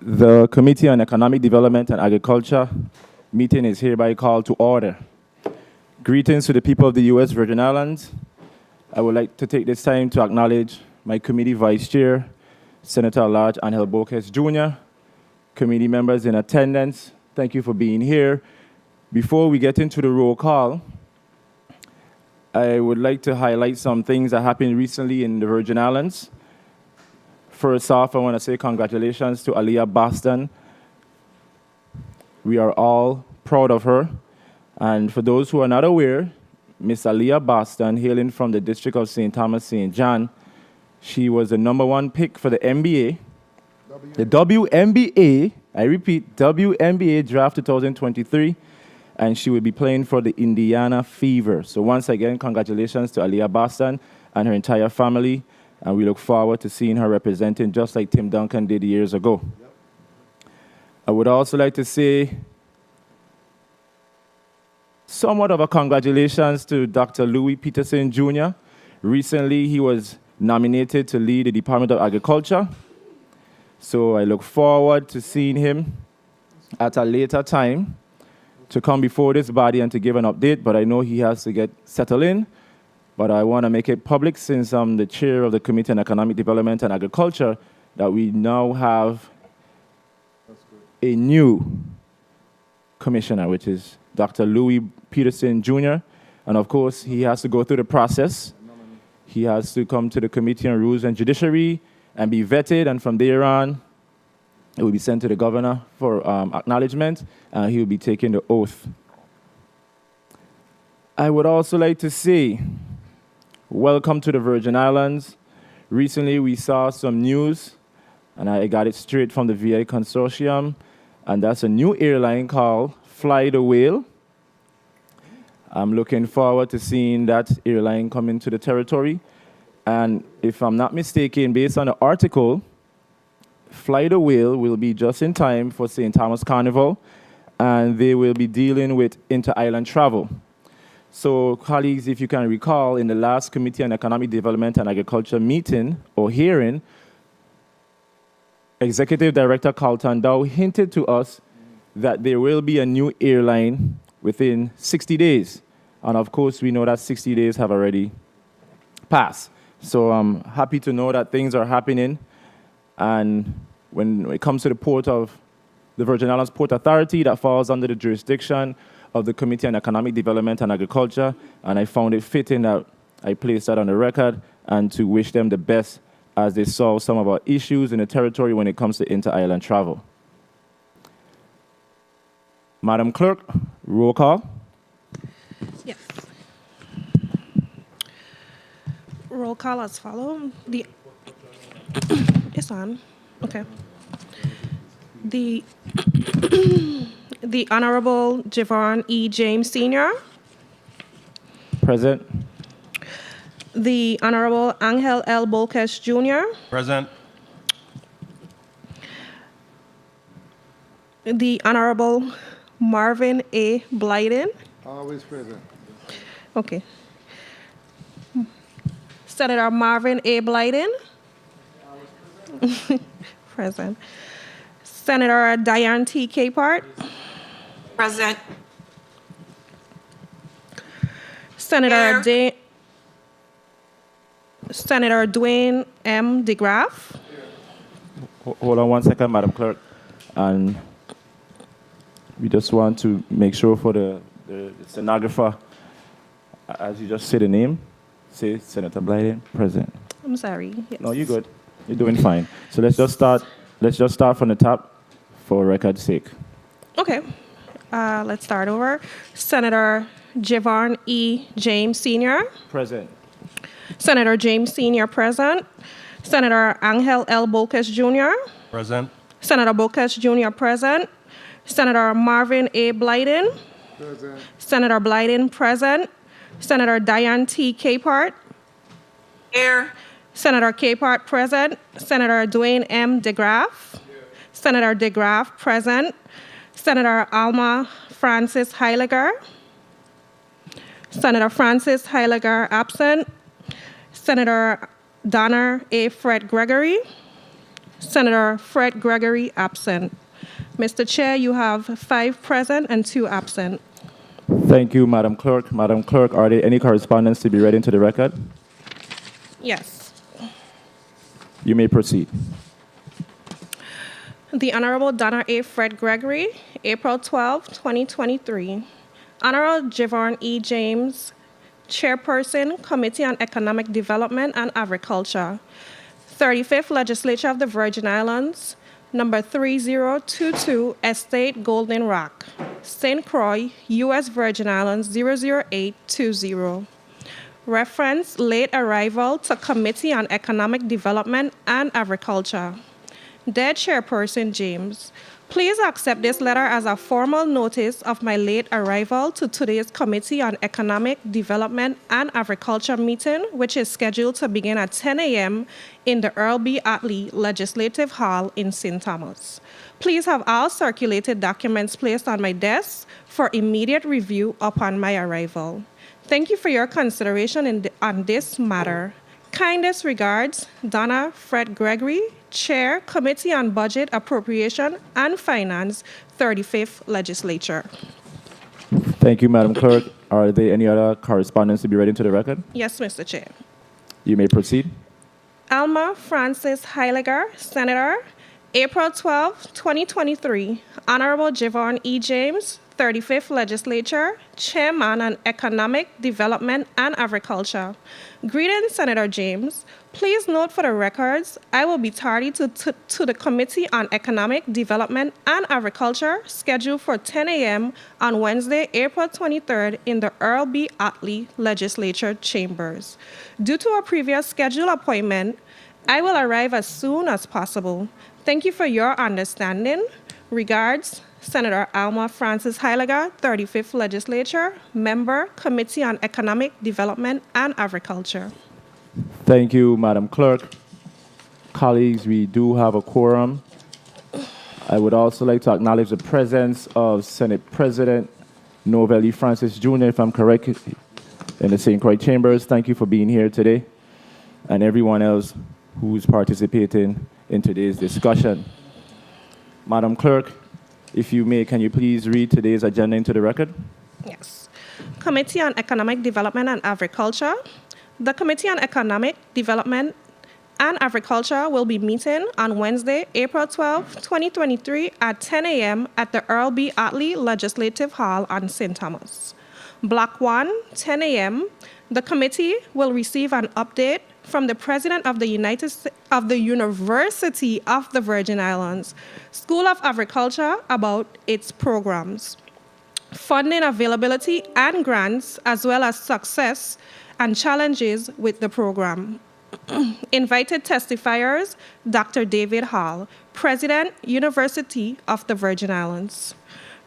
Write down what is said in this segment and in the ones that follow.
The Committee on Economic Development and Agriculture meeting is hereby called to order. Greetings to the people of the U.S. Virgin Islands. I would like to take this time to acknowledge my committee vice chair, Senator at Large Angel Boques Jr., committee members in attendance. Thank you for being here. Before we get into the roll call, I would like to highlight some things that happened recently in the Virgin Islands. First off, I want to say congratulations to Aliyah Boston. We are all proud of her. And for those who are not aware, Miss Aliyah Boston, hailing from the district of St. Thomas, St. John, she was the #1 pick for the NBA. The WNBA, I repeat, WNBA draft 2023, and she will be playing for the Indiana Fever. So once again, congratulations to Aliyah Boston and her entire family. And we look forward to seeing her representing just like Tim Duncan did years ago. Yep. I would also like to say somewhat of a congratulations to Dr. Louis Peterson Jr. Recently, he was nominated to lead the Department of Agriculture. So I look forward to seeing him at a later time to come before this body and to give an update, but I know he has to get settled in. But I want to make it public, since I'm the chair of the Committee on Economic Development and Agriculture, that we now have a new commissioner, which is Dr. Louis Peterson Jr. And of course, he has to go through the process. He has to come to the Committee on Rules and Judiciary and be vetted, and from there on, it will be sent to the governor for acknowledgement, and he will be taking the oath. I would also like to say, welcome to the Virgin Islands. Recently, we saw some news, and I got it straight from the VI Consortium, and that's a new airline called Fly the Whale. I'm looking forward to seeing that airline come into the territory. And if I'm not mistaken, based on the article, Fly the Whale will be just in time for St. Thomas Carnival, and they will be dealing with inter-island travel. So, colleagues, if you can recall, in the last Committee on Economic Development and Agriculture meeting or hearing, Executive Director Carlton Dow hinted to us that there will be a new airline within 60 days. And of course, we know that 60 days have already passed. So I'm happy to know that things are happening. And when it comes to the port of the Virgin Islands Port Authority, that falls under the jurisdiction of the Committee on Economic Development and Agriculture, and I found it fitting that I place that on the record and to wish them the best as they solve some of our issues in the territory when it comes to inter-island travel. Madam Clerk, roll call. Yes. Roll call as follows. It's on. Okay. The Honorable Javon E. James Sr. Present. The Honorable Angel L. Boques Jr. Present. The Honorable Marvin A. Blyden. Always present. Okay. Senator Marvin A. Blyden. Present. Senator Diane T. Capehart. Present. Senator Dwayne M. DeGraff. Hold on one second, Madam Clerk. And we just want to make sure for the stenographer, as you just say the name, say Senator Blyden, present. I'm sorry. Yes. No, you're good. You're doing fine. So let's just start from the top for record's sake. Okay. Let's start over. Senator Javon E. James Sr. Present. Senator James Sr. present. Senator Angel L. Boques Jr. Present. Senator Boques Jr. present. Senator Marvin A. Blyden. Present. Senator Blyden present. Senator Diane T. Capehart. Here. Senator Capehart present. Senator Dwayne M. DeGraff. Senator DeGraff present. Senator Alma Francis Heiliger. Senator Francis Heiliger absent. Senator Donna A. Fred Gregory. Senator Fred Gregory, absent. Mr. Chair, you have 5 present and 2 absent. Thank you, Madam Clerk. Madam Clerk, are there any correspondence to be read into the record? Yes. You may proceed. The Honorable Donna A. Fred Gregory, April 12, 2023. Honorable Javon E. James, Chairperson, Committee on Economic Development and Agriculture, 35th Legislature of the Virgin Islands, number 3022 Estate, Golden Rock, St. Croix, U.S. Virgin Islands, 00820. Reference, late arrival to Committee on Economic Development and Agriculture. Dear Chairperson James, please accept this letter as a formal notice of my late arrival to today's Committee on Economic Development and Agriculture meeting, which is scheduled to begin at 10 a.m. in the Earl B. Otley Legislative Hall in St. Thomas. Please have all circulated documents placed on my desk for immediate review upon my arrival. Thank you for your consideration on this matter. Kindest regards, Donna Fred Gregory, Chair, Committee on Budget, Appropriation, and Finance, 35th Legislature. Thank you, Madam Clerk. Are there any other correspondence to be read into the record? Yes, Mr. Chair. You may proceed. Alma Francis Heiliger, Senator, April 12, 2023. Honorable Javon E. James, 35th Legislature, Chairman on Economic Development and Agriculture. Greetings, Senator James. Please note for the records, I will be tardy to the Committee on Economic Development and Agriculture, scheduled for 10 a.m. on Wednesday, April 23rd in the Earl B. Otley Legislature Chambers. Due to a previous scheduled appointment, I will arrive as soon as possible. Thank you for your understanding. Regards, Senator Alma Francis Heiliger, 35th Legislature, Member, Committee on Economic Development and Agriculture. Thank you, Madam Clerk. Colleagues, we do have a quorum. I would also like to acknowledge the presence of Senate President Novelli Francis Jr., if I'm correct, in the St. Croix Chambers. Thank you for being here today, and everyone else who's participating in today's discussion. Madam Clerk, if you may, can you please read today's agenda into the record? Yes. Committee on Economic Development and Agriculture. The Committee on Economic Development and Agriculture will be meeting on Wednesday, April 12, 2023 at 10 a.m. at the Earl B. Otley Legislative Hall on St. Thomas. Block 1, 10 a.m. The committee will receive an update from the President of the University of the Virgin Islands School of Agriculture about its programs, funding availability and grants, as well as success and challenges with the program. Invited testifiers, Dr. David Hall, President, University of the Virgin Islands.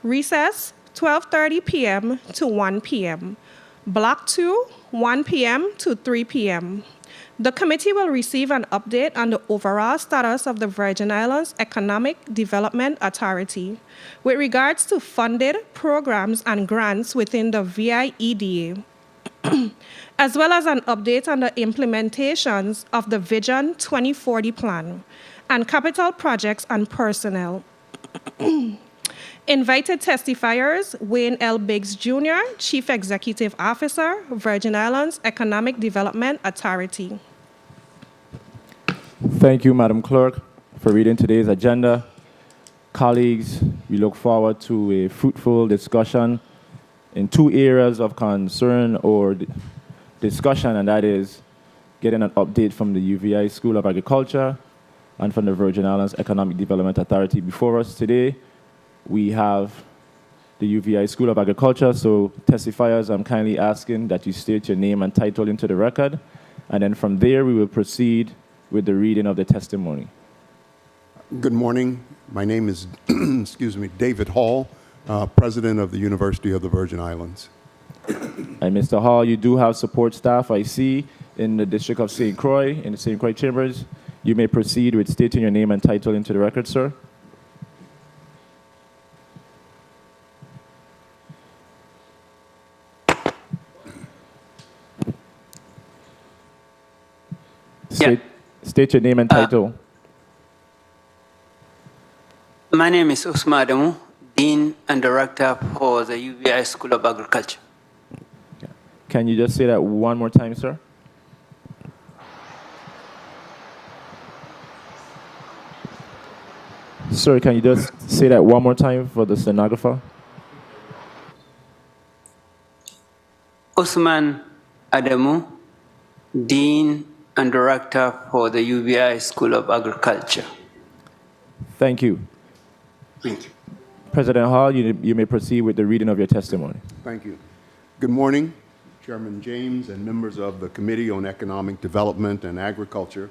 Recess, 12:30 p.m. to 1 p.m. Block 2, 1 p.m. to 3 p.m. The committee will receive an update on the overall status of the Virgin Islands Economic Development Authority with regards to funded programs and grants within the VIEDA, as well as an update on the implementations of the Vision 2040 plan and capital projects and personnel. Invited testifiers, Wayne L. Biggs Jr., Chief Executive Officer, Virgin Islands Economic Development Authority. Thank you, Madam Clerk, for reading today's agenda. Colleagues, we look forward to a fruitful discussion in 2 areas of concern or discussion, and that is getting an update from the UVI School of Agriculture and from the Virgin Islands Economic Development Authority. Before us today, we have the UVI School of Agriculture, so testifiers, I'm kindly asking that you state your name and title into the record, and then from there we will proceed with the reading of the testimony. Good morning. My name is, David Hall, President of the University of the Virgin Islands. And Mr. Hall, you do have support staff, I see, in the District of St. Croix, in the St. Croix Chambers. You may proceed with stating your name and title into the record, sir. State your name and title. My name is Usman Adamu, Dean and Director for the UVI School of Agriculture. Can you just say that one more time, sir? Sir, can you just say that one more time for the stenographer? Usman Adamu, Dean and Director for the UVI School of Agriculture. Thank you. Thank you. President Hall, you may proceed with the reading of your testimony. Thank you. Good morning, Chairman James and members of the Committee on Economic Development and Agriculture,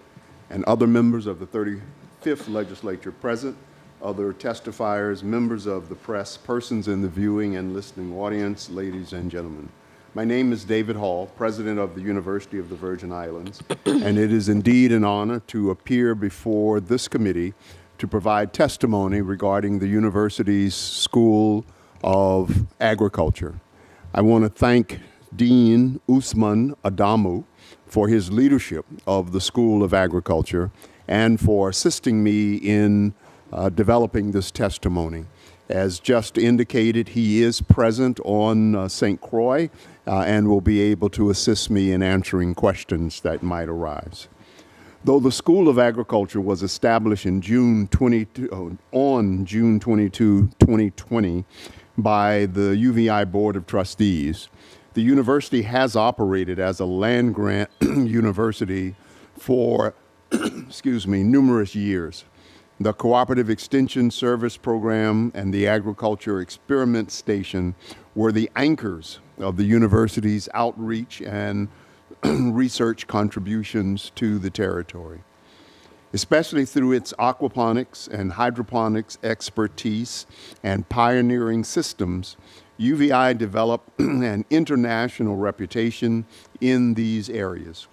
and other members of the 35th Legislature present, other testifiers, members of the press, persons in the viewing and listening audience, ladies and gentlemen. My name is David Hall, President of the University of the Virgin Islands, and it is indeed an honor to appear before this committee to provide testimony regarding the university's School of Agriculture. I want to thank Dean Usman Adamu for his leadership of the School of Agriculture and for assisting me in developing this testimony. As just indicated, he is present on St. Croix and will be able to assist me in answering questions that might arise. Though the School of Agriculture was established in June 22, 2020 by the UVI Board of Trustees, the university has operated as a land-grant university for, numerous years. The Cooperative Extension Service Program and the Agriculture Experiment Station were the anchors of the university's outreach and research contributions to the territory. Especially through its aquaponics and hydroponics expertise and pioneering systems, UVI developed an international reputation in these areas.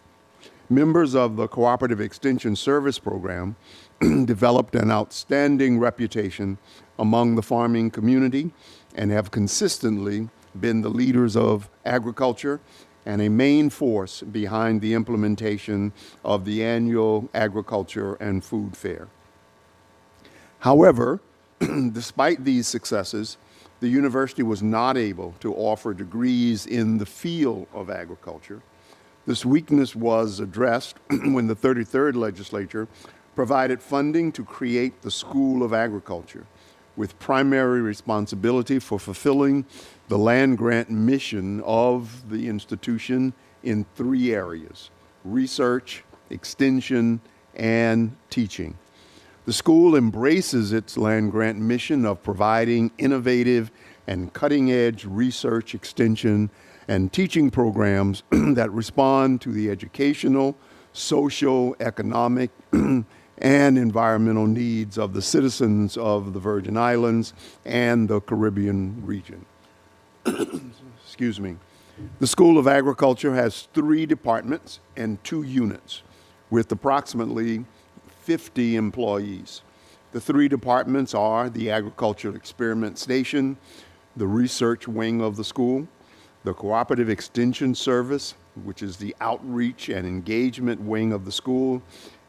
Members of the Cooperative Extension Service Program developed an outstanding reputation among the farming community and have consistently been the leaders of agriculture and a main force behind the implementation of the annual Agriculture and Food Fair. However, despite these successes, the university was not able to offer degrees in the field of agriculture. This weakness was addressed when the 33rd Legislature provided funding to create the School of Agriculture, with primary responsibility for fulfilling the land-grant mission of the institution in 3 areas: research, extension, and teaching. The school embraces its land-grant mission of providing innovative and cutting-edge research, extension, and teaching programs that respond to the educational, social, economic, and environmental needs of the citizens of the Virgin Islands and the Caribbean region. Excuse me. The School of Agriculture has 3 departments and 2 units with approximately 50 employees. The 3 departments are the Agricultural Experiment Station, the research wing of the school, the Cooperative Extension Service, which is the outreach and engagement wing of the school,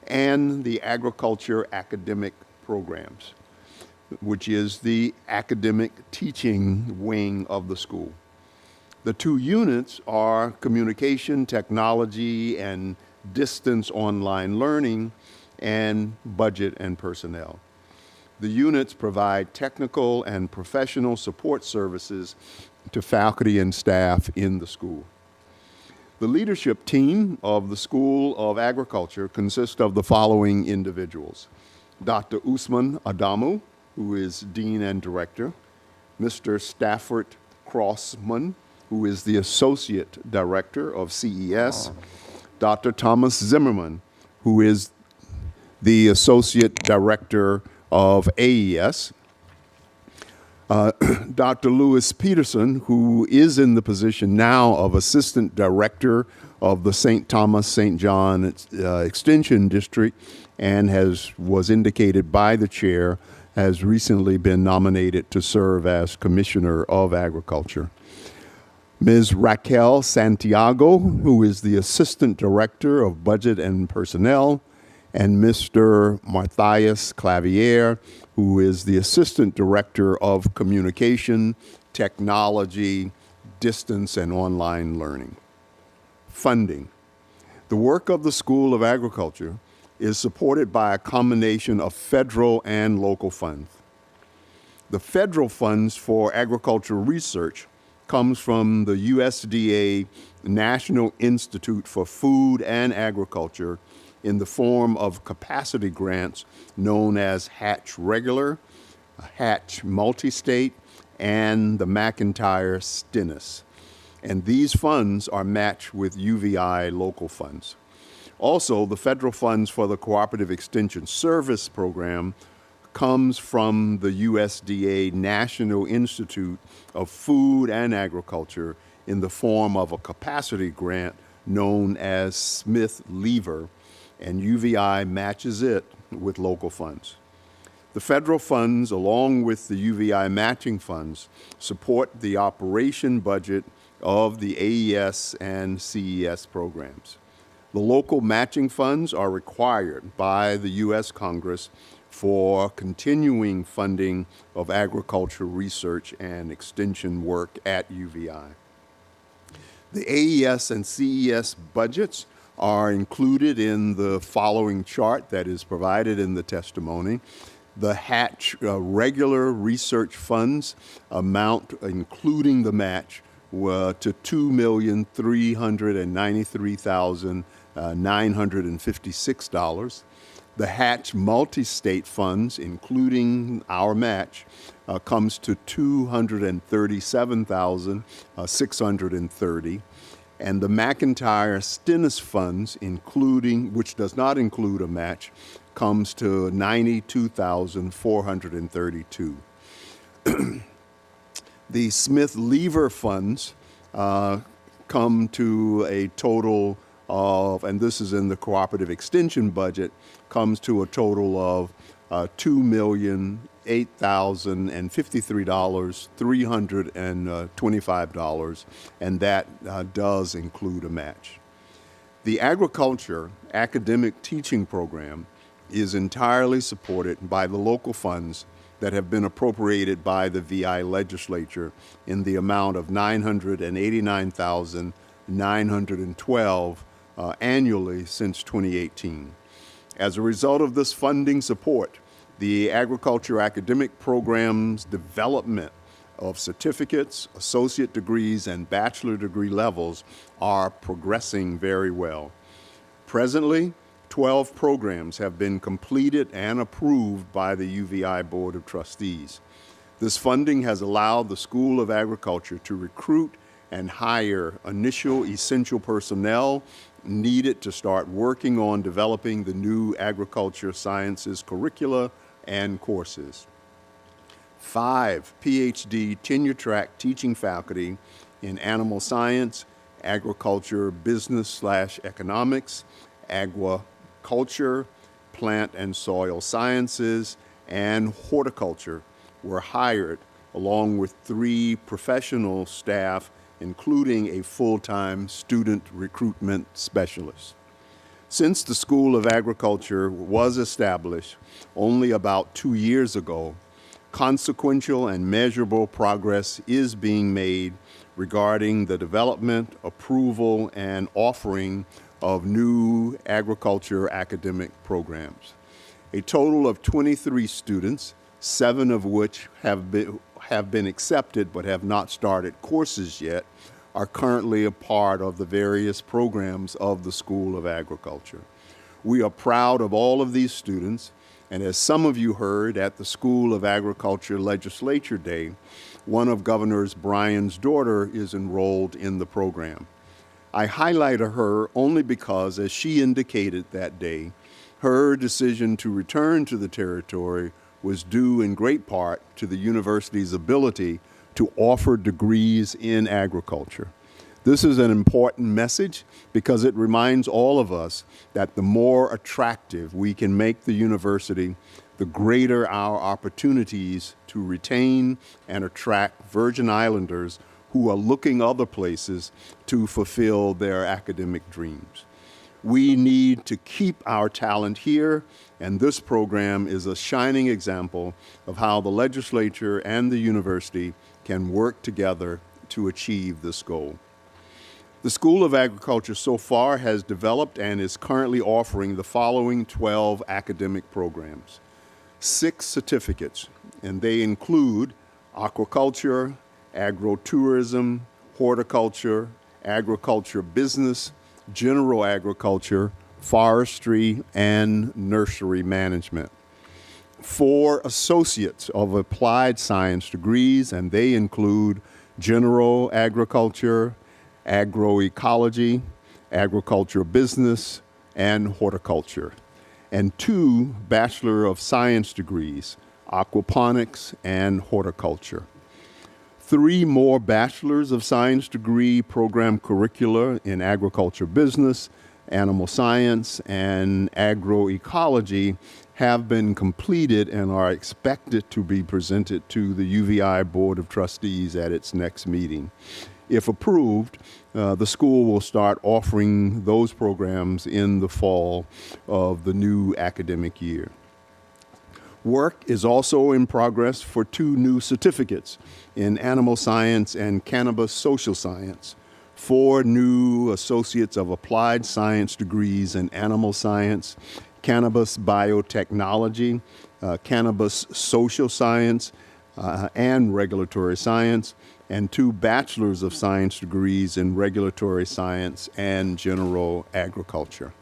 and the Agriculture Academic Programs, which is the academic teaching wing of the school. The 2 units are communication, technology, and distance online learning, and budget and personnel. The units provide technical and professional support services to faculty and staff in the school. The leadership team of the School of Agriculture consists of the following individuals: Dr. Usman Adamu, who is Dean and Director, Mr. Stafford Crossman, who is the Associate Director of CES, Dr. Thomas Zimmerman, who is the Associate Director of AES, Dr. Lewis Peterson, who is in the position now of Assistant Director of the St. Thomas St. John Extension District and was indicated by the chair, has recently been nominated to serve as Commissioner of Agriculture. Ms. Raquel Santiago, who is the Assistant Director of Budget and Personnel, and Mr. Matthias Clavier, who is the Assistant Director of Communication, Technology, Distance, and Online Learning. Funding. The work of the School of Agriculture is supported by a combination of federal and local funds. The federal funds for agricultural research comes from the USDA National Institute for Food and Agriculture in the form of capacity grants known as Hatch Regular, Hatch Multi-State, and the McIntyre Stennis. And these funds are matched with UVI local funds. Also, the federal funds for the Cooperative Extension Service Program comes from the USDA National Institute of Food and Agriculture in the form of a capacity grant known as Smith-Lever, and UVI matches it with local funds. The federal funds, along with the UVI matching funds, support the operation budget of the AES and CES programs. The local matching funds are required by the U.S. Congress for continuing funding of agriculture research and extension work at UVI. The AES and CES budgets are included in the following chart that is provided in the testimony. The Hatch regular research funds amount, including the match, to $2,393,956. The Hatch multi-state funds, including our match, comes to $237,630. And the McIntyre Stennis funds, which does not include a match, comes to $92,432. The Smith-Lever funds come to a total of, and this is in the cooperative extension budget, comes to a total of $2,008,053,325, and that does include a match. The agriculture academic teaching program is entirely supported by the local funds that have been appropriated by the VI legislature in the amount of $989,912 annually since 2018. As a result of this funding support, the agriculture academic program's development of certificates, associate degrees, and bachelor degree levels are progressing very well. Presently, 12 programs have been completed and approved by the UVI Board of Trustees. This funding has allowed the School of Agriculture to recruit and hire initial essential personnel needed to start working on developing the new agriculture sciences curricula and courses. 5 PhD tenure-track teaching faculty in animal science, agriculture, business/economics, agriculture, plant and soil sciences, and horticulture were hired, along with 3 professional staff, including a full-time student recruitment specialist. Since the School of Agriculture was established only about 2 years ago, consequential and measurable progress is being made regarding the development, approval, and offering of new agriculture academic programs. A total of 23 students, 7 of which have been accepted but have not started courses yet, are currently a part of the various programs of the School of Agriculture. We are proud of all of these students, and as some of you heard at the School of Agriculture Legislature Day, one of Governor Bryan's daughter is enrolled in the program. I highlight her only because, as she indicated that day, her decision to return to the territory was due in great part to the university's ability to offer degrees in agriculture. This is an important message because it reminds all of us that the more attractive we can make the university, the greater our opportunities to retain and attract Virgin Islanders who are looking other places to fulfill their academic dreams. We need to keep our talent here, and this program is a shining example of how the legislature and the university can work together to achieve this goal. The School of Agriculture so far has developed and is currently offering the following 12 academic programs, 6 certificates, and they include aquaculture, agrotourism, horticulture, agriculture business, general agriculture, forestry, and nursery management. 4 associates of applied science degrees, and they include general agriculture, agroecology, agriculture business, and horticulture. And 2 Bachelor of Science degrees, aquaponics and horticulture. 3 more Bachelors of Science degree program curricula in agriculture business, animal science, and agroecology have been completed and are expected to be presented to the UVI Board of Trustees at its next meeting. If approved, the school will start offering those programs in the fall of the new academic year. Work is also in progress for 2 new certificates in animal science and cannabis social science, 4 new associates of applied science degrees in animal science, cannabis biotechnology, cannabis social science, and regulatory science, and 2 bachelors of science degrees in regulatory science and general agriculture.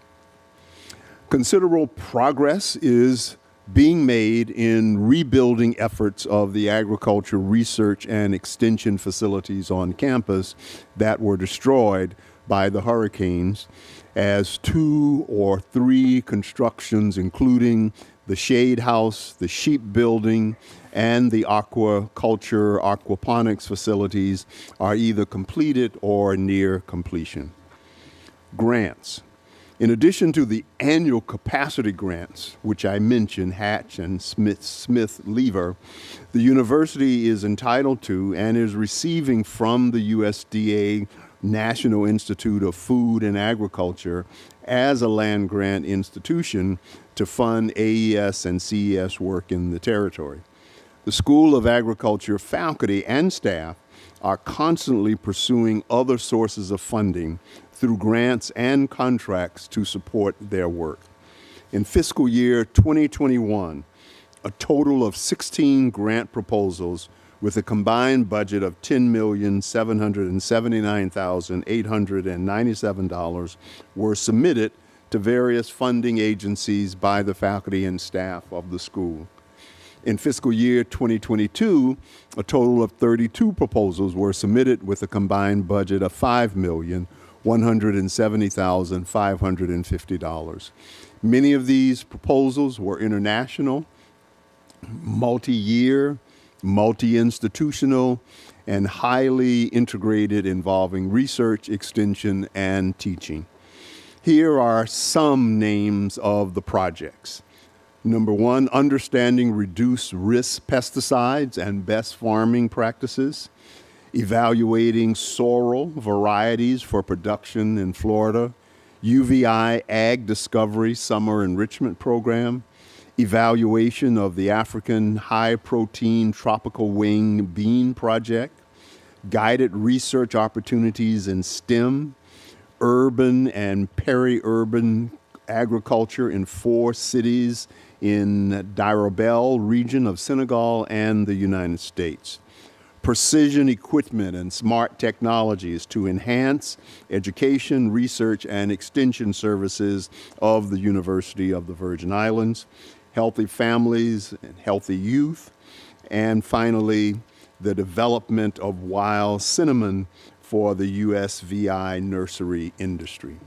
Considerable progress is being made in rebuilding efforts of the agriculture research and extension facilities on campus that were destroyed by the hurricanes, as 2 or 3 constructions, including the shade house, the sheep building, and the aquaculture aquaponics facilities, are either completed or near completion. Grants. In addition to the annual capacity grants, which I mentioned, Hatch and Smith-Lever, the university is entitled to and is receiving from the USDA National Institute of Food and Agriculture as a land-grant institution to fund AES and CES work in the territory. The School of Agriculture faculty and staff are constantly pursuing other sources of funding through grants and contracts to support their work. In fiscal year 2021, a total of 16 grant proposals with a combined budget of $10,779,897 were submitted to various funding agencies by the faculty and staff of the school. In fiscal year 2022, a total of 32 proposals were submitted with a combined budget of $5,170,550. Many of these proposals were international, multi-year, multi-institutional, and highly integrated, involving research, extension, and teaching. Here are some names of the projects. Number 1, understanding reduced risk pesticides and best farming practices, evaluating sorrel varieties for production in Florida, UVI Ag Discovery Summer Enrichment Program, evaluation of the African high-protein tropical wing bean project, guided research opportunities in STEM, urban and peri-urban agriculture in 4 cities in Dirourbel region of Senegal and the United States. Precision equipment and smart technologies to enhance education, research, and extension services of the University of the Virgin Islands, healthy families and healthy youth, and finally, the development of wild cinnamon for the USVI nursery industry.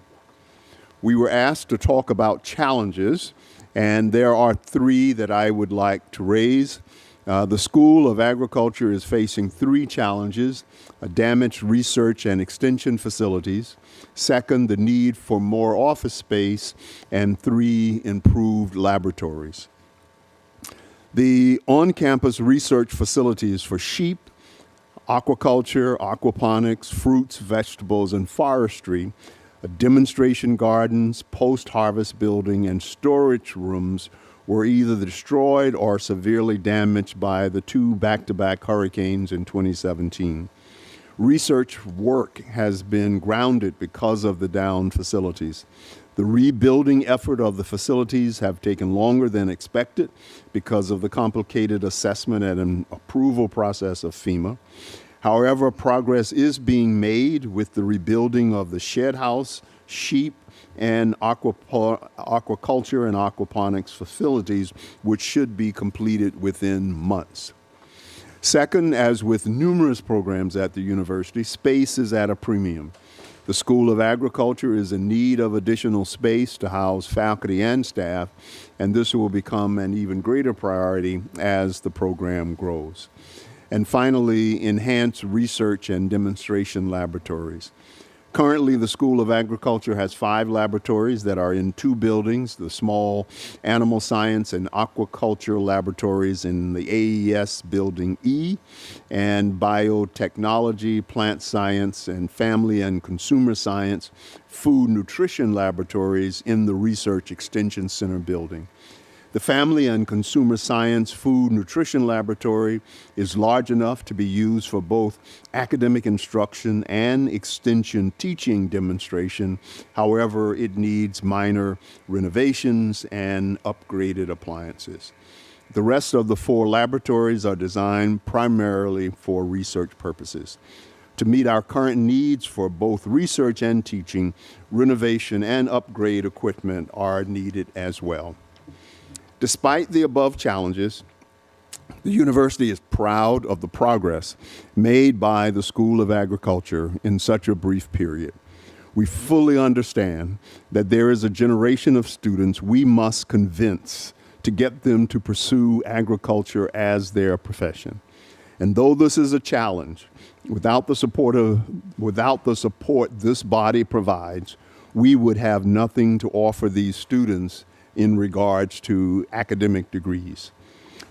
We were asked to talk about challenges, and there are 3 that I would like to raise. The School of Agriculture is facing 3 challenges: damaged research and extension facilities, 2nd, the need for more office space, and 3, improved laboratories. The on-campus research facilities for sheep, aquaculture, aquaponics, fruits, vegetables, and forestry Demonstration gardens, post-harvest building, and storage rooms were either destroyed or severely damaged by the two back-to-back hurricanes in 2017. Research work has been grounded because of the downed facilities. The rebuilding effort of the facilities have taken longer than expected because of the complicated assessment and approval process of FEMA. However, progress is being made with the rebuilding of the shed house, sheep, and aquaculture and aquaponics facilities, which should be completed within months. Second, as with numerous programs at the university, space is at a premium. The School of Agriculture is in need of additional space to house faculty and staff, and this will become an even greater priority as the program grows. And finally, enhance research and demonstration laboratories. Currently, the School of Agriculture has 5 laboratories that are in 2 buildings, the small animal science and aquaculture laboratories in the AES Building E, and biotechnology, plant science, and family and consumer science, food nutrition laboratories in the Research Extension Center building. The Family and Consumer Science Food Nutrition Laboratory is large enough to be used for both academic instruction and extension teaching demonstration. However, it needs minor renovations and upgraded appliances. The rest of the 4 laboratories are designed primarily for research purposes. To meet our current needs for both research and teaching, renovation and upgrade equipment are needed as well. Despite the above challenges, the university is proud of the progress made by the School of Agriculture in such a brief period. We fully understand that there is a generation of students we must convince to get them to pursue agriculture as their profession. And though this is a challenge, without the support this body provides, we would have nothing to offer these students in regards to academic degrees.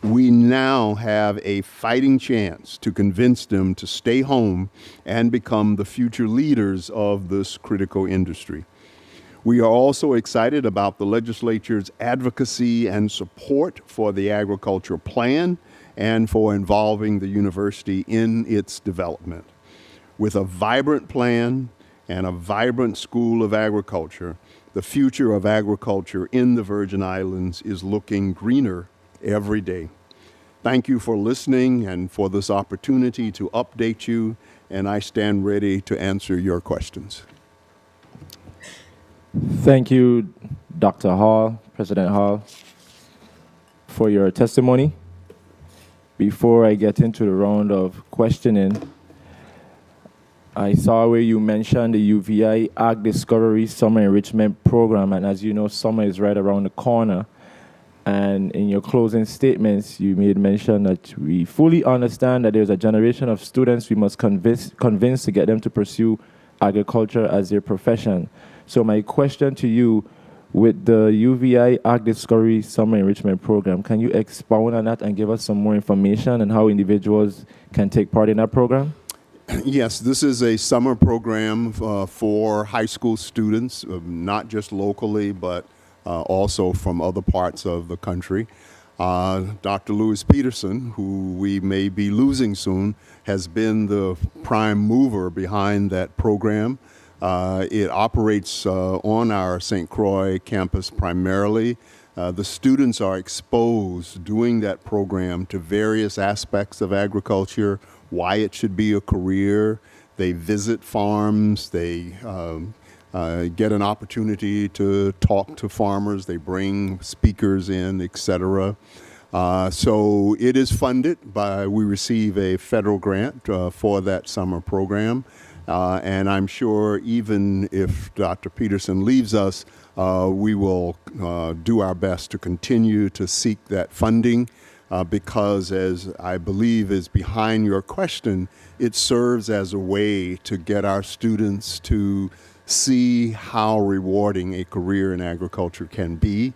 We now have a fighting chance to convince them to stay home and become the future leaders of this critical industry. We are also excited about the legislature's advocacy and support for the agriculture plan and for involving the university in its development. With a vibrant plan and a vibrant School of Agriculture, the future of agriculture in the Virgin Islands is looking greener every day. Thank you for listening and for this opportunity to update you, and I stand ready to answer your questions. Thank you, Dr. Hall, President Hall, for your testimony. Before I get into the round of questioning, I saw where you mentioned the UVI Ag Discovery Summer Enrichment Program, and as you know, summer is right around the corner. And in your closing statements, you made mention that we fully understand that there's a generation of students we must convince to get them to pursue agriculture as their profession. So my question to you, with the UVI Ag Discovery Summer Enrichment Program, can you expound on that and give us some more information on how individuals can take part in that program? Yes, this is a summer program for high school students, not just locally, but also from other parts of the country. Dr. Louis Peterson, who we may be losing soon, has been the prime mover behind that program. It operates on our St. Croix campus primarily. The students are exposed during that program to various aspects of agriculture, why it should be a career. They visit farms, they get an opportunity to talk to farmers, they bring speakers in, etc. So it is funded by, we receive a federal grant for that summer program. And I'm sure even if Dr. Peterson leaves us, we will do our best to continue to seek that funding because, as I believe is behind your question, it serves as a way to get our students to see how rewarding a career in agriculture can be.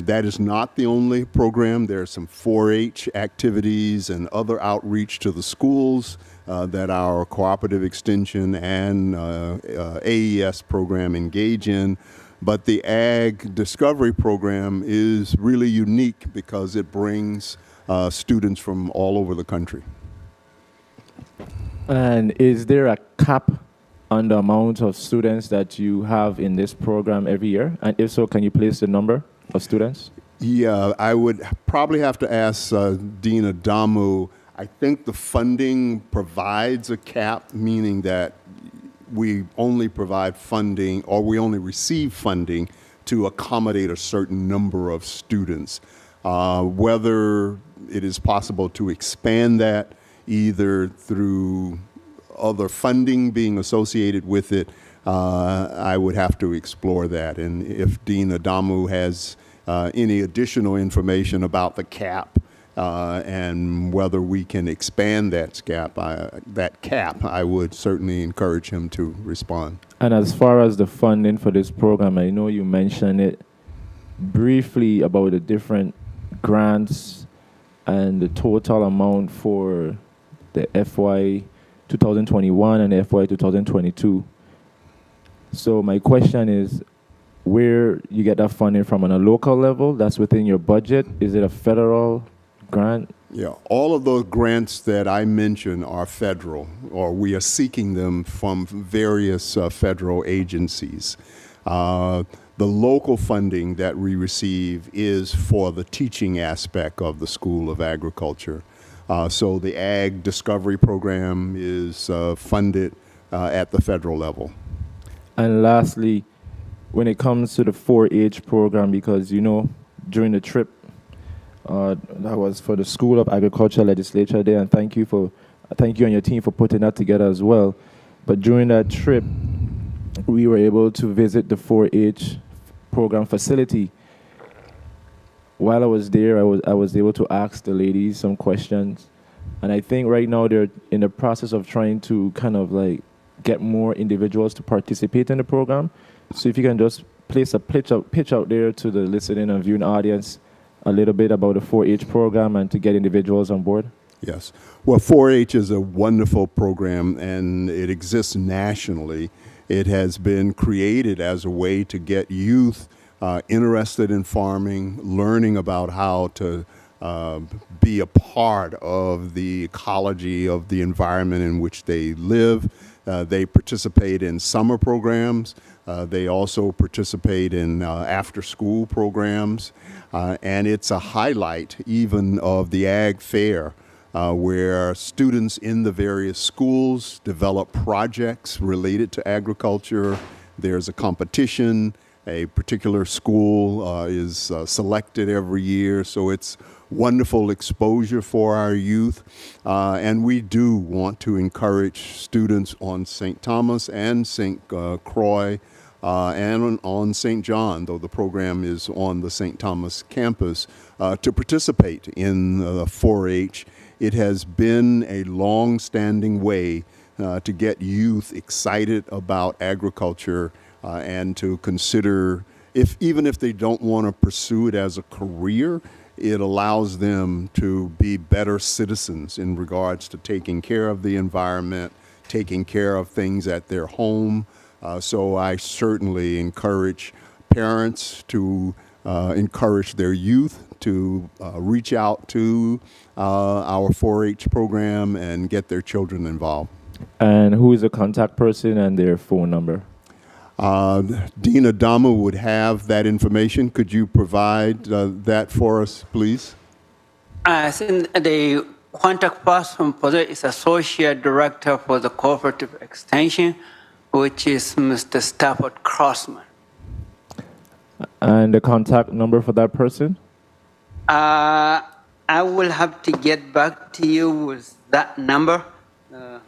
That is not the only program. There are some 4-H activities and other outreach to the schools that our cooperative extension and AES program engage in. But the Ag Discovery program is really unique because it brings students from all over the country. And is there a cap on the amount of students that you have in this program every year? And if so, can you place the number of students? Yeah, I would probably have to ask Dean Adamu. I think the funding provides a cap, meaning that we only provide funding, or we only receive funding to accommodate a certain number of students. Whether it is possible to expand that either through other funding being associated with it, I would have to explore that. And if Dean Adamu has any additional information about the cap and whether we can expand that cap, I would certainly encourage him to respond. And as far as the funding for this program, I know you mentioned it briefly about the different grants and the total amount for the FY 2021 and FY 2022. So my question is, where you get that funding from? On a local level, that's within your budget? Is it a federal grant? Yeah, all of those grants that I mentioned are federal, or we are seeking them from various federal agencies. The local funding that we receive is for the teaching aspect of the School of Agriculture. So the Ag Discovery Program is funded at the federal level. And lastly, when it comes to the 4-H program, because, you know, during the trip, that was for the School of Agriculture Legislature Day, and thank you and your team for putting that together as well. But during that trip, we were able to visit the 4-H program facility. While I was there, I was able to ask the ladies some questions, and I think right now they're in the process of trying to kind of like get more individuals to participate in the program. So if you can just place a pitch out there to the listening and viewing audience a little bit about the 4-H program and to get individuals on board. Yes. Well, 4-H is a wonderful program, and it exists nationally. It has been created as a way to get youth interested in farming, learning about how to be a part of the ecology of the environment in which they live. They participate in summer programs. They also participate in after-school programs. And it's a highlight even of the Ag Fair, where students in the various schools develop projects related to agriculture. There's a competition. A particular school is selected every year, so it's wonderful exposure for our youth. And we do want to encourage students on St. Thomas and St. Croix and on St. John, though the program is on the St. Thomas campus, to participate in 4-H. It has been a long-standing way to get youth excited about agriculture and to consider, even if they don't want to pursue it as a career, it allows them to be better citizens in regards to taking care of the environment, taking care of things at their home. So I certainly encourage parents to encourage their youth to reach out to our 4-H program and get their children involved. And who is the contact person and their phone number? Dean Adamu would have that information. Could you provide that for us, please? I think the contact person for that is Associate Director for the Cooperative Extension, which is Mr. Stafford Crossman. And the contact number for that person? I will have to get back to you with that number.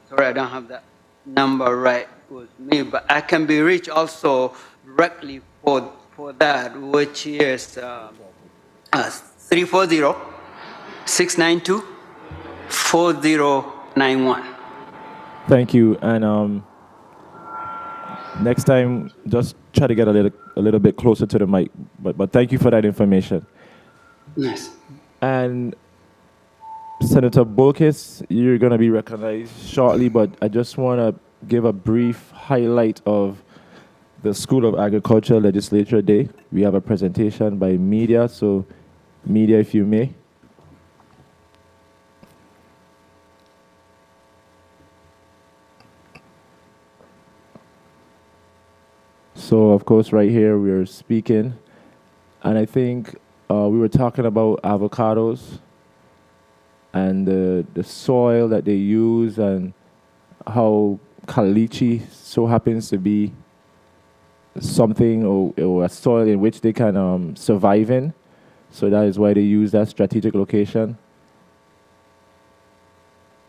Sorry, I don't have that number right with me, but I can be reached also directly for that, which is 340-692-4091. Thank you. And next time, just try to get a little a little bit closer to the mic. But thank you for that information. Yes. And Senator Bolkis, you're going to be recognized shortly, but I just want to give a brief highlight of the School of Agriculture Legislature Day. We have a presentation by media, so media, if you may. So, of course, right here we're speaking, and I think we were talking about avocados and the soil that they use and how caliche so happens to be something or a soil in which they can survive in. So that is why they use that strategic location.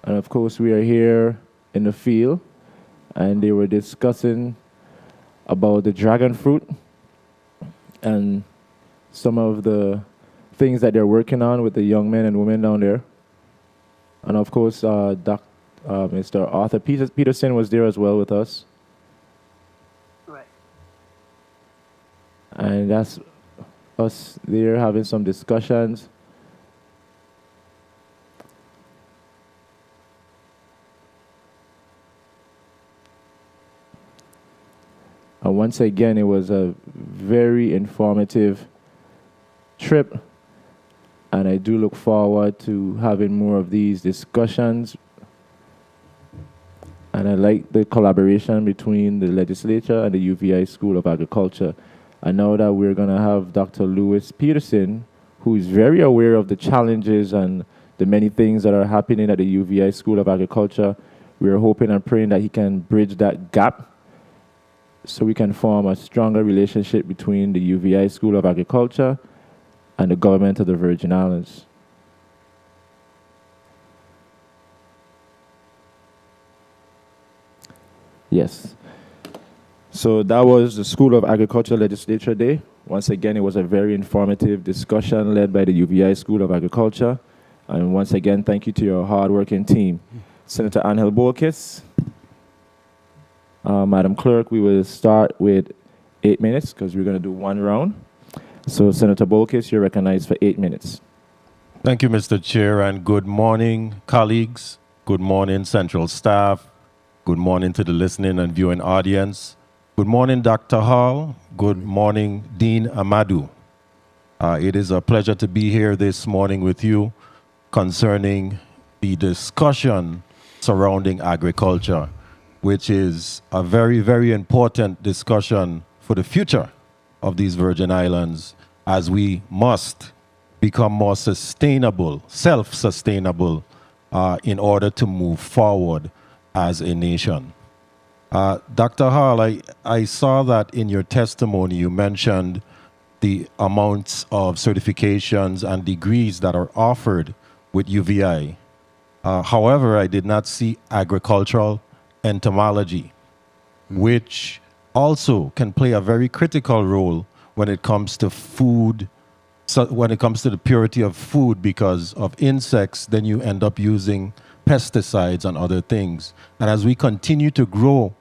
And of course, we are here in the field, and they were discussing about the dragon fruit and some of the things that they're working on with the young men and women down there. And of course, Mr. Arthur Peterson was there as well with us. Right. And that's us there having some discussions. And once again, it was a very informative trip. And I do look forward to having more of these discussions. And I like the collaboration between the legislature and the UVI School of Agriculture. I know that we're going to have Dr. Lewis Peterson, who is very aware of the challenges and the many things that are happening at the UVI School of Agriculture. We're hoping and praying that he can bridge that gap so we can form a stronger relationship between the UVI School of Agriculture and the government of the Virgin Islands. Yes. So that was the School of Agriculture Legislature Day. Once again, it was a very informative discussion led by the UVI School of Agriculture. And once again, thank you to your hardworking team. Senator Angel Bolkis. Madam Clerk, we will start with 8 minutes because we're going to do one round. So, Senator Bolkis, you're recognized for 8 minutes. Thank you, Mr. Chair, and good morning, colleagues. Good morning, Central staff. Good morning to the listening and viewing audience. Good morning, Dr. Hall. Good morning, Dean Amadou. It is a pleasure to be here this morning with you concerning the discussion surrounding agriculture, which is a very, very important discussion for the future of these Virgin Islands as we must become more sustainable, self-sustainable, in order to move forward as a nation. Dr. Hall, I saw that in your testimony you mentioned the amounts of certifications and degrees that are offered with UVI. However, I did not see agricultural entomology, which also can play a very critical role when it comes to food, so when it comes to the purity of food, because of insects, then you end up using pesticides and other things. And as we continue to grow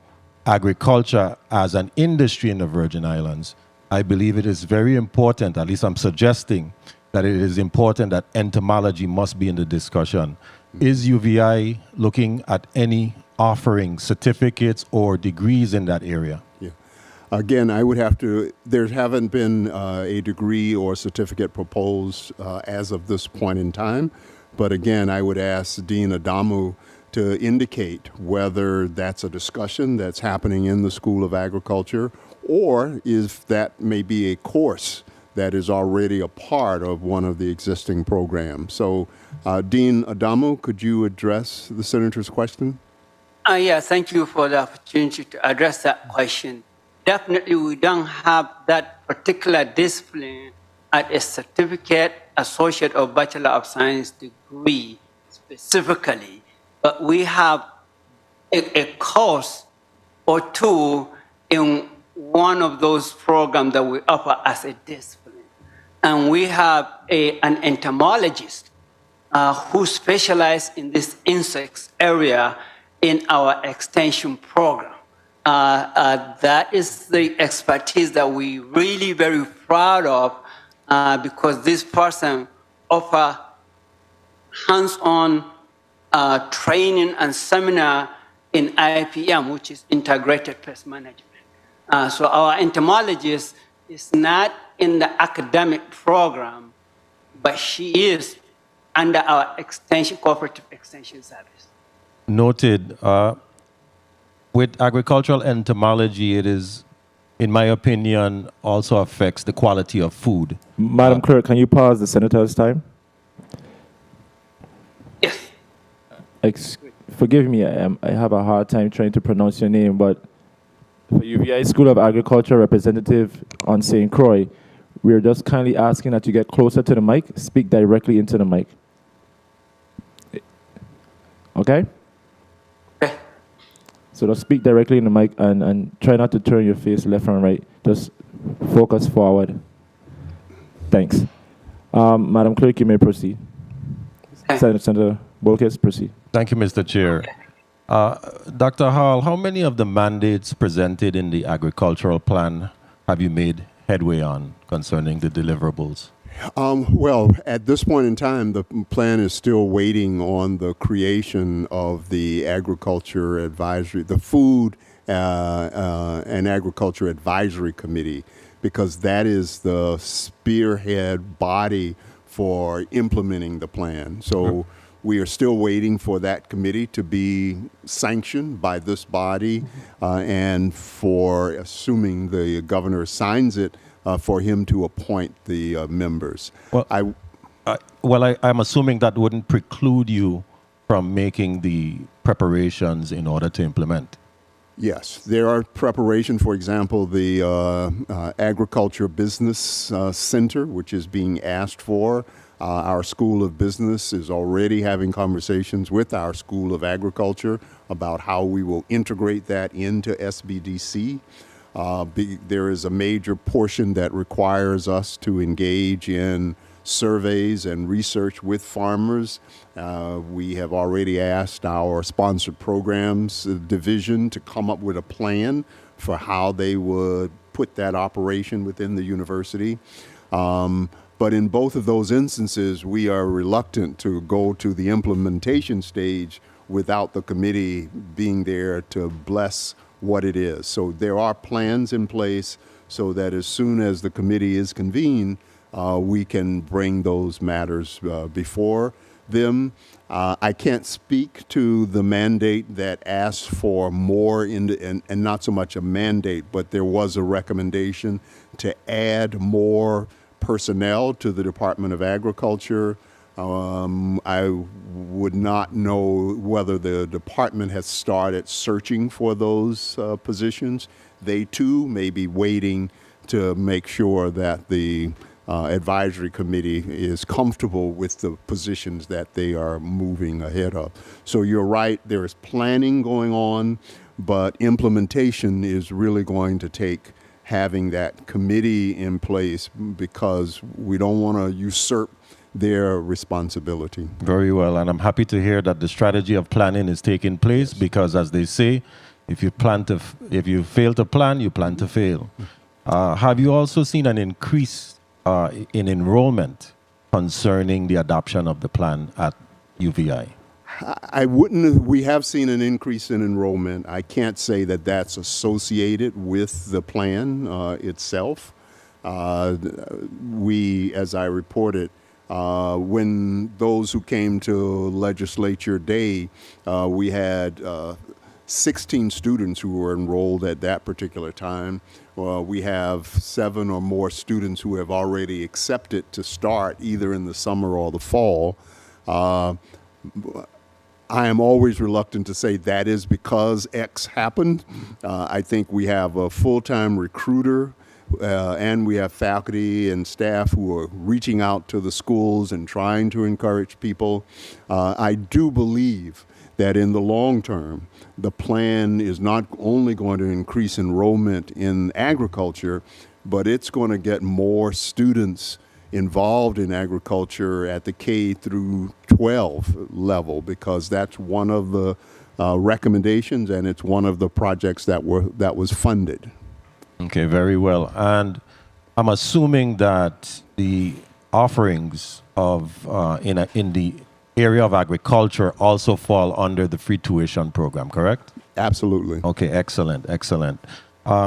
agriculture as an industry in the Virgin Islands, I believe it is very important, at least I'm suggesting that it is important that entomology must be in the discussion. Is UVI looking at any offering certificates or degrees in that area? Yeah. Again, I would have to, there haven't been a degree or certificate proposed as of this point in time. But again, I would ask Dean Adamu to indicate whether that's a discussion that's happening in the School of Agriculture, or if that may be a course that is already a part of one of the existing programs. So, Dean Adamu, could you address the Senator's question? Yeah, thank you for the opportunity to address that question. Definitely, we don't have that particular discipline at a certificate, associate, or Bachelor of Science degree specifically, but we have a course or two in one of those programs that we offer as a discipline. And we have an entomologist who specializes in this insects area in our extension program. That is the expertise that we really very proud of because this person offer hands-on training and seminar in IPM, which is Integrated Pest Management. So our entomologist is not in the academic program, but she is under our cooperative extension service. Noted. With agricultural entomology, it is, in my opinion, also affects the quality of food. Madam Clerk, can you pause the senator's time? Yes. Forgive me, I have a hard time trying to pronounce your name, but for UVI School of Agriculture representative on St. Croix, we're just kindly asking that you get closer to the mic, speak directly into the mic. Okay? Okay. So just speak directly in the mic and try not to turn your face left and right. Just focus forward. Thanks. Madam Clerk, you may proceed. Senator Bolkes, proceed. Thank you, Mr. Chair. Dr. Hall, how many of the mandates presented in the agricultural plan have you made headway on concerning the deliverables? Well, at this point in time, the plan is still waiting on the creation of the Agriculture Advisory, the Food and Agriculture Advisory Committee, because that is the spearhead body for implementing the plan. So we are still waiting for that committee to be sanctioned by this body and for, assuming the governor signs it, for him to appoint the members. Well, I'm assuming that wouldn't preclude you from making the preparations in order to implement. Yes, there are preparation. For example, the Agriculture Business Center, which is being asked for. Our School of Business is already having conversations with our School of Agriculture about how we will integrate that into SBDC. There is a major portion that requires us to engage in surveys and research with farmers. We have already asked our sponsored programs division to come up with a plan for how they would put that operation within the university. But in both of those instances, we are reluctant to go to the implementation stage without the committee being there to bless what it is. So there are plans in place so that as soon as the committee is convened, we can bring those matters before them. I can't speak to the mandate that asks for more, and not so much a mandate, but there was a recommendation to add more personnel to the Department of Agriculture. I would not know whether the department has started searching for those positions. They too may be waiting to make sure that the advisory committee is comfortable with the positions that they are moving ahead of. So you're right, there is planning going on, but implementation is really going to take having that committee in place because we don't want to usurp their responsibility. Very well, and I'm happy to hear that the strategy of planning is taking place because, as they say, if you fail to plan, you plan to fail. Have you also seen an increase in enrollment concerning the adoption of the plan at UVI? We have seen an increase in enrollment. I can't say that that's associated with the plan itself. We, as I reported, when those who came to Legislature Day, we had 16 students who were enrolled at that particular time. We have 7 or more students who have already accepted to start either in the summer or the fall. I am always reluctant to say that is because X happened. I think we have a full-time recruiter and we have faculty and staff who are reaching out to the schools and trying to encourage people. I do believe that in the long term, the plan is not only going to increase enrollment in agriculture, but it's going to get more students involved in agriculture at the K through 12 level, because that's one of the recommendations, and it's one of the projects that was funded. Okay, very well. And I'm assuming that the offerings of in the area of agriculture also fall under the free tuition program, correct? Absolutely. Okay, excellent, excellent.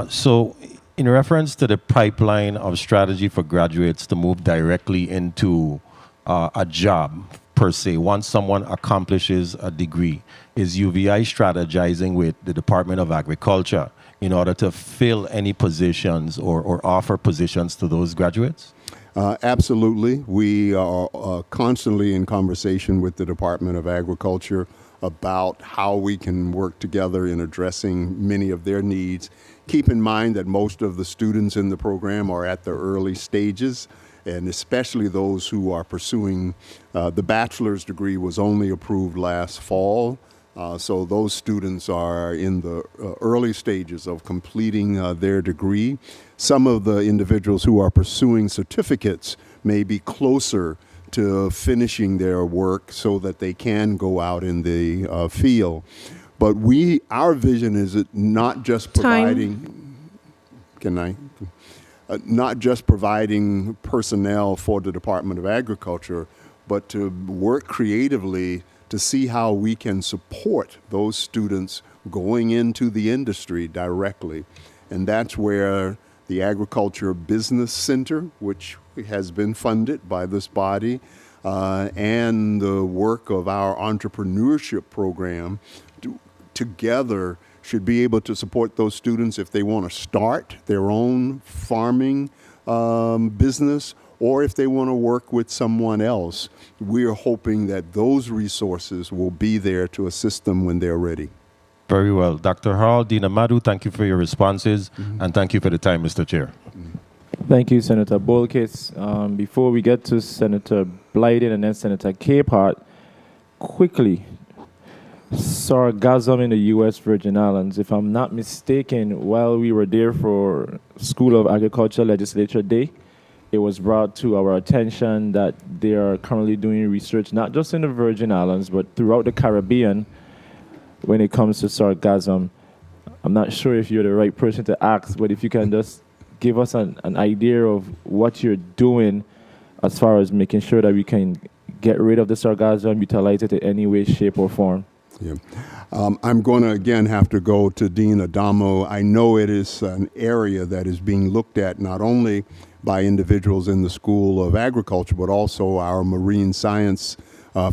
So in reference to the pipeline of strategy for graduates to move directly into a job, per se, once someone accomplishes a degree, is UVI strategizing with the Department of Agriculture in order to fill any positions or offer positions to those graduates? Absolutely. We are constantly in conversation with the Department of Agriculture about how we can work together in addressing many of their needs. Keep in mind that most of the students in the program are at the early stages, and especially those who are pursuing the bachelor's degree was only approved last fall. So those students are in the early stages of completing their degree. Some of the individuals who are pursuing certificates may be closer to finishing their work so that they can go out in the field. But our vision is not just providing, not just providing personnel for the Department of Agriculture, but to work creatively to see how we can support those students going into the industry directly. And that's where the Agriculture Business Center, which has been funded by this body, and the work of our entrepreneurship program together should be able to support those students if they want to start their own farming business, or if they want to work with someone else. We're hoping that those resources will be there to assist them when they're ready. Very well. Dr. Hall, Dean Amadou, thank you for your responses, and thank you for the time, Mr. Chair. Thank you, Senator Bolkis. Before we get to Senator Blyden and then Senator Capehart, quickly, sargassum in the U.S. Virgin Islands. If I'm not mistaken, while we were there for School of Agriculture Legislature Day, it was brought to our attention that they are currently doing research not just in the Virgin Islands, but throughout the Caribbean when it comes to sargassum. I'm not sure if you're the right person to ask, but if you can just give us an idea of what you're doing as far as making sure that we can get rid of the sargassum, utilize it in any way, shape, or form. Yeah. I'm going to, again, have to go to Dean Adamo. I know it is an area that is being looked at not only by individuals in the School of Agriculture, but also our marine science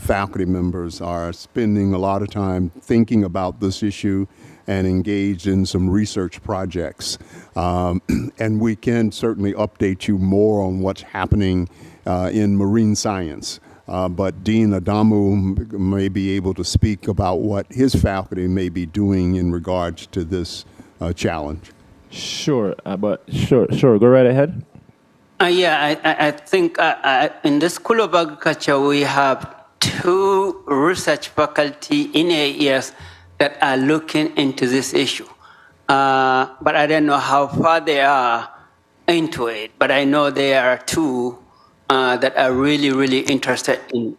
faculty members are spending a lot of time thinking about this issue and engaged in some research projects. And we can certainly update you more on what's happening in marine science. But Dean Adamu may be able to speak about what his faculty may be doing in regards to this challenge. Sure, sure. Go right ahead. I think in the School of Agriculture, we have 2 research faculty in AES that are looking into this issue. But I don't know how far they are into it, but I know there are 2 that are really, really interested in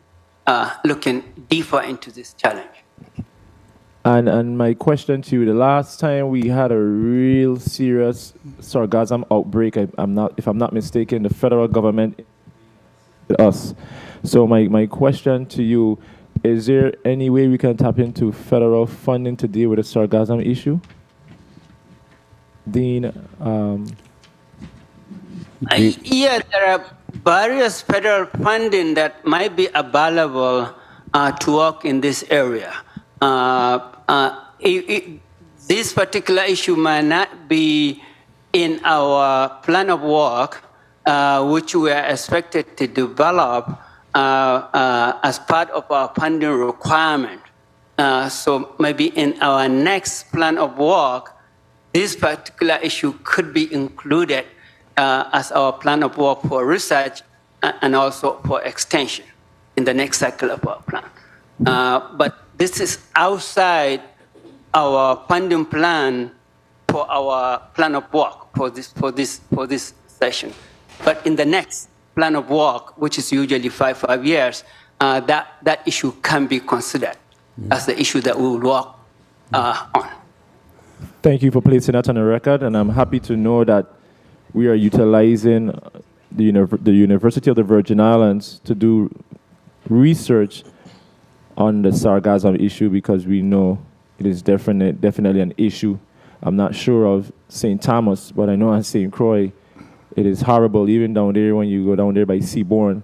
looking deeper into this challenge. And my question to you, the last time we had a real serious sargassum outbreak, if I'm not mistaken, the federal government us. So my question to you, is there any way we can tap into federal funding to deal with the sargassum issue? Dean? Yeah, there are various federal funding that might be available to work in this area. This particular issue might not be in our plan of work, which we are expected to develop as part of our funding requirement. So maybe in our next plan of work, this particular issue could be included as our plan of work for research and also for extension in the next cycle of our plan. But this is outside our funding plan for our plan of work for this session. But in the next plan of work, which is usually 5 years, that issue can be considered as the issue that we will work on. Thank you for placing that on the record, and I'm happy to know that we are utilizing the University of the Virgin Islands to do research on the sargassum issue, because we know it is definitely an issue. I'm not sure of St. Thomas, but I know at St. Croix it is horrible, even down there when you go down there by Seabourn.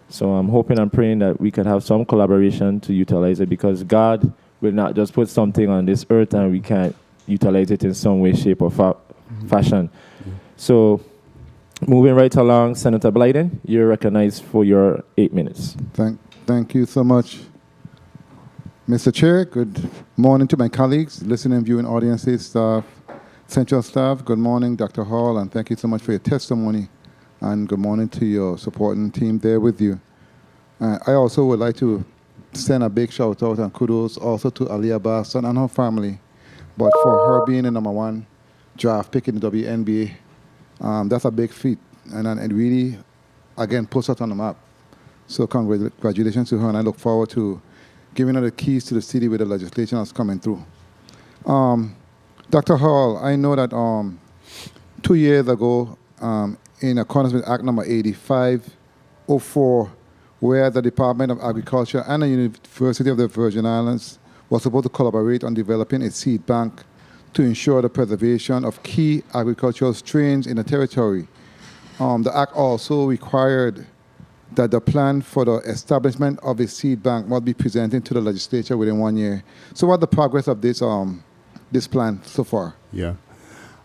So I'm hoping and praying that we could have some collaboration to utilize it, because God will not just put something on this earth and we can't utilize it in some way, shape, or fashion. So moving right along, Senator Blyden, you're recognized for your 8 minutes. Thank you so much, Mr. Chair. Good morning to my colleagues, listening and viewing audiences, staff, central staff. Good morning, Dr. Hall, and thank you so much for your testimony. And good morning to your supporting team there with you. I also would like to send a big shout out and kudos also to Aliyah Boston and her family. But for her being the #1 draft pick in the WNBA, that's a big feat. And it really, again, puts us on the map. So congratulations to her, and I look forward to giving her the keys to the city with the legislation that's coming through. Dr. Hall, I know that 2 years ago, in accordance with Act number 8504, where the Department of Agriculture and the University of the Virgin Islands was supposed to collaborate on developing a seed bank to ensure the preservation of key agricultural strains in the territory. The Act also required that the plan for the establishment of a seed bank must be presented to the legislature within 1 year. So what's the progress of this plan so far? Yeah.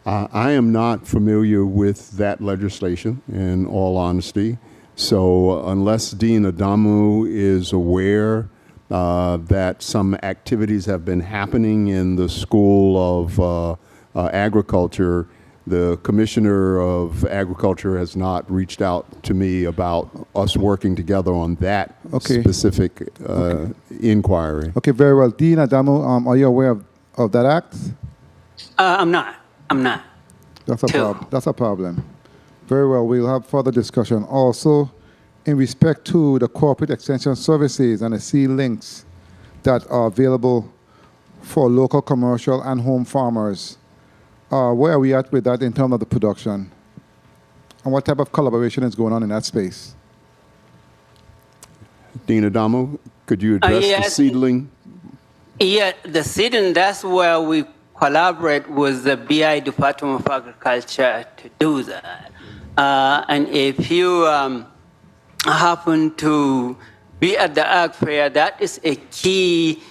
I am not familiar with that legislation, in all honesty. So unless Dean Adamu is aware that some activities have been happening in the School of Agriculture, the Commissioner of Agriculture has not reached out to me about us working together on that specific inquiry. Okay, very well. Dean Adamu, are you aware of that act? I'm not. That's a problem. Very well, we'll have further discussion. Also, in respect to the corporate extension services and the seed links that are available for local commercial and home farmers, where are we at with that in terms of the production? And what type of collaboration is going on in that space? Dean Adamu, could you address the seedling? Yeah, the seedling, that's where we collaborate with the BI Department of Agriculture to do that. And if you happen to be at the Ag Fair, that is a key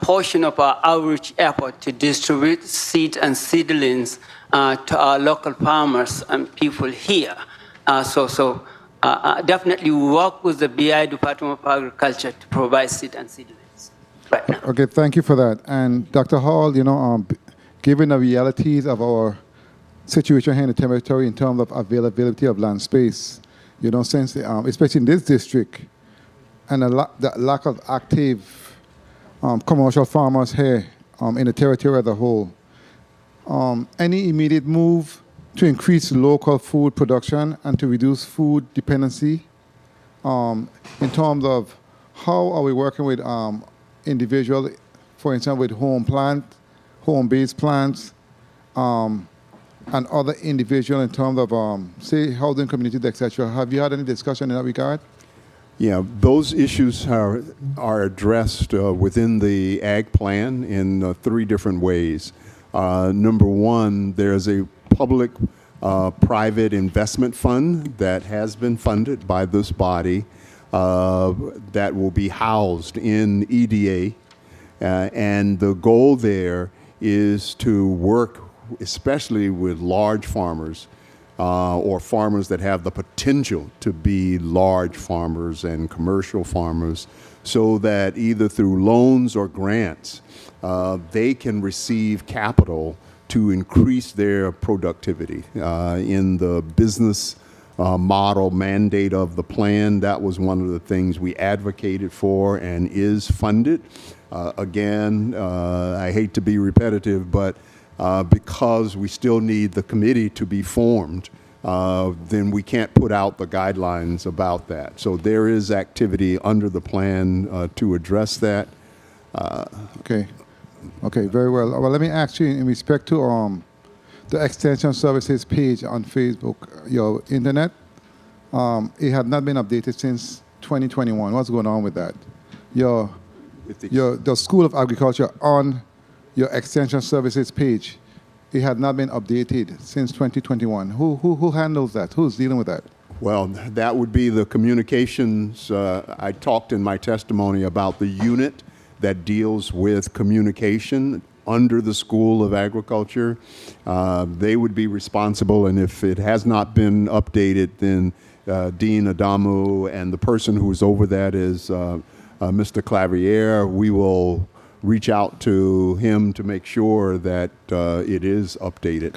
portion of our outreach effort to distribute seeds and seedlings to our local farmers and people here. Definitely work with the BI Department of Agriculture to provide seed and seedlings right now. Okay, thank you for that. And Dr. Hall, given the realities of our situation here in the territory in terms of availability of land space, since, especially in this district, and the lack of active commercial farmers here in the territory as a whole, any immediate move to increase local food production and to reduce food dependency in terms of how are we working with individual, for instance, with home-based plants, and other individual in terms of, say, housing communities, etc. Have you had any discussion in that regard? Yeah, those issues are addressed within the Ag Plan in 3 different ways. Number one, there's a public-private investment fund that has been funded by this body that will be housed in EDA. And the goal there is to work especially with large farmers or farmers that have the potential to be large farmers and commercial farmers, so that either through loans or grants, they can receive capital to increase their productivity. In the business model mandate of the plan, that was one of the things we advocated for and is funded. Again, I hate to be repetitive, but because we still need the committee to be formed, then we can't put out the guidelines about that. So there is activity under the plan to address that. Okay. Okay, very well. Well, let me ask you in respect to the Extension Services page on Facebook, your internet, it had not been updated since 2021. What's going on with that? The School of Agriculture on your Extension Services page, it had not been updated since 2021. Who handles that? Who's dealing with that? Well, that would be the communications. I talked in my testimony about the unit that deals with communication under the School of Agriculture. They would be responsible, and if it has not been updated, then Dean Adamu and the person who's over that is Mr. Clavier. We will reach out to him to make sure that it is updated.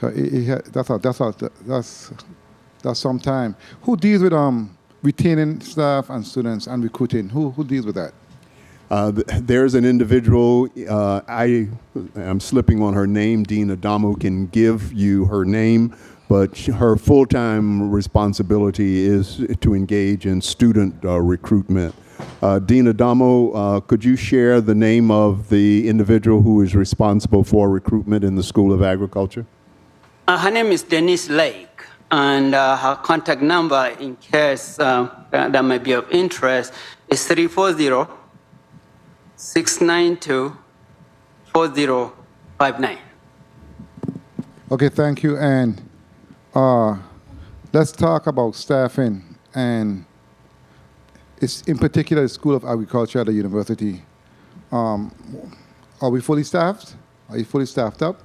That's some time. Who deals with retaining staff and students and recruiting? Who deals with that? There's an individual, I'm slipping on her name, Dean Adamu can give you her name, but her full-time responsibility is to engage in student recruitment. Dean Adamu, could you share the name of the individual who is responsible for recruitment in the School of Agriculture? Her name is Denise Lake, and her contact number, in case that might be of interest, is 340-692-4059. Okay, thank you. And let's talk about staffing, and it's in particular the School of Agriculture at the university. Are we fully staffed? Are you fully staffed up?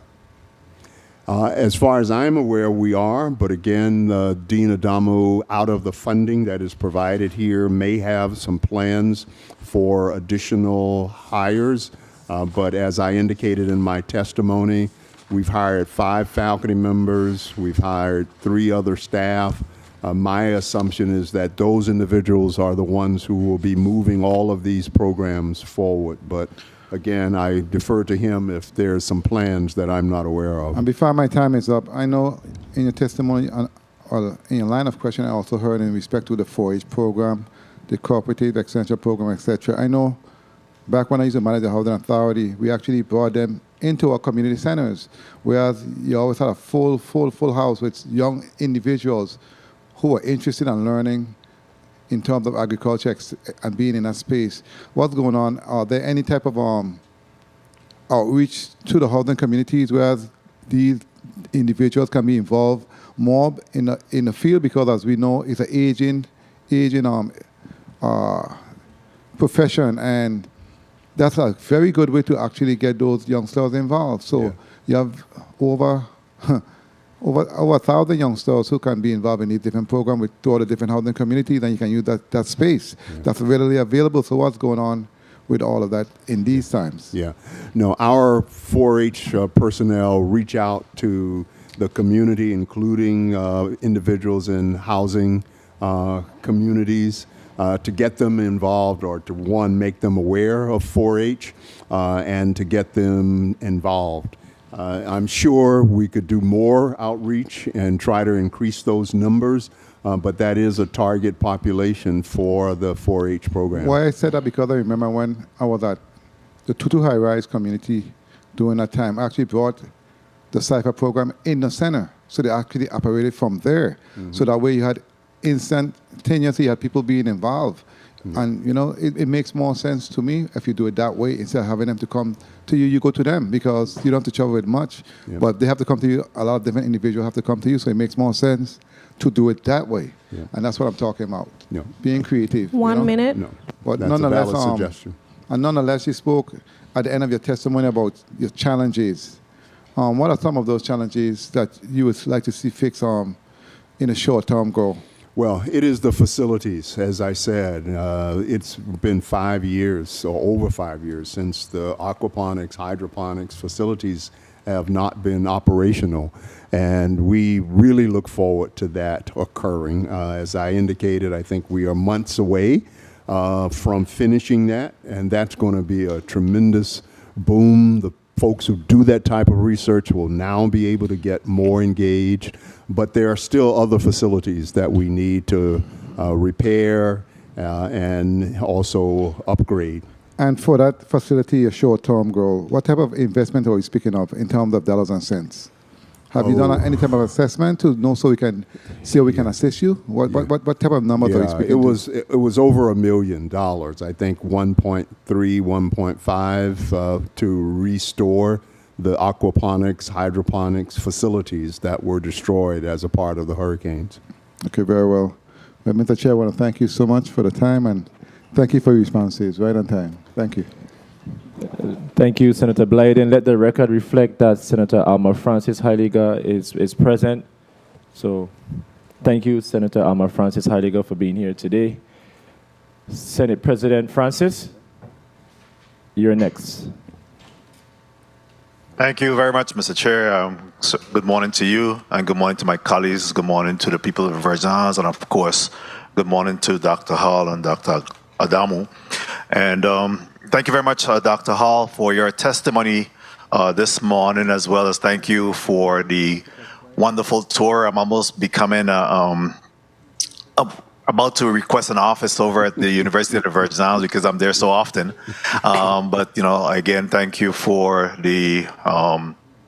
As far as I'm aware, we are, but again, Dean Adamu, out of the funding that is provided here, may have some plans for additional hires. But as I indicated in my testimony, we've hired 5 faculty members, we've hired 3 other staff. My assumption is that those individuals are the ones who will be moving all of these programs forward. But again, I defer to him if there's some plans that I'm not aware of. And before my time is up, I know in your testimony, or in your line of question, I also heard in respect to the 4-H program, the cooperative extension program, etc. I know back when I used to manage the Housing Authority, we actually brought them into our community centers, whereas you always had a full house with young individuals who were interested in learning in terms of agriculture and being in that space. What's going on? Are there any type of outreach to the housing communities where these individuals can be involved more in the field? Because as we know, it's an aging profession, and that's a very good way to actually get those youngsters involved. So you have over 1,000 youngsters who can be involved in these different programs with all the different housing communities, and you can use that space that's readily available. So what's going on with all of that in these times? Yeah. No, our 4-H personnel reach out to the community, including individuals in housing communities, to get them involved, or to, one, make them aware of 4-H and to get them involved. I'm sure we could do more outreach and try to increase those numbers, but that is a target population for the 4-H program. Why I said that, because I remember when I was at the Tutu High Rise community during that time, I actually brought the CIPHER program in the center. So they actually operated from there. Mm-hmm. So that way you had instantaneously, you had people being involved. Mm-hmm. And, you know, it makes more sense to me if you do it that way. Instead of having them to come to you, you go to them, because you don't have to travel with much. Yep. But they have to come to you. A lot of different individuals have to come to you. So it makes more sense to do it that way. Yeah. And that's what I'm talking about. Yeah. Being creative. 1 minute. No. But that's nonetheless, a valid suggestion. And nonetheless, you spoke at the end of your testimony about your challenges. What are some of those challenges that you would like to see fixed in a short-term goal? Well, it is the facilities, as I said. It's been 5 years, or over 5 years, since the aquaponics, hydroponics facilities have not been operational. And we really look forward to that occurring. As I indicated, I think we are months away from finishing that, and that's going to be a tremendous boom. The folks who do that type of research will now be able to get more engaged, but there are still other facilities that we need to repair and also upgrade. And for that facility, a short-term goal, what type of investment are we speaking of in terms of dollars and cents? Have you done any type of assessment to know so we can see how we can assist you? What type of numbers are we speaking it was over $1 million. I think 1.3, 1.5 to restore the aquaponics, hydroponics facilities that were destroyed as a part of the hurricanes. Okay, very well. Well, Mr. Chair, I want to thank you so much for the time and thank you for your responses. Right on time. Thank you. Thank you, Senator Blyden. Let the record reflect that Senator Alma Francis Heiliger is present. So thank you, Senator Alma Francis Heiliger, for being here today. Senate President Francis, you're next. Thank you very much, Mr. Chair. Good morning to you, and good morning to my colleagues. Good morning to the people of Virgin Islands, and of course, good morning to Dr. Hall and Dr. Adamu. And thank you very much, Dr. Hall, for your testimony this morning, as well as thank you for the wonderful tour. I'm almost becoming about to request an office over at the University of the Virgin Islands because I'm there so often. But again, thank you for the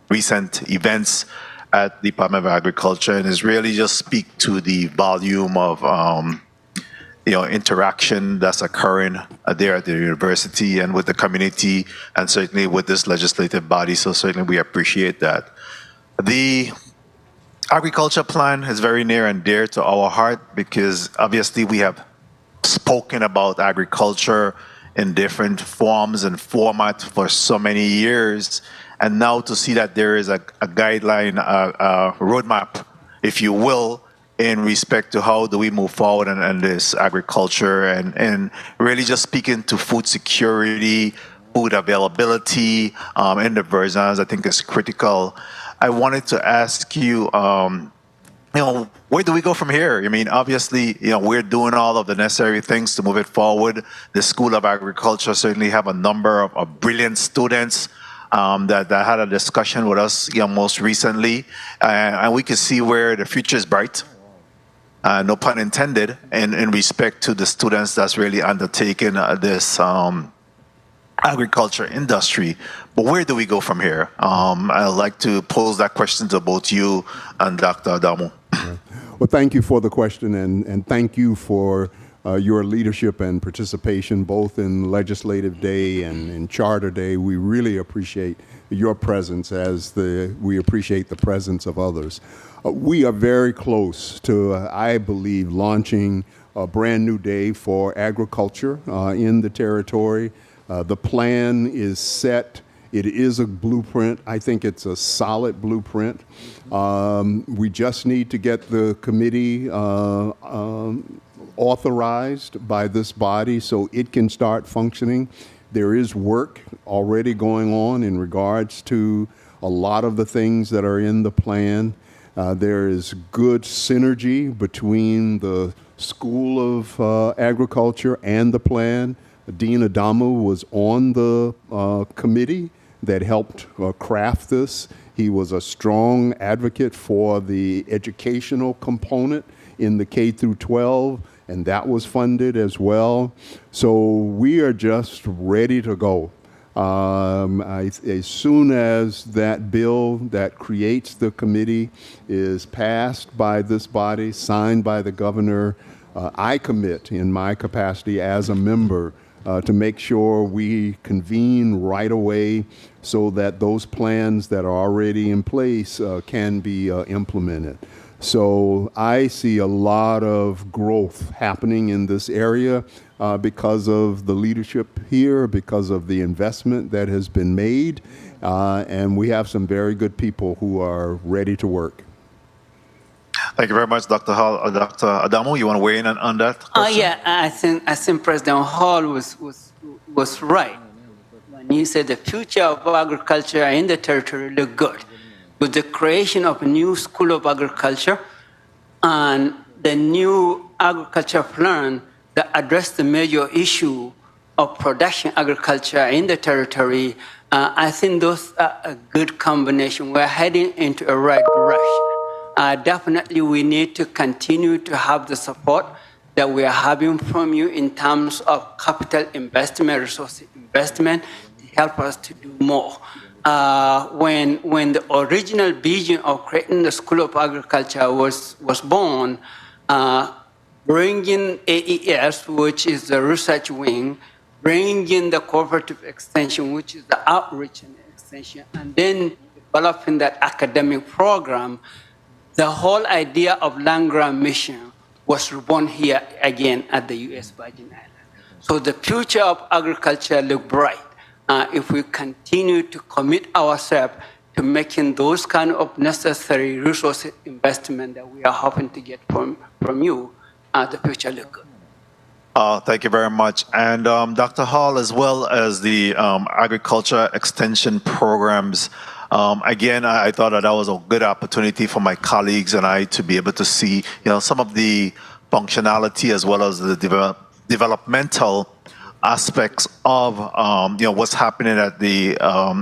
recent events at the Department of Agriculture, and it's really just speak to the volume of interaction that's occurring there at the university and with the community, and certainly with this legislative body. So certainly we appreciate that. The agriculture plan is very near and dear to our heart because obviously we have spoken about agriculture in different forms and formats for so many years. And now to see that there is a guideline, a roadmap, if you will, in respect to how do we move forward in this agriculture and really just speaking to food security, food availability in the Virgin Islands, I think is critical. I wanted to ask you, where do we go from here? I mean, obviously, we're doing all of the necessary things to move it forward. The School of Agriculture certainly have a number of brilliant students that had a discussion with us most recently, and we can see where the future is bright. No pun intended, in respect to the students that's really undertaking this agriculture industry. But where do we go from here? I'd like to pose that question to both you and Dr. Adamu. Well, thank you for the question, and thank you for your leadership and participation both in Legislative Day and in Charter Day. We really appreciate your presence as we appreciate the presence of others. We are very close to, I believe, launching a brand new day for agriculture in the territory. The plan is set. It is a blueprint. I think it's a solid blueprint. We just need to get the committee authorized by this body so it can start functioning. There is work already going on in regards to a lot of the things that are in the plan. There is good synergy between the School of Agriculture and the plan. Dean Adamu was on the committee that helped craft this. He was a strong advocate for the educational component in the K through 12, and that was funded as well. So we are just ready to go. As soon as that bill that creates the committee is passed by this body, signed by the governor, I commit in my capacity as a member to make sure we convene right away so that those plans that are already in place can be implemented. So I see a lot of growth happening in this area because of the leadership here, because of the investment that has been made, and we have some very good people who are ready to work. Thank you very much, Dr. Hall. Dr. Adamu, you want to weigh in on that question? Yeah, I think President Hall was right when he said the future of agriculture in the territory look good. With the creation of a new School of Agriculture and the new agriculture plan that addressed the major issue of production agriculture in the territory, I think those are a good combination. We're heading into a right direction. Definitely we need to continue to have the support that we are having from you in terms of capital investment, resource investment, to help us to do more. When the original vision of creating the School of Agriculture was born, bringing AES, which is the research wing, bringing the cooperative extension, which is the outreach and extension, and then developing that academic program, the whole idea of land-grant mission was reborn here again at the U.S. Virgin Islands. So the future of agriculture looks bright if we continue to commit ourselves to making those kind of necessary resource investment that we are hoping to get from you. The future looks good. Thank you very much. And Dr. Hall, as well as the agriculture extension programs, again, I thought that was a good opportunity for my colleagues and I to be able to see, some of the functionality as well as the developmental aspects of, what's happening at the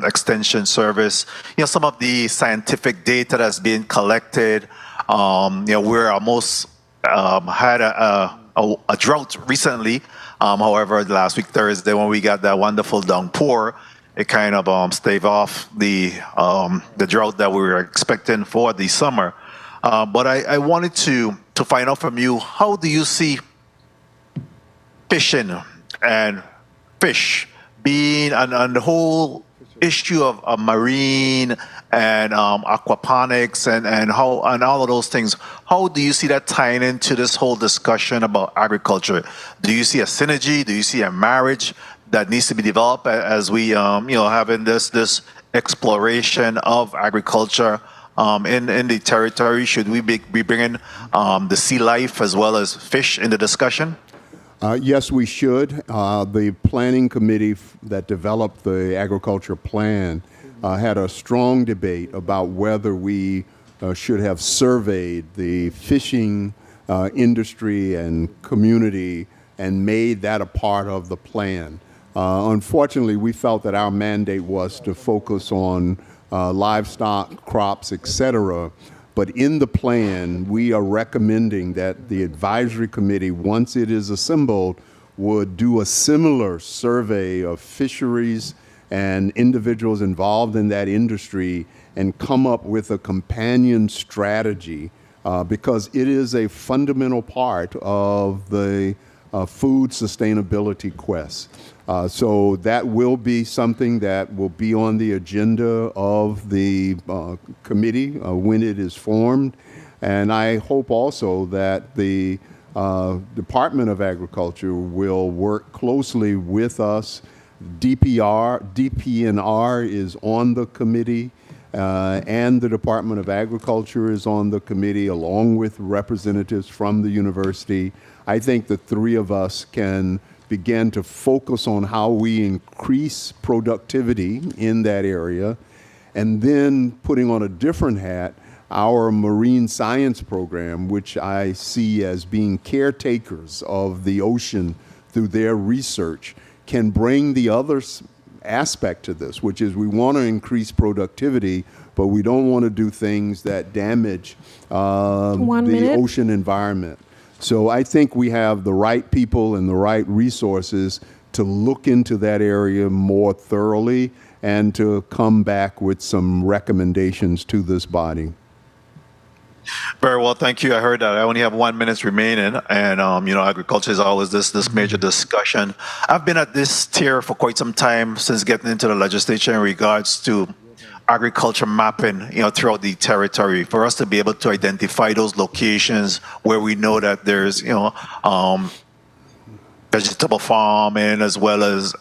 extension service. Some of the scientific data that's being collected. We're almost had a drought recently. However, last week Thursday when we got that wonderful downpour, it kind of staved off the drought that we were expecting for the summer. But I wanted to find out from you, how do you see fishing and fish being on the whole issue of marine and aquaponics and how and all of those things? How do you see that tying into this whole discussion about agriculture? Do you see a synergy? Do you see a marriage that needs to be developed as we having this exploration of agriculture in the territory? Should we be bringing the sea life as well as fish in the discussion? Yes, we should. The planning committee that developed the agriculture plan had a strong debate about whether we should have surveyed the fishing industry and community and made that a part of the plan. Unfortunately, we felt that our mandate was to focus on livestock, crops, etc. But in the plan, we are recommending that the advisory committee, once it is assembled, would do a similar survey of fisheries and individuals involved in that industry and come up with a companion strategy because it is a fundamental part of the food sustainability quest. So that will be something that will be on the agenda of the committee when it is formed. And I hope also that the Department of Agriculture will work closely with us. DPNR is on the committee and the Department of Agriculture is on the committee along with representatives from the university. I think the three of us can begin to focus on how we increase productivity in that area, and then putting on a different hat, our marine science program, which I see as being caretakers of the ocean through their research, can bring the other aspect to this, which is we want to increase productivity, but we don't want to do things that damage the ocean environment. So I think we have the right people and the right resources to look into that area more thoroughly and to come back with some recommendations to this body. Very well, thank you. I heard that. I only have 1 minute remaining, and agriculture is always this major discussion. I've been at this tier for quite some time since getting into the legislature in regards to agriculture mapping, throughout the territory, for us to be able to identify those locations where we know that there's, vegetable farming as well as,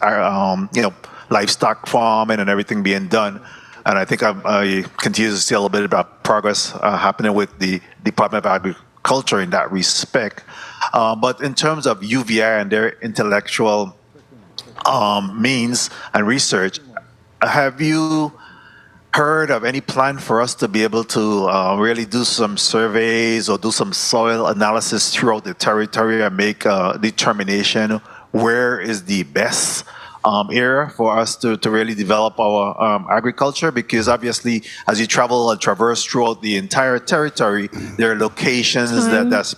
livestock farming and everything being done. And I think I continue to see a little bit about progress happening with the Department of Agriculture in that respect. But in terms of UVI and their intellectual means and research, have you heard of any plan for us to be able to really do some surveys or do some soil analysis throughout the territory and make a determination where is the best area for us to really develop our agriculture? Because obviously, as you travel and traverse throughout the entire territory, there are locations that's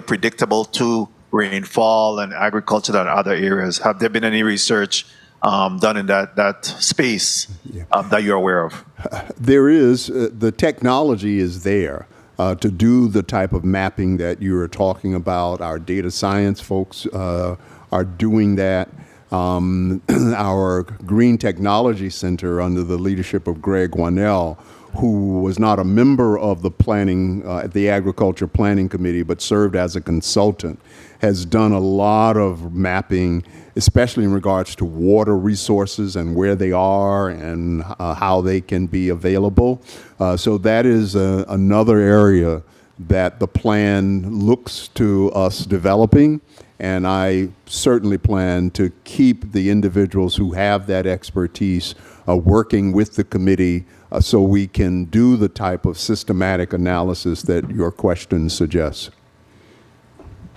predictable to rainfall and agriculture than other areas. Have there been any research done in that space that you're aware of? There is. The technology is there to do the type of mapping that you are talking about. Our data science folks are doing that. Our Green Technology Center, under the leadership of Greg Wanell, who was not a member of the the Agriculture Planning Committee, but served as a consultant, has done a lot of mapping, especially in regards to water resources and where they are and how they can be available. So that is another area that the plan looks to us developing. And I certainly plan to keep the individuals who have that expertise working with the committee so we can do the type of systematic analysis that your question suggests.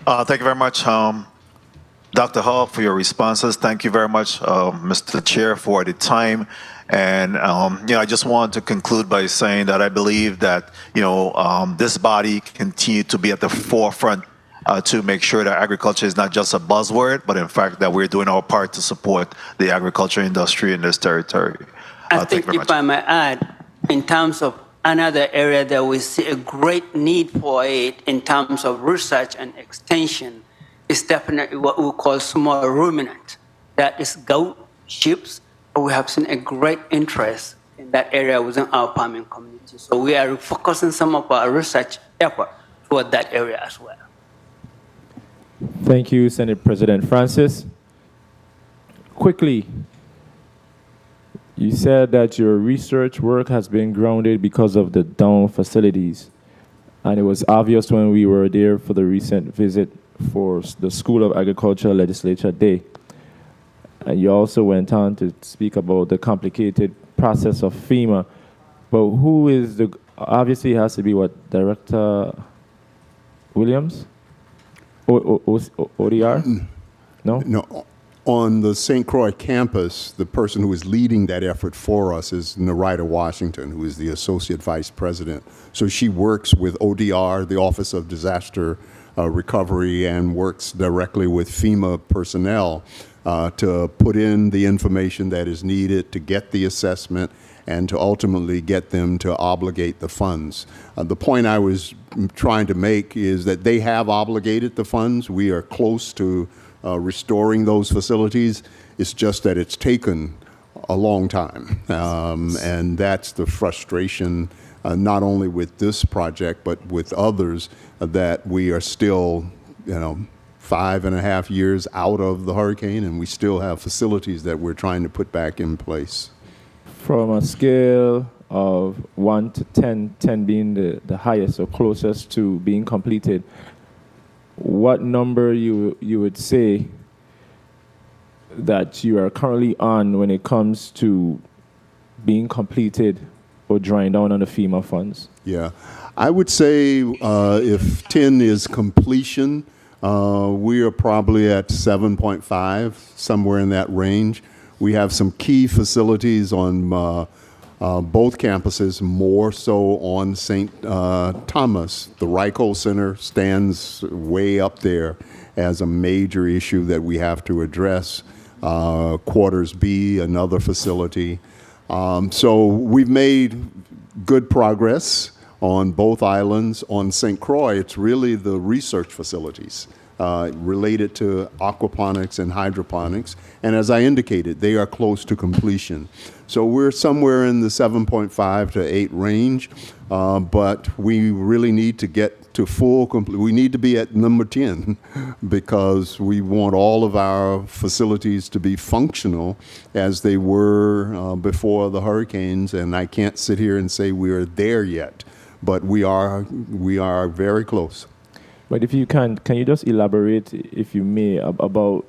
Thank you very much, Dr. Hall, for your responses. Thank you very much, Mr. Chair, for the time. And I just want to conclude by saying that I believe that this body continue to be at the forefront to make sure that agriculture is not just a buzzword, but in fact that we're doing our part to support the agriculture industry in this territory. I think if I may add, in terms of another area that we see a great need for it in terms of research and extension is definitely what we call small ruminant. That is goat, sheep. We have seen a great interest in that area within our farming community. So we are focusing some of our research effort toward that area as well. Thank you, Senate President Francis. Quickly, you said that your research work has been grounded because of the down facilities. And it was obvious when we were there for the recent visit for the School of Agriculture Legislature Day. And you also went on to speak about the complicated process of FEMA. But who is obviously it has to be what, Director Williams? ODR? No? No. On the St. Croix campus, the person who is leading that effort for us is Narita Washington, who is the Associate Vice President. So she works with ODR, the Office of Disaster Recovery, and works directly with FEMA personnel to put in the information that is needed to get the assessment and to ultimately get them to obligate the funds. The point I was trying to make is that they have obligated the funds. We are close to restoring those facilities. It's just that it's taken a long time. And that's the frustration, not only with this project, but with others, that we are still, 5.5 years out of the hurricane, and we still have facilities that we're trying to put back in place. From a scale of 1 to 10, 10 being the highest or closest to being completed, what number you would say that you are currently on when it comes to being completed or drawing down on the FEMA funds? Yeah, I would say if 10 is completion, we are probably at 7.5, somewhere in that range. We have some key facilities on both campuses, more so on St. Thomas. The Reichel Center stands way up there as a major issue that we have to address. Quarters B, another facility. So we've made good progress on both islands. On St. Croix, it's really the research facilities related to aquaponics and hydroponics. And as I indicated, they are close to completion. So we're somewhere in the 7.5 to 8 range, but we really need to get to full complete. We need to be at number 10 because we want all of our facilities to be functional as they were before the hurricanes. And I can't sit here and say we are there yet, but we are very close. But if you can you just elaborate, if you may, about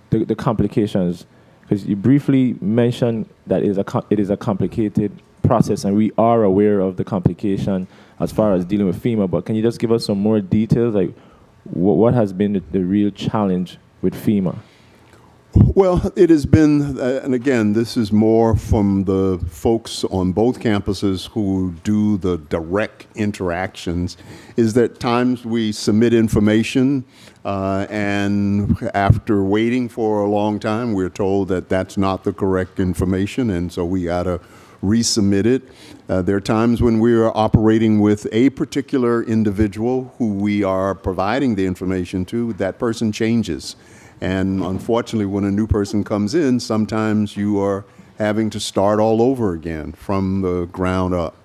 the complications? Because you briefly mentioned that it is a complicated process, and we are aware of the complication as far as dealing with FEMA. But can you just give us some more details, like what has been the real challenge with FEMA? Well, it has been, and again, this is more from the folks on both campuses who do the direct interactions, is that times we submit information and after waiting for a long time, we're told that that's not the correct information, and so we got to resubmit it. There are times when we are operating with a particular individual who we are providing the information to, that person changes. And unfortunately, when a new person comes in, sometimes you are having to start all over again from the ground up.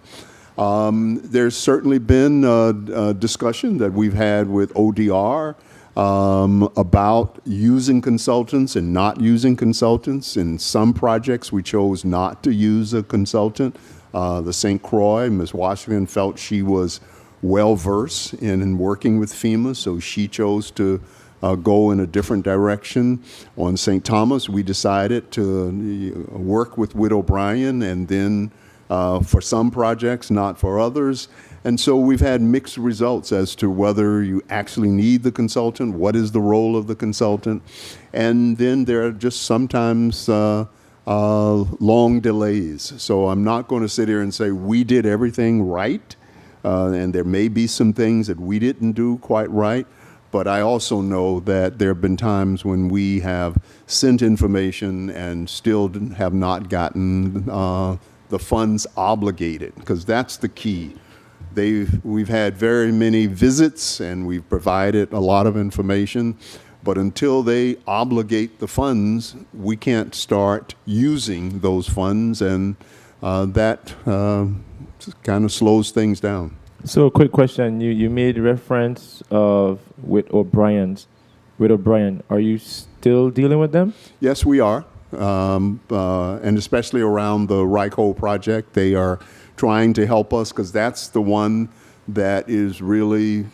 There's certainly been a discussion that we've had with ODR about using consultants and not using consultants. In some projects, we chose not to use a consultant. The St. Croix, Ms. Washington felt she was well-versed in working with FEMA, so she chose to go in a different direction. On St. Thomas, we decided to work with Whit O'Brien, and then for some projects, not for others. And so we've had mixed results as to whether you actually need the consultant, what is the role of the consultant, and then there are just sometimes long delays. So I'm not going to sit here and say we did everything right, and there may be some things that we didn't do quite right. But I also know that there have been times when we have sent information and still have not gotten the funds obligated, because that's the key. We've had very many visits and we've provided a lot of information, but until they obligate the funds, we can't start using those funds, and that kind of slows things down. So, a quick question. You made reference of Whit O'Brien. Are you still dealing with them? Yes, we are. And especially around the Ryco project, they are trying to help us because that's the one that is really,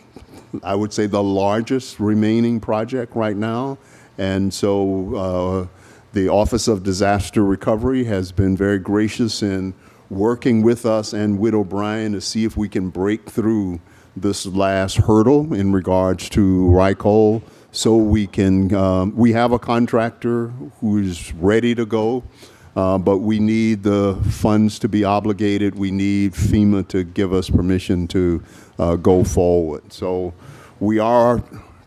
I would say, the largest remaining project right now. And so the Office of Disaster Recovery has been very gracious in working with us and Whit O'Brien to see if we can break through this last hurdle in regards to Ryco, so we can, we have a contractor who is ready to go, but we need the funds to be obligated. We need FEMA to give us permission to go forward. So we are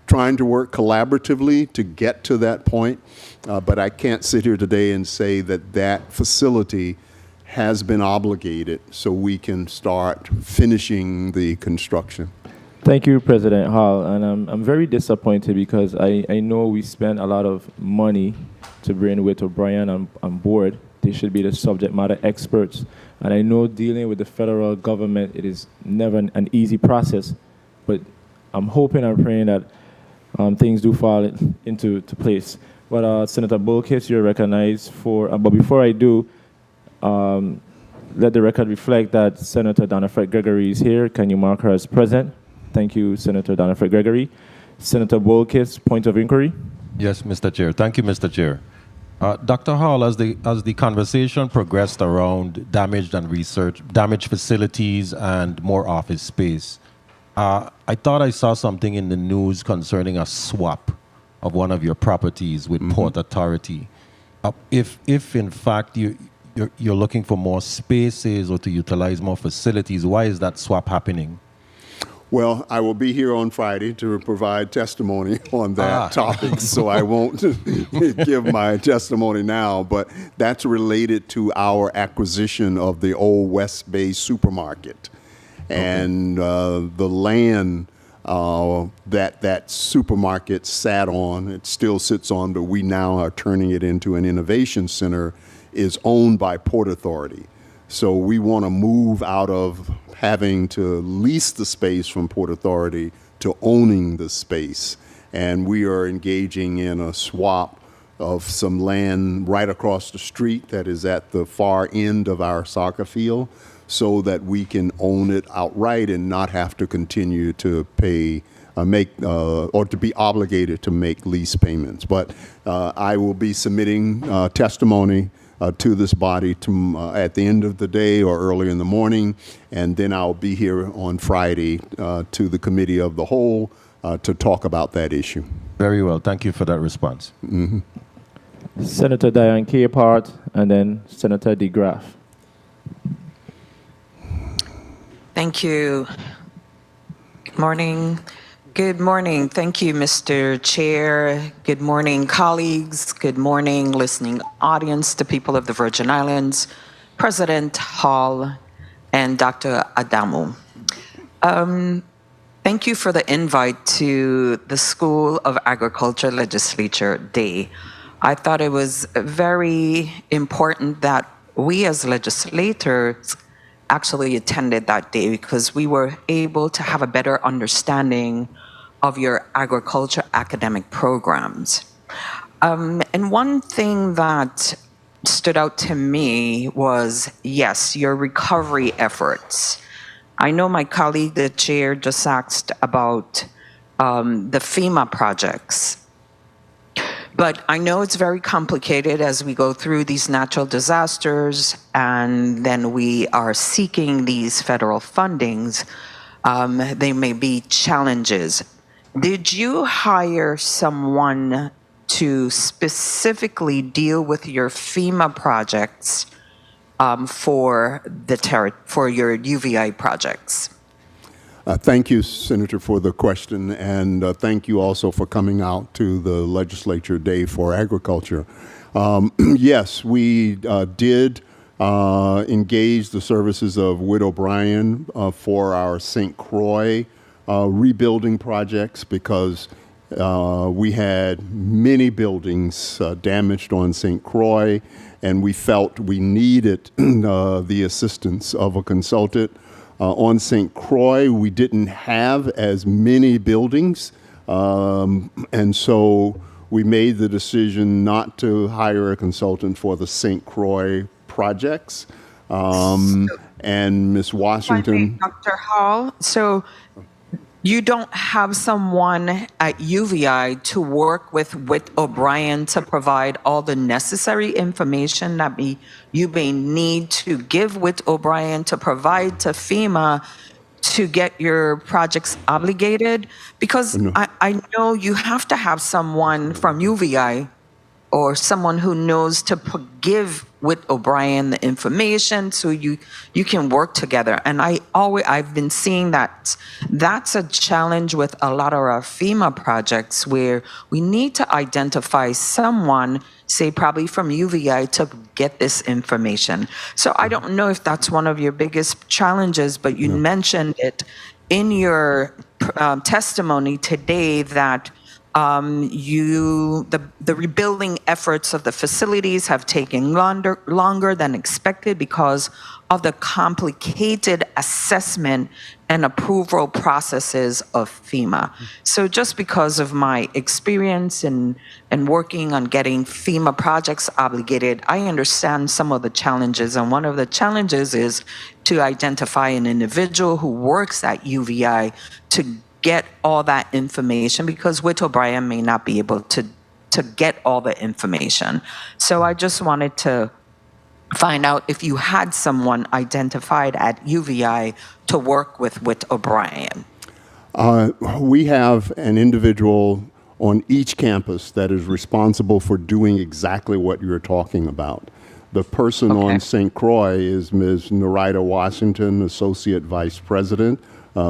trying to work collaboratively to get to that point, but I can't sit here today and say that that facility has been obligated so we can start finishing the construction. Thank you, President Hall. And I'm very disappointed because I know we spent a lot of money to bring Whit O'Brien on board. They should be the subject matter experts. And I know dealing with the federal government, it is never an easy process. But I'm hoping and praying that things do fall into place. But Senator Bolkis, you're recognized for, but before I do, let the record reflect that Senator Donna Fred Gregory is here. Can you mark her as present? Thank you, Senator Donna Fred Gregory. Senator Bolkis, point of inquiry. Yes, Mr. Chair. Thank you, Mr. Chair. Dr. Hall, as the conversation progressed around damaged facilities and more office space, I thought I saw something in the news concerning a swap of one of your properties with Port Authority. If in fact you're looking for more spaces or to utilize more facilities, why is that swap happening? Well, I will be here on Friday to provide testimony on that topic, so I won't give my testimony now, but that's related to our acquisition of the old West Bay supermarket. And the land that supermarket sat on, it still sits on, but we now are turning it into an innovation center, is owned by Port Authority. So we want to move out of having to lease the space from Port Authority to owning the space. And we are engaging in a swap of some land right across the street that is at the far end of our soccer field, so that we can own it outright and not have to continue to pay, or to be obligated to make lease payments. But I will be submitting testimony to this body at the end of the day or early in the morning, and then I'll be here on Friday to the Committee of the Whole to talk about that issue. Very well. Thank you for that response. Senator Diane Capehart, and then Senator DeGraff. Thank you. Good morning. Good morning. Thank you, Mr. Chair. Good morning, colleagues. Good morning, listening audience, the people of the Virgin Islands, President Hall, and Dr. Adamu. Thank you for the invite to the School of Agriculture Legislature Day. I thought it was very important that we as legislators actually attended that day because we were able to have a better understanding of your agriculture academic programs. And one thing that stood out to me was, yes, your recovery efforts. I know my colleague, the chair, just asked about the FEMA projects. But I know it's very complicated as we go through these natural disasters and then we are seeking these federal fundings. They may be challenges. Did you hire someone to specifically deal with your FEMA projects for your UVI projects? Thank you, Senator, for the question, and thank you also for coming out to the Legislature Day for Agriculture. Yes, we did engage the services of Whit O'Brien for our St. Croix rebuilding projects because we had many buildings damaged on St. Croix, and we felt we needed the assistance of a consultant. On St. Croix, we didn't have as many buildings, and so we made the decision not to hire a consultant for the St. Croix projects. And Ms. Washington. Dr. Hall, so you don't have someone at UVI to work with Whit O'Brien to provide all the necessary information that you may need to give Whit O'Brien to provide to FEMA to get your projects obligated? Because No. I know you have to have someone from UVI or someone who knows to give Whit O'Brien the information so you can work together. And I've been seeing that that's a challenge with a lot of our FEMA projects where we need to identify someone, say probably from UVI, to get this information. So I don't know if that's one of your biggest challenges, but you mentioned it in your testimony today that the rebuilding efforts of the facilities have taken longer than expected because of the complicated assessment and approval processes of FEMA. So just because of my experience and working on getting FEMA projects obligated, I understand some of the challenges. And one of the challenges is to identify an individual who works at UVI to get all that information because Whit O'Brien may not be able to get all the information. So I just wanted to find out if you had someone identified at UVI to work with Whit O'Brien. We have an individual on each campus that is responsible for doing exactly what you're talking about. The person on St. Croix is Ms. Narita Washington, Associate Vice President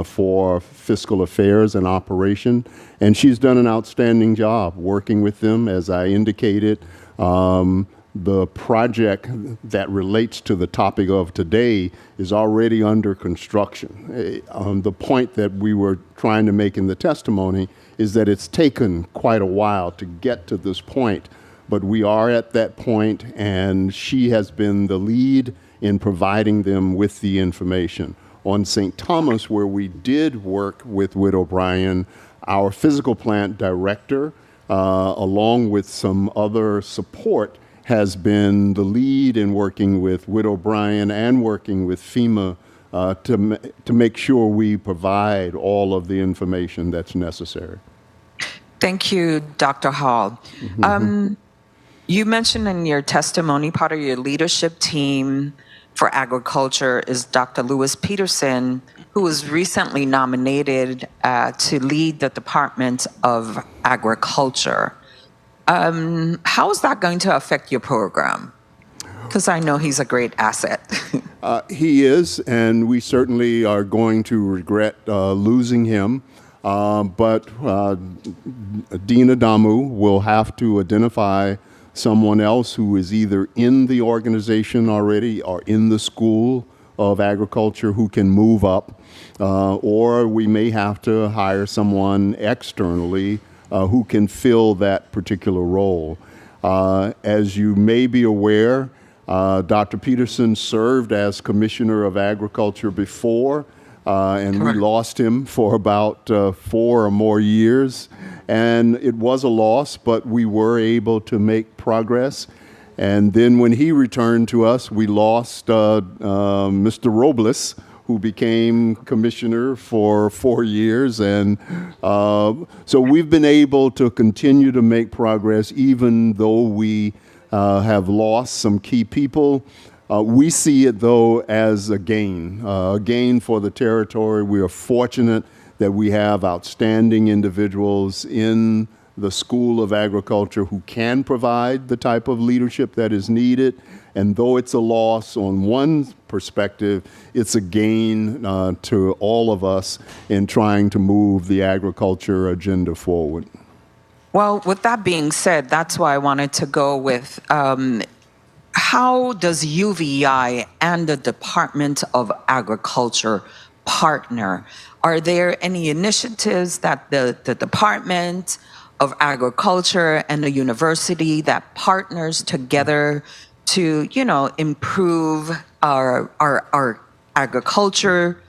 for Fiscal Affairs and Operation, and she's done an outstanding job working with them. As I indicated, the project that relates to the topic of today is already under construction. The point that we were trying to make in the testimony is that it's taken quite a while to get to this point, but we are at that point, and she has been the lead in providing them with the information. On St. Thomas, where we did work with Whit O'Brien, our physical plant director, along with some other support, has been the lead in working with Whit O'Brien and working with FEMA to make sure we provide all of the information that's necessary. Thank you, Dr. Hall. You mentioned in your testimony, part of your leadership team for agriculture is Dr. Lewis Peterson, who was recently nominated to lead the Department of Agriculture. How is that going to affect your program? Because I know he's a great asset. He is, and we certainly are going to regret losing him. But Dean Adamu will have to identify someone else who is either in the organization already or in the School of Agriculture who can move up, or we may have to hire someone externally who can fill that particular role. As you may be aware, Dr. Peterson served as Commissioner of Agriculture before, and we lost him for about 4 or more years. And it was a loss, but we were able to make progress. And then when he returned to us, we lost Mr. Robles, who became commissioner for 4 years. And so we've been able to continue to make progress, even though we have lost some key people. We see it, though, as a gain for the territory. We are fortunate that we have outstanding individuals in the School of Agriculture who can provide the type of leadership that is needed. And though it's a loss on one perspective, it's a gain to all of us in trying to move the agriculture agenda forward. Well, with that being said, that's why I wanted to go with how does UVI and the Department of Agriculture partner? Are there any initiatives that the Department of Agriculture and the university that partners together to, improve our agriculture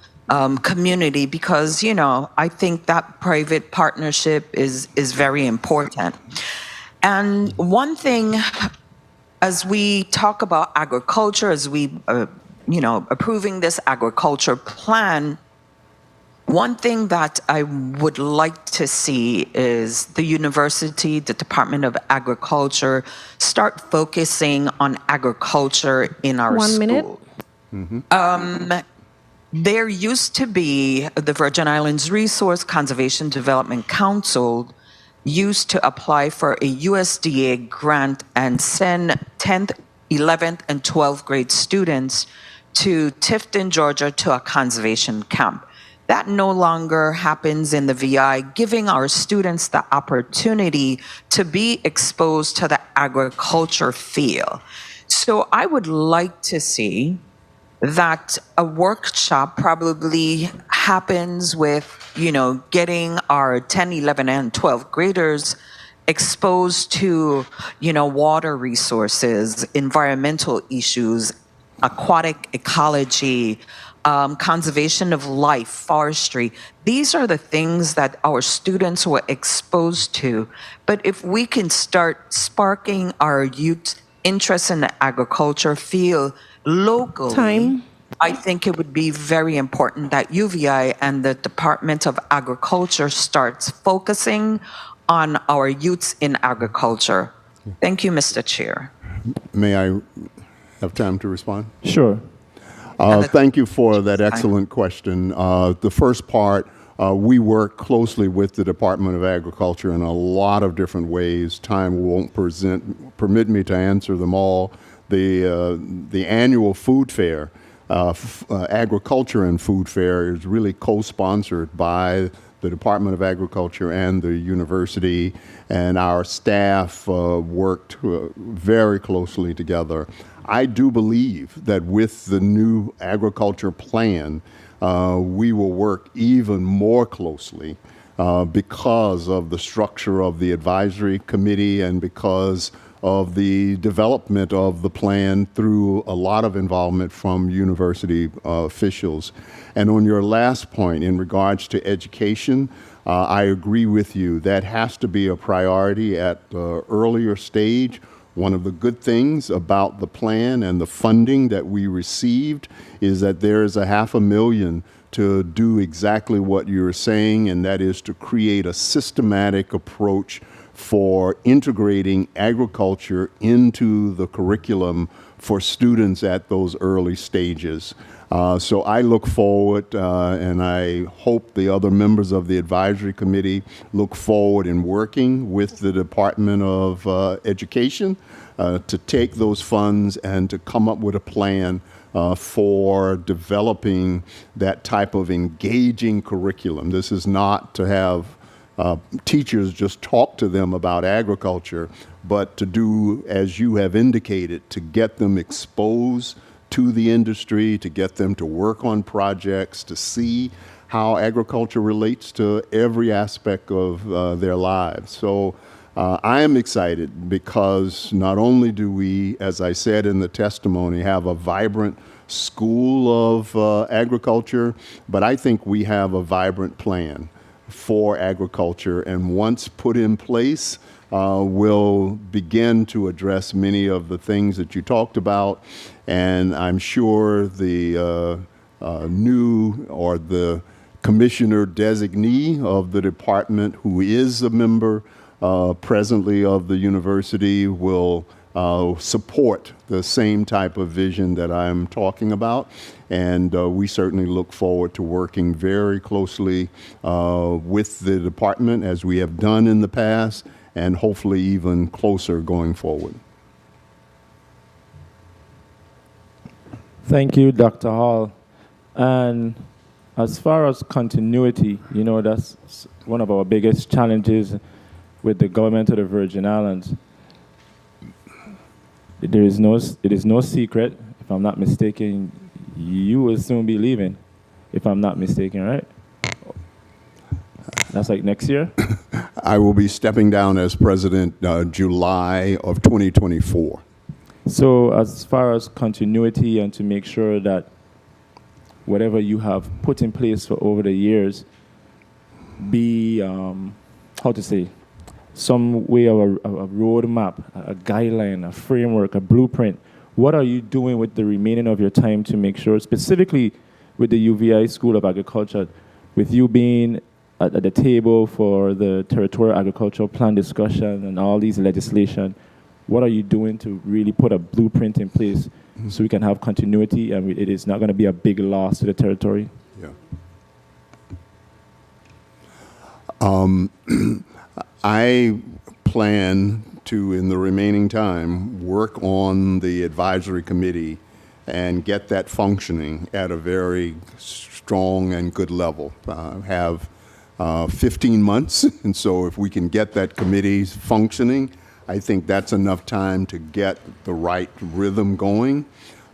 community? Because, I think that private partnership is very important. And one thing, as we talk about agriculture, as we, approving this agriculture plan, one thing that I would like to see is the university, the Department of Agriculture, start focusing on agriculture in our 1 minute. school. There used to be the Virgin Islands Resource Conservation Development Council used to apply for a USDA grant and send 10th, 11th, and 12th grade students to Tifton, Georgia, to a conservation camp. That no longer happens in the VI, giving our students the opportunity to be exposed to the agriculture field. So I would like to see that a workshop probably happens with, getting our 10, 11, and 12 graders exposed to, water resources, environmental issues, aquatic ecology, conservation of life, forestry. These are the things that our students were exposed to. But if we can start sparking our youth interest in the agriculture field locally, Time. I think it would be very important that UVI and the Department of Agriculture starts focusing on our youths in agriculture. Thank you, Mr. Chair. May I have time to respond? Sure. Thank you for that excellent question. The first part, we work closely with the Department of Agriculture in a lot of different ways. Time won't permit me to answer them all. The annual food fair, Agriculture and Food Fair, is really co-sponsored by the Department of Agriculture and the university, and our staff worked very closely together. I do believe that with the new agriculture plan, we will work even more closely because of the structure of the advisory committee and because of the development of the plan through a lot of involvement from university officials. And on your last point, in regards to education, I agree with you. That has to be a priority at the earlier stage. One of the good things about the plan and the funding that we received is that there is $500,000 to do exactly what you're saying, and that is to create a systematic approach for integrating agriculture into the curriculum for students at those early stages. So I look forward, and I hope the other members of the advisory committee look forward in working with the Department of Education to take those funds and to come up with a plan for developing that type of engaging curriculum. This is not to have teachers just talk to them about agriculture, but to do, as you have indicated, to get them exposed to the industry, to get them to work on projects, to see how agriculture relates to every aspect of their lives. So I am excited because not only do we, as I said in the testimony, have a vibrant school of agriculture, but I think we have a vibrant plan for agriculture, and once put in place, will begin to address many of the things that you talked about, and I'm sure the new or the commissioner designee of the department, who is a member presently of the university, will support the same type of vision that I'm talking about. And we certainly look forward to working very closely with the department, as we have done in the past, and hopefully even closer going forward. Thank you, Dr. Hall. And as far as continuity, you know, that's one of our biggest challenges with the government of the Virgin Islands. It is no secret, if I'm not mistaken, you will soon be leaving, if I'm not mistaken, right? That's like next year? I will be stepping down as president July of 2024. So as far as continuity and to make sure that whatever you have put in place for over the years be, how to say, some way of a roadmap, a guideline, a framework, a blueprint. What are you doing with the remaining of your time to make sure, specifically with the UVI School of Agriculture, with you being at the table for the territorial agricultural plan discussion and all these legislation, what are you doing to really put a blueprint in place so we can have continuity and it is not going to be a big loss to the territory? Yeah. I plan to, in the remaining time, work on the advisory committee and get that functioning at a very strong and good level. Have 15 months, and so if we can get that committee functioning, I think that's enough time to get the right rhythm going.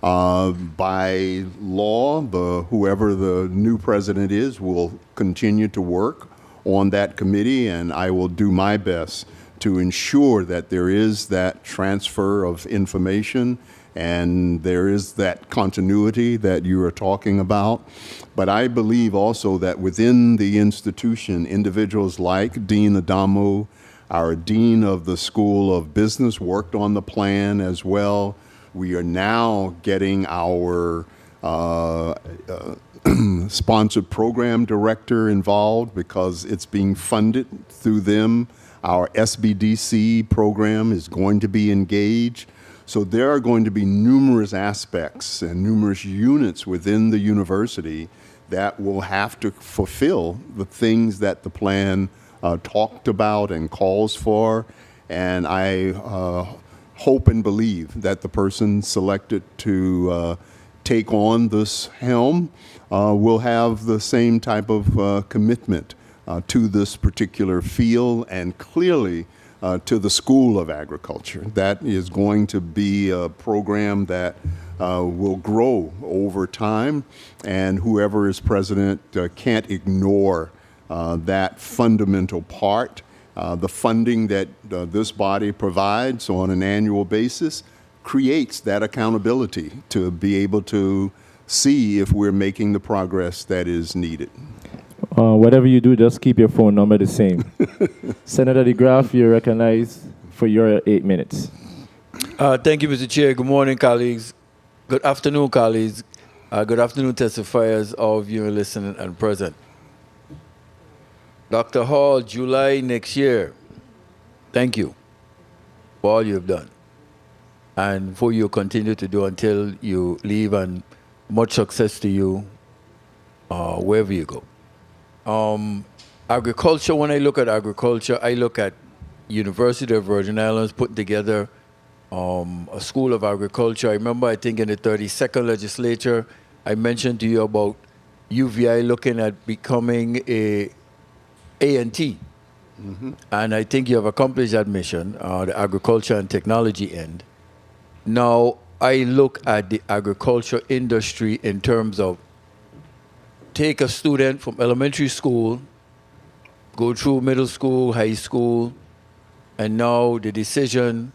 By law, whoever the new president is will continue to work on that committee, and I will do my best to ensure that there is that transfer of information and there is that continuity that you are talking about. But I believe also that within the institution, individuals like Dean Adamo, our Dean of the School of Business, worked on the plan as well. We are now getting our sponsored program director involved because it's being funded through them. Our SBDC program is going to be engaged. So there are going to be numerous aspects and numerous units within the university that will have to fulfill the things that the plan talked about and calls for. And I hope and believe that the person selected to take on this helm will have the same type of commitment to this particular field and clearly to the School of Agriculture. That is going to be a program that will grow over time, and whoever is president can't ignore that fundamental part. The funding that this body provides on an annual basis creates that accountability to be able to see if we're making the progress that is needed. Whatever you do, just keep your phone number the same. Senator DeGraff, you're recognized for your 8 minutes. Thank you, Mr. Chair. Good morning, colleagues. Good afternoon, colleagues. Good afternoon, testifiers, all of you listening and present. Dr. Hall, July next year. Thank you for all you have done. and for you continue to do until you leave, and much success to you wherever you go. Agriculture, when I look at agriculture, I look at University of Virgin Islands putting together a school of agriculture. I remember, I think in the 32nd legislature, I mentioned to you about UVI looking at becoming a A&T. And I think you have accomplished that mission, the agriculture and technology end. Now, I look at the agriculture industry in terms of take a student from elementary school, go through middle school, high school, and now the decision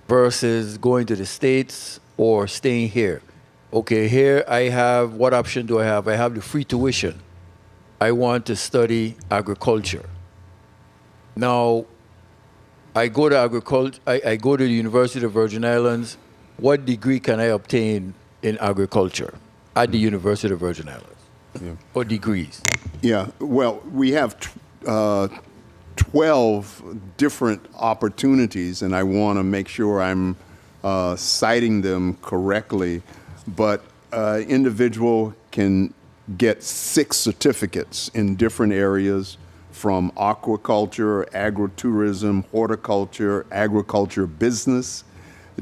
versus going to the States or staying here. Okay, here I have, what option do I have? I have the free tuition. I want to study agriculture. Now, I go to agriculture, I go to the University of Virgin Islands. What degree can I obtain in agriculture at the University of Virgin Islands? Yeah. Or degrees? Yeah, well, we have 12 different opportunities, and I want to make sure I'm citing them correctly. But individual can get 6 certificates in different areas, from aquaculture, agritourism, horticulture, agriculture business,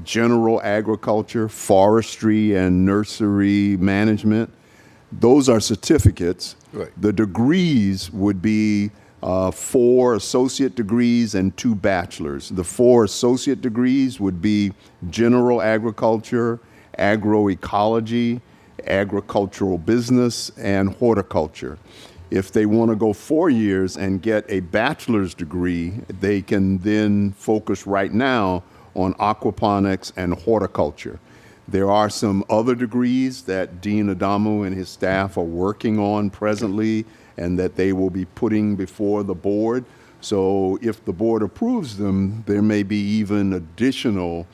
general agriculture, forestry, and nursery management. Those are certificates. Right. The degrees would be 4 associate degrees and 2 bachelors. The 4 associate degrees would be general agriculture, agroecology, agricultural business, and horticulture. If they want to go 4 years and get a bachelor's degree, they can then focus right now on aquaponics and horticulture. There are some other degrees that Dean Adamu and his staff are working on presently and that they will be putting before the board. So if the board approves them, there may be even additional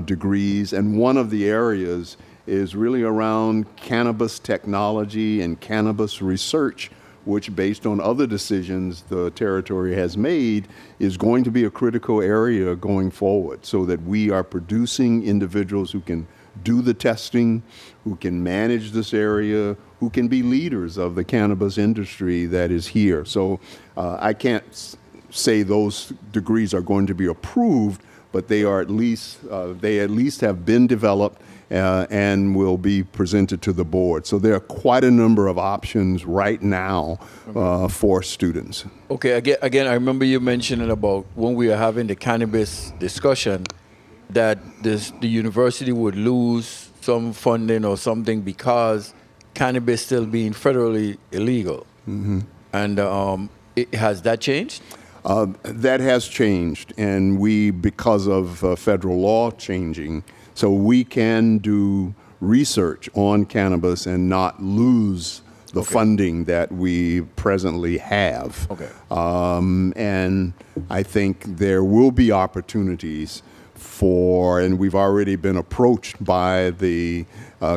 degrees. And one of the areas is really around cannabis technology and cannabis research, which, based on other decisions the territory has made, is going to be a critical area going forward, so that we are producing individuals who can do the testing, who can manage this area, who can be leaders of the cannabis industry that is here. So I can't say those degrees are going to be approved, but they are at least have been developed and will be presented to the board. So there are quite a number of options right now for students. Okay, again, I remember you mentioning about when we were having the cannabis discussion that the university would lose some funding or something because cannabis still being federally illegal. And has that changed? That has changed, and because of federal law changing, so we can do research on cannabis and not lose the funding that we presently have. Okay. And I think there will be opportunities and we've already been approached by the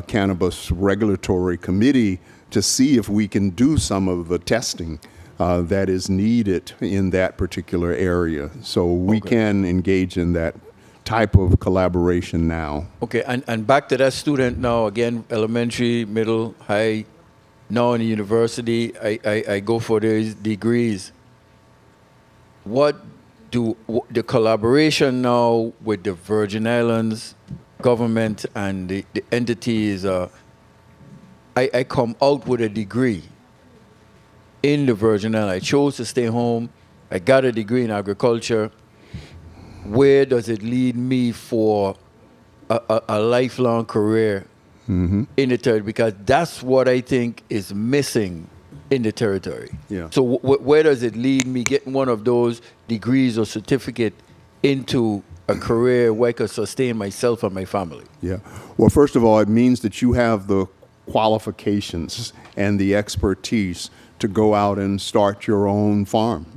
Cannabis Regulatory Committee to see if we can do some of the testing that is needed in that particular area. So we can engage in that type of collaboration now. Okay, and back to that student now, again, elementary, middle, high, now in the university, I go for these degrees. What do the collaboration now with the Virgin Islands government and the entities, I come out with a degree in the Virgin Islands. I chose to stay home. I got a degree in agriculture. Where does it lead me for a lifelong career in the territory? Because that's what I think is missing in the territory. Yeah. So where does it lead me getting one of those degrees or certificate into a career where I could sustain myself and my family? Yeah. Well, first of all, it means that you have the qualifications and the expertise to go out and start your own farm.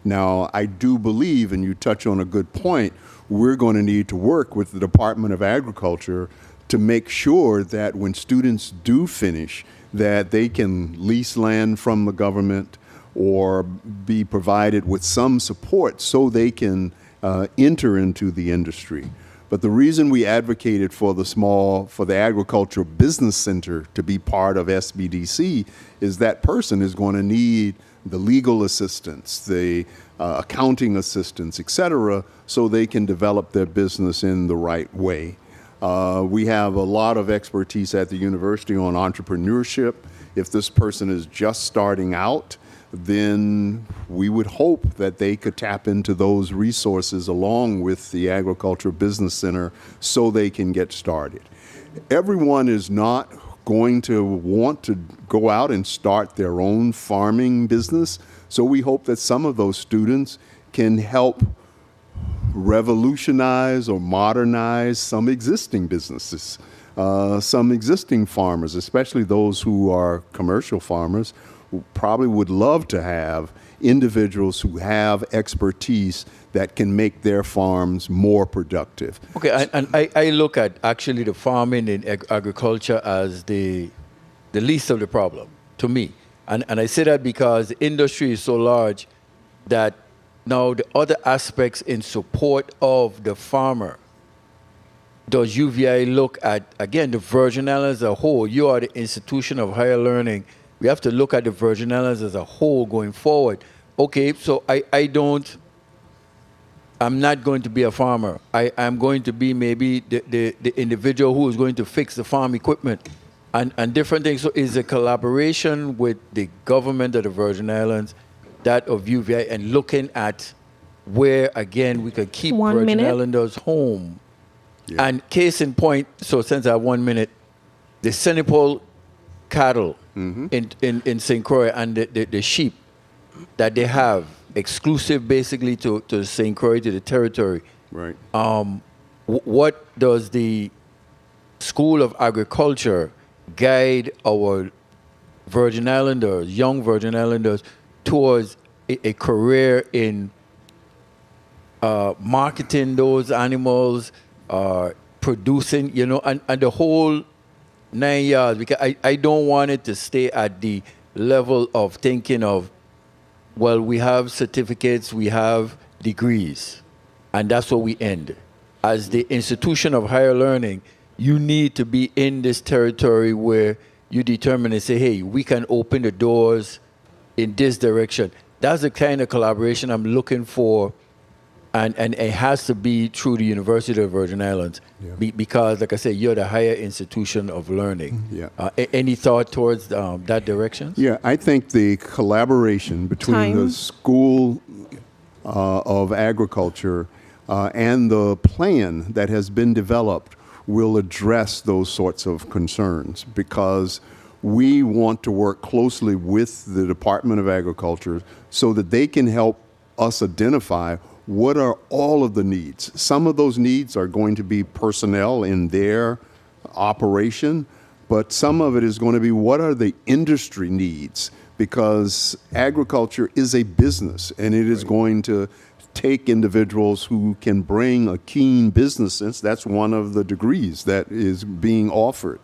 Now, I do believe, and you touch on a good point, we're going to need to work with the Department of Agriculture to make sure that when students do finish, that they can lease land from the government or be provided with some support so they can enter into the industry. But the reason we advocated for the Agricultural Business Center to be part of SBDC is that person is going to need the legal assistance, the accounting assistance, et cetera, so they can develop their business in the right way. We have a lot of expertise at the university on entrepreneurship. If this person is just starting out, then we would hope that they could tap into those resources along with the Agricultural Business Center so they can get started. Everyone is not going to want to go out and start their own farming business, so we hope that some of those students can help revolutionize or modernize some existing businesses, some existing farmers, especially those who are commercial farmers, who probably would love to have individuals who have expertise that can make their farms more productive. Okay, and I look at actually the farming in agriculture as the least of the problem to me. And I say that because the industry is so large that now the other aspects in support of the farmer, does UVI look at, again, the Virgin Islands as a whole? You are the institution of higher learning. We have to look at the Virgin Islands as a whole going forward. Okay, so I'm not going to be a farmer. I'm going to be maybe the individual who is going to fix the farm equipment and different things. So is a collaboration with the government of the Virgin Islands, that of UVI, and looking at where, again, we could keep Virgin Islanders home. Yeah. And case in point, so since I have 1 minute, the Senepal cattle in St. Croix and the sheep that they have, exclusive basically to St. Croix, to the territory. Right. What does the School of Agriculture guide our Virgin Islanders, young Virgin Islanders, towards a career in marketing those animals, producing, and the whole 9 yards? Because I don't want it to stay at the level of thinking of, well, we have certificates, we have degrees, and that's where we end. As the institution of higher learning, you need to be in this territory where you determine and say, hey, we can open the doors in this direction. That's the kind of collaboration I'm looking for, and it has to be through the University of Virgin Islands, because, like I said, you're the higher institution of learning. Yeah. Any thought towards that direction? Yeah, I think the collaboration between the School of Agriculture and the plan that has been developed will address those sorts of concerns, because we want to work closely with the Department of Agriculture so that they can help us identify what are all of the needs. Some of those needs are going to be personnel in their operation, but some of it is going to be what are the industry needs, because agriculture is a business and it is going to take individuals who can bring a keen business sense. That's one of the degrees that is being offered.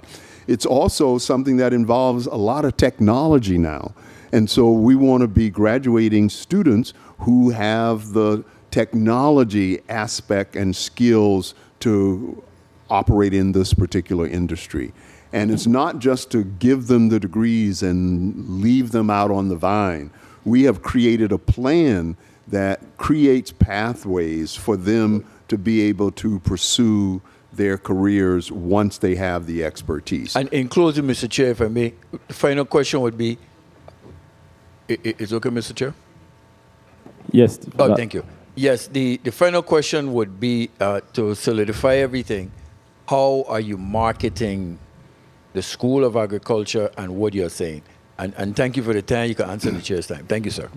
It's also something that involves a lot of technology now. And so we want to be graduating students who have the technology aspect and skills to operate in this particular industry. And it's not just to give them the degrees and leave them out on the vine. We have created a plan that creates pathways for them to be able to pursue their careers once they have the expertise. And in closing, Mr. Chair, if I may, the final question would be, is it okay, Mr. Chair? Yes. Oh, thank you. Yes, the final question would be to solidify everything. How are you marketing the School of Agriculture and what you're saying? And thank you for the time. You can answer the chair's time. Thank you, sir.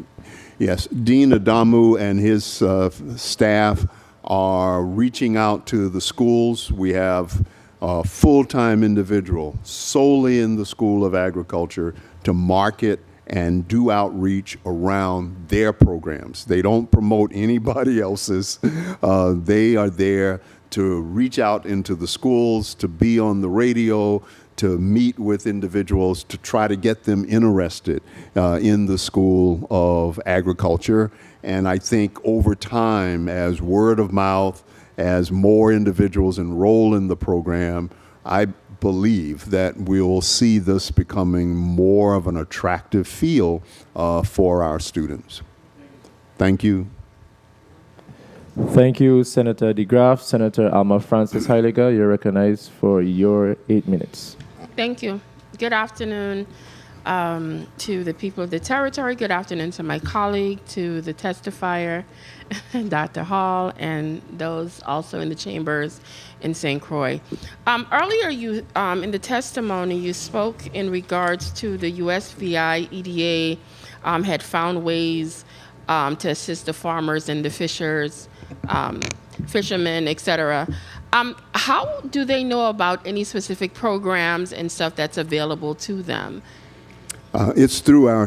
Yes, Dean Adamu and his staff are reaching out to the schools. We have a full-time individual solely in the School of Agriculture to market and do outreach around their programs. They don't promote anybody else's. They are there to reach out into the schools, to be on the radio, to meet with individuals, to try to get them interested in the School of Agriculture. And I think over time, as word of mouth as more individuals enroll in the program, I believe that we'll see this becoming more of an attractive field for our students. Thank you. Thank you, Senator DeGraff. Senator Alma Francis Heiliger, you're recognized for your 8 minutes. Thank you. Good afternoon to the people of the territory. Good afternoon to my colleague, to the testifier, Dr. Hall, and those also in the chambers in St. Croix. Earlier, you in the testimony, you spoke in regards to the USVI EDA had found ways to assist the farmers and the fishers, fishermen, et cetera. How do they know about any specific programs and stuff that's available to them? It's through our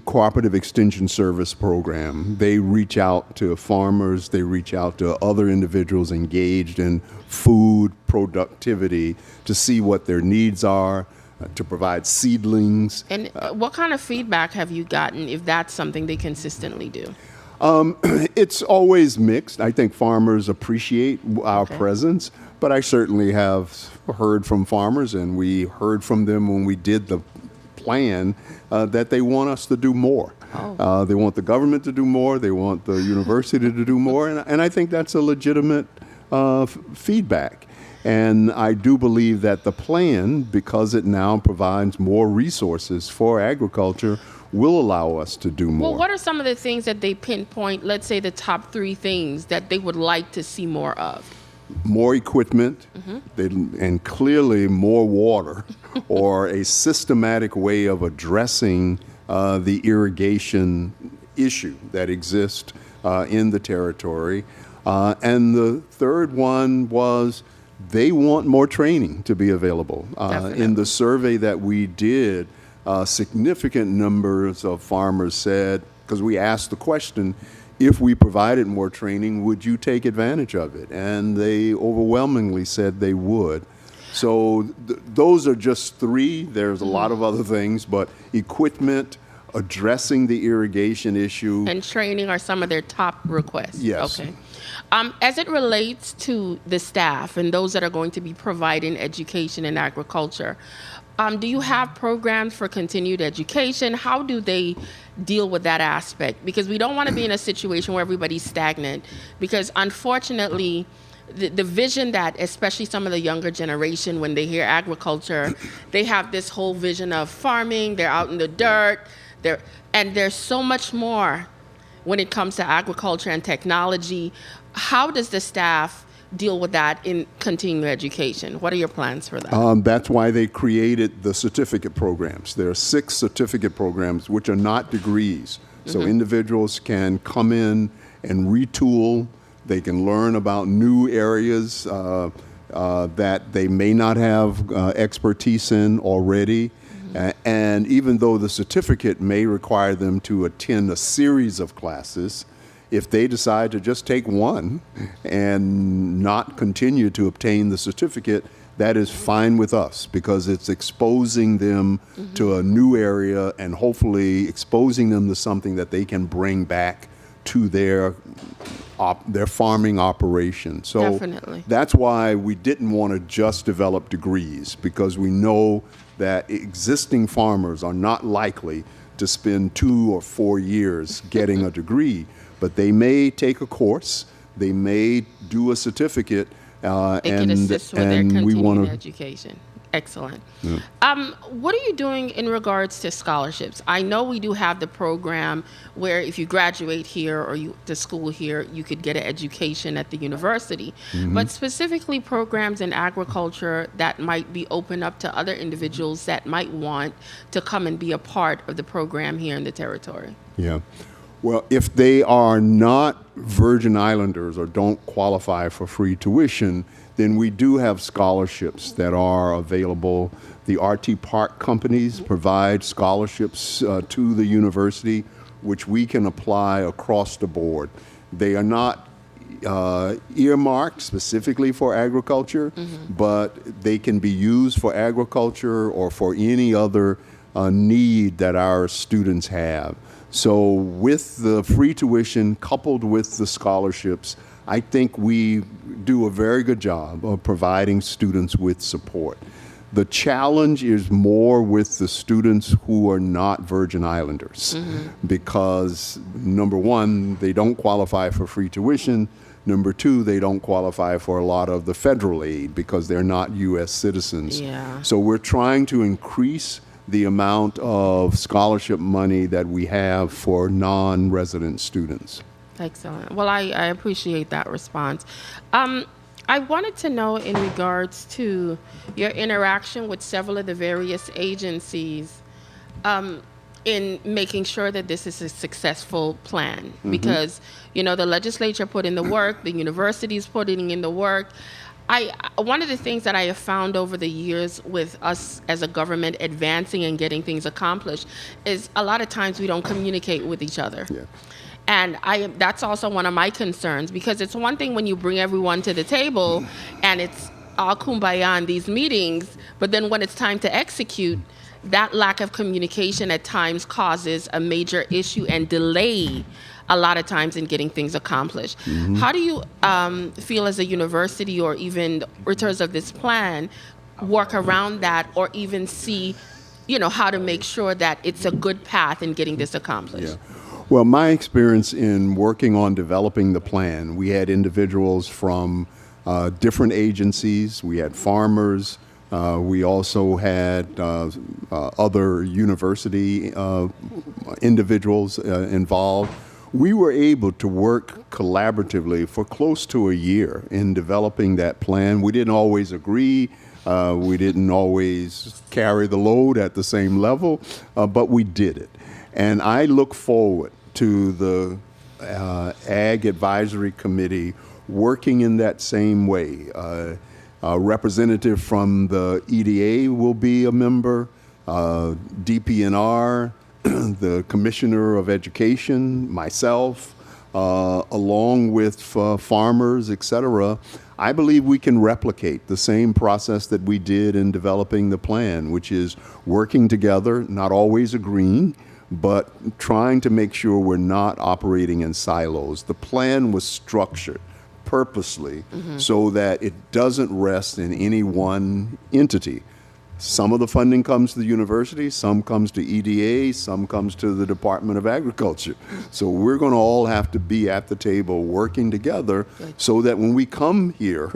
Cooperative Extension Service program. They reach out to farmers, they reach out to other individuals engaged in food productivity to see what their needs are, to provide seedlings. And what kind of feedback have you gotten if that's something they consistently do? It's always mixed. I think farmers appreciate our presence, but I certainly have heard from farmers, and we heard from them when we did the plan that they want us to do more. They want the government to do more. They want the university to do more. And I think that's a legitimate feedback. And I do believe that the plan, because it now provides more resources for agriculture, will allow us to do more. Well, what are some of the things that they pinpoint, let's say the top 3 things that they would like to see more of? More equipment, and clearly more water, or a systematic way of addressing the irrigation issue that exists in the territory. And the third one was they want more training to be available. In the survey that we did, significant numbers of farmers said, because we asked the question, if we provided more training, would you take advantage of it? And they overwhelmingly said they would. So those are just 3. There's a lot of other things, but equipment, addressing the irrigation issue. And training are some of their top requests? Yes. Okay. As it relates to the staff and those that are going to be providing education in agriculture, do you have programs for continued education? How do they deal with that aspect? Because we don't want to be in a situation where everybody's stagnant, because unfortunately, the vision that especially some of the younger generation, when they hear agriculture, they have this whole vision of farming, they're out in the dirt, and there's so much more when it comes to agriculture and technology. How does the staff deal with that in continuing education? What are your plans for that? That's why they created the certificate programs. There are 6 certificate programs, which are not degrees. So individuals can come in and retool. They can learn about new areas that they may not have expertise in already. And even though the certificate may require them to attend a series of classes, if they decide to just take one and not continue to obtain the certificate, that is fine with us, because it's exposing them to a new area and hopefully exposing them to something that they can bring back to their farming operation. So Definitely. That's why we didn't want to just develop degrees, because we know that existing farmers are not likely to spend 2 or 4 years getting a degree. But they may take a course, they may do a certificate, It can assist with their and we continuing want to. education. Excellent. What are you doing in regards to scholarships? I know we do have the program where if you graduate here or you to school here, you could get an education at the university. But specifically programs in agriculture that might be open up to other individuals that might want to come and be a part of the program here in the territory. Yeah. Well, if they are not Virgin Islanders or don't qualify for free tuition, then we do have scholarships that are available. The RT Park companies provide scholarships to the university, which we can apply across the board. They are not earmarked specifically for agriculture, but they can be used for agriculture or for any other need that our students have. So with the free tuition coupled with the scholarships, I think we do a very good job of providing students with support. The challenge is more with the students who are not Virgin Islanders because, number one, they don't qualify for free tuition. Number two, they don't qualify for a lot of the federal aid because they're not U.S. citizens. Yeah. So we're trying to increase the amount of scholarship money that we have for non-resident students. Excellent. Well, I appreciate that response. I wanted to know in regards to your interaction with several of the various agencies in making sure that this is a successful plan. Because, you know, the legislature put in the work, the universities putting in the work. One of the things that I have found over the years with us as a government advancing and getting things accomplished is a lot of times we don't communicate with each other. Yeah. And that's also one of my concerns, because it's one thing when you bring everyone to the table and it's all kumbaya in these meetings, but then when it's time to execute, that lack of communication at times causes a major issue and delay a lot of times in getting things accomplished. How do you feel as a university or even authors of this plan work around that, or even see, you know, how to make sure that it's a good path in getting this accomplished? Yeah. Well, my experience in working on developing the plan, we had individuals from different agencies. We had farmers. We also had other university individuals involved. We were able to work collaboratively for close to a year in developing that plan. We didn't always agree. We didn't always carry the load at the same level, but we did it. And I look forward to the Ag Advisory Committee working in that same way. A representative from the EDA will be a member, DPNR, the Commissioner of Education, myself, along with farmers, et cetera. I believe we can replicate the same process that we did in developing the plan, which is working together, not always agreeing, but trying to make sure we're not operating in silos. The plan was structured purposely so that it doesn't rest in any one entity. Some of the funding comes to the university, some comes to EDA, some comes to the Department of Agriculture. So we're going to all have to be at the table working together so that when we come here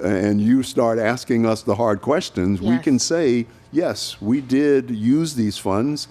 and you start asking us the hard questions, we can say, yes, we did use these funds,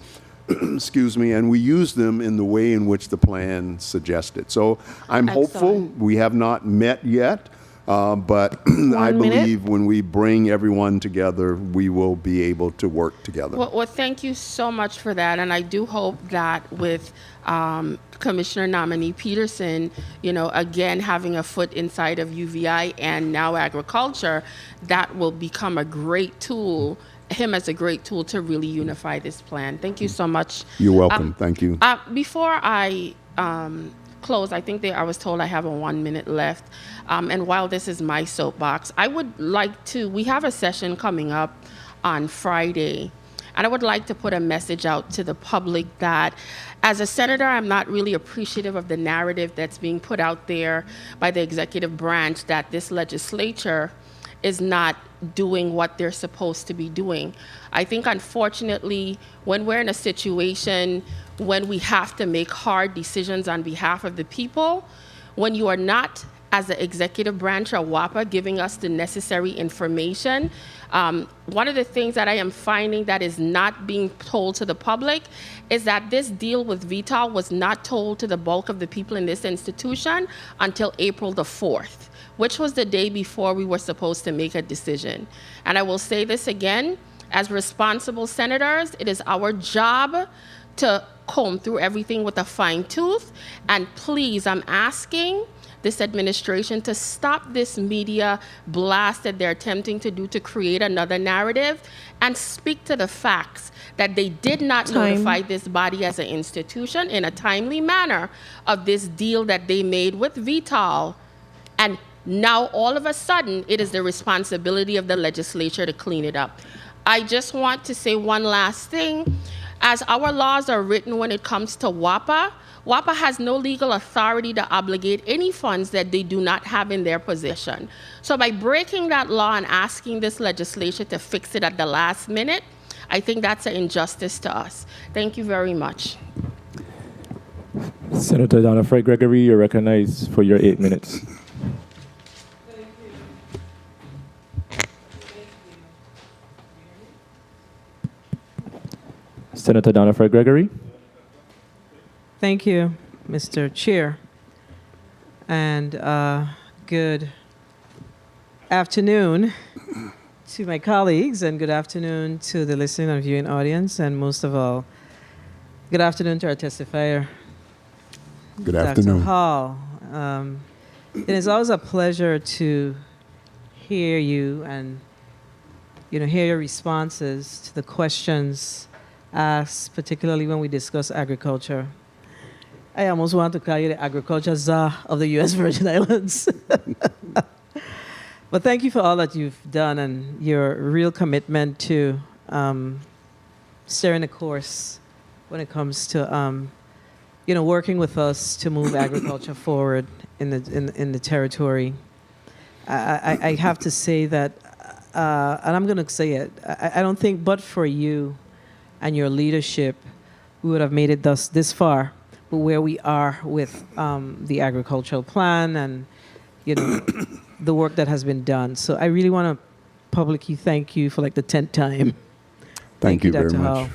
excuse me, and we used them in the way in which the plan suggested. So I'm hopeful. We have not met yet. But I believe when we bring everyone together, we will be able to work together. Well, thank you so much for that. And I do hope that with Commissioner nominee Peterson, you know, again, having a foot inside of UVI and now agriculture, that will become a great tool, him as a great tool to really unify this plan. Thank you so much. You're welcome. Thank you. Before I close, I think I was told I have 1 minute left. And while this is my soapbox, I would like to, we have a session coming up on Friday, and I would like to put a message out to the public that as a senator, I'm not really appreciative of the narrative that's being put out there by the executive branch that this legislature is not doing what they're supposed to be doing. I think, unfortunately, when we're in a situation when we have to make hard decisions on behalf of the people, when you are not, as the executive branch or WAPA, giving us the necessary information, one of the things that I am finding that is not being told to the public is that this deal with VTOL was not told to the bulk of the people in this institution until April the 4th, which was the day before we were supposed to make a decision. And I will say this again, as responsible senators, it is our job to comb through everything with a fine tooth. And please, I'm asking this administration to stop this media blast that they're attempting to do to create another narrative and speak to the facts that they did not notify this body as an institution in a timely manner of this deal that they made with VTOL. And now all of a sudden, it is the responsibility of the legislature to clean it up. I just want to say one last thing. As our laws are written when it comes to WAPA, WAPA has no legal authority to obligate any funds that they do not have in their possession. So by breaking that law and asking this legislature to fix it at the last minute, I think that's an injustice to us. Thank you very much. Senator Donna Fred Gregory, you're recognized for your 8 minutes. Senator Donna Fred Gregory. Thank you, Mr. Chair. And good afternoon to my colleagues, and good afternoon to the listening and viewing audience, and most of all, good afternoon to our testifier, Good afternoon. Dr. Hall. It is always a pleasure to hear you and hear your responses to the questions asked, particularly when we discuss agriculture. I almost want to call you the agriculture czar of the U.S. Virgin Islands. But thank you for all that you've done and your real commitment to steering the course when it comes to working with us to move agriculture forward in the territory. I have to say that, and I'm going to say it, I don't think but for you and your leadership, we would have made it this far, but where we are with the agricultural plan and the work that has been done. So I really want to publicly thank you for like the 10th time. Thank you very Dr. much. Hall.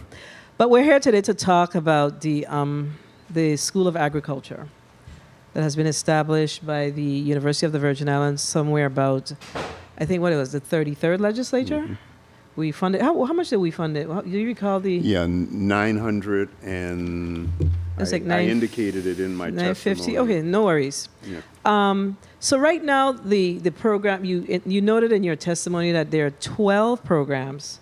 But we're here today to talk about the School of Agriculture that has been established by the University of the Virgin Islands somewhere about, I think what it was, the 33rd legislature? Mm-hmm. We funded, how much did we fund it? Do you recall the? Yeah, 900 and I indicated it in my 950. testimony. Okay, no worries. Yeah. So right now, the program, you noted in your testimony that there are 12 programs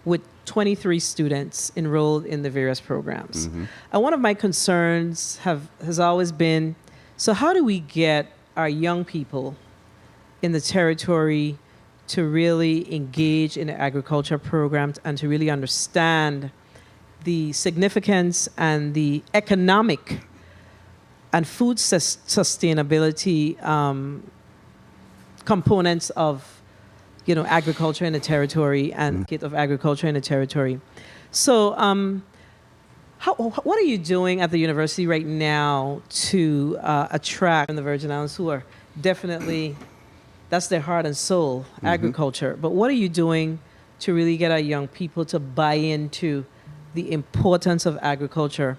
with 23 students enrolled in the various programs. And one of my concerns has always been, so how do we get our young people in the territory to really engage in the agriculture programs and to really understand the significance and the economic and food sustainability components of agriculture in the territory and of agriculture in the territory. So what are you doing at the university right now to attract in the Virgin Islands who are definitely, that's their heart and soul, agriculture. But what are you doing to really get our young people to buy into the importance of agriculture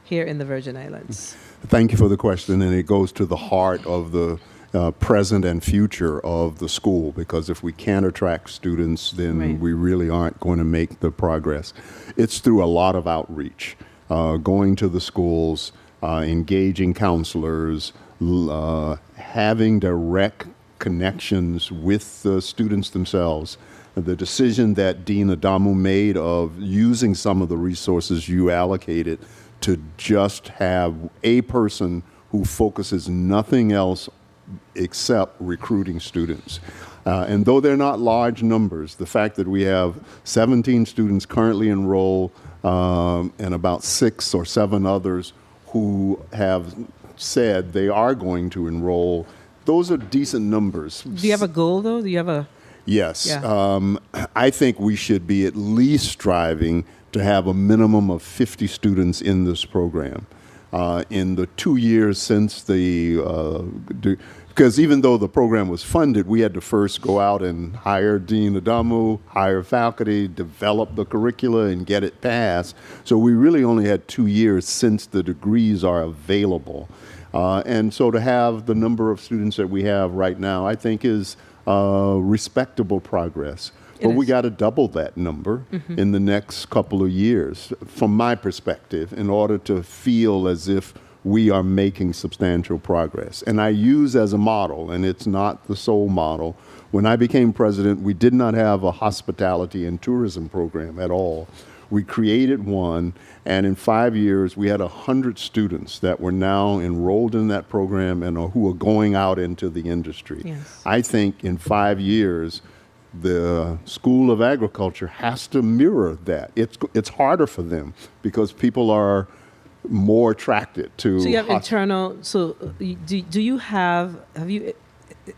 here in the Virgin Islands? Thank you for the question, and it goes to the heart of the present and future of the school, because if we can't attract students, then we really aren't going to make the progress. It's through a lot of outreach, going to the schools, engaging counselors, having direct connections with the students themselves. The decision that Dean Adamu made of using some of the resources you allocated to just have a person who focuses nothing else except recruiting students. And though they're not large numbers, the fact that we have 17 students currently enrolled and about 6 or 7 others who have said they are going to enroll, those are decent numbers. Do you have a goal, though? Do you have a... Yes. Yeah. I think we should be at least striving to have a minimum of 50 students in this program. In the 2 years since because even though the program was funded, we had to first go out and hire Dean Adamu, hire faculty, develop the curricula, and get it passed. So we really only had 2 years since the degrees are available. And so to have the number of students that we have right now, I think is respectable progress. But we got to double that number in the next couple of years, from my perspective, in order to feel as if we are making substantial progress. And I use as a model, and it's not the sole model, when I became president, we did not have a hospitality and tourism program at all. We created one, and in 5 years, we had 100 students that were now enrolled in that program and who are going out into the industry. Yes. I think in 5 years, the School of Agriculture has to mirror that. It's harder for them because people are more attracted to. So you have internal. So do you have you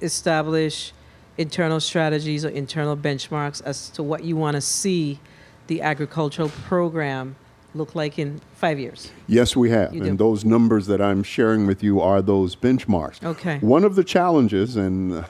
established internal strategies or internal benchmarks as to what you want to see the agricultural program look like in 5 years? Yes, we have. You do. And those numbers that I'm sharing with you are those benchmarks. Okay. One of the challenges, and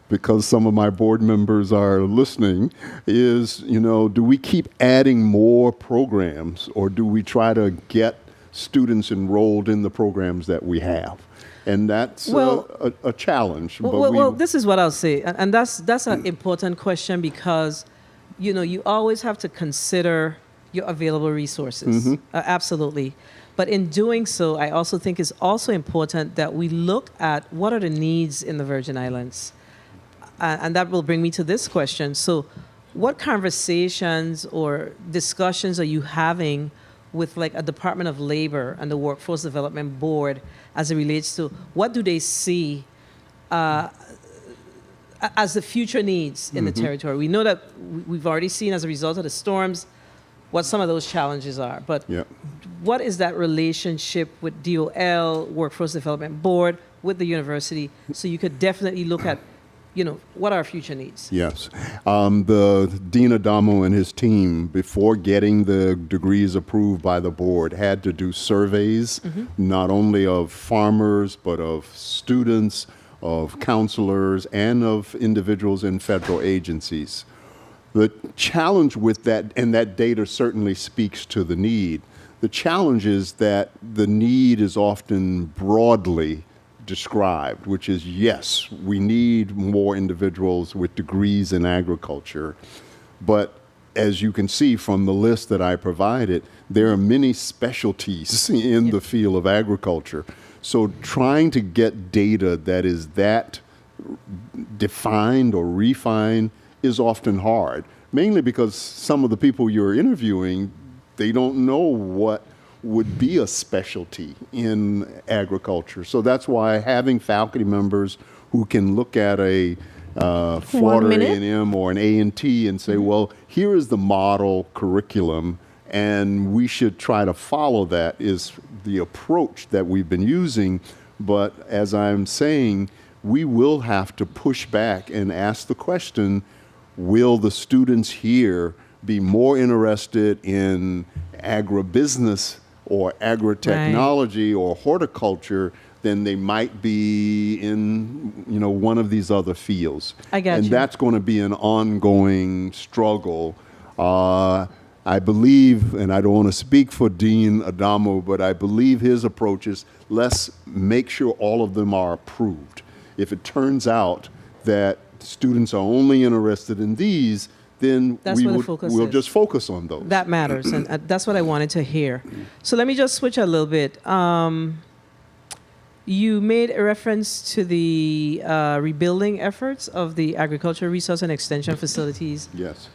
because some of my board members are listening, is, do we keep adding more programs, or do we try to get students enrolled in the programs that we have? And that's a challenge. Well, this is what I'll say. And that's an important question because, you always have to consider your available resources. Absolutely. But in doing so, I also think it's also important that we look at what are the needs in the Virgin Islands. And that will bring me to this question. So what conversations or discussions are you having with like a Department of Labor and the Workforce Development Board as it relates to what do they see as the future needs in the territory? We know that we've already seen as a result of the storms what some of those challenges are, but what is that relationship with DOL, Workforce Development Board, with the university, so you could definitely look at what are our future needs? Yes. The Dean Adamo and his team, before getting the degrees approved by the board, had to do surveys, not only of farmers, but of students, of counselors, and of individuals in federal agencies. The challenge with that, and that data certainly speaks to the need, the challenge is that the need is often broadly described, which is, yes, we need more individuals with degrees in agriculture. But as you can see from the list that I provided, there are many specialties in the field of agriculture. So trying to get data that is that defined or refined is often hard, mainly because some of the people you're interviewing, they don't know what would be a specialty in agriculture. So that's why having faculty members who can look at a Florida A&M or an A&T and say, well, here is the model curriculum, and we should try to follow that, is the approach that we've been using. But as I'm saying, we will have to push back and ask the question, will the students here be more interested in agribusiness or agritechnology or horticulture than they might be in, one of these other fields? And that's going to be an ongoing struggle. I believe, and I don't want to speak for Dean Adamo, but I believe his approach is, let's make sure all of them are approved. If it turns out that students are only interested in these, then we'll just focus on those. That matters, and that's what I wanted to hear. So let me just switch a little bit. You made a reference to the rebuilding efforts of the agricultural resource and extension facilities. Yes.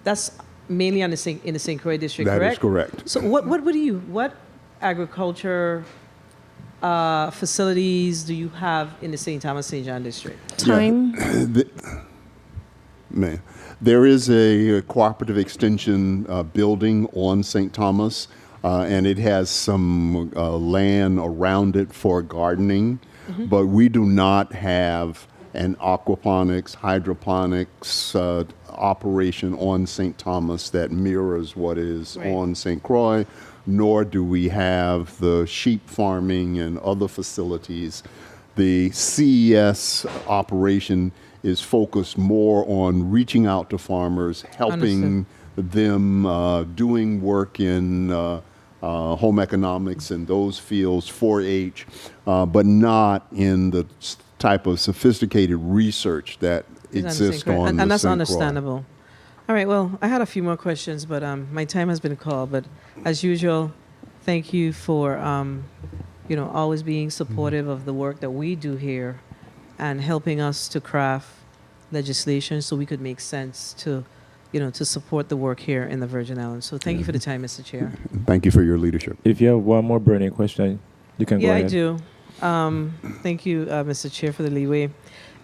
That's mainly in the St. Croix district, correct? That is correct. So what agriculture facilities do you have in the St. Thomas St. John district? There is a cooperative extension building on St. Thomas, and it has some land around it for gardening, but we do not have an aquaponics, hydroponics operation on St. Thomas that mirrors what is on St. Croix, nor do we have the sheep farming and other facilities. The CES operation is focused more on reaching out to farmers, helping them, doing work in home economics and those fields, 4-H, but not in the type of sophisticated research that exists on the and that's St. Croix. understandable. All right, well, I had a few more questions, but my time has been called. But as usual, thank you for always being supportive of the work that we do here and helping us to craft legislation so we could make sense to support the work here in the Virgin Islands. So thank you for the time, Mr. Chair. Thank you for your leadership. If you have one more burning question, you can go ahead. Yeah, I do. Thank you, Mr. Chair, for the leeway.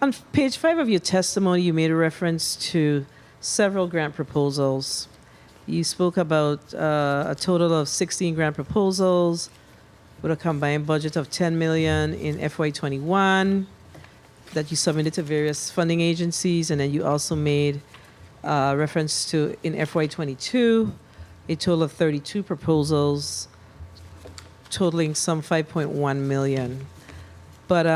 On page 5 of your testimony, you made a reference to several grant proposals. You spoke about a total of 16 grant proposals with a combined budget of $10 million in FY21 that you submitted to various funding agencies, and then you also made reference to in FY22 a total of 32 proposals totaling some 5.1 million. But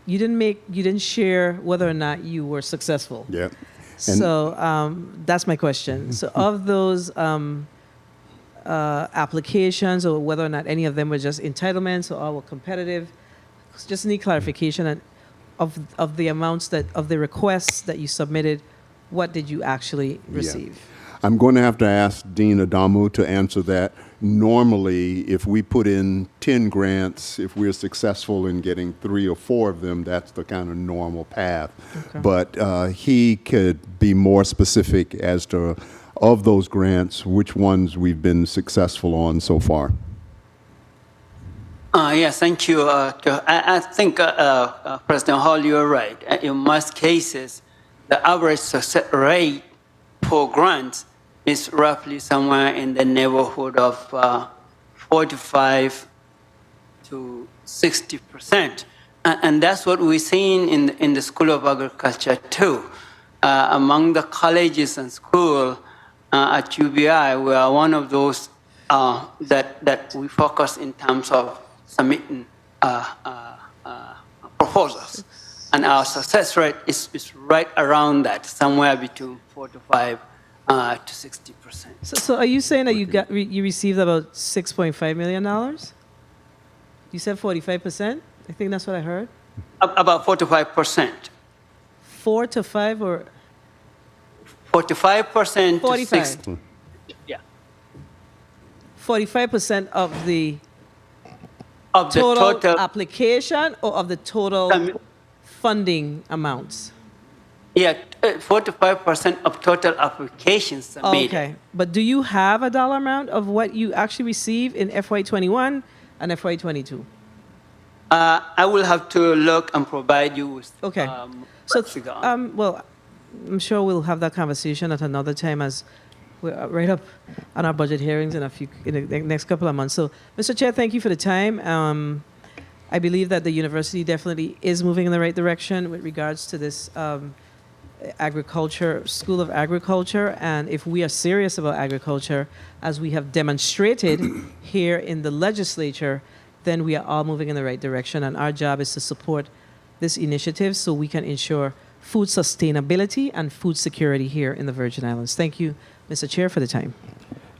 you didn't share whether or not you were successful. Yeah. So that's my question. So of those applications, or whether or not any of them were just entitlements or all were competitive, just need clarification of the amounts of the requests that you submitted. What did you actually receive? Yeah. I'm going to have to ask Dean Adamu to answer that. Normally, if we put in 10 grants, if we're successful in getting 3 or 4 of them, that's the kind of normal path. Okay. But he could be more specific as to, of those grants, which ones we've been successful on so far. Yes, thank you. I think, President Hall, you're right. In most cases, the average success rate for grants is roughly somewhere in the neighborhood of 45 to 60%. And that's what we're seeing in the School of Agriculture too. Among the colleges and schools at UBI, we are one of those that we focus in terms of submitting proposals. And our success rate is right around that, somewhere between 45 to 60%. So are you saying that you received about $6.5 million? You said 45%? I think that's what I heard. About 45%. 4 to 5 or 45% 45. to 60. Yeah. 45% of the Of the total application, or of the total funding amounts? Yeah, 45% of total applications submitted. Okay, but do you have a dollar amount of what you actually received in FY21 and FY22? I will have to look and provide you with. Okay. Well, I'm sure we'll have that conversation at another time, as we're right up on our budget hearings in the next couple of months. So, Mr. Chair, thank you for the time. I believe that the university definitely is moving in the right direction with regards to this School of Agriculture. And if we are serious about agriculture, as we have demonstrated here in the legislature, then we are all moving in the right direction. And our job is to support this initiative so we can ensure food sustainability and food security here in the Virgin Islands. Thank you, Mr. Chair, for the time.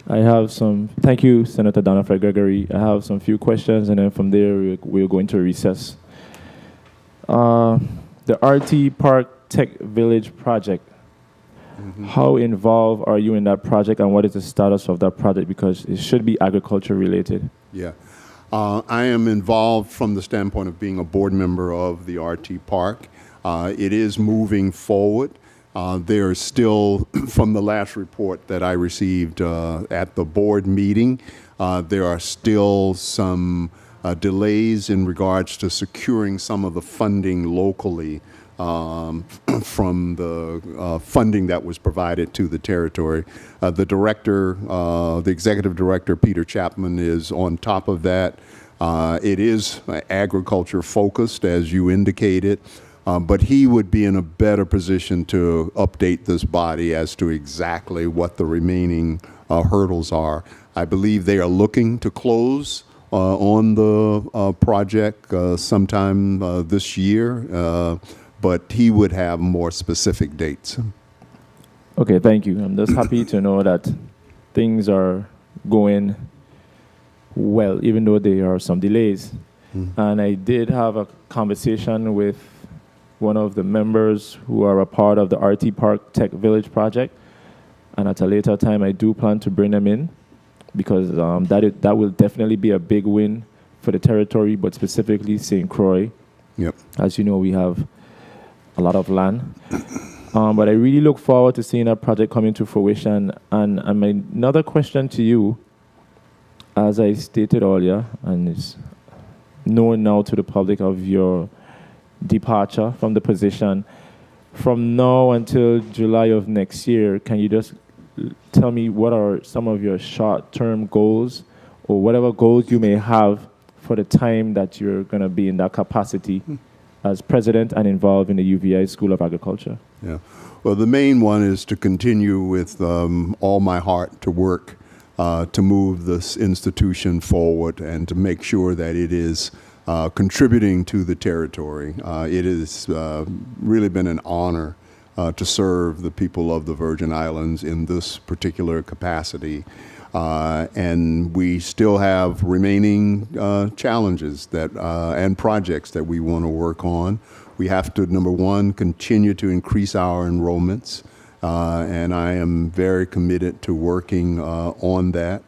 Thank you, Senator Donna Fred Gregory. I have some few questions, and then from there, we're going to recess. The RT Park Tech Village project. Mm-hmm. How involved are you in that project, and what is the status of that project? Because it should be agriculture related. Yeah. I am involved from the standpoint of being a board member of the RT Park. It is moving forward. There is still, from the last report that I received at the board meeting, there are still some delays in regards to securing some of the funding locally from the funding that was provided to the territory. The director, the executive director, Peter Chapman, is on top of that. It is agriculture focused, as you indicated. But he would be in a better position to update this body as to exactly what the remaining hurdles are. I believe they are looking to close on the project sometime this year, but he would have more specific dates. Okay, thank you. I'm just happy to know that things are going well, even though there are some delays. Mm-hmm. And I did have a conversation with one of the members who are a part of the RT Park Tech Village project. And at a later time, I do plan to bring them in, because that will definitely be a big win for the territory, but specifically St. Croix. Yep. As you know, we have a lot of land. But I really look forward to seeing that project come into fruition. And another question to you, as I stated earlier, and it's known now to the public of your departure from the position. From now until July of next year, can you just tell me what are some of your short-term goals or whatever goals you may have for the time that you're going to be in that capacity as president and involved in the UVI School of Agriculture? Yeah. Well, the main one is to continue with all my heart to work to move this institution forward and to make sure that it is contributing to the territory. It has really been an honor to serve the people of the Virgin Islands in this particular capacity. And we still have remaining challenges that and projects that we want to work on. We have to, number one, continue to increase our enrollments, and I am very committed to working on that.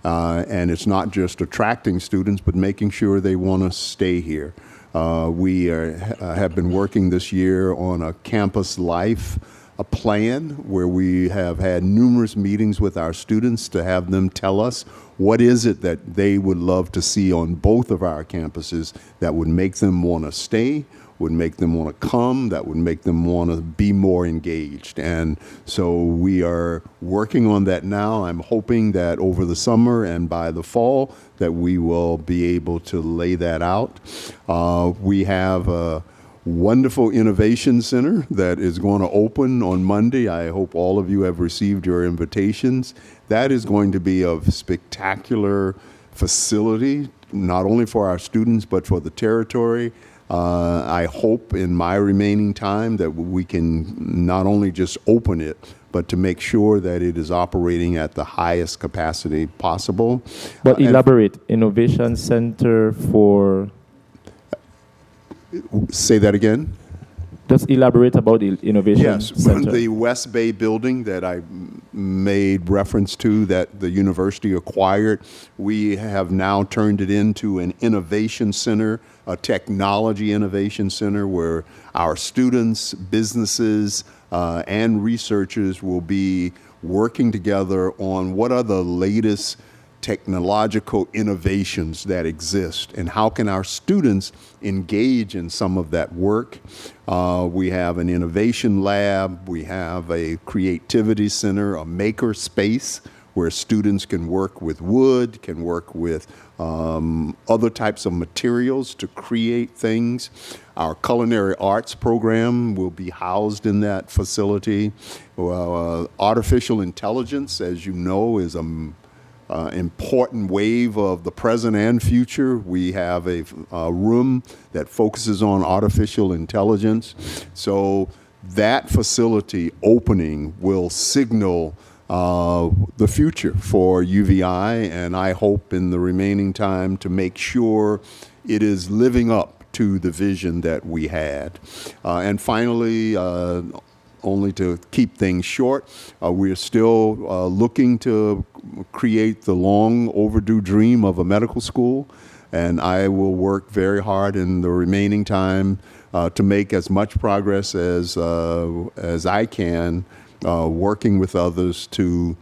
And it's not just attracting students, but making sure they want to stay here. We have been working this year on a campus life a plan where we have had numerous meetings with our students to have them tell us what is it that they would love to see on both of our campuses that would make them want to stay, would make them want to come, that would make them want to be more engaged. And so we are working on that now. I'm hoping that over the summer and by the fall that we will be able to lay that out. We have a wonderful innovation center that is going to open on Monday. I hope all of you have received your invitations. That is going to be a spectacular facility, not only for our students, but for the territory. I hope in my remaining time that we can not only just open it, but to make sure that it is operating at the highest capacity possible. But elaborate, Innovation Center for... Say that again? Just elaborate about the Innovation Center. Yes, the West Bay building that I made reference to that the university acquired, we have now turned it into an innovation center, a technology innovation center where our students, businesses, and researchers will be working together on what are the latest technological innovations that exist and how can our students engage in some of that work. We have an innovation lab, we have a creativity center, a maker space where students can work with wood, can work with other types of materials to create things. Our culinary arts program will be housed in that facility. Artificial intelligence, as you know, is important wave of the present and future. We have a room that focuses on artificial intelligence. So that facility opening will signal the future for UVI, and I hope in the remaining time to make sure it is living up to the vision that we had. And finally, only to keep things short, we're still looking to create the long overdue dream of a medical school, and I will work very hard in the remaining time to make as much progress as I can, working with others to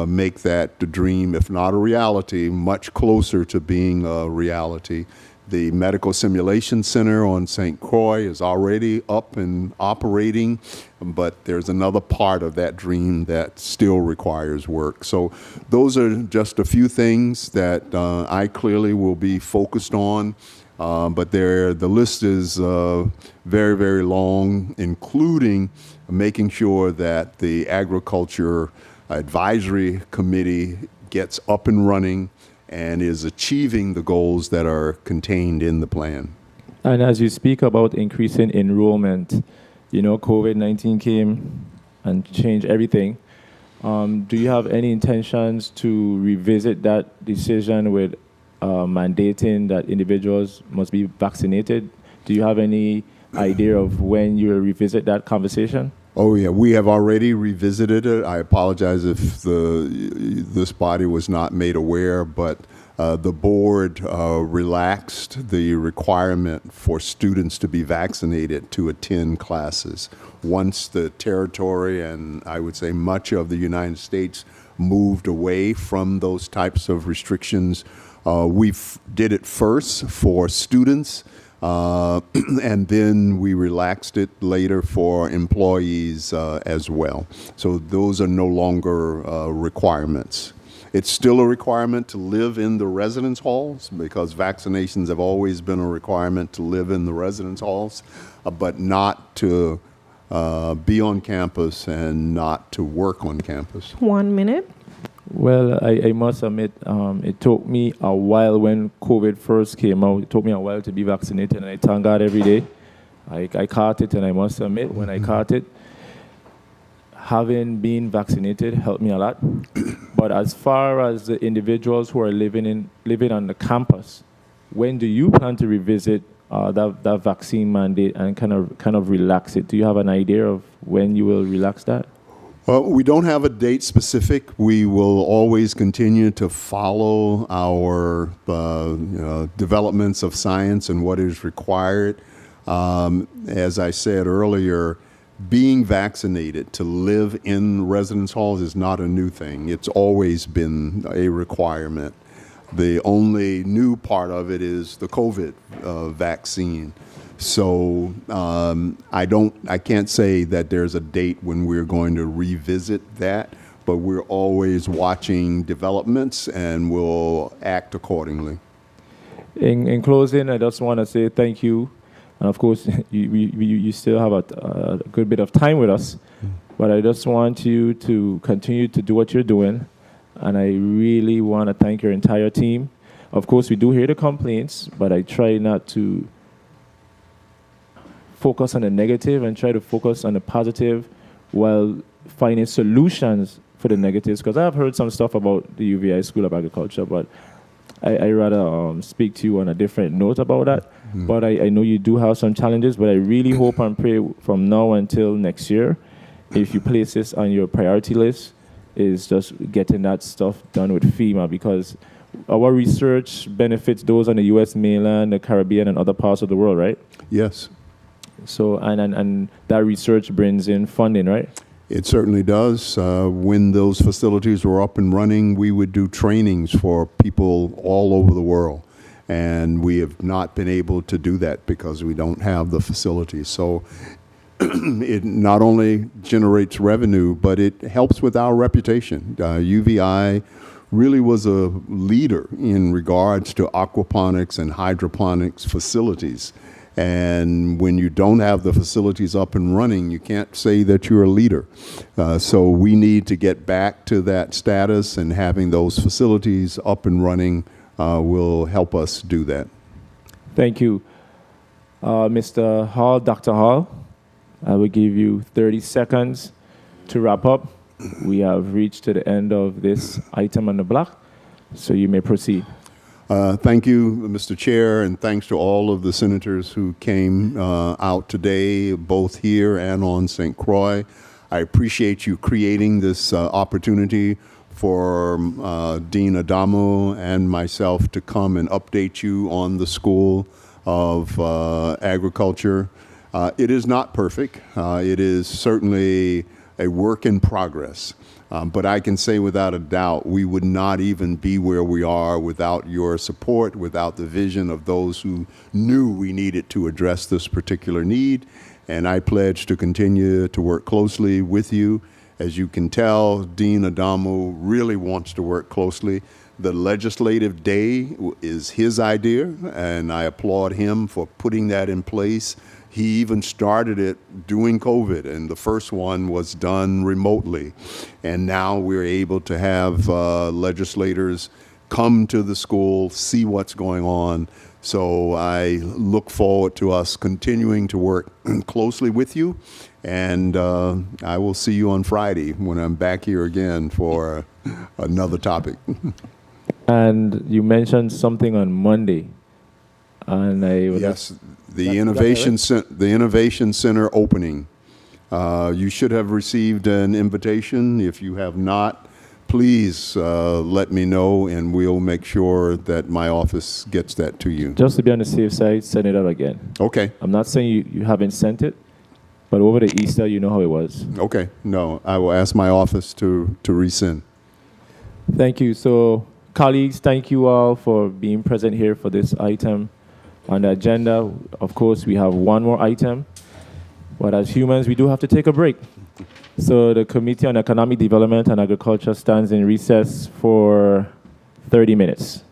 make that the dream, if not a reality, much closer to being a reality. The Medical Simulation Center on St. Croix is already up and operating, but there's another part of that dream that still requires work. So those are just a few things that I clearly will be focused on, but the list is very, very long, including making sure that the Agriculture Advisory Committee gets up and running and is achieving the goals that are contained in the plan. And as you speak about increasing enrollment, you know, COVID-19 came and changed everything. Do you have any intentions to revisit that decision with mandating that individuals must be vaccinated? Do you have any idea of when you'll revisit that conversation? Oh yeah, we have already revisited it. I apologize if this body was not made aware, but the board relaxed the requirement for students to be vaccinated to attend classes. Once the territory and I would say much of the United States moved away from those types of restrictions, We did it first for students, and then we relaxed it later for employees as well. So those are no longer requirements. It's still a requirement to live in the residence halls because vaccinations have always been a requirement to live in the residence halls, but not to be on campus and not to work on campus. 1 minute. Well, I must admit, it took me a while when COVID first came out. It took me a while to be vaccinated, and I thank God every day. I caught it, and I must admit, when I caught it, having been vaccinated helped me a lot. But as far as the individuals who are living on the campus, when do you plan to revisit that vaccine mandate and kind of relax it? Do you have an idea of when you will relax that? Well, we don't have a date specific. We will always continue to follow our developments of science and what is required. As I said earlier, being vaccinated to live in residence halls is not a new thing. It's always been a requirement. The only new part of it is the COVID vaccine. So I can't say that there's a date when we're going to revisit that, but we're always watching developments and we'll act accordingly. In closing, I just want to say thank you. And of course, you still have a good bit of time with us, but I just want you to continue to do what you're doing. And I really want to thank your entire team. Of course, we do hear the complaints, but I try not to focus on the negative and try to focus on the positive while finding solutions for the negatives. Because I've heard some stuff about the UVI School of Agriculture, but I rather speak to you on a different note about that. But I know you do have some challenges, but I really hope and pray from now until next year, if you place this on your priority list, is just getting that stuff done with FEMA, because our research benefits those on the U.S. mainland, the Caribbean, and other parts of the world, right? Yes. So, and that research brings in funding, right? It certainly does. When those facilities were up and running, we would do trainings for people all over the world. And we have not been able to do that because we don't have the facilities. So it not only generates revenue, but it helps with our reputation. UVI really was a leader in regards to aquaponics and hydroponics facilities. And when you don't have the facilities up and running, you can't say that you're a leader. So we need to get back to that status, and having those facilities up and running will help us do that. Thank you. Mr. Hall, Dr. Hall, I will give you 30 seconds to wrap up. We have reached to the end of this item on the block, so you may proceed. Thank you, Mr. Chair, and thanks to all of the senators who came out today, both here and on St. Croix. I appreciate you creating this opportunity for Dean Adamo and myself to come and update you on the School of Agriculture. It is not perfect. It is certainly a work in progress. But I can say without a doubt, we would not even be where we are without your support, without the vision of those who knew we needed to address this particular need. And I pledge to continue to work closely with you. As you can tell, Dean Adamo really wants to work closely. The legislative day is his idea, and I applaud him for putting that in place. He even started it during COVID, and the first one was done remotely. And now we're able to have legislators come to the school, see what's going on. So I look forward to us continuing to work closely with you. And I will see you on Friday when I'm back here again for another topic. And you mentioned something on Monday. And yes, the Innovation Center opening. You should have received an invitation. If you have not, please let me know, and we'll make sure that my office gets that to you. Just to be on the safe side, send it out again. Okay. I'm not saying you haven't sent it, but over the Easter, you know how it was. Okay. No, I will ask my office to resend. Thank you. So Colleagues, thank you all for being present here for this item on the agenda. Of course, we have one more item, but as humans, we do have to take a break. So the Committee on Economic Development and Agriculture stands in recess for 30 minutes.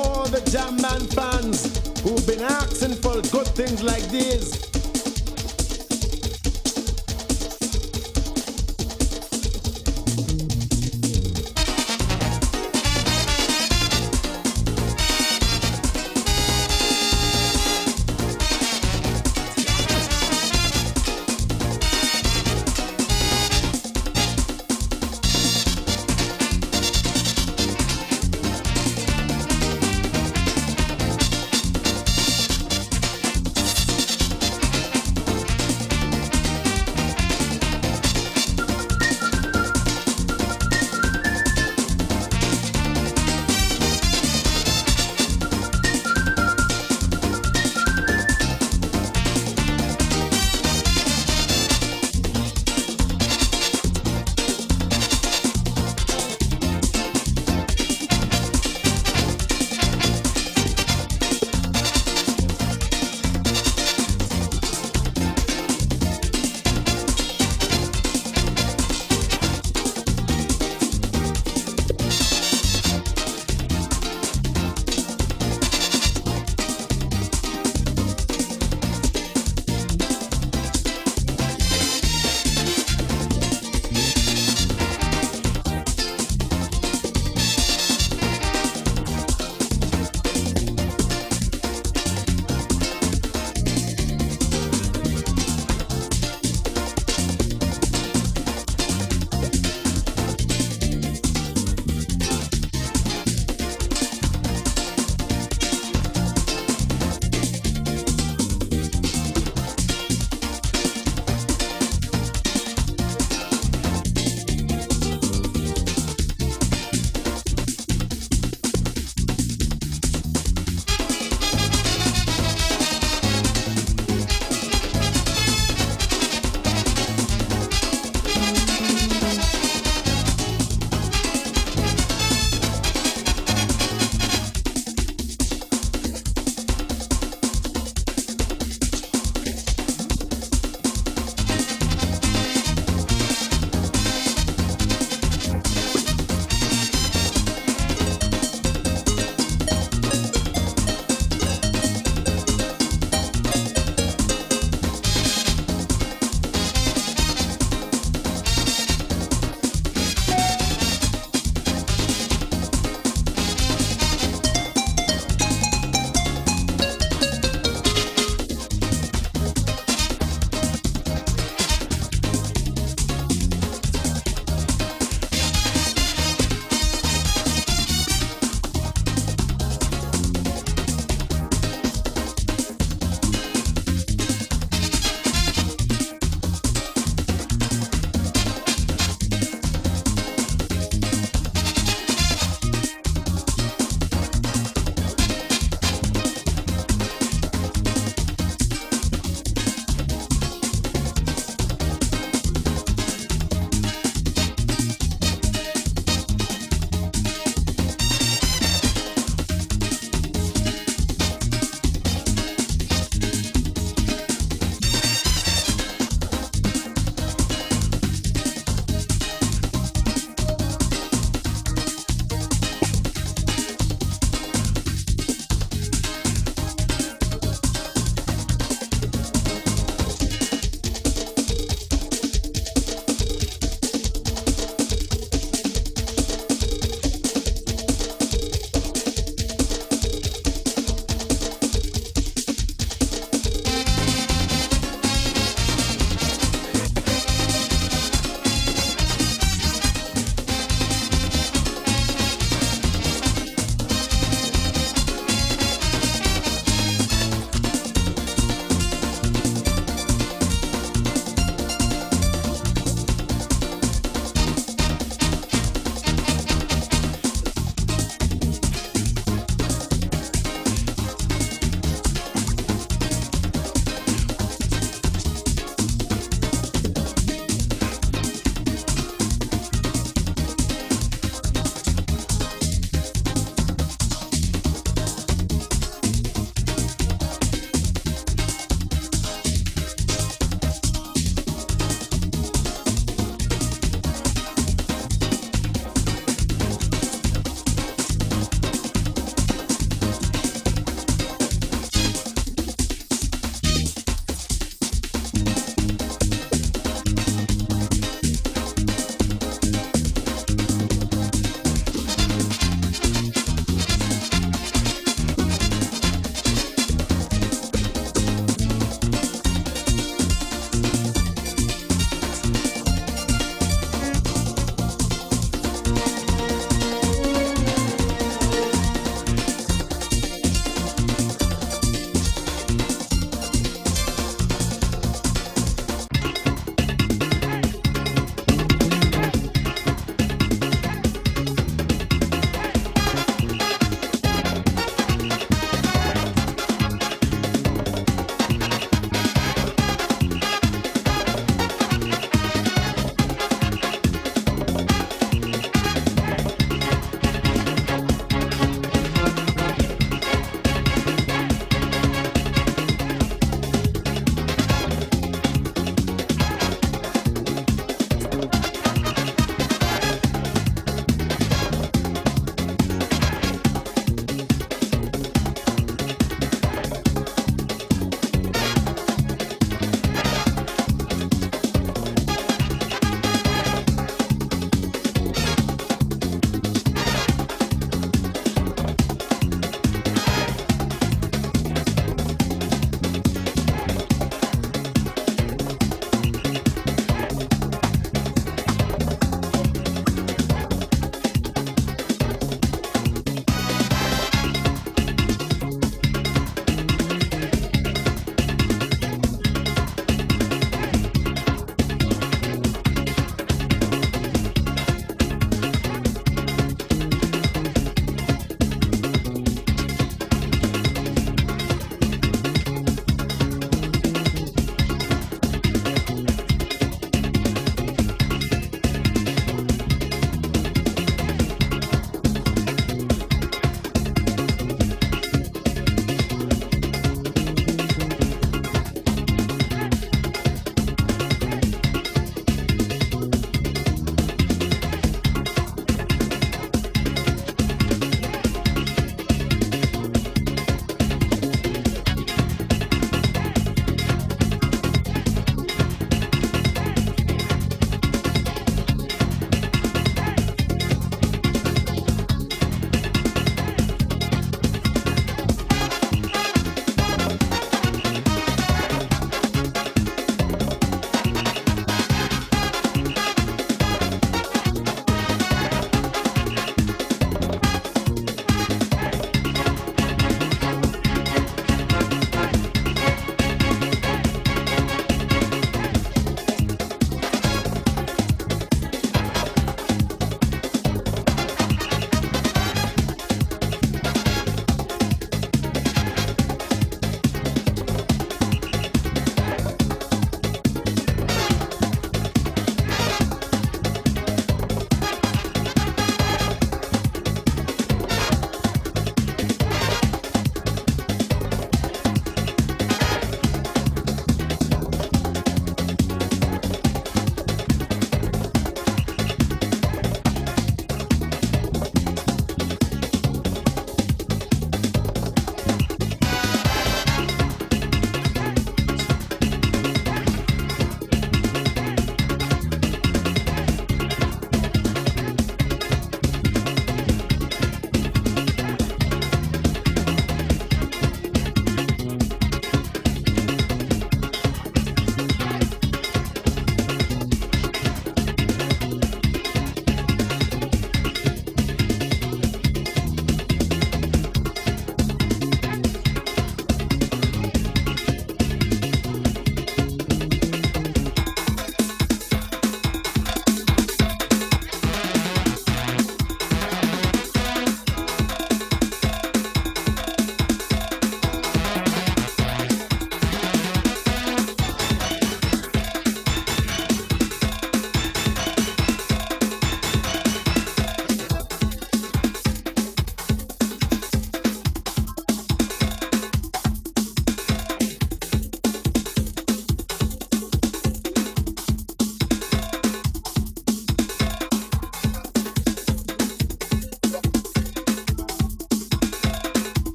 all the Jam Man fans who've been asking for good things like this.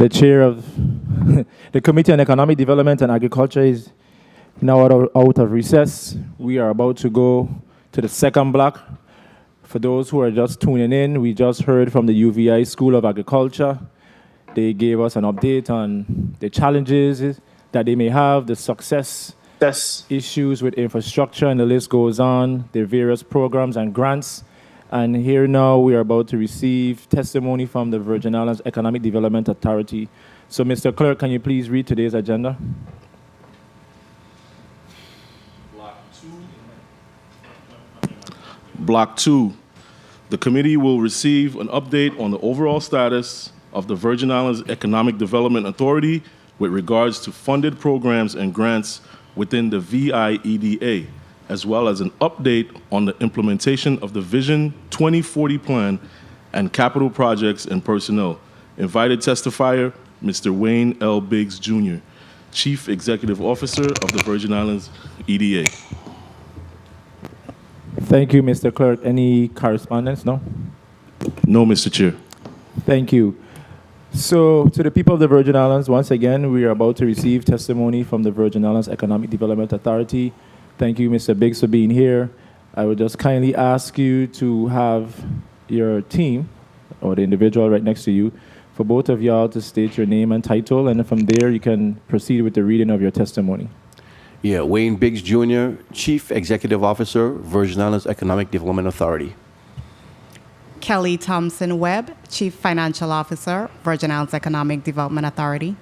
The chair of the Committee on Economic Development and Agriculture is now out of recess. We are about to go to the second block. For those who are just tuning in, we just heard from the UVI School of Agriculture. They gave us an update on the challenges that they may have, the success issues with infrastructure, and the list goes on, their various programs and grants. And here now we are about to receive testimony from the Virgin Islands Economic Development Authority. So, Mr. Clerk, can you please read today's agenda? Block 2, the committee will receive an update on the overall status of the Virgin Islands Economic Development Authority with regards to funded programs and grants within the VIEDA, as well as an update on the implementation of the Vision 2040 plan and capital projects and personnel. Invited testifier, Mr. Wayne L. Biggs, Jr., Chief Executive Officer of the Virgin Islands EDA. Thank you, Mr. Clerk. Any correspondence? No? No, Mr. Chair. Thank you. So, to the people of the Virgin Islands, once again, we are about to receive testimony from the Virgin Islands Economic Development Authority. Thank you, Mr. Biggs, for being here. I would just kindly ask you to have your team, or the individual right next to you, for both of y'all to state your name and title, and from there you can proceed with the reading of your testimony. Yeah, Wayne Biggs, Jr., Chief Executive Officer, Virgin Islands Economic Development Authority. Kelly Thompson Webb, Chief Financial Officer, Virgin Islands Economic Development Authority.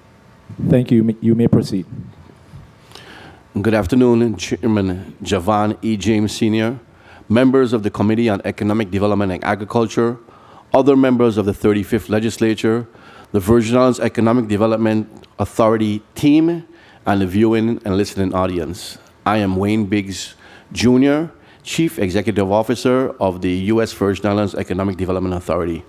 Thank you. You may proceed. Good afternoon, Chairman Javan E. James Sr., members of the Committee on Economic Development and Agriculture, other members of the 35th Legislature, the Virgin Islands Economic Development Authority team, and the viewing and listening audience. I am Wayne Biggs, Jr., Chief Executive Officer of the U.S. Virgin Islands Economic Development Authority.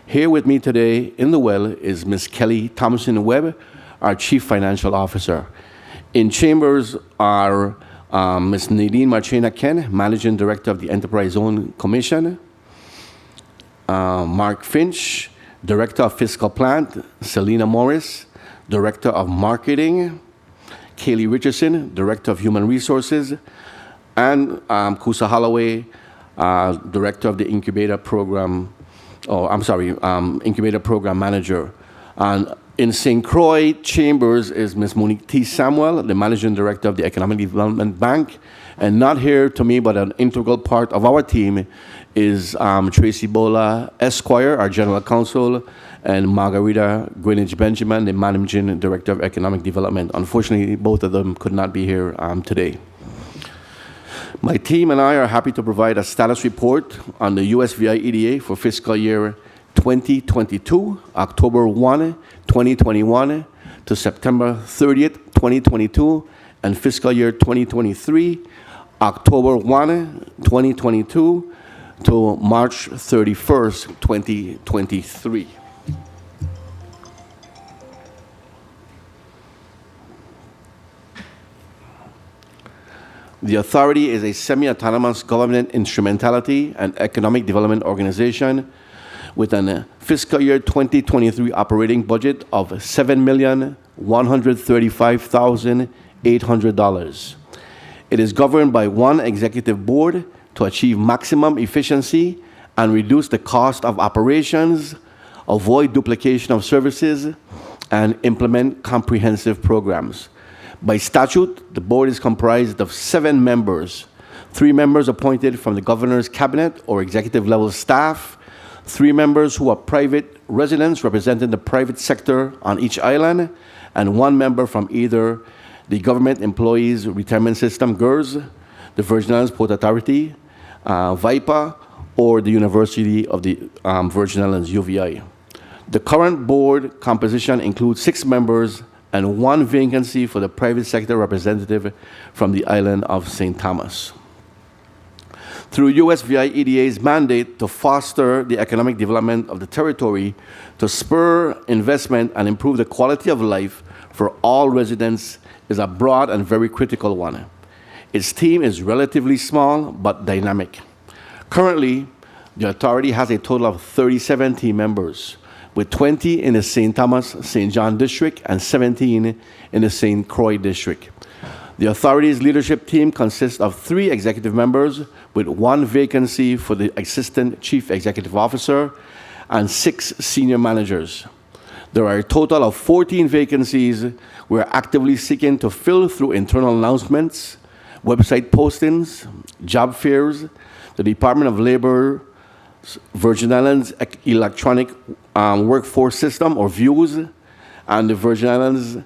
Here with me today in the well is Ms. Kelly Thompson Webb, our Chief Financial Officer. In chambers are Ms. Nadine Marchena Ken, Managing Director of the Enterprise Zone Commission, Mark Finch, Director of Fiscal Plant, Selena Morris, Director of Marketing, Kaylee Richardson, Director of Human Resources, and Kusa Holloway, Director of the Incubator Program, Incubator Program Manager. And in St. Croix Chambers is Ms. Monique T. Samuel, the Managing Director of the Economic Development Bank. And not here to me, but an integral part of our team is Tracy Bola Esquire, our General Counsel, and Margarita Greenwich Benjamin, the Managing Director of Economic Development. Unfortunately, both of them could not be here today. My team and I are happy to provide a status report on the USVI EDA for fiscal year 2022, October 1, 2021 to September 30th, 2022, and fiscal year 2023, October 1, 2022 to March 31st, 2023. The Authority is a semi-autonomous government instrumentality and economic development organization with a fiscal year 2023 operating budget of $7,135,800. It is governed by one executive board to achieve maximum efficiency and reduce the cost of operations, avoid duplication of services, and implement comprehensive programs. By statute, the board is comprised of 7 members, 3 members appointed from the governor's cabinet or executive level staff, 3 members who are private residents representing the private sector on each island, and 1 member from either the Government Employees Retirement System, GERS, the Virgin Islands Port Authority, VIPA, or the University of the Virgin Islands, UVI. The current board composition includes 6 members and 1 vacancy for the private sector representative from the island of St. Thomas. Through USVI EDA's mandate to foster the economic development of the territory, to spur investment and improve the quality of life for all residents is a broad and very critical one. Its team is relatively small but dynamic. Currently, the Authority has a total of 37 team members, with 20 in the St. Thomas, St. John district and 17 in the St. Croix district. The authority's leadership team consists of 3 executive members with 1 vacancy for the assistant chief executive officer and 6 senior managers. There are a total of 14 vacancies we're actively seeking to fill through internal announcements, website postings, job fairs, the Department of Labor, Virgin Islands Electronic Workforce System, or VIEWS, and the Virgin Islands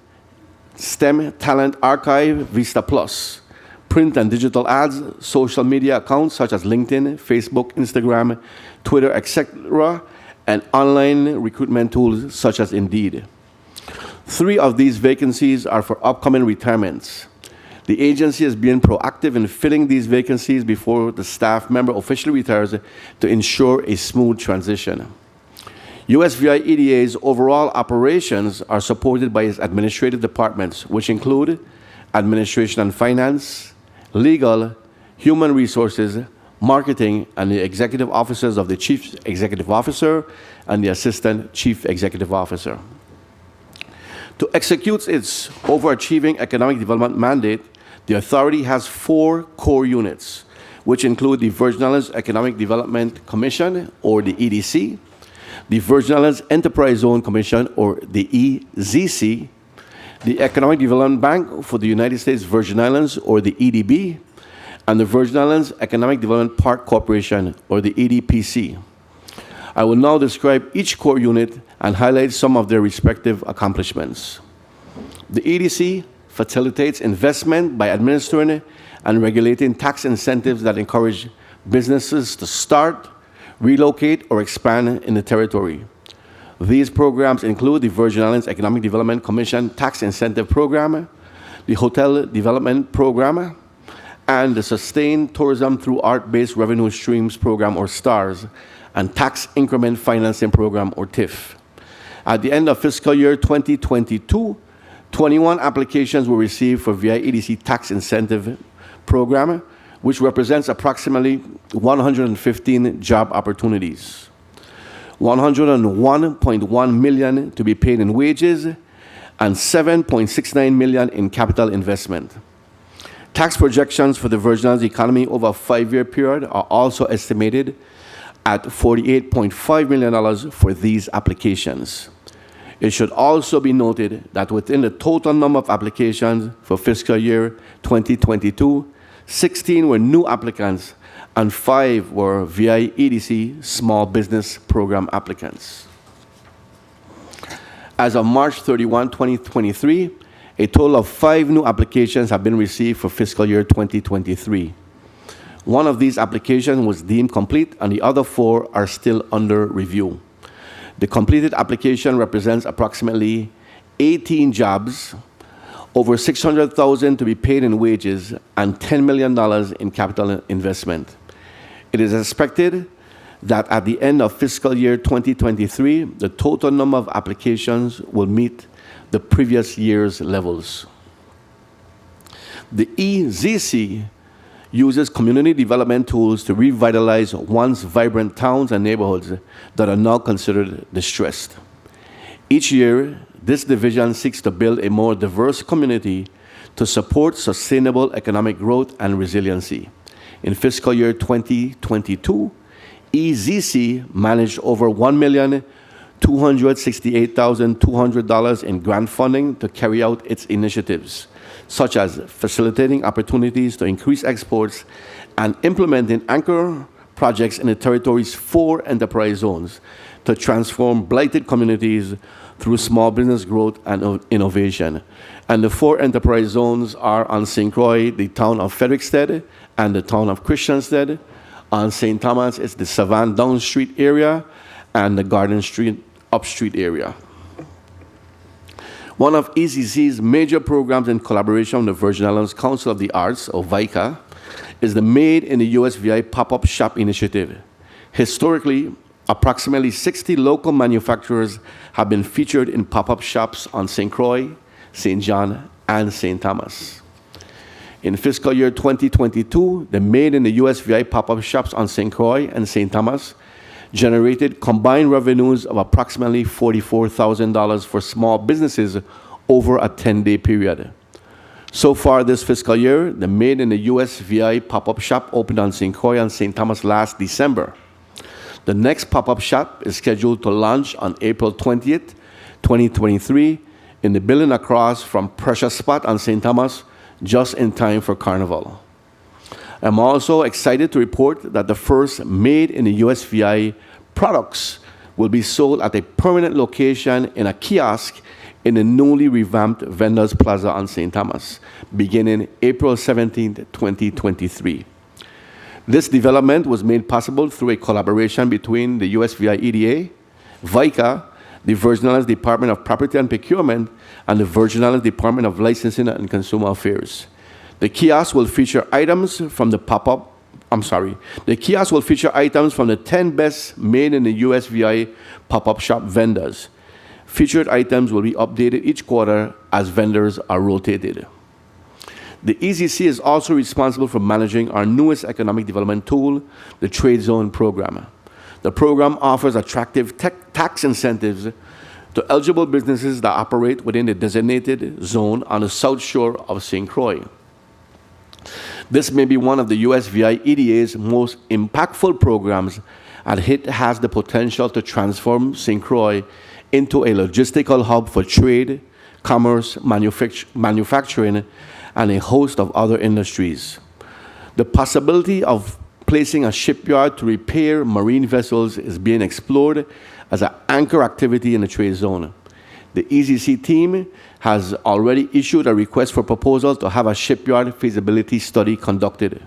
STEM Talent Archive, Vista Plus, print and digital ads, social media accounts such as LinkedIn, Facebook, Instagram, Twitter, etc., and online recruitment tools such as Indeed. 3 of these vacancies are for upcoming retirements. The agency is being proactive in filling these vacancies before the staff member officially retires to ensure a smooth transition. USVI EDA's overall operations are supported by its administrative departments, which include administration and finance, legal, human resources, marketing, and the executive officers of the chief executive officer and the assistant chief executive officer. To execute its overachieving economic development mandate, the authority has 4 core units, which include the Virgin Islands Economic Development Commission, or the EDC, the Virgin Islands Enterprise Zone Commission, or the EZC, the Economic Development Bank for the United States Virgin Islands, or the EDB, and the Virgin Islands Economic Development Park Corporation, or the EDPC. I will now describe each core unit and highlight some of their respective accomplishments. The EDC facilitates investment by administering and regulating tax incentives that encourage businesses to start, relocate, or expand in the territory. These programs include the Virgin Islands Economic Development Commission Tax Incentive Program, the Hotel Development Program, and the Sustained Tourism Through Art-Based Revenue Streams Program, or STARS, and Tax Increment Financing Program, or TIF. At the end of fiscal year 2022, 21 applications were received for VI EDC Tax Incentive Program, which represents approximately 115 job opportunities. 101.1 million to be paid in wages and 7.69 million in capital investment. Tax projections for the Virgin Islands economy over a 5-year period are also estimated at $48.5 million for these applications. It should also be noted that within the total number of applications for fiscal year 2022, 16 were new applicants and 5 were VI EDC Small Business Program applicants. As of March 31, 2023, a total of 5 new applications have been received for fiscal year 2023. One of these applications was deemed complete and the other 4 are still under review. The completed application represents approximately 18 jobs, over $600,000 to be paid in wages, and $10 million in capital investment. It is expected that at the end of fiscal year 2023, the total number of applications will meet the previous year's levels. The EZC uses community development tools to revitalize once vibrant towns and neighborhoods that are now considered distressed. Each year, this division seeks to build a more diverse community to support sustainable economic growth and resiliency. In fiscal year 2022, EZC managed over $1,268,200 in grant funding to carry out its initiatives, such as facilitating opportunities to increase exports and implementing anchor projects in the territory's 4 enterprise zones to transform blighted communities through small business growth and innovation. And the 4 enterprise zones are on St. Croix, the town of Frederickstead, and the town of Christiansted. On St. Thomas, it's the Savannah Down Street area and the Garden Street Upstreet area. One of EZC's major programs in collaboration with the Virgin Islands Council of the Arts, or VICA, is the Made in the USVI Pop-Up Shop Initiative. Historically, approximately 60 local manufacturers have been featured in pop-up shops on St. Croix, St. John, and St. Thomas. In fiscal year 2022, the Made in the USVI pop-up shops on St. Croix and St. Thomas generated combined revenues of approximately $44,000 for small businesses over a 10-day period. So far this fiscal year, the Made in the USVI pop-up shop opened on St. Croix and St. Thomas last December. The next pop-up shop is scheduled to launch on April 20th, 2023 in the building across from Precious Spot on St. Thomas, just in time for Carnival. I'm also excited to report that the first Made in the USVI products will be sold at a permanent location in a kiosk in the newly revamped Vendors Plaza on St. Thomas, beginning April 17, 2023. This development was made possible through a collaboration between the USVI EDA, VICA, the Virgin Islands Department of Property and Procurement, and the Virgin Islands Department of Licensing and Consumer Affairs. The kiosk will feature items from the The kiosk will feature items from the 10 best Made in the USVI pop-up shop vendors. Featured items will be updated each quarter as vendors are rotated. The EZC is also responsible for managing our newest economic development tool, the Trade Zone Program. The program offers attractive tax incentives to eligible businesses that operate within the designated zone on the south shore of St. Croix. This may be one of the USVI EDA's most impactful programs, and it has the potential to transform St. Croix into a logistical hub for trade, commerce, manufacturing, and a host of other industries. The possibility of placing a shipyard to repair marine vessels is being explored as an anchor activity in the trade zone. The EZC team has already issued a request for proposal to have a shipyard feasibility study conducted.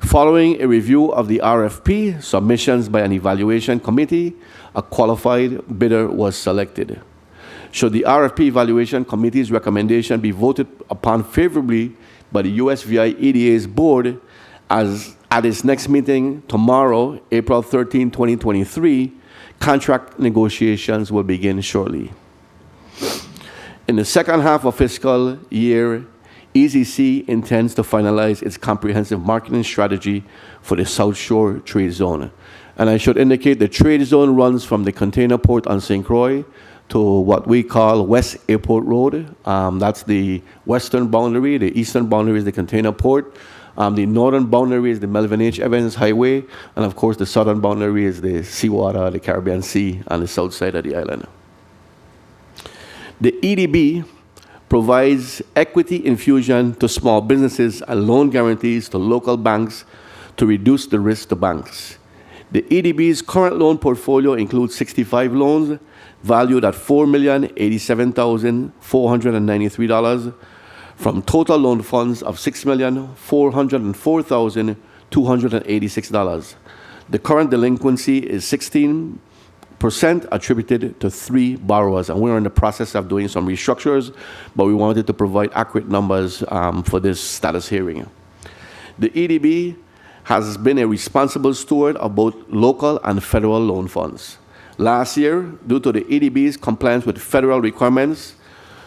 Following a review of the RFP submissions by an evaluation committee, a qualified bidder was selected. Should the RFP evaluation committee's recommendation be voted upon favorably by the USVI EDA's board at its next meeting tomorrow, April 13, 2023, contract negotiations will begin shortly. In the second half of fiscal year, EZC intends to finalize its comprehensive marketing strategy for the South Shore Trade Zone. And I should indicate the trade zone runs from the container port on St. Croix to what we call West Airport Road. That's the western boundary. The eastern boundary is the container port. The northern boundary is the Melvin H. Evans Highway. And of course, the southern boundary is the seawater, the Caribbean Sea, on the south side of the island. The EDB provides equity infusion to small businesses and loan guarantees to local banks to reduce the risk to banks. The EDB's current loan portfolio includes 65 loans valued at $4,087,493 from total loan funds of $6,404,286. The current delinquency is 16% attributed to 3 borrowers, and we're in the process of doing some restructures, but we wanted to provide accurate numbers for this status hearing. The EDB has been a responsible steward of both local and federal loan funds. Last year, due to the EDB's compliance with federal requirements,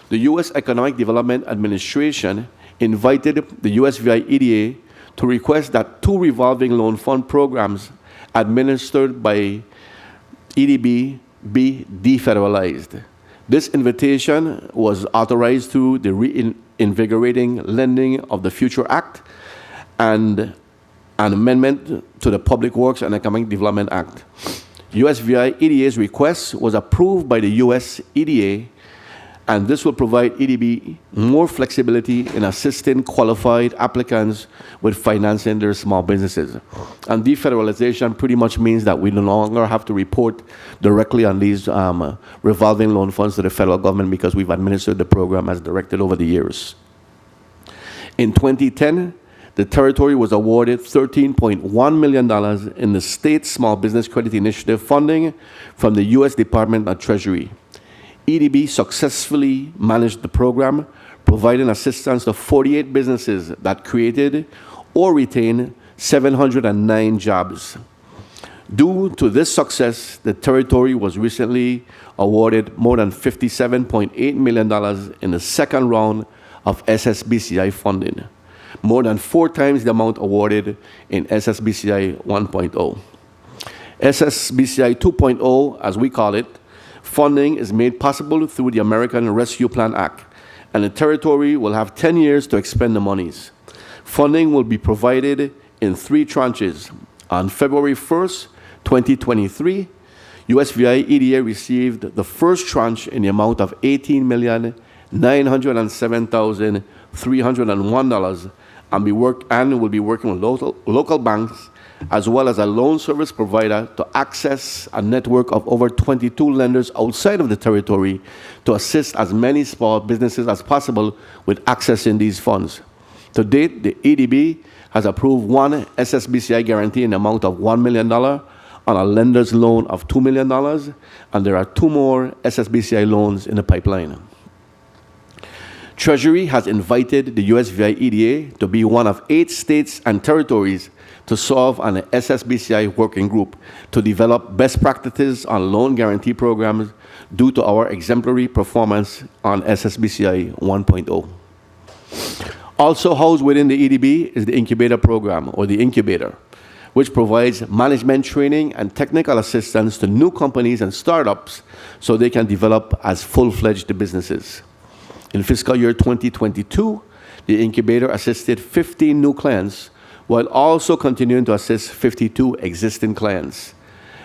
the U.S. Economic Development Administration invited the USVI EDA to request that 2 revolving loan fund programs administered by EDB be defederalized. This invitation was authorized through the Reinvigorating Lending of the Future Act and an amendment to the Public Works and Economic Development Act. USVI EDA's request was approved by the US EDA, and this will provide EDB more flexibility in assisting qualified applicants with financing their small businesses. And defederalization pretty much means that we no longer have to report directly on these revolving loan funds to the federal government because we've administered the program as directed over the years. In 2010, the territory was awarded $13.1 million in the State Small Business Credit Initiative funding from the U.S. Department of Treasury. EDB successfully managed the program, providing assistance to 48 businesses that created or retained 709 jobs. Due to this success, the territory was recently awarded more than $57.8 million in the second round of SSBCI funding, more than 4 times the amount awarded in SSBCI 1.0. SSBCI 2.0, as we call it, funding is made possible through the American Rescue Plan Act, and the territory will have 10 years to expend the monies. Funding will be provided in 3 tranches. On February 1st, 2023, USVI EDA received the first tranche in the amount of $18,907,301 and will be working with local banks as well as a loan service provider to access a network of over 22 lenders outside of the territory to assist as many small businesses as possible with accessing these funds. To date, the EDB has approved one SSBCI guarantee in the amount of $1 million on a lender's loan of $2 million, and there are 2 more SSBCI loans in the pipeline. Treasury has invited the USVI EDA to be one of 8 states and territories to solve an SSBCI working group to develop best practices on loan guarantee programs due to our exemplary performance on SSBCI 1.0. Also housed within the EDB is the incubator program, or the incubator, which provides management training and technical assistance to new companies and startups so they can develop as full-fledged businesses. In fiscal year 2022, the incubator assisted 15 new clients while also continuing to assist 52 existing clients.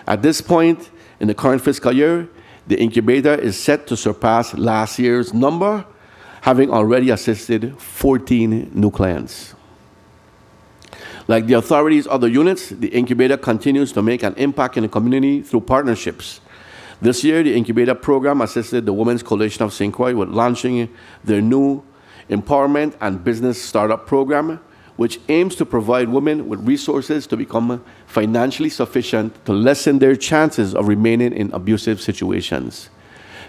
At this point in the current fiscal year, the incubator is set to surpass last year's number, having already assisted 14 new clients. Like the authority's other units, the incubator continues to make an impact in the community through partnerships. This year, the incubator program assisted the Women's Coalition of St. Croix with launching their new Empowerment and Business Startup Program, which aims to provide women with resources to become financially sufficient to lessen their chances of remaining in abusive situations.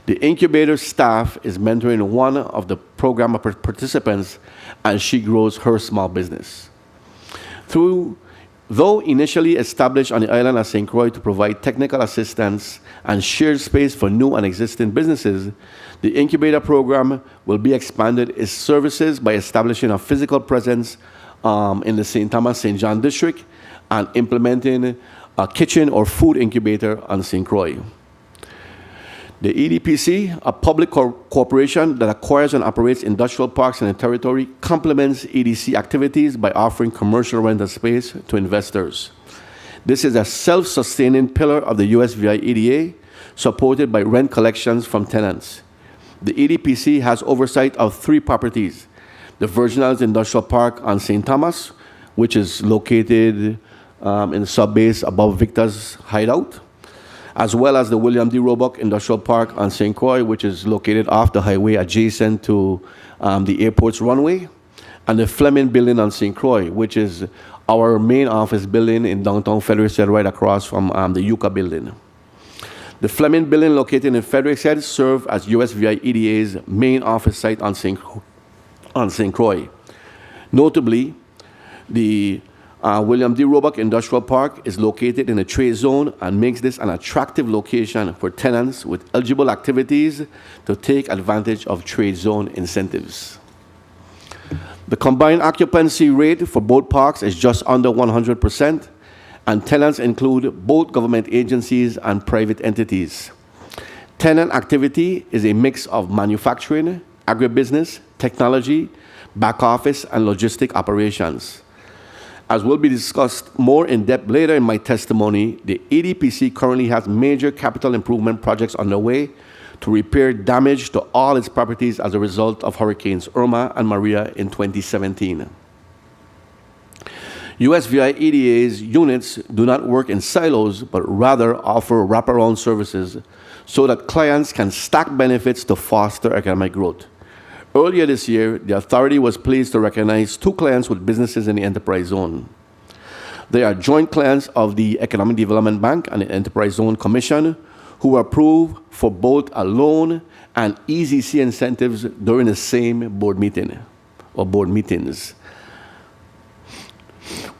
The incubator staff is mentoring one of the program participants as she grows her small business. Though initially established on the island of St. Croix to provide technical assistance and shared space for new and existing businesses, the incubator program will be expanded its services by establishing a physical presence in the St. Thomas St. John district and implementing a kitchen or food incubator on St. Croix. The EDPC, a public corporation that acquires and operates industrial parks in the territory, complements EDC activities by offering commercial rental space to investors. This is a self-sustaining pillar of the USVI EDA, supported by rent collections from tenants. The EDPC has oversight of 3 properties: the Virgin Islands Industrial Park on St. Thomas, which is located in the subbase above Victor's hideout, as well as the William D. Roebuck Industrial Park on St. Croix, which is located off the highway adjacent to the airport's runway, and the Fleming Building on St. Croix, which is our main office building in downtown Frederiksted, right across from the Yucca building. The Fleming Building located in Frederiksted serves as USVI EDA's main office site on St. Croix. Notably, the William D. Roebuck Industrial Park is located in a trade zone and makes this an attractive location for tenants with eligible activities to take advantage of trade zone incentives. The combined occupancy rate for both parks is just under 100%, and tenants include both government agencies and private entities. Tenant activity is a mix of manufacturing, agribusiness, technology, back office, and logistic operations. As will be discussed more in depth later in my testimony, the EDPC currently has major capital improvement projects underway to repair damage to all its properties as a result of Hurricanes Irma and Maria in 2017. USVI EDA's units do not work in silos, but rather offer wraparound services so that clients can stack benefits to foster economic growth. Earlier this year, the authority was pleased to recognize 2 clients with businesses in the enterprise zone. They are joint clients of the Economic Development Bank and the Enterprise Zone Commission, who were approved for both a loan and EZC incentives during the same board meeting or board meetings.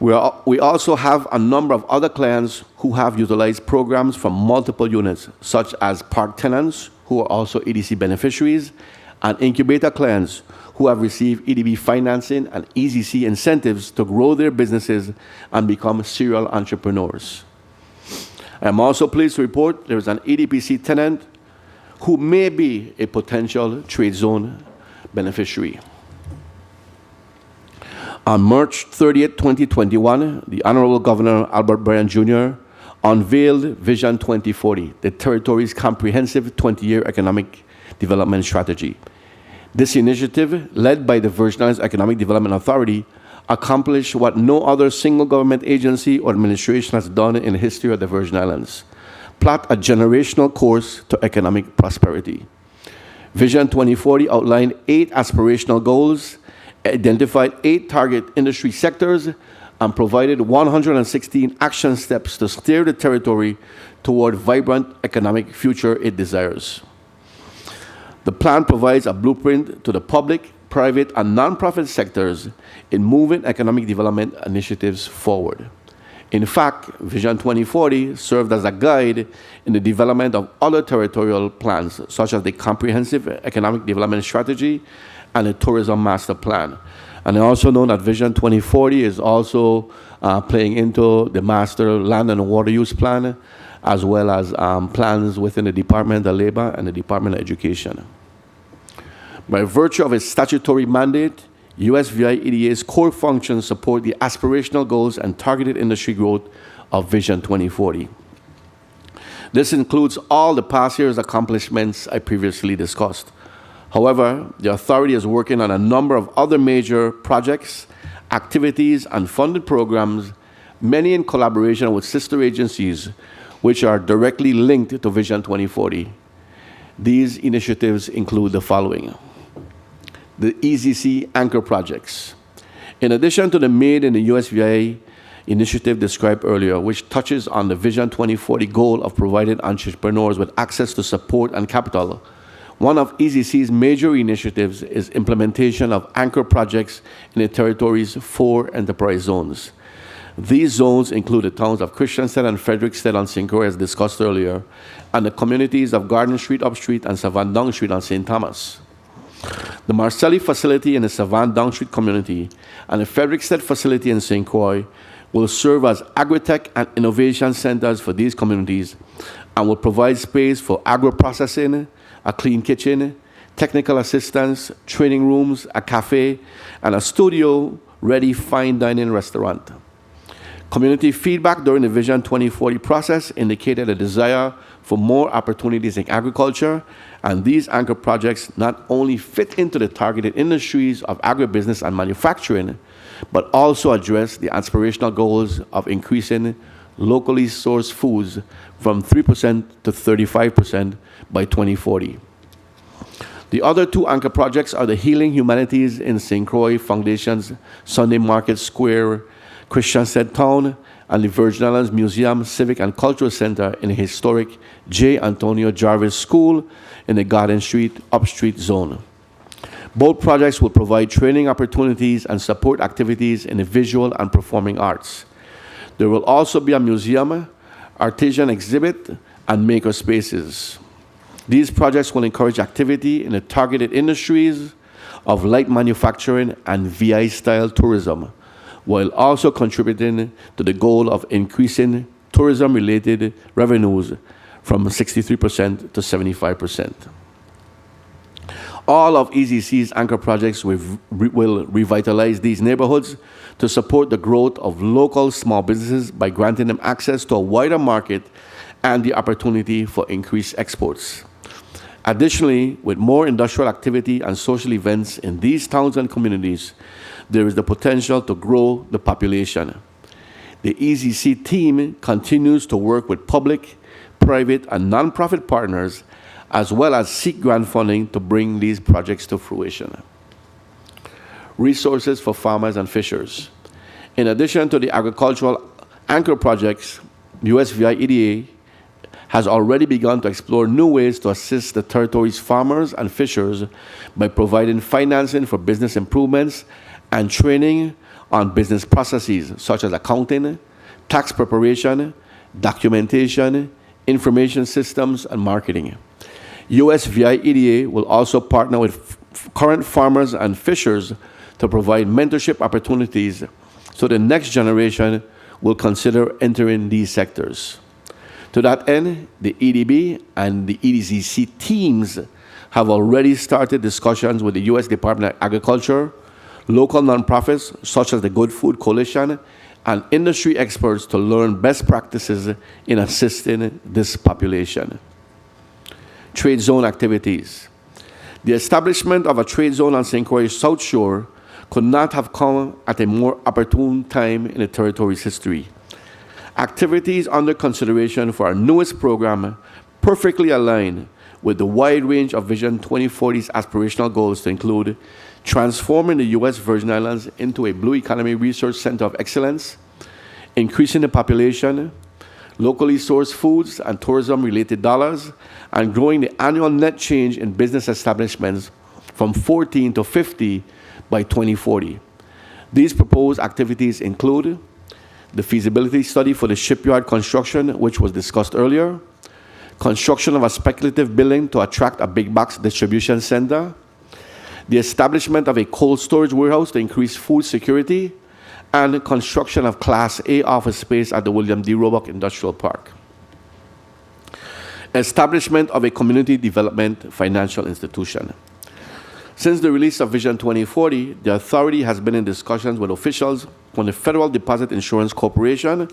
We also have a number of other clients who have utilized programs from multiple units, such as park tenants who are also EDC beneficiaries, and incubator clients who have received EDB financing and EZC incentives to grow their businesses and become serial entrepreneurs. I am also pleased to report there is an EDPC tenant who may be a potential trade zone beneficiary. On March 30th, 2021, the Honorable Governor Albert Bryan Jr. unveiled Vision 2040, the territory's comprehensive 20-year economic development strategy. This initiative, led by the Virgin Islands Economic Development Authority, accomplished what no other single government agency or administration has done in the history of the Virgin Islands: plot a generational course to economic prosperity. Vision 2040 outlined 8 aspirational goals, identified 8 target industry sectors, and provided 116 action steps to steer the territory toward vibrant economic future it desires. The plan provides a blueprint to the public, private, and nonprofit sectors in moving economic development initiatives forward. In fact, Vision 2040 served as a guide in the development of other territorial plans, such as the Comprehensive Economic Development Strategy and the Tourism Master Plan. And I also know that Vision 2040 is also playing into the Master Land and Water Use Plan, as well as plans within the Department of Labor and the Department of Education. By virtue of its statutory mandate, USVI EDA's core functions support the aspirational goals and targeted industry growth of Vision 2040. This includes all the past year's accomplishments I previously discussed. However, the authority is working on a number of other major projects, activities, and funded programs, many in collaboration with sister agencies, which are directly linked to Vision 2040. These initiatives include the following: the EZC anchor projects. In addition to the Made in the USVI initiative described earlier, which touches on the Vision 2040 goal of providing entrepreneurs with access to support and capital, one of EZC's major initiatives is implementation of anchor projects in the territory's 4 enterprise zones. These zones include the towns of Christiansted and Frederiksted on St. Croix, as discussed earlier, and the communities of Garden Street Upstreet and Savannah Down Street on St. Thomas. The Marcelli facility in the Savannah Down Street community and the Frederiksted facility in St. Croix will serve as agri-tech and innovation centers for these communities and will provide space for agro-processing, a clean kitchen, technical assistance, training rooms, a cafe, and a studio-ready fine dining restaurant. Community feedback during the Vision 2040 process indicated a desire for more opportunities in agriculture, and these anchor projects not only fit into the targeted industries of agribusiness and manufacturing, but also address the aspirational goals of increasing locally sourced foods from 3% to 35% by 2040. The other 2 anchor projects are the Healing Humanities in St. Croix Foundation's Sunday Market Square, Christiansted Town, and the Virgin Islands Museum, Civic and Cultural Center in the historic J. Antonio Jarvis School in the Garden Street Upstreet zone. Both projects will provide training opportunities and support activities in the visual and performing arts. There will also be a museum, artisan exhibit, and maker spaces. These projects will encourage activity in the targeted industries of light manufacturing and VI-style tourism, while also contributing to the goal of increasing tourism-related revenues from 63% to 75%. All of EZC's anchor projects will revitalize these neighborhoods to support the growth of local small businesses by granting them access to a wider market and the opportunity for increased exports. Additionally, with more industrial activity and social events in these towns and communities, there is the potential to grow the population. The EZC team continues to work with public, private, and nonprofit partners, as well as seek grant funding to bring these projects to fruition. Resources for farmers and fishers. In addition to the agricultural anchor projects, USVI EDA has already begun to explore new ways to assist the territory's farmers and fishers by providing financing for business improvements and training on business processes such as accounting, tax preparation, documentation, information systems, and marketing. USVI EDA will also partner with current farmers and fishers to provide mentorship opportunities so the next generation will consider entering these sectors. To that end, the EDB and the EDCC teams have already started discussions with the U.S. Department of Agriculture, local nonprofits such as the Good Food Coalition, and industry experts to learn best practices in assisting this population. Trade zone activities. The establishment of a trade zone on St. Croix South Shore could not have come at a more opportune time in the territory's history. Activities under consideration for our newest program perfectly align with the wide range of Vision 2040's aspirational goals to include transforming the U.S. Virgin Islands into a Blue Economy Research Center of Excellence, increasing the population, locally sourced foods and tourism-related dollars, and growing the annual net change in business establishments from 14 to 50 by 2040. These proposed activities include the feasibility study for the shipyard construction, which was discussed earlier, construction of a speculative building to attract a big box distribution center, the establishment of a cold storage warehouse to increase food security, and construction of Class A office space at the William D. Roebuck Industrial Park. Establishment of a community development financial institution. Since the release of Vision 2040, the authority has been in discussions with officials from the Federal Deposit Insurance Corporation,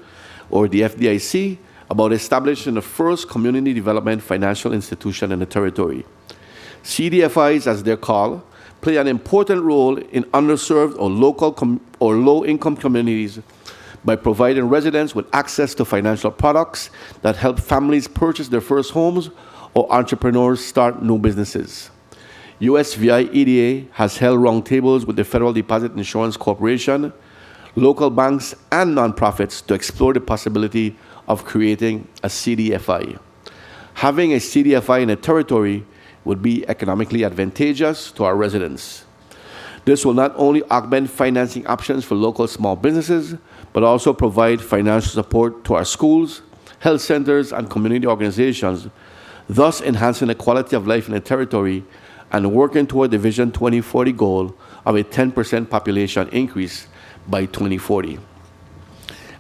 or the FDIC, about establishing the first community development financial institution in the territory. CDFIs, as they're called, play an important role in underserved or low-income communities by providing residents with access to financial products that help families purchase their first homes or entrepreneurs start new businesses. USVI EDA has held roundtables with the Federal Deposit Insurance Corporation, local banks, and nonprofits to explore the possibility of creating a CDFI. Having a CDFI in a territory would be economically advantageous to our residents. This will not only augment financing options for local small businesses, but also provide financial support to our schools, health centers, and community organizations, thus enhancing the quality of life in the territory and working toward the Vision 2040 goal of a 10% population increase by 2040.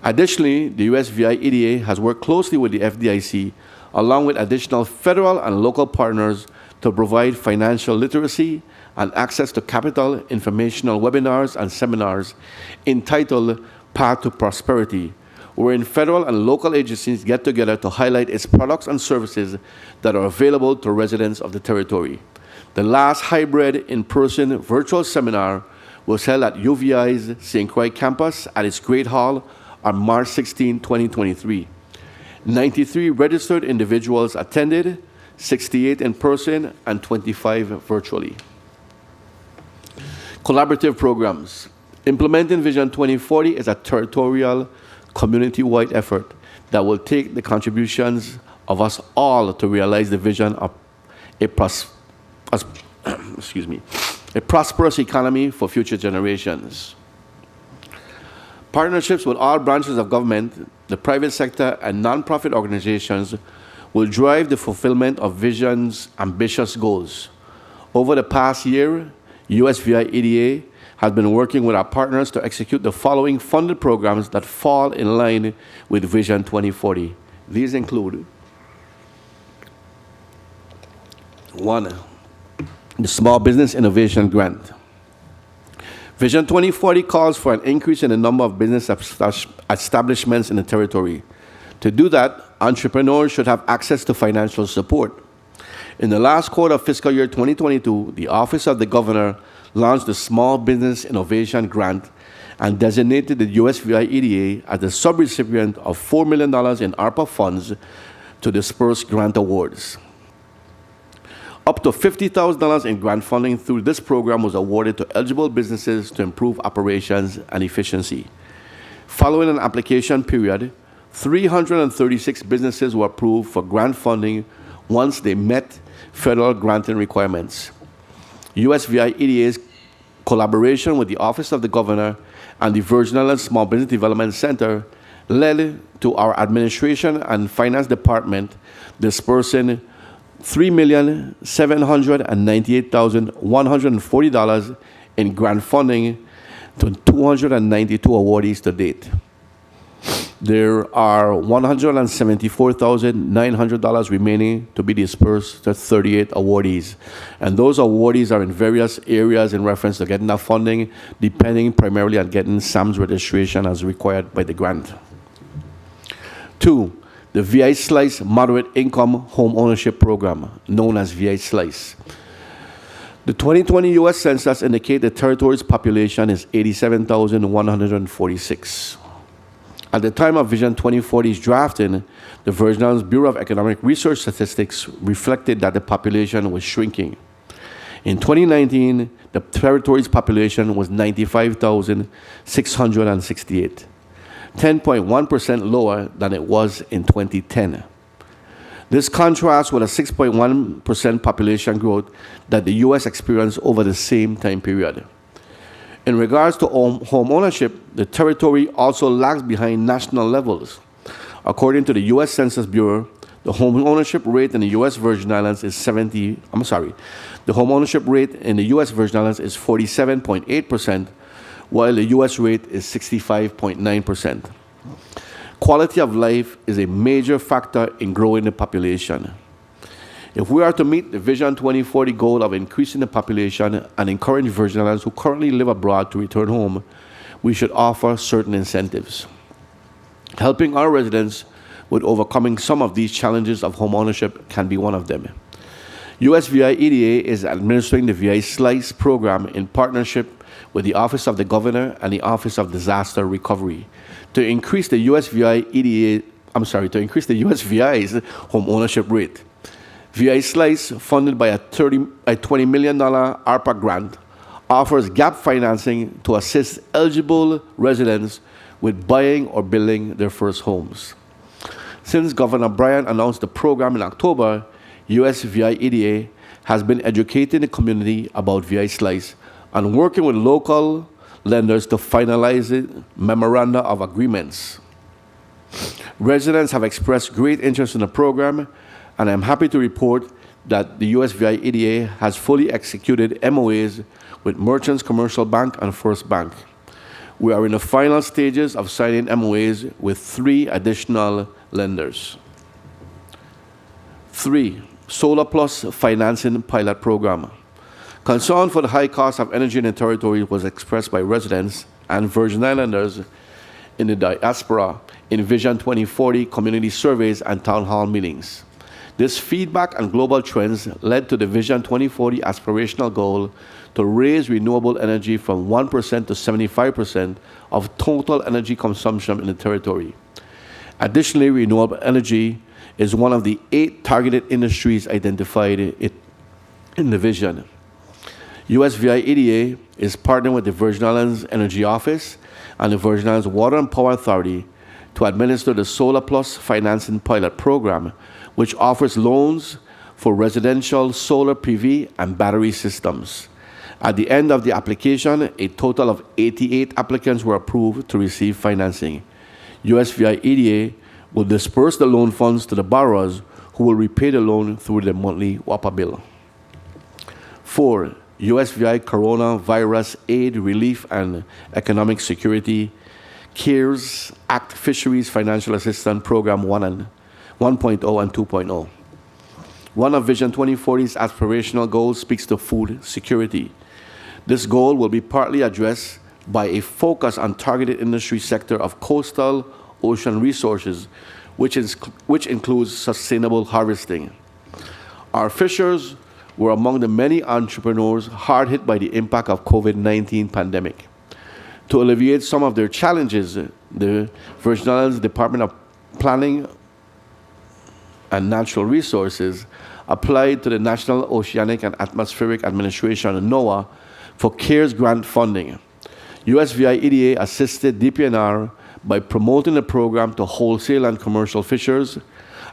Additionally, the USVI EDA has worked closely with the FDIC, along with additional federal and local partners, to provide financial literacy and access to capital informational webinars and seminars entitled Path to Prosperity, wherein federal and local agencies get together to highlight its products and services that are available to residents of the territory. The last hybrid in-person virtual seminar was held at UVI's St. Croix campus at its Great Hall on March 16, 2023. 93 registered individuals attended, 68 in person and 25 virtually. Collaborative programs. Implementing Vision 2040 is a territorial, community-wide effort that will take the contributions of us all to realize the vision of a prosperous economy for future generations. Partnerships with all branches of government, the private sector, and nonprofit organizations will drive the fulfillment of Vision's ambitious goals. Over the past year, USVI EDA has been working with our partners to execute the following funded programs that fall in line with Vision 2040. These include: 1, the Small Business Innovation Grant. Vision 2040 calls for an increase in the number of business establishments in the territory. To do that, entrepreneurs should have access to financial support. In the last quarter of fiscal year 2022, the Office of the Governor launched the Small Business Innovation Grant and designated the USVI EDA as the subrecipient of $4 million in ARPA funds to disperse grant awards. Up to $50,000 in grant funding through this program was awarded to eligible businesses to improve operations and efficiency. Following an application period, 336 businesses were approved for grant funding once they met federal granting requirements. USVI EDA's collaboration with the Office of the Governor and the Virgin Islands Small Business Development Center led to our administration and finance department dispersing $3,798,140 in grant funding to 292 awardees to date. There are $174,900 remaining to be dispersed to 38 awardees. And those awardees are in various areas in reference to getting that funding, depending primarily on getting SAM's registration as required by the grant. 2, the VI Slice Moderate Income Home Ownership Program, known as VI Slice. The 2020 U.S. Census indicates the territory's population is 87,146. At the time of Vision 2040's drafting, the Virgin Islands Bureau of Economic Research Statistics reflected that the population was shrinking. In 2019, the territory's population was 95,668, 10.1% lower than it was in 2010. This contrasts with a 6.1% population growth that the U.S. experienced over the same time period. In regards to home ownership, the territory also lags behind national levels. According to the U.S. Census Bureau, the home ownership rate in the U.S. Virgin Islands is the home ownership rate in the U.S. Virgin Islands is 47.8%, while the U.S. rate is 65.9%. Quality of life is a major factor in growing the population. If we are to meet the Vision 2040 goal of increasing the population and encourage Virgin Islands who currently live abroad to return home, we should offer certain incentives. Helping our residents with overcoming some of these challenges of home ownership can be one of them. USVI EDA is administering the VI Slice program in partnership with the Office of the Governor and the Office of Disaster Recovery to increase the USVI's home ownership rate. VI Slice, funded by a $20 million ARPA grant, offers gap financing to assist eligible residents with buying or building their first homes. Since Governor Bryan announced the program in October, USVI EDA has been educating the community about VI Slice and working with local lenders to finalize the memoranda of agreements. Residents have expressed great interest in the program, and I'm happy to report that the USVI EDA has fully executed MOAs with Merchants Commercial Bank and First Bank. We are in the final stages of signing MOAs with 3 additional lenders. 3, Solar Plus Financing Pilot Program. Concern for the high cost of energy in the territory was expressed by residents and Virgin Islanders in the diaspora in Vision 2040 community surveys and town hall meetings. This feedback and global trends led to the Vision 2040 aspirational goal to raise renewable energy from 1% to 75% of total energy consumption in the territory. Additionally, renewable energy is one of the 8 targeted industries identified in the vision. USVI EDA is partnering with the Virgin Islands Energy Office and the Virgin Islands Water and Power Authority to administer the Solar Plus Financing Pilot Program, which offers loans for residential solar PV and battery systems. At the end of the application, a total of 88 applicants were approved to receive financing. USVI EDA will disperse the loan funds to the borrowers who will repay the loan through their monthly WAPA bill. 4, USVI Coronavirus Aid, Relief and Economic Security CARES Act Fisheries Financial Assistance Program 1.0 and 2.0. One of Vision 2040's aspirational goals speaks to food security. This goal will be partly addressed by a focus on targeted industry sector of coastal ocean resources, which includes sustainable harvesting. Our fishers were among the many entrepreneurs hard hit by the impact of COVID-19 pandemic. To alleviate some of their challenges, the Virgin Islands Department of Planning and Natural Resources applied to the National Oceanic and Atmospheric Administration, NOAA, for CARES grant funding. USVI EDA assisted DPNR by promoting the program to wholesale and commercial fishers,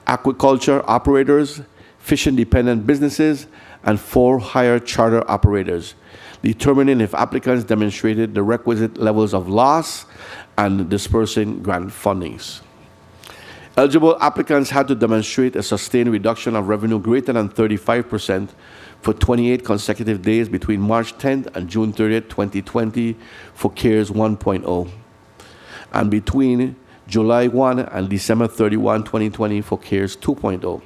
aquaculture operators, fish-independent businesses, and for-hire charter operators, determining if applicants demonstrated the requisite levels of loss and dispersing grant fundings. Eligible applicants had to demonstrate a sustained reduction of revenue greater than 35% for 28 consecutive days between March 10th and June 30th, 2020 for CARES 1.0, and between July 1 and December 31, 2020 for CARES 2.0.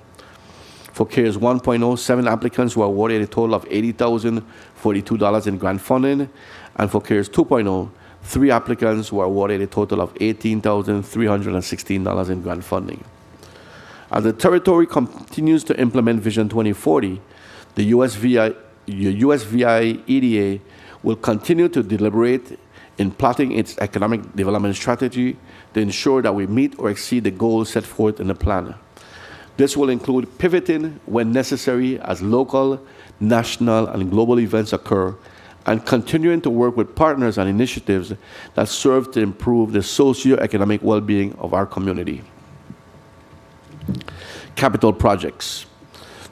For CARES 1.0, 7 applicants were awarded a total of $80,042 in grant funding, and for CARES 2.0, 3 applicants were awarded a total of $18,316 in grant funding. As the territory continues to implement Vision 2040, the USVI EDA will continue to deliberate in plotting its economic development strategy to ensure that we meet or exceed the goals set forth in the plan. This will include pivoting when necessary as local, national, and global events occur, and continuing to work with partners and initiatives that serve to improve the socio-economic well-being of our community. Capital projects.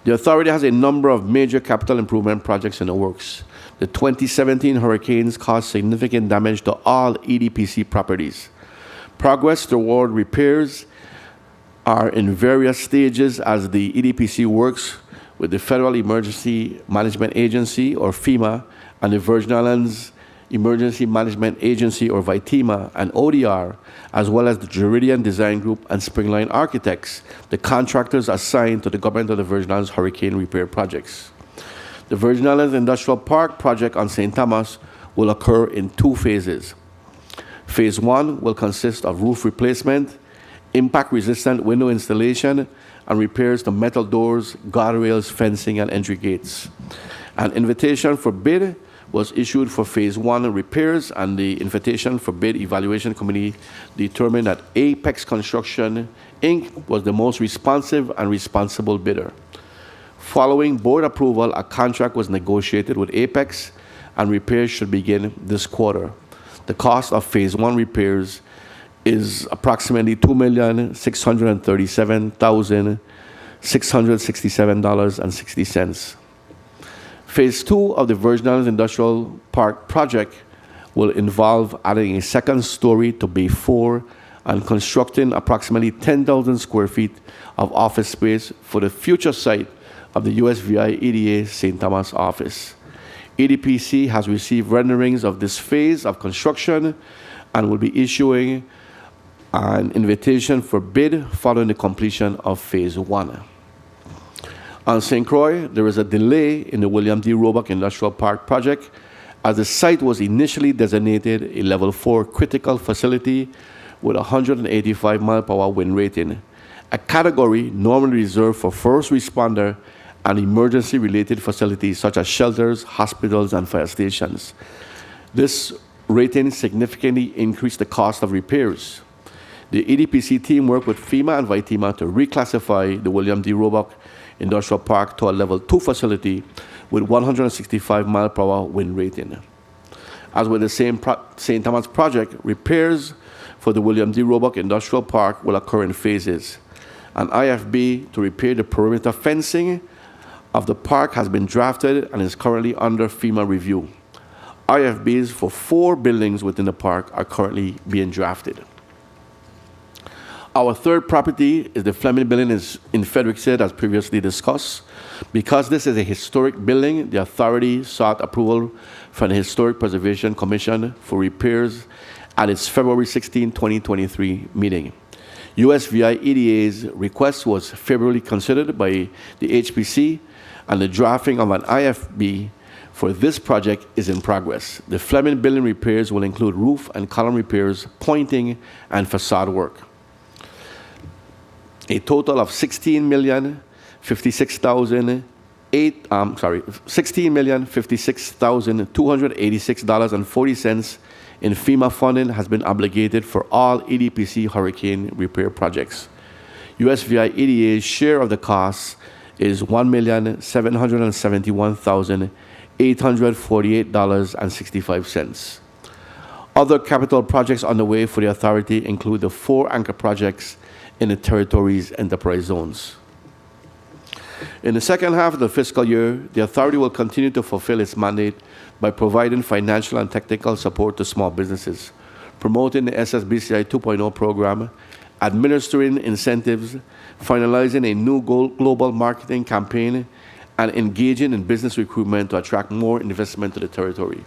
The authority has a number of major capital improvement projects in the works. The 2017 hurricanes caused significant damage to all EDPC properties. Progress toward repairs are in various stages as the EDPC works with the Federal Emergency Management Agency, or FEMA, and the Virgin Islands Emergency Management Agency, or VITEMA, and ODR, as well as the Juridian Design Group and Springline Architects, the contractors assigned to the Government of the Virgin Islands hurricane repair projects. The Virgin Islands Industrial Park project on St. Thomas will occur in 2 phases. Phase 1 will consist of roof replacement, impact-resistant window installation, and repairs to metal doors, guardrails, fencing, and entry gates. An invitation for bid was issued for Phase 1 repairs, and the invitation for bid evaluation committee determined that Apex Construction, Inc. was the most responsive and responsible bidder. Following board approval, a contract was negotiated with Apex, and repairs should begin this quarter. The cost of Phase 1 repairs is approximately $2,637,667.60. Phase 2 of the Virgin Islands Industrial Park project will involve adding a second story to Bay 4 and constructing approximately 10,000 square feet of office space for the future site of the USVI EDA St. Thomas office. EDPC has received renderings of this phase of construction and will be issuing an invitation for bid following the completion of Phase 1. On St. Croix, there is a delay in the William D. Roebuck Industrial Park project as the site was initially designated a Level 4 critical facility with 185 mile-per-hour wind rating, a category normally reserved for first responder and emergency-related facilities such as shelters, hospitals, and fire stations. This rating significantly increased the cost of repairs. The EDPC team worked with FEMA and VITEMA to reclassify the William D. Roebuck Industrial Park to a Level 2 facility with 165 mile-per-hour wind rating. As with the same St. Thomas project, repairs for the William D. Roebuck Industrial Park will occur in phases. An IFB to repair the perimeter fencing of the park has been drafted and is currently under FEMA review. IFBs for 4 buildings within the park are currently being drafted. Our third property is the Fleming Building in Frederiksted, as previously discussed. Because this is a historic building, the authority sought approval from the Historic Preservation Commission for repairs at its February 16, 2023 meeting. USVI EDA's request was favorably considered by the HPC, and the drafting of an IFB for this project is in progress. The Fleming Building repairs will include roof and column repairs, pointing, and facade work. A total of $16,056,286.40 in FEMA funding has been obligated for all EDPC hurricane repair projects. USVI EDA's share of the costs is $1,771,848.65. Other capital projects underway for the authority include the 4 anchor projects in the territory's enterprise zones. In the second half of the fiscal year, the authority will continue to fulfill its mandate by providing financial and technical support to small businesses, promoting the SSBCI 2.0 program, administering incentives, finalizing a new global marketing campaign, and engaging in business recruitment to attract more investment to the territory.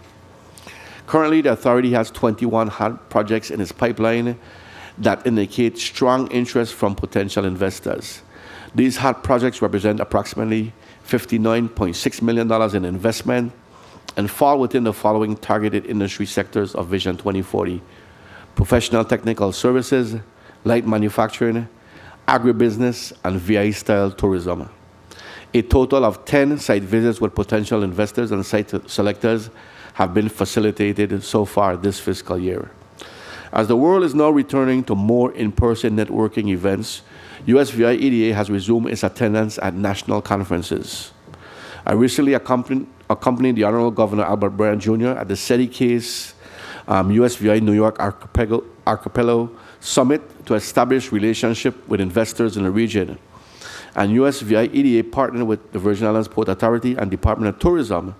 Currently, the authority has 21 hot projects in its pipeline, that indicate strong interest from potential investors. These HAT projects represent approximately $59.6 million in investment and fall within the following targeted industry sectors of Vision 2040: professional technical services, light manufacturing, agribusiness, and VI-style tourism. A total of 10 site visits with potential investors and site selectors have been facilitated so far this fiscal year. As the world is now returning to more in-person networking events, USVI EDA has resumed its attendance at national conferences. I recently accompanied the Honorable Governor Albert Bryant Jr. at the SETI Case USVI New York Archipelago Summit to establish relationship with investors in the region. And USVI EDA partnered with the Virgin Islands Port Authority and Department of Tourism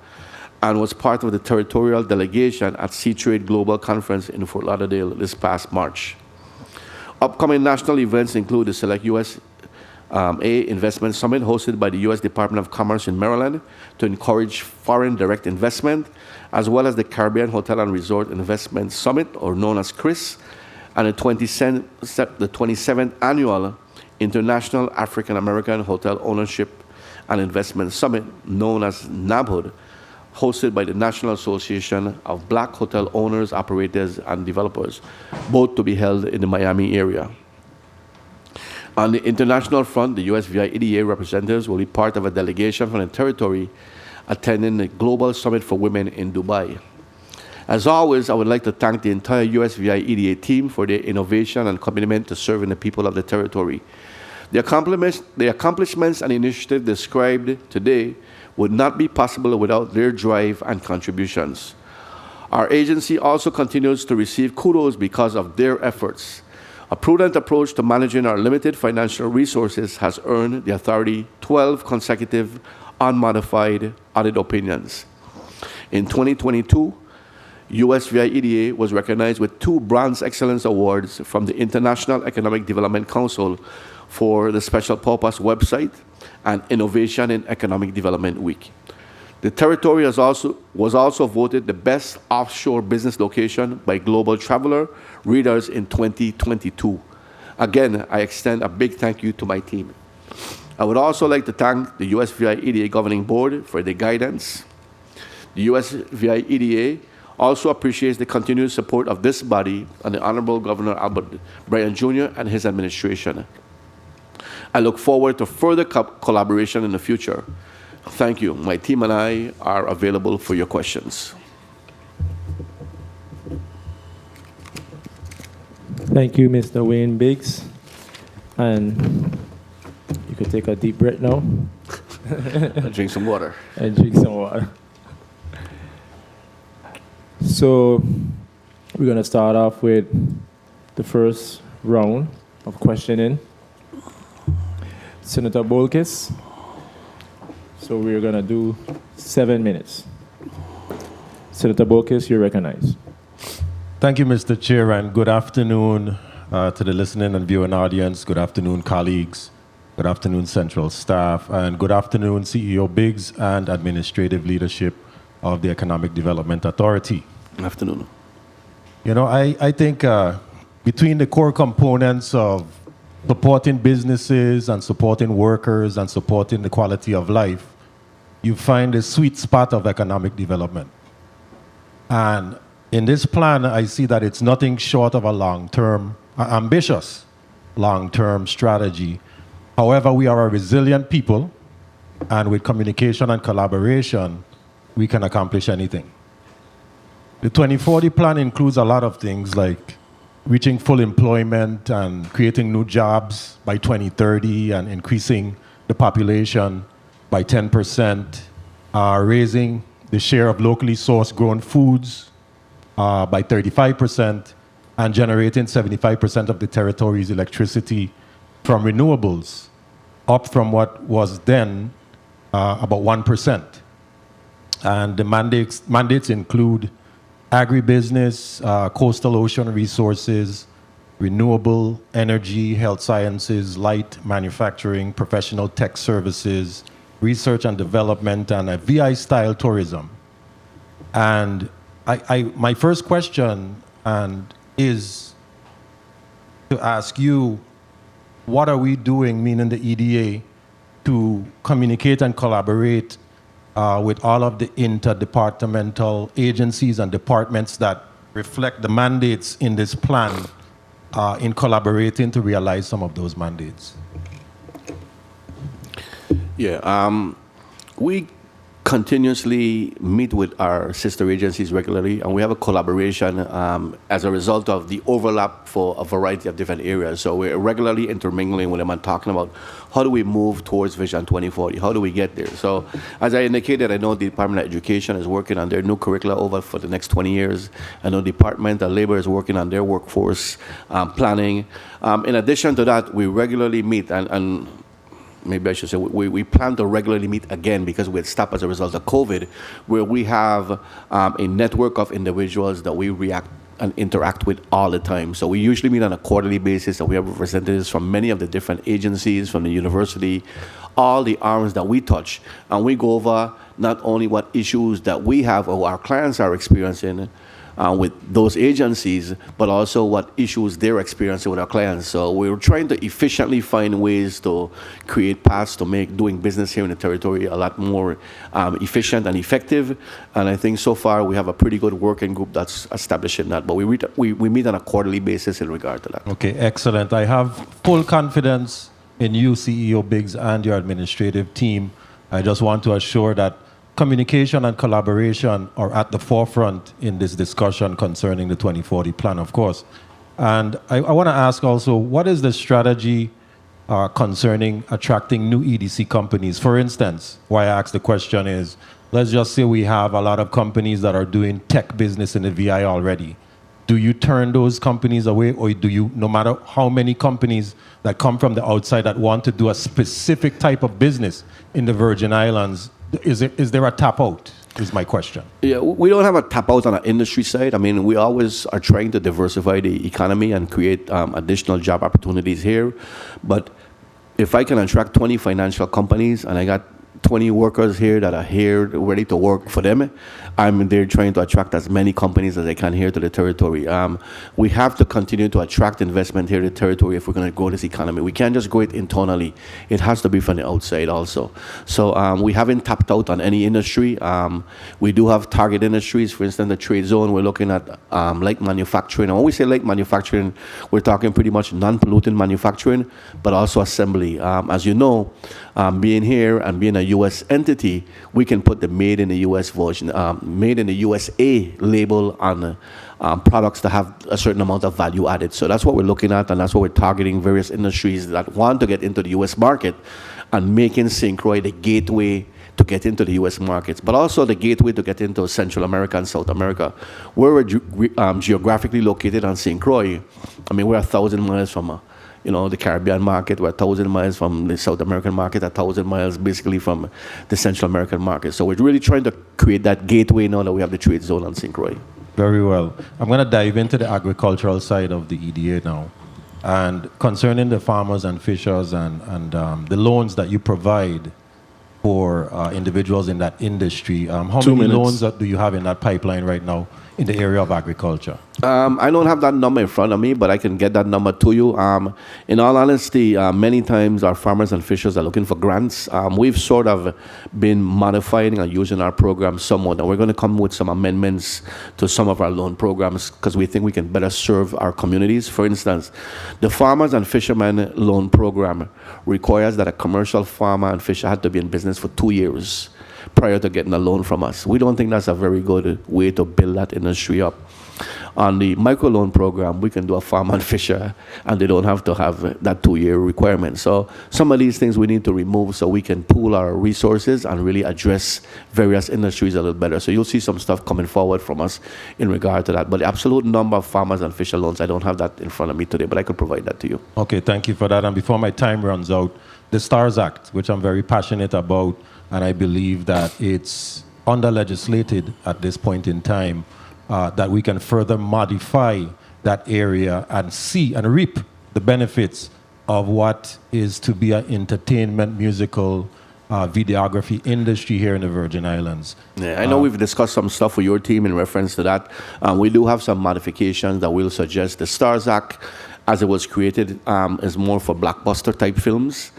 and was part of the territorial delegation at Seatrade Global Conference in Fort Lauderdale this past March. Upcoming national events include the Select USA Investment Summit hosted by the U.S. Department of Commerce in Maryland to encourage foreign direct investment, as well as the Caribbean Hotel and Resort Investment Summit, or known as CRIS, and the 27th Annual International African American Hotel Ownership and Investment Summit, known as NABHOD, hosted by the National Association of Black Hotel Owners, Operators, and Developers, both to be held in the Miami area. On the international front, the USVI EDA representatives will be part of a delegation from the territory attending the Global Summit for Women in Dubai. As always, I would like to thank the entire USVI EDA team for their innovation and commitment to serving the people of the territory. The accomplishments and initiatives described today would not be possible without their drive and contributions. Our agency also continues to receive kudos because of their efforts. A prudent approach to managing our limited financial resources has earned the authority 12 consecutive unmodified audit opinions. In 2022, USVI EDA was recognized with 2 Bronze Excellence Awards from the International Economic Development Council for the Special Purpose website and Innovation in Economic Development Week. The territory was also voted the best offshore business location by Global Traveler readers in 2022. Again, I extend a big thank you to my team. I would also like to thank the USVI EDA Governing Board for their guidance. The USVI EDA also appreciates the continued support of this body and the Honorable Governor Albert Bryant Jr. and his administration. I look forward to further collaboration in the future. Thank you. My team and I are available for your questions. Thank you, Mr. Wayne Biggs. And you can take a deep breath now. And drink some water. And drink some water. So we're going to start off with the first round of questioning. Senator Bolkis. So we're going to do 7 minutes. Senator Bolkis, you're recognized. Thank you, Mr. Chair, and good afternoon to the listening and viewing audience. Good afternoon, colleagues. Good afternoon, central staff. And good afternoon, CEO Biggs and administrative leadership of the Economic Development Authority. Good afternoon. You know, I think between the core components of supporting businesses and supporting workers and supporting the quality of life, you find a sweet spot of economic development. And in this plan, I see that it's nothing short of a long-term, ambitious long-term strategy. However, we are a resilient people, and with communication and collaboration, we can accomplish anything. The 2040 plan includes a lot of things like reaching full employment and creating new jobs by 2030 and increasing the population by 10%, raising the share of locally sourced grown foods by 35%, and generating 75% of the territory's electricity from renewables, up from what was then about 1%. And the mandates include agribusiness, coastal ocean resources, renewable energy, health sciences, light manufacturing, professional tech services, research and development, and a VI-style tourism. And my first question is, to ask you, what are we doing, meaning the EDA, to communicate and collaborate with all of the interdepartmental agencies and departments that reflect the mandates in this plan in collaborating to realize some of those mandates? Yeah, we continuously meet with our sister agencies regularly, and we have a collaboration as a result of the overlap for a variety of different areas. So we're regularly intermingling with them and talking about how do we move towards Vision 2040? How do we get there? So as I indicated, I know the Department of Education is working on their new curricula over for the next 20 years. I know the Department of Labor is working on their workforce planning. In addition to that, we regularly meet, and maybe I should say, we plan to regularly meet again because we had stopped as a result of COVID, where we have a network of individuals that we react and interact with all the time. So we usually meet on a quarterly basis, and we have representatives from many of the different agencies, from the university, all the arms that we touch. And we go over not only what issues that we have or our clients are experiencing with those agencies, but also what issues they're experiencing with our clients. So we're trying to efficiently find ways to create paths to make doing business here in the territory a lot more efficient and effective. And I think so far we have a pretty good working group that's establishing that. But we meet on a quarterly basis in regard to that. Okay, excellent. I have full confidence in you, CEO Biggs, and your administrative team. I just want to assure that communication and collaboration are at the forefront in this discussion concerning the 2040 plan, of course. And I want to ask also, what is the strategy concerning attracting new EDC companies? For instance, why I ask the question is, let's just say we have a lot of companies that are doing tech business in the VI already. Do you turn those companies away, or do you, no matter how many companies that come from the outside that want to do a specific type of business in the Virgin Islands, is there a tap out, is my question? Yeah, we don't have a tap out on the industry side. I mean, we always are trying to diversify the economy and create additional job opportunities here. But if I can attract 20 financial companies and I got 20 workers here that are here ready to work for them, I'm there trying to attract as many companies as I can here to the territory. We have to continue to attract investment here to the territory if we're going to grow this economy. We can't just grow it internally. It has to be from the outside also. So we haven't tapped out on any industry. We do have target industries. For instance, the trade zone, we're looking at light manufacturing. And when we say light manufacturing, we're talking pretty much non-polluting manufacturing, but also assembly. As you know, being here and being a U.S. entity, we can put the made in the U.S. version, made in the USA label on products that have a certain amount of value added. So that's what we're looking at, and that's what we're targeting various industries that want to get into the U.S. market and making St. Croix the gateway to get into the U.S. markets, but also the gateway to get into Central America and South America. Where we're geographically located on St. Croix, I mean, we're 1,000 miles from the Caribbean market. We're 1,000 miles from the South American market, 1,000 miles basically from the Central American market. So we're really trying to create that gateway now that we have the trade zone on St. Croix. Very well. I'm going to dive into the agricultural side of the EDA now. And concerning the farmers and fishers and the loans that you provide for individuals in that industry, how many loans do you have in that pipeline right now in the area of agriculture? I don't have that number in front of me, but I can get that number to you. In all honesty, many times our farmers and fishers are looking for grants. We've sort of been modifying and using our program somewhat, and we're going to come with some amendments to some of our loan programs because we think we can better serve our communities. For instance, the Farmers and Fishermen Loan Program requires that a commercial farmer and fisher had to be in business for 2 years prior to getting a loan from us. We don't think that's a very good way to build that industry up. On the microloan program, we can do a farmer and fisher, and they don't have to have that 2-year requirement. So some of these things we need to remove so we can pool our resources and really address various industries a little better. So you'll see some stuff coming forward from us in regard to that. But the absolute number of farmers and fisher loans, I don't have that in front of me today, but I could provide that to you. Okay, thank you for that. And before my time runs out, the STARS Act, which I'm very passionate about, and I believe that it's under-legislated at this point in time, that we can further modify that area and see and reap the benefits of what is to be an entertainment, musical, videography industry here in the Virgin Islands. Yeah, I know we've discussed some stuff with your team in reference to that. We do have some modifications that we'll suggest. The STARS Act as it was created, is more for blockbuster type films.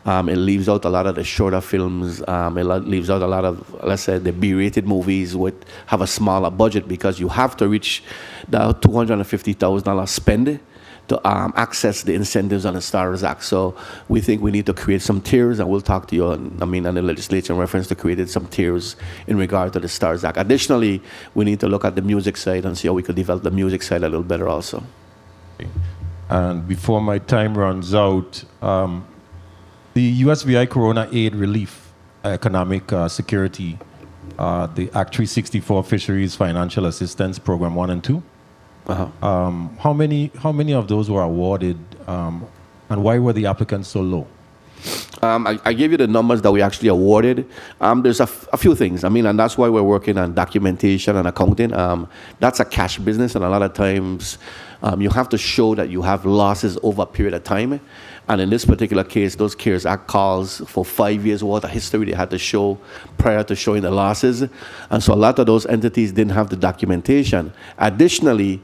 It leaves out a lot of the shorter films. It leaves out a lot of, let's say, the B-rated movies would have a smaller budget because you have to reach the $250,000 spend to access the incentives on the STARS Act. So we think we need to create some tiers, and we'll talk to you, and the legislature in reference to creating some tiers in regard to the STARS Act. Additionally, we need to look at the music side and see how we could develop the music side a little better also. And before my time runs out, the USVI Corona Aid Relief Economic Security, the Act 364 Fisheries Financial Assistance Program 1 and 2. How many of those were awarded, and why were the applicants so low? I gave you the numbers that we actually awarded. There's a few things. And that's why we're working on documentation and accounting. That's a cash business, and a lot of times you have to show that you have losses over a period of time. And in this particular case, those CARES Act calls for 5 years worth of history they had to show prior to showing the losses. And so a lot of those entities didn't have the documentation. Additionally,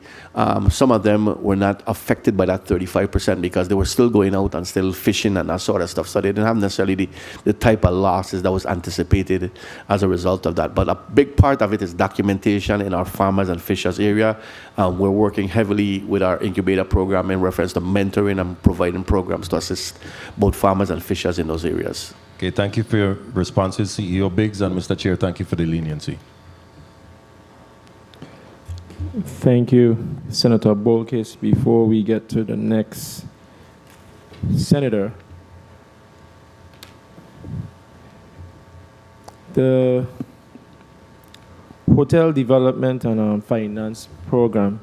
some of them were not affected by that 35% because they were still going out and still fishing and that sort of stuff. So they didn't have necessarily the type of losses that was anticipated as a result of that. But a big part of it is documentation in our farmers and fishers area. We're working heavily with our incubator program in reference to mentoring and providing programs to assist both farmers and fishers in those areas. Okay, thank you for your responses, CEO Biggs, and Mr. Chair, thank you for the leniency. Thank you, Senator Bolkis. Before we get to the next senator, the Hotel Development and Finance Program.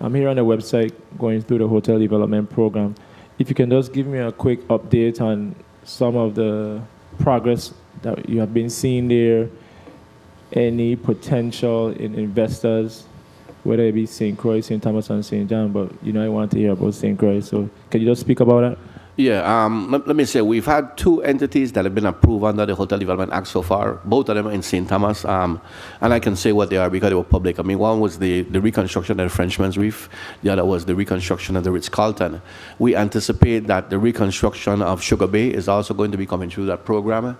I'm here on the website going through the Hotel Development Program. If you can just give me a quick update on some of the progress that you have been seeing there, any potential in investors, whether it be St. Croix, St. Thomas, and St. John, but I want to hear about St. Croix. So can you just speak about that? Yeah, let me say, we've had 2 entities that have been approved under the Hotel Development Act so far. Both of them are in St. Thomas, and I can say what they are because they were public. One was the reconstruction of the Frenchman's Reef. The other was the reconstruction of the Ritz-Carlton. We anticipate that the reconstruction of Sugar Bay is also going to be coming through that program.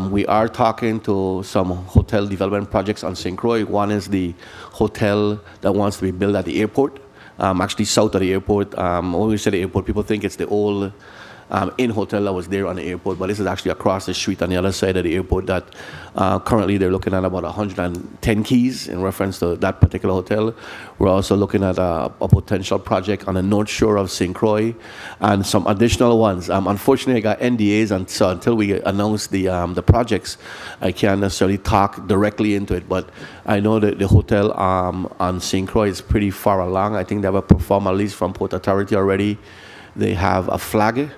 We are talking to some hotel development projects on St. Croix. One is the hotel that wants to be built at the airport. Actually south of the airport. When we say the airport, people think it's the old Inn hotel that was there on the airport, but this is actually across the street on the other side of the airport that currently they're looking at about 110 keys in reference to that particular hotel. We're also looking at a potential project on the north shore of St. Croix and some additional ones. Unfortunately, I got NDAs, and so until we announce the projects, I can't necessarily talk directly into it, but I know that the hotel on St. Croix is pretty far along. I think they have a performer lease from Port Authority already. They have a flag.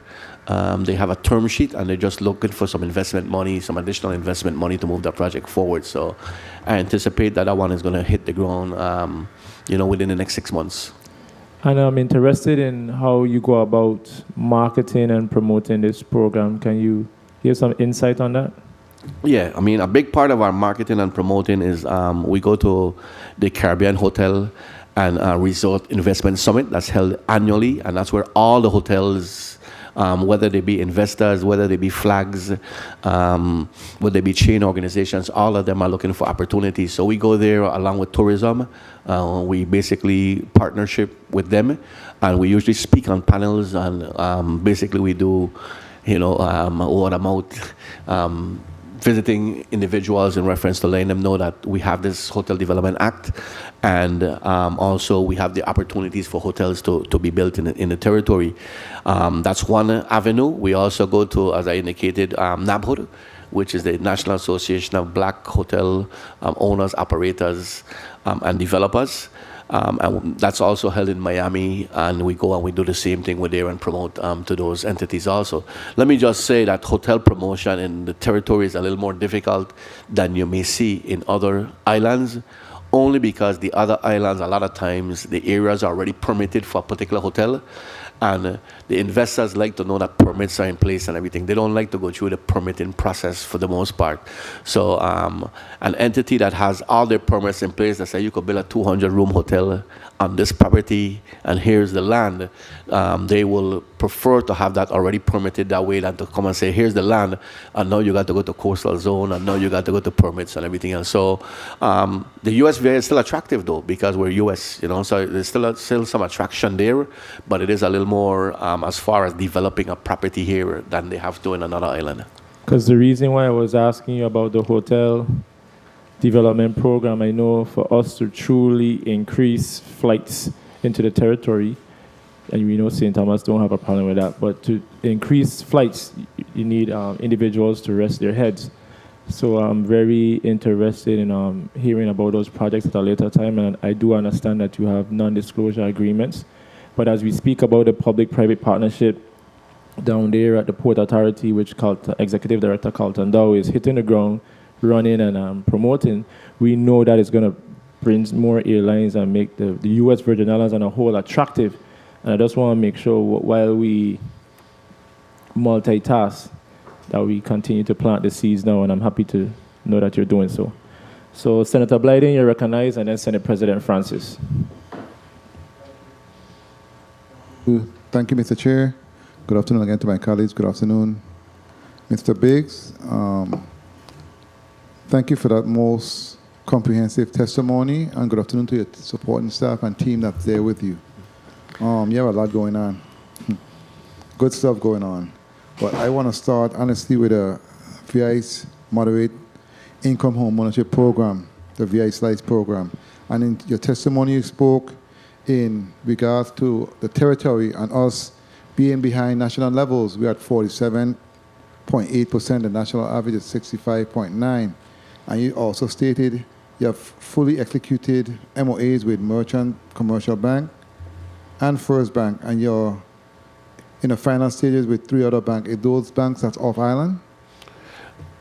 They have a term sheet, and they're just looking for some investment money, some additional investment money to move the project forward. So I anticipate that one is going to hit the ground, within the next 6 months. And I'm interested in how you go about marketing and promoting this program. Can you give some insight on that? Yeah, a big part of our marketing and promoting is we go to the Caribbean Hotel and Resort Investment Summit that's held annually, and that's where all the hotels, whether they be investors, whether they be flags, whether they be chain organizations, all of them are looking for opportunities. So we go there along with tourism. We basically partnership with them, and we usually speak on panels, and basically we do, word of mouth, visiting individuals in reference to letting them know that we have this Hotel Development Act, and also we have the opportunities for hotels to be built in the territory. That's one avenue. We also go to, as I indicated, NABHOOD, which is the National Association of Black Hotel Owners, Operators, and Developers. And that's also held in Miami, and we go and we do the same thing. We're there and promote to those entities also. Let me just say that hotel promotion in the territory is a little more difficult than you may see in other islands only because the other islands, a lot of times, the areas are already permitted for a particular hotel. And the investors like to know that permits are in place and everything. They don't like to go through the permitting process for the most part. So an entity that has all their permits in place, that say you could build a 200-room hotel on this property and here's the land, they will prefer to have that already permitted that way than to come and say, here's the land, and now you got to go to coastal zone, and now you got to go to permits and everything else. So the U.S. VA is still attractive, though, because we're U.S., you know, so there's still some attraction there, but it is a little more as far as developing a property here than they have to in another island. Because the reason why I was asking you about the hotel development program, I know for us to truly increase flights into the territory, and we know St. Thomas don't have a problem with that, but to increase flights, you need individuals to rest their heads. So I'm very interested in hearing about those projects at a later time, and I do understand that you have non-disclosure agreements. But as we speak about the public-private partnership down there at the Port Authority, which Executive Director Carlton Dow is hitting the ground, running and promoting, we know that it's going to bring more airlines and make the U.S. Virgin Islands on a whole attractive. And I just want to make sure while we multitask, that we continue to plant the seeds now, and I'm happy to know that you're doing so. So Senator Blyden, you're recognized, and then Senate President Francis. Thank you, Mr. Chair. Good afternoon again to my colleagues. Good afternoon, Mr. Biggs. Thank you for that most comprehensive testimony, and good afternoon to your supporting staff and team that's there with you. You have a lot going on. Good stuff going on. But I want to start, honestly, with a VI's Moderate Income Home Ownership Program, the VI Slice Program. And in your testimony, you spoke in regards to the territory and us being behind national levels. We're at 47.8%. The national average is 65.9%. And you also stated you have fully executed MOAs with Merchant Commercial Bank and First Bank, and you're in the final stages with 3 other banks. Are those banks that's off island?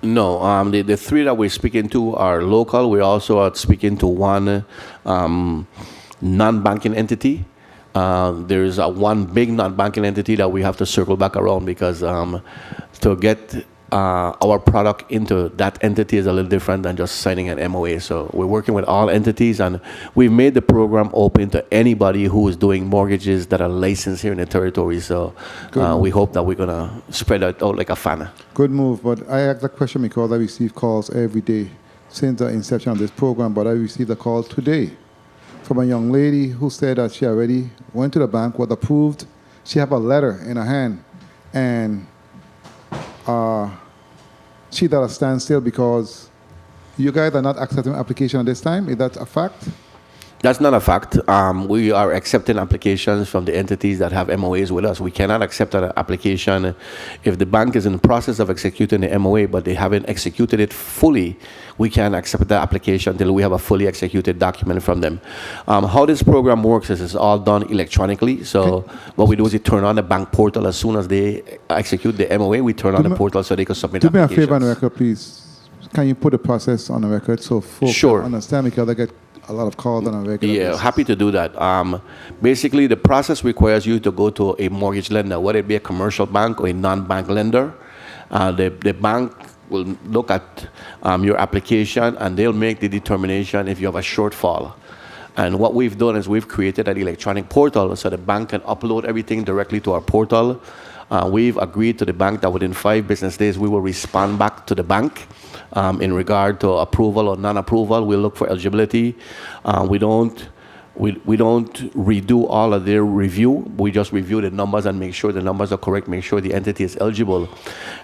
No, the 3 that we're speaking to are local. We also are speaking to one non-banking entity. There's one big non-banking entity that we have to circle back around because to get our product into that entity is a little different than just signing an MOA. So we're working with all entities, and we've made the program open to anybody who is doing mortgages that are licensed here in the territory. So we hope that we're going to spread it out like a fan. Good move. But I asked that question because I receive calls every day since the inception of this program. But I received a call today from a young lady who said that she already went to the bank, was approved. She have a letter in her hand, and she's at a standstill because you guys are not accepting application at this time. Is that a fact? That's not a fact. We are accepting applications from the entities that have MOAs with us. We cannot accept an application if the bank is in the process of executing the MOA, but they haven't executed it fully. We can't accept the application until we have a fully executed document from them. How this program works is it's all done electronically. So what we do is we turn on the bank portal as soon as they execute the MOA. We turn on the portal so they can submit applications. Do me a favor on the record, please. Can you put the process on the record so folks understand, because I get a lot of calls on a regular basis. Happy to do that. Basically, the process requires you to go to a mortgage lender, whether it be a commercial bank or a non-bank lender. The bank will look at your application, and they'll make the determination if you have a shortfall. And what we've done is we've created an electronic portal so the bank can upload everything directly to our portal. We've agreed to the bank that within 5 business days we will respond back to the bank in regard to approval or non-approval. We'll look for eligibility. We don't redo all of their review. We just review the numbers and make sure the numbers are correct, make sure the entity is eligible.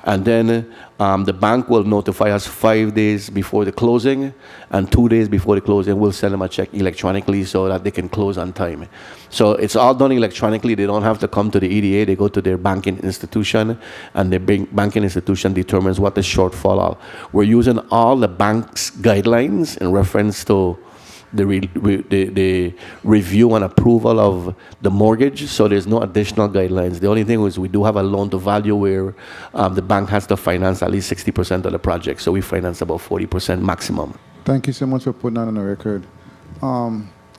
And then the bank will notify us 5 days before the closing, and 2 days before the closing, we'll send them a check electronically so that they can close on time. So it's all done electronically. They don't have to come to the EDA. They go to their banking institution, and the banking institution determines what the shortfall are. We're using all the bank's guidelines in reference to the review and approval of the mortgage, so there's no additional guidelines. The only thing is we do have a loan to value where the bank has to finance at least 60% of the project, so we finance about 40% maximum. Thank you so much for putting that on the record.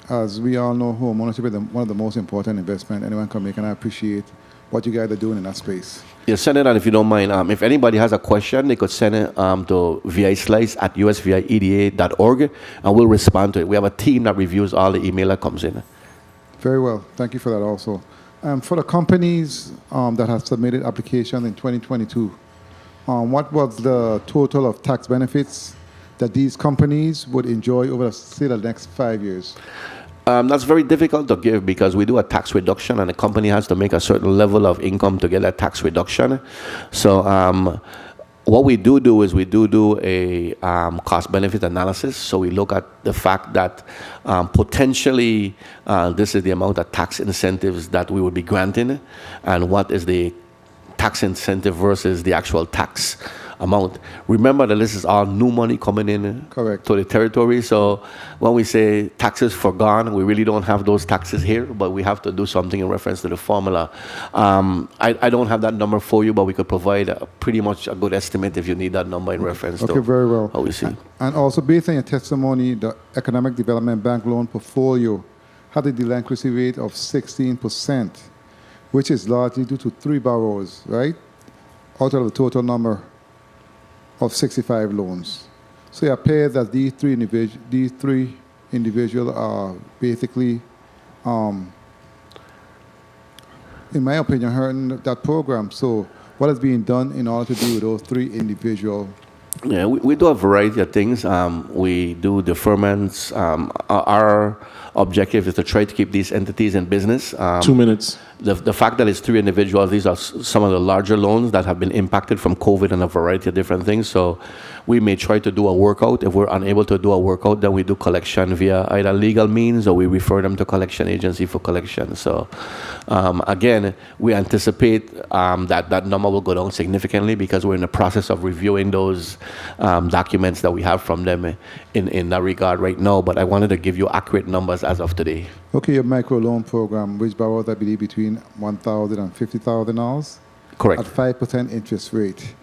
As we all know, home ownership is one of the most important investment anyone can make, and I appreciate what you guys are doing in that space. Yeah, send it out if you don't mind. If anybody has a question, they could send it to vislice@usvieda.org, and we'll respond to it. We have a team that reviews all the email that comes in. Very well. Thank you for that also. For the companies that have submitted applications in 2022, what was the total of tax benefits that these companies would enjoy over, say, the next 5 years? That's very difficult to give because we do a tax reduction and the company has to make a certain level of income to get that tax reduction. So what we do is we do a cost-benefit analysis. So we look at the fact that potentially this is the amount of tax incentives that we would be granting and what is the tax incentive versus the actual tax amount. Remember that this is all new money coming in to the territory. So when we say taxes forgone, we really don't have those taxes here, but we have to do something in reference to the formula. I don't have that number for you, but we could provide pretty much a good estimate if you need that number in reference to very well. how we see. And also, based on your testimony, the Economic Development Bank loan portfolio had a delinquency rate of 16%, which is largely due to 3 borrowers, right? Out of the total number of 65 loans. So it appears that these three individuals are basically, in my opinion, hurting that program. So what is being done in order to deal with those 3 individuals? Yeah, we do a variety of things. We do deferments. Our objective is to try to keep these entities in business. 2 minutes. The fact that it's 3 individuals, these are some of the larger loans that have been impacted from COVID and a variety of different things. So we may try to do a workout. If we're unable to do a workout, then we do collection via either legal means or we refer them to collection agency for collection. So again, we anticipate that number will go down significantly because we're in the process of reviewing those documents that we have from them in that regard right now. But I wanted to give you accurate numbers as of today. Okay, your microloan program, which borrows, I believe, between $1,000 and $50,000. Correct. At 5% interest rate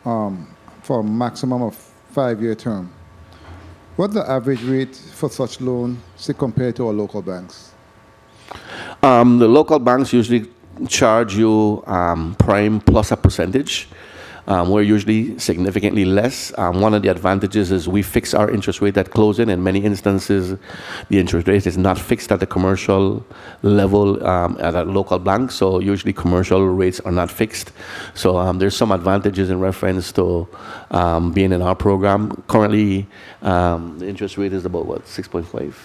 for a maximum of 5-year term. What's the average rate for such loan, say, compared to our local banks? The local banks usually charge you prime plus a percentage. We're usually significantly less. One of the advantages is we fix our interest rate at closing. In many instances, the interest rate is not fixed at the commercial level at a local bank, so usually commercial rates are not fixed. So there's some advantages in reference to being in our program. Currently, the interest rate is about, 6.5?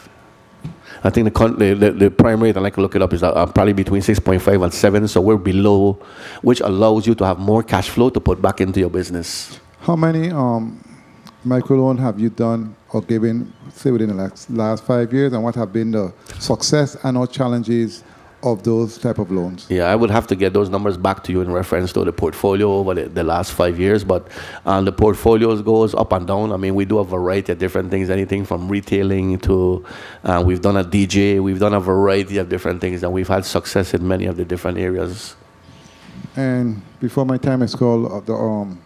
I think the prime rate, I like to look it up, is probably between 6.5 and 7, so we're below, which allows you to have more cash flow to put back into your business. How many microloans have you done or given, say, within the last 5 years, and what have been the success and or challenges of those type of loans? Yeah, I would have to get those numbers back to you in reference to the portfolio over the last 5 years, but the portfolios goes up and down. I mean, we do a variety of different things, anything from retailing to, we've done a DJ, we've done a variety of different things, and we've had success in many of the different areas. And before my time is called, of the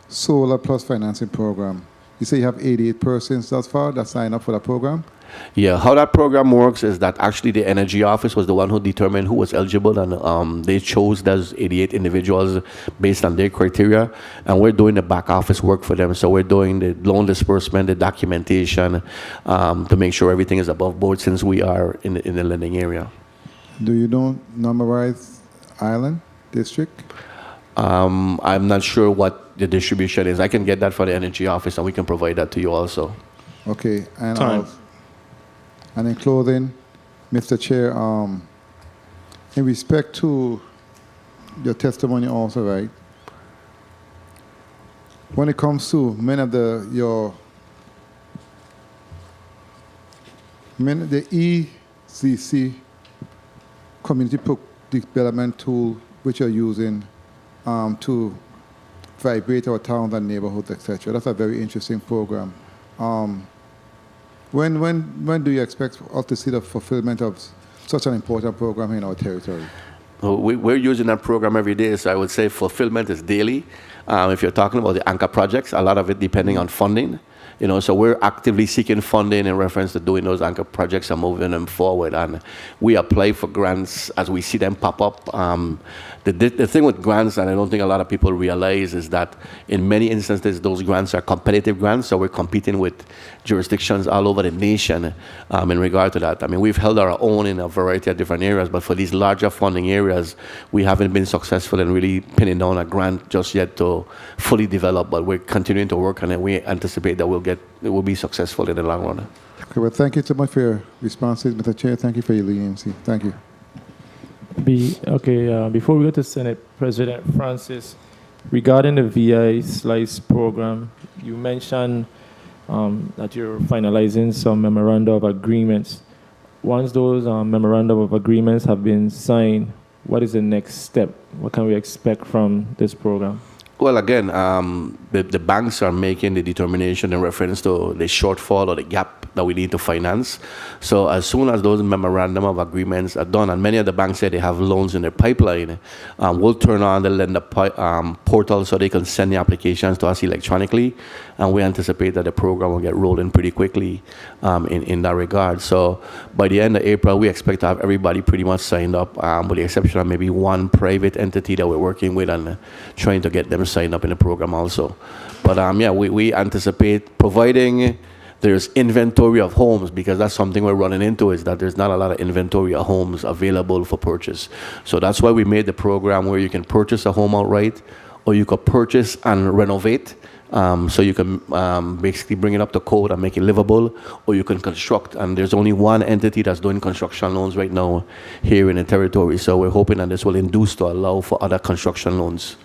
Solar Plus Financing Program, you say you have 88 persons thus far that signed up for the program? Yeah, how that program works is that actually the Energy Office was the one who determined who was eligible, and they chose those 88 individuals based on their criteria, and we're doing the back office work for them. So we're doing the loan disbursement, the documentation, to make sure everything is above board since we are in the lending area. Do you know numberize Island District? I'm not sure what the distribution is. I can get that for the Energy Office, and we can provide that to you also. Okay, and Time. And in closing, Mr. Chair, in respect to your testimony also, right? When it comes to many of the ECC community development tool which you're using to vibrate our towns and neighborhoods, etc. That's a very interesting program. When do you expect us to see the fulfillment of such an important program in our territory? We're using that program every day, so I would say fulfillment is daily. If you're talking about the anchor projects, a lot of it depending on funding. So we're actively seeking funding in reference to doing those anchor projects and moving them forward. And we apply for grants as we see them pop up. The thing with grants, and I don't think a lot of people realize, is that in many instances, those grants are competitive grants. So we're competing with jurisdictions all over the nation in regard to that. I mean, we've held our own in a variety of different areas, but for these larger funding areas, we haven't been successful in really pinning down a grant just yet to fully develop, but we're continuing to work on it. We anticipate that we'll be successful in the long run. Okay, well, thank you so much for your responses, Mr. Chair. Thank you for your leniency. Thank you. Before we go to Senate President Francis, regarding the VI Slice program, you mentioned that you're finalizing some memorandum of agreements. Once those memorandum of agreements have been signed, what is the next step? What can we expect from this program? Well, again, the banks are making the determination in reference to the shortfall or the gap that we need to finance. So as soon as those memorandum of agreements are done, and many of the banks say they have loans in their pipeline, we'll turn on the lender portal so they can send the applications to us electronically, and we anticipate that the program will get rolling pretty quickly in that regard. So by the end of April, we expect to have everybody pretty much signed up, with the exception of maybe one private entity that we're working with and trying to get them signed up in the program also. But we anticipate, providing there's inventory of homes, because that's something we're running into, is that there's not a lot of inventory of homes available for purchase. So that's why we made the program where you can purchase a home outright, or you could purchase and renovate. So you can basically bring it up to code and make it livable, or you can construct. And there's only one entity that's doing construction loans right now here in the territory. So we're hoping that this will induce to allow for other construction loans.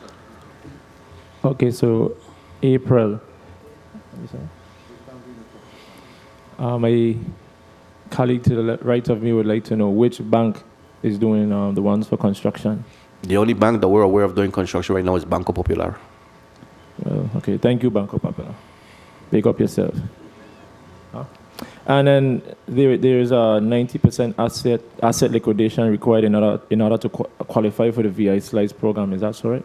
Okay, so April. My colleague to the right of me would like to know which bank is doing the ones for construction. The only bank that we're aware of doing construction right now is Banco Popular. Okay, thank you, Banco Popular. Pick up yourself. And then there is a 90% asset liquidation required in order to qualify for the VI Slice program. Is that so right?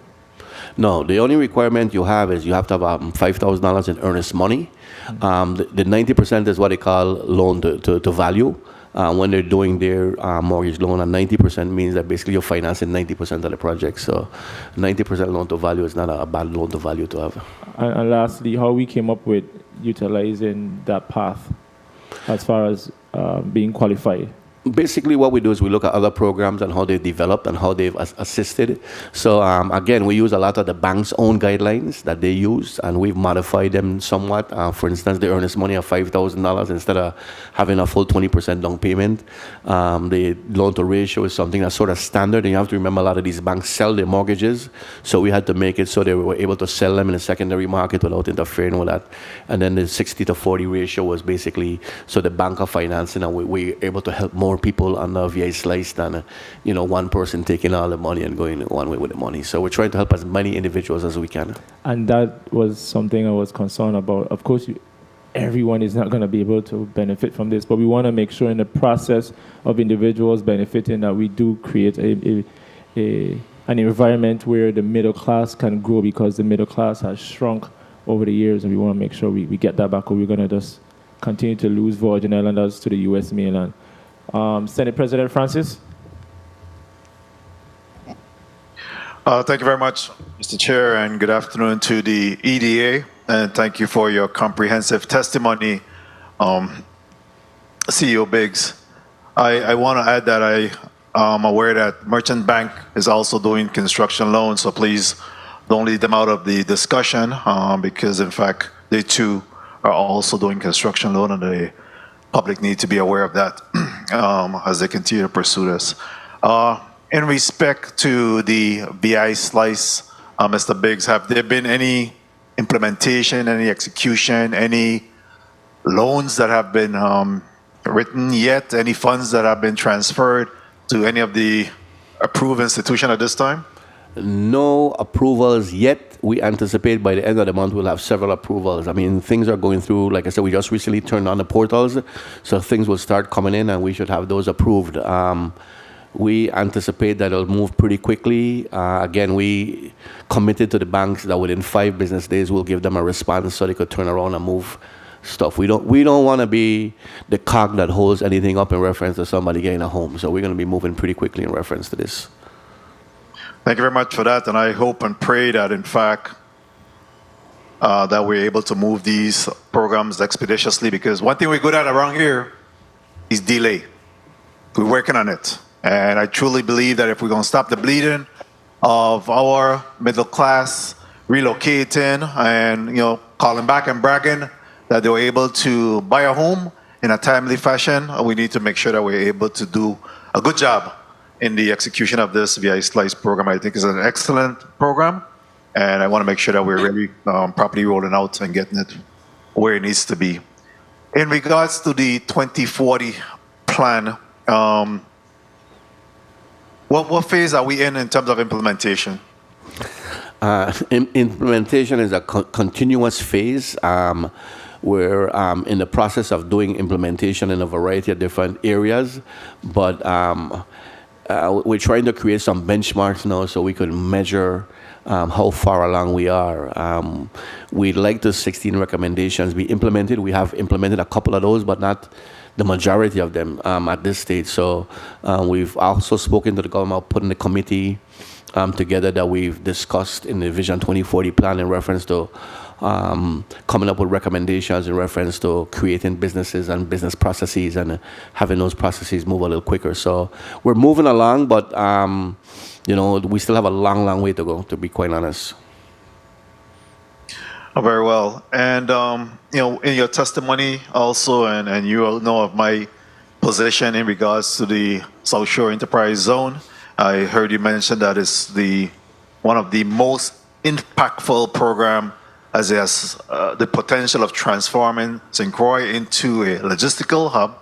No, the only requirement you have is you have to have $5,000 in earnest money. The 90% is what they call loan to value. When they're doing their mortgage loan, and 90% means that basically you're financing 90% of the project. So 90% loan to value is not a bad loan to value to have. And lastly, how we came up with utilizing that path as far as being qualified? Basically, what we do is we look at other programs and how they've developed and how they've assisted. So again, we use a lot of the bank's own guidelines that they use, and we've modified them somewhat. For instance, the earnest money of $5,000 instead of having a full 20% down payment. The loan to ratio is something that's sort of standard, and you have to remember a lot of these banks sell their mortgages, so we had to make it so they were able to sell them in the secondary market without interfering with that. And then the 60 to 40 ratio was basically so the bank are financing, and we were able to help more people on the VI Slice than one person taking all the money and going one way with the money. So we're trying to help as many individuals as we can. And that was something I was concerned about. Of course, everyone is not going to be able to benefit from this, but we want to make sure in the process of individuals benefiting that we do create an environment where the middle class can grow, because the middle class has shrunk over the years, and we want to make sure we get that back, or we're going to just continue to lose Virgin Islanders to the U.S. mainland. Senate President Francis. Thank you very much, Mr. Chair, and good afternoon to the EDA, and thank you for your comprehensive testimony, CEO Biggs. I want to add that I am aware that Merchant Bank is also doing construction loans, so please don't leave them out of the discussion, because in fact they too are also doing construction loan, and the public need to be aware of that as they continue to pursue this. In respect to the VI Slice, Mr. Biggs, have there been any implementation, any execution, any loans that have been written yet, any funds that have been transferred to any of the approved institution at this time? No approvals yet. We anticipate by the end of the month we'll have several approvals. I mean, things are going through, like I said, we just recently turned on the portals, so things will start coming in and we should have those approved. We anticipate that it'll move pretty quickly. Again, we committed to the banks that within 5 business days we'll give them a response so they could turn around and move stuff. We don't want to be the cog that holds anything up in reference to somebody getting a home. So we're going to be moving pretty quickly in reference to this. Thank you very much for that, and I hope and pray that, in fact, that we're able to move these programs expeditiously, because one thing we're good at around here is delay. We're working on it, and I truly believe that if we're going to stop the bleeding of our middle class relocating and calling back and bragging that they were able to buy a home in a timely fashion, we need to make sure that we're able to do a good job in the execution of this VI Slice program. I think it's an excellent program, and I want to make sure that we're really properly rolling out and getting it where it needs to be. In regards to the 2040 plan, what phase are we in terms of implementation? Implementation is a continuous phase. We're in the process of doing implementation in a variety of different areas, but we're trying to create some benchmarks now so we could measure how far along we are. We'd like the 16 recommendations be implemented. We have implemented a couple of those, but not the majority of them at this stage. So we've also spoken to the government, putting the committee together that we've discussed in the Vision 2040 plan in reference to coming up with recommendations in reference to creating businesses and business processes and having those processes move a little quicker. So we're moving along, but we still have a long way to go, to be quite honest. Oh, very well. And in your testimony also, and you all know of my position in regards to the South Shore Enterprise Zone, I heard you mention that it's one of the most impactful program, as it has the potential of transforming St. Croix into a logistical hub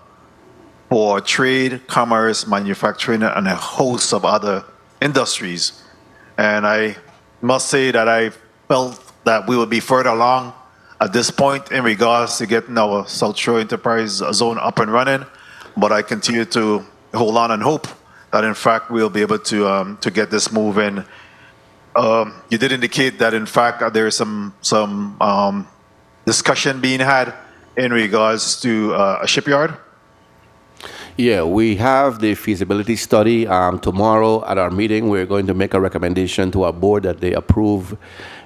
for trade, commerce, manufacturing, and a host of other industries. And I must say that I felt that we will be further along at this point in regards to getting our South Shore Enterprise Zone up and running, but I continue to hold on and hope that in fact we'll be able to get this moving. You did indicate that in fact there is some discussion being had in regards to a shipyard. Yeah, we have the feasibility study. Tomorrow at our meeting, we're going to make a recommendation to our board that they approve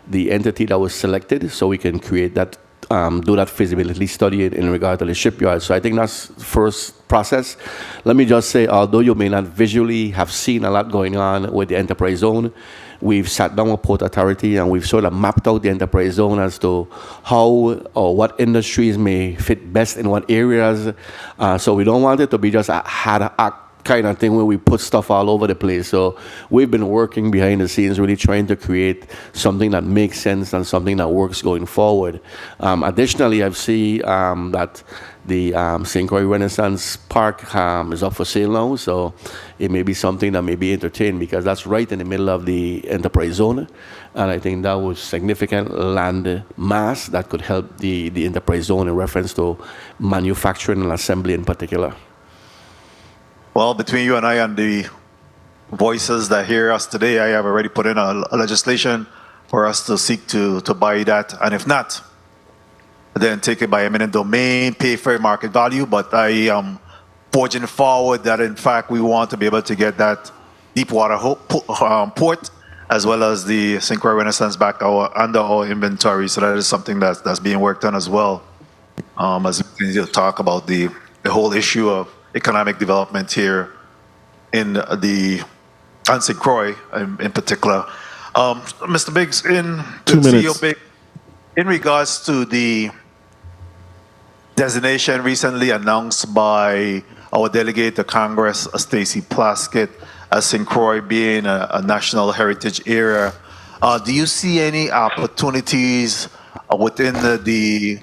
the entity that was selected so we can create that, do that feasibility study in regard to the shipyard. So I think that's the first process. Let me just say, although you may not visually have seen a lot going on with the enterprise zone, we've sat down with Port Authority and we've sort of mapped out the enterprise zone as to how or what industries may fit best in what areas. So we don't want it to be just a ad hoc kind of thing where we put stuff all over the place. So we've been working behind the scenes, really trying to create something that makes sense and something that works going forward. Additionally, I've seen that the St. Croix Renaissance Park is up for sale now, so it may be something that may be entertained because that's right in the middle of the enterprise zone, and I think that was significant land mass that could help the enterprise zone in reference to manufacturing and assembly in particular. Well, between you and I and the voices that hear us today, I have already put in a legislation for us to seek to buy that, and if not, then take it by eminent domain, pay fair market value. But I am forging forward that in fact we want to be able to get that Deepwater port as well as the St. Croix Renaissance back under our inventory. So that is something that's being worked on as well. As we continue to talk about the whole issue of economic development here in St. Croix in particular. Mr. Biggs, in 2 minutes. CEO Biggs, in regards to the designation recently announced by our delegate to Congress, Stacey Plaskett, as St. Croix being a national heritage area, do you see any opportunities within the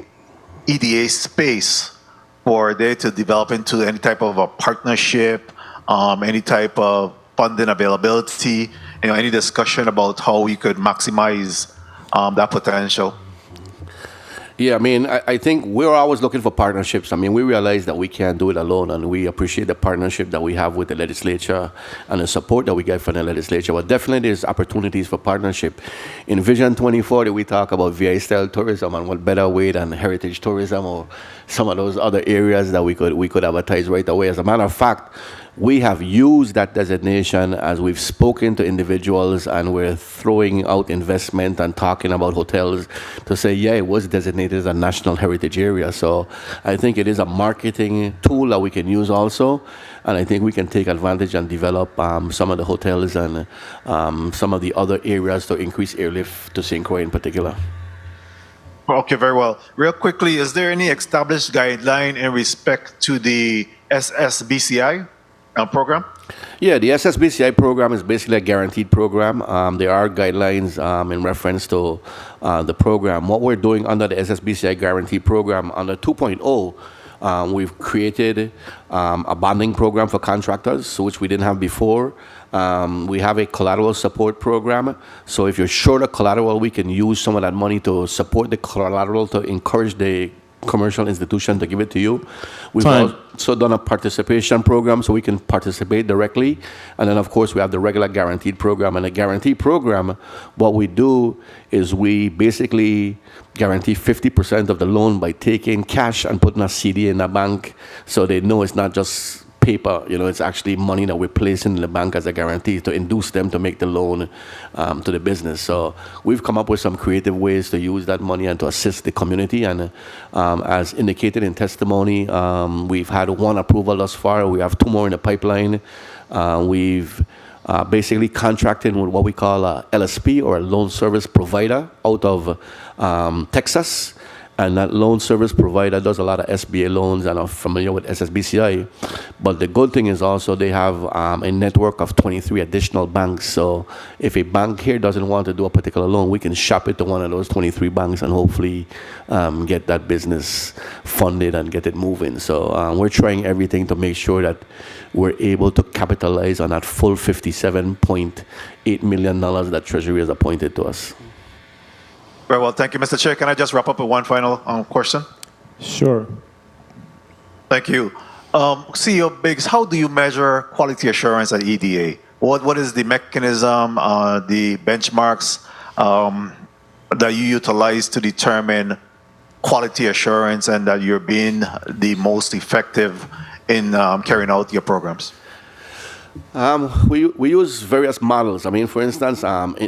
EDA space for there to develop into any type of a partnership, any type of funding availability, any discussion about how we could maximize that potential? Yeah, I mean, I think we're always looking for partnerships. I mean, we realize that we can't do it alone, and we appreciate the partnership that we have with the legislature and the support that we get from the legislature. But definitely there's opportunities for partnership. In Vision 2040, we talk about VI-style tourism, and what better way than heritage tourism or some of those other areas that we could advertise right away. As a matter of fact, we have used that designation as we've spoken to individuals, and we're throwing out investment and talking about hotels to say, yeah, it was designated as a national heritage area. So I think it is a marketing tool that we can use also, and I think we can take advantage and develop some of the hotels and some of the other areas to increase airlift to St. Croix in particular. Okay, very well. Real quickly, is there any established guideline in respect to the SSBCI program? Yeah, the SSBCI program is basically a guaranteed program. There are guidelines in reference to the program. What we're doing under the SSBCI guaranteed program, under 2.0, we've created a bonding program for contractors, which we didn't have before. We have a collateral support program. So if you're short of collateral, we can use some of that money to support the collateral to encourage the commercial institution to give it to you. We've also done a participation program so we can participate directly. And then, of course, we have the regular guaranteed program. And the guaranteed program, what we do is we basically guarantee 50% of the loan by taking cash and putting a CD in a bank, so they know it's not just paper, it's actually money that we're placing in the bank as a guarantee to induce them to make the loan to the business. So we've come up with some creative ways to use that money and to assist the community. And as indicated in testimony, we've had one approval thus far. We have 2 more in the pipeline. We've basically contracted with what we call a LSP, or a loan service provider, out of Texas. And that loan service provider does a lot of SBA loans and are familiar with SSBCI. But the good thing is also they have a network of 23 additional banks. So if a bank here doesn't want to do a particular loan, we can shop it to one of those 23 banks and hopefully get that business funded and get it moving. So we're trying everything to make sure that we're able to capitalize on that full $57.8 million that Treasury has appointed to us. Very well, thank you, Mr. Chair. Can I just wrap up with one final question? Sure. Thank you. CEO Biggs, how do you measure quality assurance at EDA? What is the mechanism, the benchmarks that you utilize to determine quality assurance and that you're being the most effective in carrying out your programs? We use various models. I mean, for instance,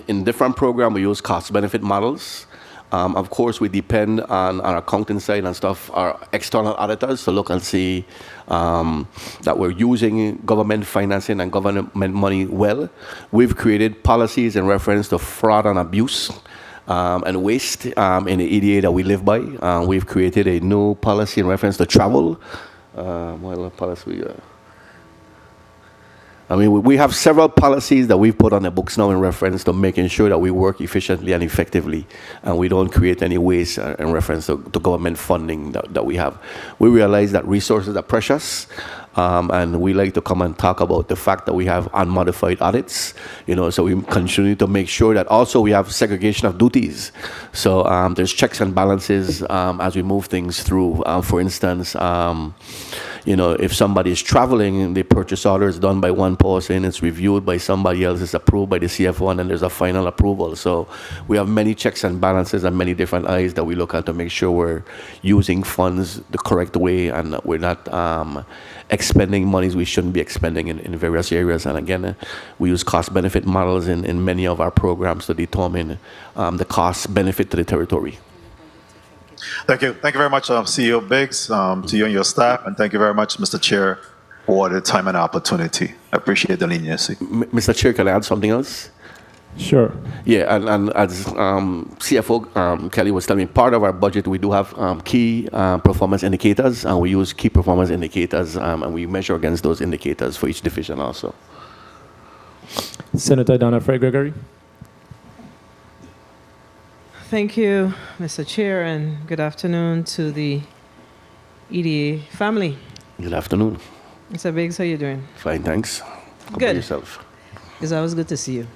in different programs, we use cost-benefit models. Of course, we depend on our accounting side and stuff, our external auditors, to look and see that we're using government financing and government money well. We've created policies in reference to fraud and abuse and waste in the EDA that we live by. We've created a new policy in reference to travel. What policy? I mean, we have several policies that we've put on the books now in reference to making sure that we work efficiently and effectively, and we don't create any waste in reference to government funding that we have. We realize that resources are precious, and we like to come and talk about the fact that we have unmodified audits, so we continue to make sure that also we have segregation of duties. So there's checks and balances as we move things through. For instance, if somebody is traveling, the purchase order is done by one person, it's reviewed by somebody else, it's approved by the CFO, and then there's a final approval. So we have many checks and balances and many different eyes that we look at to make sure we're using funds the correct way and we're not expending monies we shouldn't be expending in various areas. And again, we use cost-benefit models in many of our programs to determine the cost-benefit to the territory. Thank you. Thank you very much, CEO Biggs, to you and your staff, and thank you very much, Mr. Chair, for the time and opportunity. I appreciate the leniency. Mr. Chair, can I add something else? Sure. Yeah, and as CFO Kelly was telling me, part of our budget, we do have key performance indicators, and we use key performance indicators, and we measure against those indicators for each division also. Senator Donna Fred Gregory. Thank you, Mr. Chair, and good afternoon to the EDA family. Good afternoon. Mr. Biggs, how are you doing? Fine, thanks. How about Good. yourself? It's always good to see you.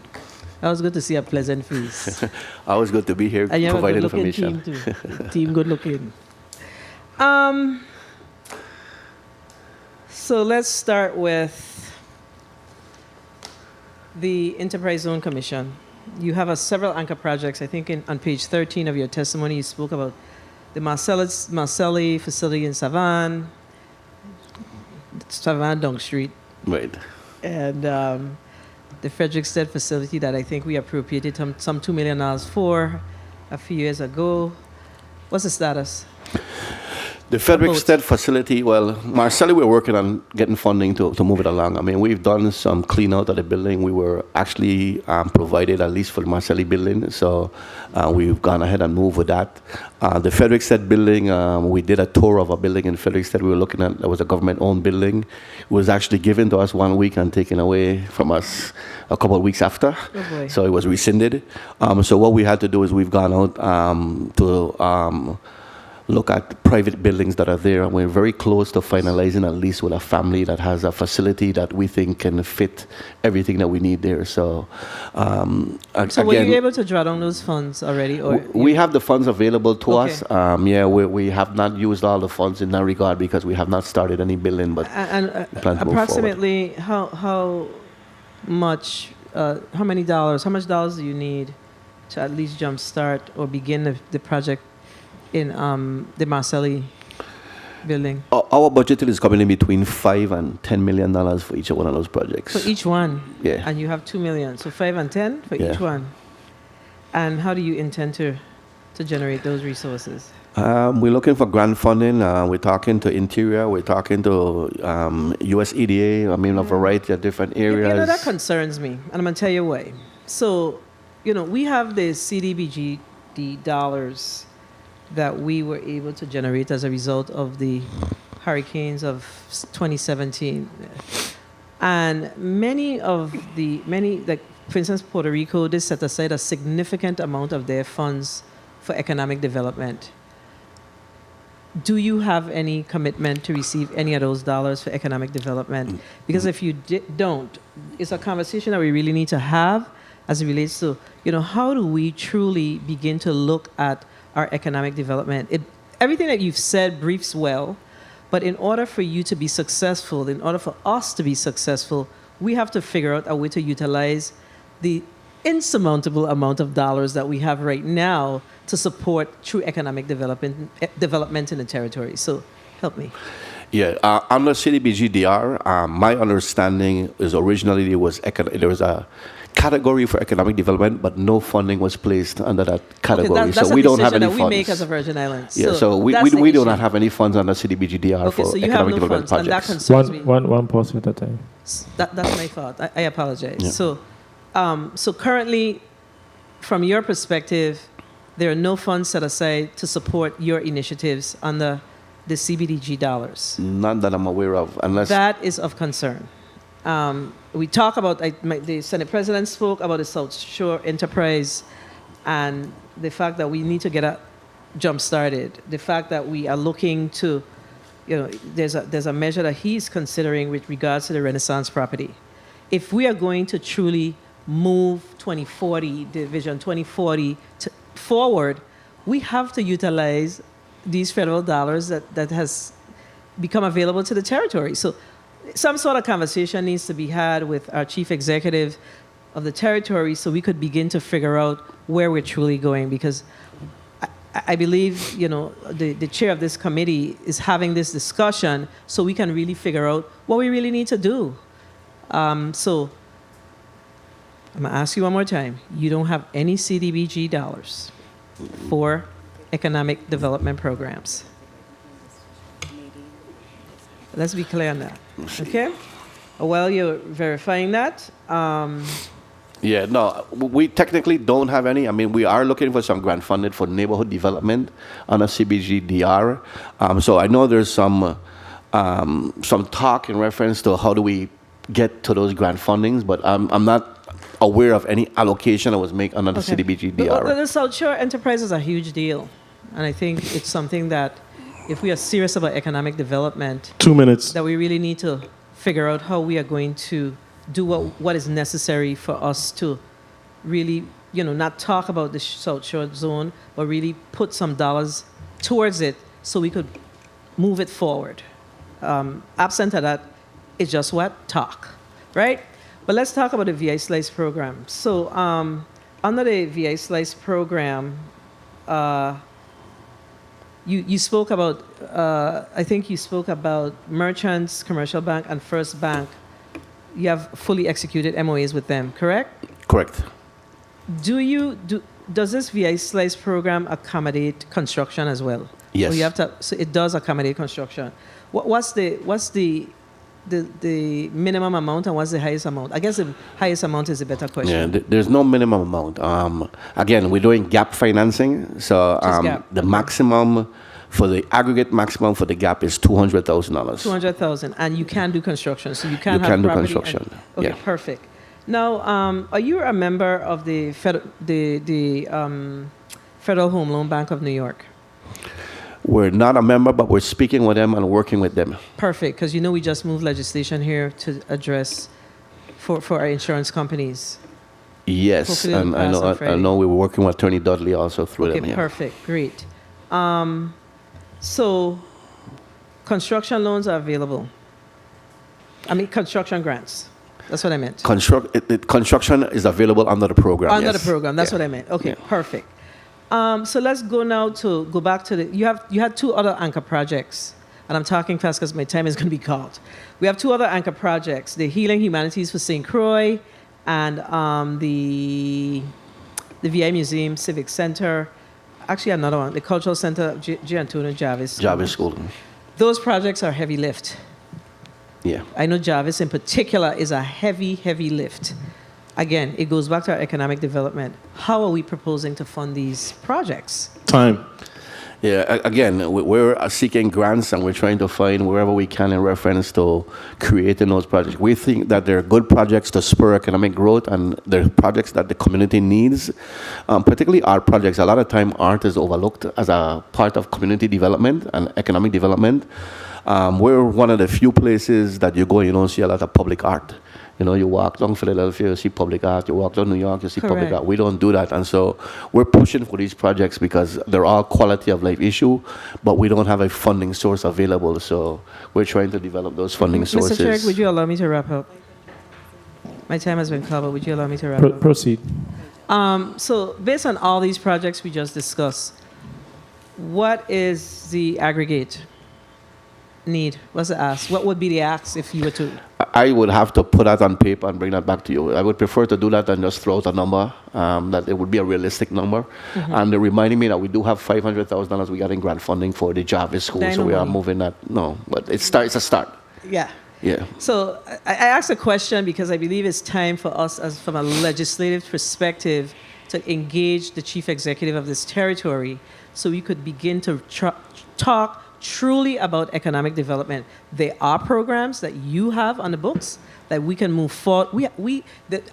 Always good to see a pleasant face. Always good to be here And you have a providing good-looking information. team, too. Team good looking. So let's start with the Enterprise Zone Commission. You have several anchor projects. I think on page 13 of your testimony, you spoke about the Marcelli facility in Savannah Dunk Street. Right. And the Frederickstead facility that I think we appropriated some $2 million for a few years ago. What's the status? The Frederickstead facility, well, Marcelli, we're working on getting funding to move it along. I mean, we've done some clean out of the building. We were actually provided at least for the Marcelli building, so we've gone ahead and moved with that. The Frederickstead building, we did a tour of a building in Frederickstead. We were looking at, it was a government-owned building. It was actually given to us 1 week and taken away from us a couple of weeks after. Oh boy. So it was rescinded. So what we had to do is we've gone out to look at private buildings that are there, and we're very close to finalizing a lease with a family that has a facility that we think can fit everything that we need there. So, So were you able to draw down those funds already? Or we have the funds available to Okay. us. We have not used all the funds in that regard because we have not started any building, but and plan to move forward. approximately how much, how much dollars do you need to at least jumpstart or begin the project in the Marcelli building? Our budget is coming in between $5 and $10 million for each one of those projects. For each one? Yeah. And you have 2 million, so 5 and 10 for Yeah. each one. And how do you intend to generate those resources? We're looking for grant funding. We're talking to Interior. We're talking to USEDA. I mean, a variety of different areas. You know, that concerns me, and I'm going to tell you why. So, we have the CDBG dollars that we were able to generate as a result of the hurricanes of 2017. And many, like, for instance, Puerto Rico, they set aside a significant amount of their funds for economic development. Do you have any commitment to receive any of those dollars for economic development? Because if you don't, it's a conversation that we really need to have as it relates to, how do we truly begin to look at our economic development? Everything that you've said briefs well, but in order for you to be successful, in order for us to be successful, we have to figure out a way to utilize the insurmountable amount of dollars that we have right now to support true economic development in the territory. So help me. Yeah, under CDBG-DR, my understanding is originally there was a category for economic development, but no funding was placed under that category. Okay, that's so we don't have any that we funds. make as a Virgin Islands. Yeah, so we do not have any funds under CDBG-DR Okay, for so you economic have no development funds, and that projects. concerns me. One person at a time. That's my fault. I apologize. Yeah. So currently, from your perspective, there are no funds set aside to support your initiatives under the CBDG dollars. None that I'm aware of, unless That is of concern. We talk about, the Senate President spoke about the South Shore Enterprise and the fact that we need to get a jump started. The fact that we are looking to, there's a measure that he's considering with regards to the Renaissance property. If we are going to truly move 2040, the Vision 2040 forward, we have to utilize these federal dollars that has become available to the territory. So some sort of conversation needs to be had with our chief executive of the territory so we could begin to figure out where we're truly going, because I believe, the chair of this committee is having this discussion so we can really figure out what we really need to do. So I'm going to ask you one more time. You don't have any CDBG dollars for economic development programs. Let's be clear on that. Okay? While you're verifying that, Yeah, no, we technically don't have any. I mean, we are looking for some grant funded for neighborhood development under CBG-DR. So I know there's some talk in reference to how do we get to those grant fundings, but I'm not aware of any allocation that was made under the CDBG-DR. The South Shore Enterprise is a huge deal, and I think it's something that if we are serious about economic development, 2 minutes, that we really need to figure out how we are going to do what is necessary for us to really, not talk about the South Shore zone, but really put some dollars towards it so we could move it forward. Absent of that, it's just what? Talk, right? But let's talk about the VI Slice program. So under the VI Slice program, you spoke about, I think you spoke about Merchants, Commercial Bank, and First Bank. You have fully executed MOAs with them, correct? Correct. Does this VI Slice program accommodate construction as well? Yes. Or you have to, so it does accommodate construction. What's the minimum amount and what's the highest amount? I guess the highest amount is a better question. Yeah, there's no minimum amount. Again, we're doing gap financing, so gap. the maximum for the aggregate maximum for the gap is $200,000. $200,000, and you can do construction, so you can You have can do property construction. Okay, Yeah. perfect. Now, are you a member of the Federal Home Loan Bank of New York? We're not a member, but we're speaking with them and working with them. Perfect, because we just moved legislation here to address for our insurance companies. Yes, Hopefully it'll and pass on I Friday. know we were working with Attorney Dudley also through Okay, them. Yeah. perfect, great. So, construction loans are available. I mean, construction grants. That's what I meant. Construction is available under the program. Under yes. the program, that's Yeah. what I meant. Okay, Yeah. perfect. So let's go back to you had two other anchor projects, and I'm talking fast because my time is going to be called. We have two other anchor projects: the Healing Humanities for St. Croix, and the VI Museum Civic Center. Actually, another one, the Cultural Center, G. Antonio Jarvis. Jarvis School. Those projects are heavy lift. Yeah. I know Jarvis in particular is a heavy lift. Again, it goes back to our economic development. How are we proposing to fund these projects? Time. Yeah, again, we're seeking grants and we're trying to find wherever we can in reference to creating those projects. We think that they're good projects to spur economic growth and they're projects that the community needs. Particularly art projects. A lot of time art is overlooked as a part of community development and economic development. We're one of the few places that you go, you don't see a lot of public art. You walk down Philadelphia, you see public art. You walk down New York, you see public Correct. art. We don't do that. And so we're pushing for these projects because they're all quality of life issue, but we don't have a funding source available. So we're trying to develop those funding sources. Mr. Chair, would you allow me to wrap up? My time has been covered. Would you allow me to wrap up? Proceed. So based on all these projects we just discussed, what is the aggregate need? What's the ask? What would be the ask if you were to? I would have to put that on paper and bring that back to you. I would prefer to do that than just throw out a number, that it would be a realistic number. Mhm. And they're reminding me that we do have $500,000 we got in grant funding for the Jarvis School, so we are Dynamo. moving that. No, but it's a start. Yeah. Yeah. So I asked a question because I believe it's time for us, as from a legislative perspective, to engage the chief executive of this territory so we could begin to talk truly about economic development. There are programs that you have on the books that we can move forward.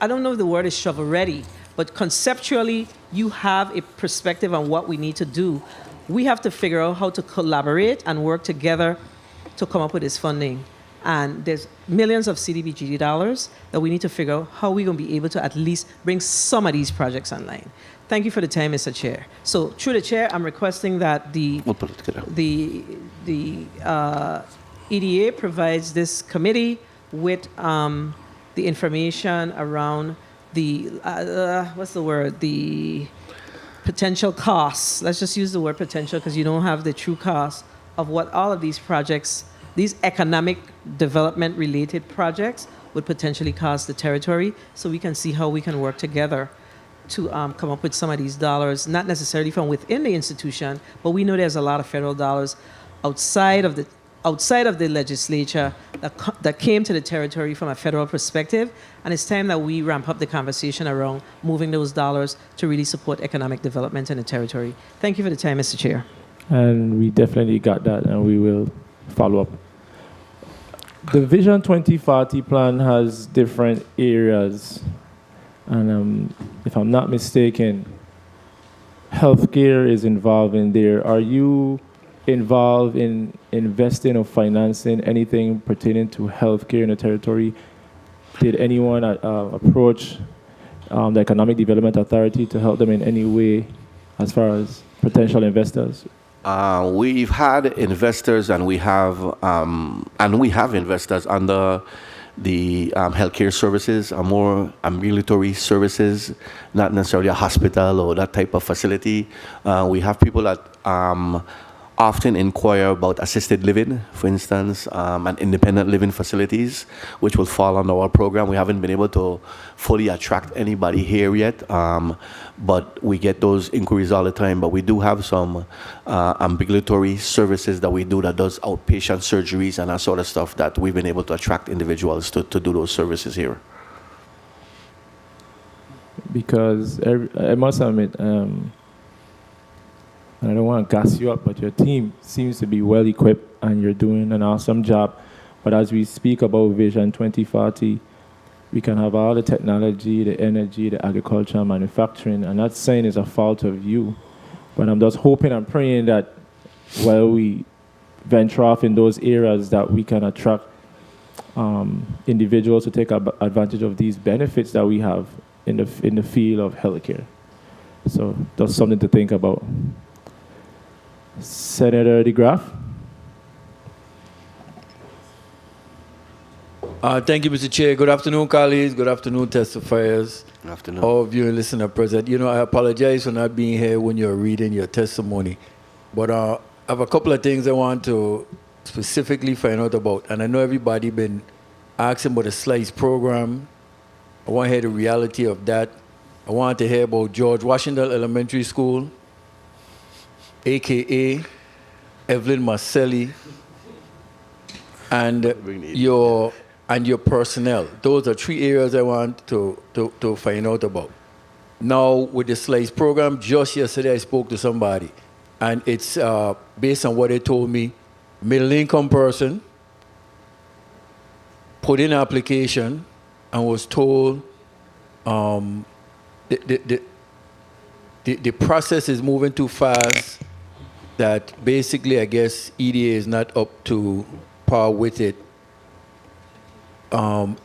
I don't know if the word is shovel ready, but conceptually, you have a perspective on what we need to do. We have to figure out how to collaborate and work together to come up with this funding. And there's millions of CDBG dollars that we need to figure out how we're going to be able to at least bring some of these projects online. Thank you for the time, Mr. Chair. So through the chair, I'm requesting that the EDA provides this committee with the information around the, the potential costs. Let's just use the word potential because you don't have the true cost of what all of these projects, these economic development related projects would potentially cost the territory, so we can see how we can work together to come up with some of these dollars, not necessarily from within the institution, but we know there's a lot of federal dollars outside of the legislature that came to the territory from a federal perspective, and it's time that we ramp up the conversation around moving those dollars to really support economic development in the territory. Thank you for the time, Mr. Chair. And we definitely got that, and we will follow up. The Vision 2040 plan has different areas, and if I'm not mistaken, healthcare is involved in there. Are you involved in investing or financing anything pertaining to healthcare in the territory? Did anyone approach the Economic Development Authority to help them in any way as far as potential investors? We've had investors, and we have investors under the healthcare services, more ambulatory services, not necessarily a hospital or that type of facility. We have people that often inquire about assisted living, for instance, and independent living facilities, which will fall under our program. We haven't been able to fully attract anybody here yet, but we get those inquiries all the time. But we do have some ambulatory services that we do that does outpatient surgeries and that sort of stuff that we've been able to attract individuals to do those services here. Because I must admit, and I don't want to gas you up, but your team seems to be well equipped and you're doing an awesome job. But as we speak about Vision 2040, we can have all the technology, the energy, the agriculture, and manufacturing, and not saying it's a fault of you. But I'm just hoping and praying that while we venture off in those areas that we can attract individuals to take advantage of these benefits that we have in the field of healthcare. So that's something to think about. Senator DeGraff. Thank you, Mr. Chair. Good afternoon, colleagues. Good afternoon, testifiers. Good afternoon. All of you and listeners present. You know, I apologize for not being here when you're reading your testimony. But I have a couple of things I want to specifically find out about. And I know everybody been asking about the SLICE program. I want to hear the reality of that. I want to hear about George Washington Elementary School, a.k.a. Evelyn Marcelli, and your personnel. Those are three areas I want to find out about. Now, with the SLICE program, just yesterday I spoke to somebody, and it's based on what they told me, middle-income person, put in an application, and was told the process is moving too fast, that basically, I guess, EDA is not up to par with it.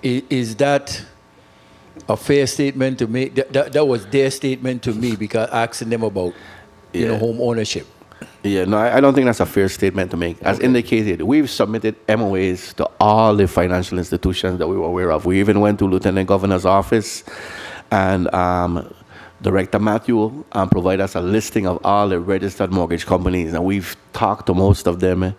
Is that a fair statement to make? That was their statement to me, because asking them about home ownership. Yeah, no, I don't think that's a fair statement to make. As indicated, we've submitted MOAs to all the financial institutions that we were aware of. We even went to Lieutenant Governor's office, and Director Matthew provided us a listing of all the registered mortgage companies, and we've talked to most of them.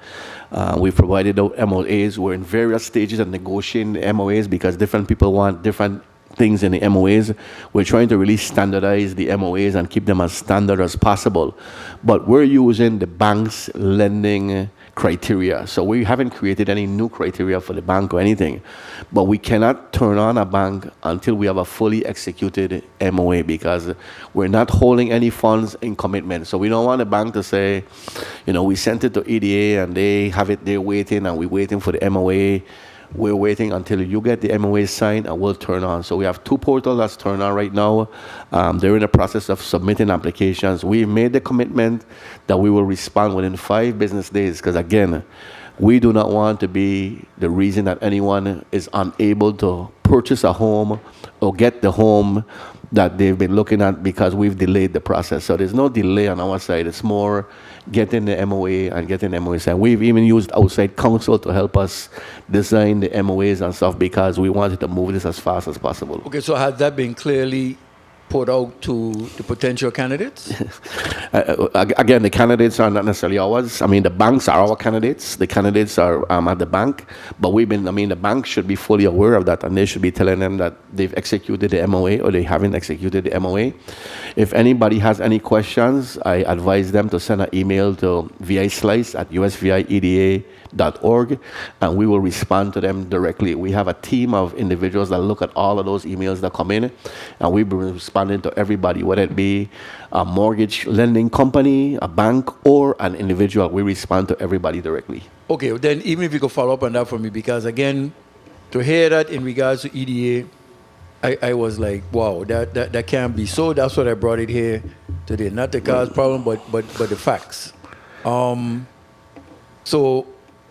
We've provided out MOAs. We're in various stages of negotiating the MOAs because different people want different things in the MOAs. We're trying to really standardize the MOAs and keep them as standard as possible. But we're using the bank's lending criteria. So we haven't created any new criteria for the bank or anything. But we cannot turn on a bank until we have a fully executed MOA, because we're not holding any funds in commitment. So we don't want a bank to say, we sent it to EDA and they have it there waiting and we're waiting for the MOA. We're waiting until you get the MOA signed and we'll turn on. So we have two portals that's turned on right now. They're in the process of submitting applications. We've made the commitment that we will respond within 5 business days, because again, we do not want to be the reason that anyone is unable to purchase a home or get the home that they've been looking at because we've delayed the process. So there's no delay on our side. It's more getting the MOA and getting the MOA signed. We've even used outside counsel to help us design the MOAs and stuff because we wanted to move this as fast as possible. Okay, so has that been clearly put out to the potential candidates? Again, the candidates are not necessarily ours. I mean, the banks are our candidates. The candidates are at the bank. But the bank should be fully aware of that, and they should be telling them that they've executed the MOA or they haven't executed the MOA. If anybody has any questions, I advise them to send an email to vislice@usvieda.org, and we will respond to them directly. We have a team of individuals that look at all of those emails that come in, and we responding to everybody, whether it be a mortgage lending company, a bank, or an individual. We respond to everybody directly. Okay, then even if you could follow up on that for me, because again, to hear that in regards to EDA, I was like, wow, that can't be. So that's what I brought it here today. Not the cause problem, but the facts. So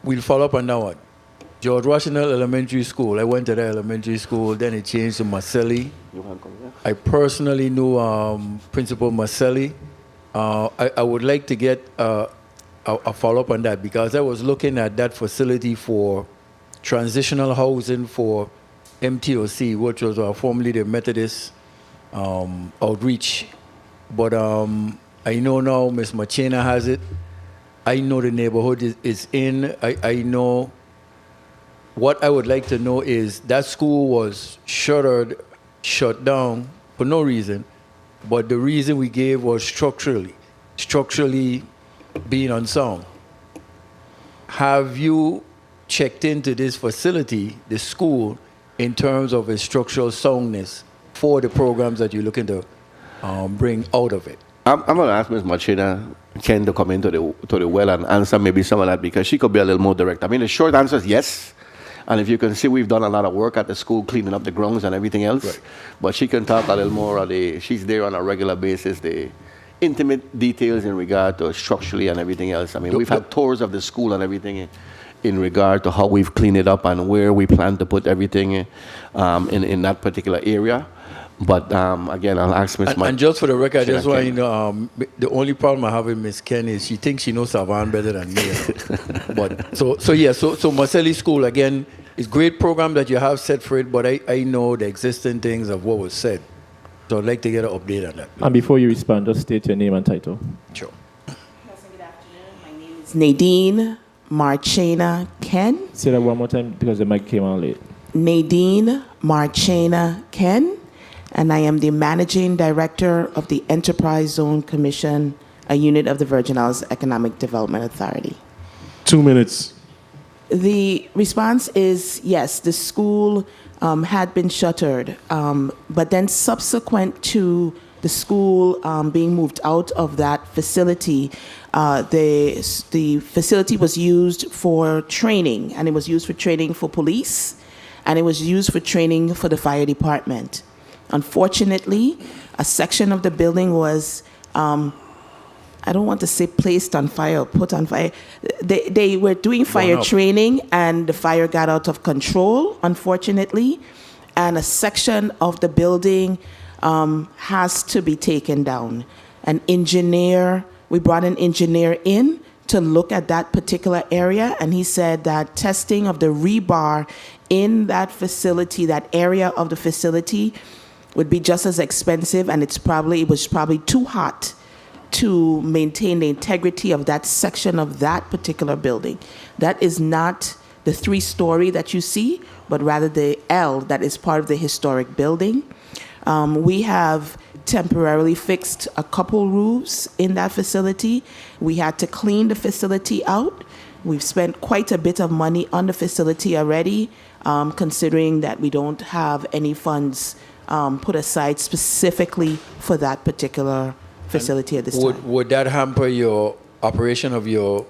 we'll follow up on that one. George Washington Elementary School. I went to the elementary school, then it changed to Marcelli. I personally knew Principal Marcelli. I would like to get a follow-up on that because I was looking at that facility for transitional housing for MTOC, which was formerly the Methodist Outreach. But I know now Ms. Machina has it. I know the neighborhood is in. I know. What I would like to know is that school was shut down for no reason, but the reason we gave was structurally being unsound. Have you checked into this facility, the school, in terms of its structural soundness for the programs that you're looking to bring out of it? I'm going to ask Ms. Machina, Ken, to come into the well and answer maybe some of that because she could be a little more direct. I mean, the short answer is yes. And if you can see, we've done a lot of work at the school cleaning up the grounds and everything else. Right. But she can talk a little more. She's there on a regular basis. The intimate details in regard to structurally and everything else. I mean, we've had tours of the school and everything in regard to how we've cleaned it up and where we plan to put everything in that particular area. But again, I'll ask Ms. And just for the record, I just want you to know, the only problem I have with Ms. Ken is she thinks she knows Savan better than me. But so Marcelli School, again, is a great program that you have set for it, but I know the existing things of what was said. So I'd like to get an update on that. And before you respond, just state your name and title. Sure. Good afternoon. My name is Nadine Marchena Ken. Say that one more time because the mic came on late. Nadine Marchena Ken. And I am the Managing Director of the Enterprise Zone Commission, a unit of the Virgin Islands Economic Development Authority. 2 minutes. The response is yes, the school had been shuttered, but then subsequent to the school being moved out of that facility, the facility was used for training, and it was used for training for police, and it was used for training for the fire department. Unfortunately, a section of the building was, I don't want to say placed on fire or put on fire. They were doing fire training and the fire got out of control, unfortunately. And a section of the building has to be taken down. We brought an engineer in to look at that particular area, and he said that testing of the rebar in that facility, that area of the facility, would be just as expensive, and it was probably too hot to maintain the integrity of that section of that particular building. That is not the 3-story that you see, but rather the L that is part of the historic building. We have temporarily fixed a couple roofs in that facility. We had to clean the facility out. We've spent quite a bit of money on the facility already, considering that we don't have any funds put aside specifically for that particular facility at this time. Would that hamper your operation of your,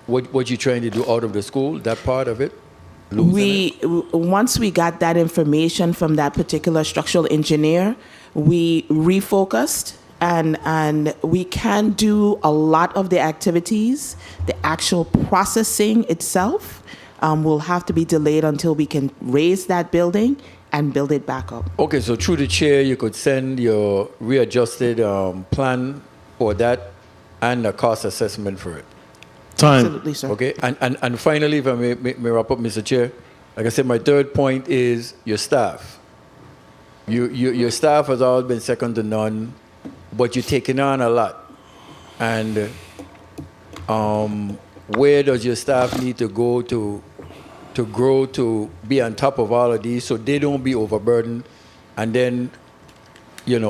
what you're trying to do out of the school, that part of it? Once we got that information from that particular structural engineer, we refocused and we can do a lot of the activities. The actual processing itself will have to be delayed until we can raise that building and build it back up. Okay, so through the chair, you could send your readjusted plan for that and a cost assessment for it. Time. Absolutely, sir. Okay, and finally, if I may wrap up, Mr. Chair, like I said, my third point is your staff. Your staff has always been second to none, but you're taking on a lot. And where does your staff need to go to grow, to be on top of all of these so they don't be overburdened, and then,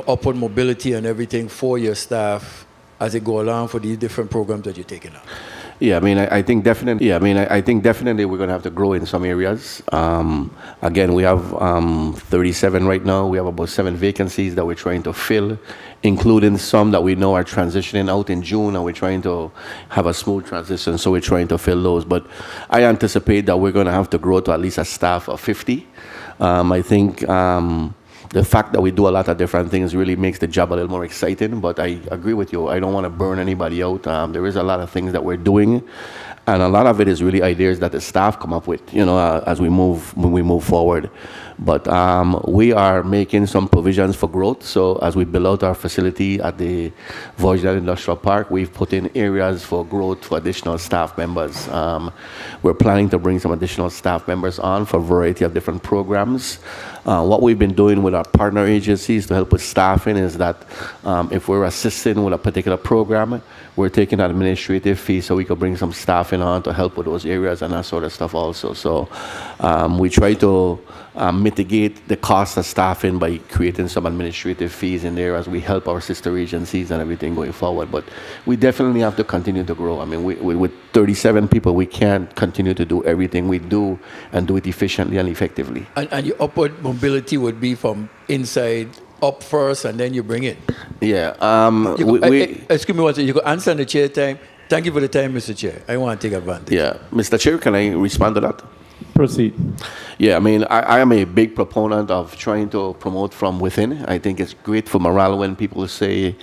upward mobility and everything for your staff as they go along for these different programs that you're taking on? Yeah, I think definitely we're going to have to grow in some areas. Again, we have 37 right now. We have about 7 vacancies that we're trying to fill, including some that we know are transitioning out in June, and we're trying to have a smooth transition, so we're trying to fill those. But I anticipate that we're going to have to grow to at least a staff of 50. I think the fact that we do a lot of different things really makes the job a little more exciting. But I agree with you. I don't want to burn anybody out. There is a lot of things that we're doing, and a lot of it is really ideas that the staff come up with, as we move forward. But we are making some provisions for growth. So as we build out our facility at the Virginal Industrial Park, we've put in areas for growth for additional staff members. We're planning to bring some additional staff members on for a variety of different programs. What we've been doing with our partner agencies to help with staffing is that if we're assisting with a particular program, we're taking an administrative fee so we could bring some staffing on to help with those areas and that sort of stuff also. So we try to mitigate the cost of staffing by creating some administrative fees in there as we help our sister agencies and everything going forward. But we definitely have to continue to grow. I mean, with 37 people, we can't continue to do everything we do and do it efficiently and effectively. And your upward mobility would be from inside up first, and then you bring it. Yeah. Excuse me, one second. You could answer in the chair time. Thank you for the time, Mr. Chair. I want to take advantage. Yeah. Mr. Chair, can I respond to that? Proceed. Yeah, I mean, I am a big proponent of trying to promote from within. I think it's great for morale when people say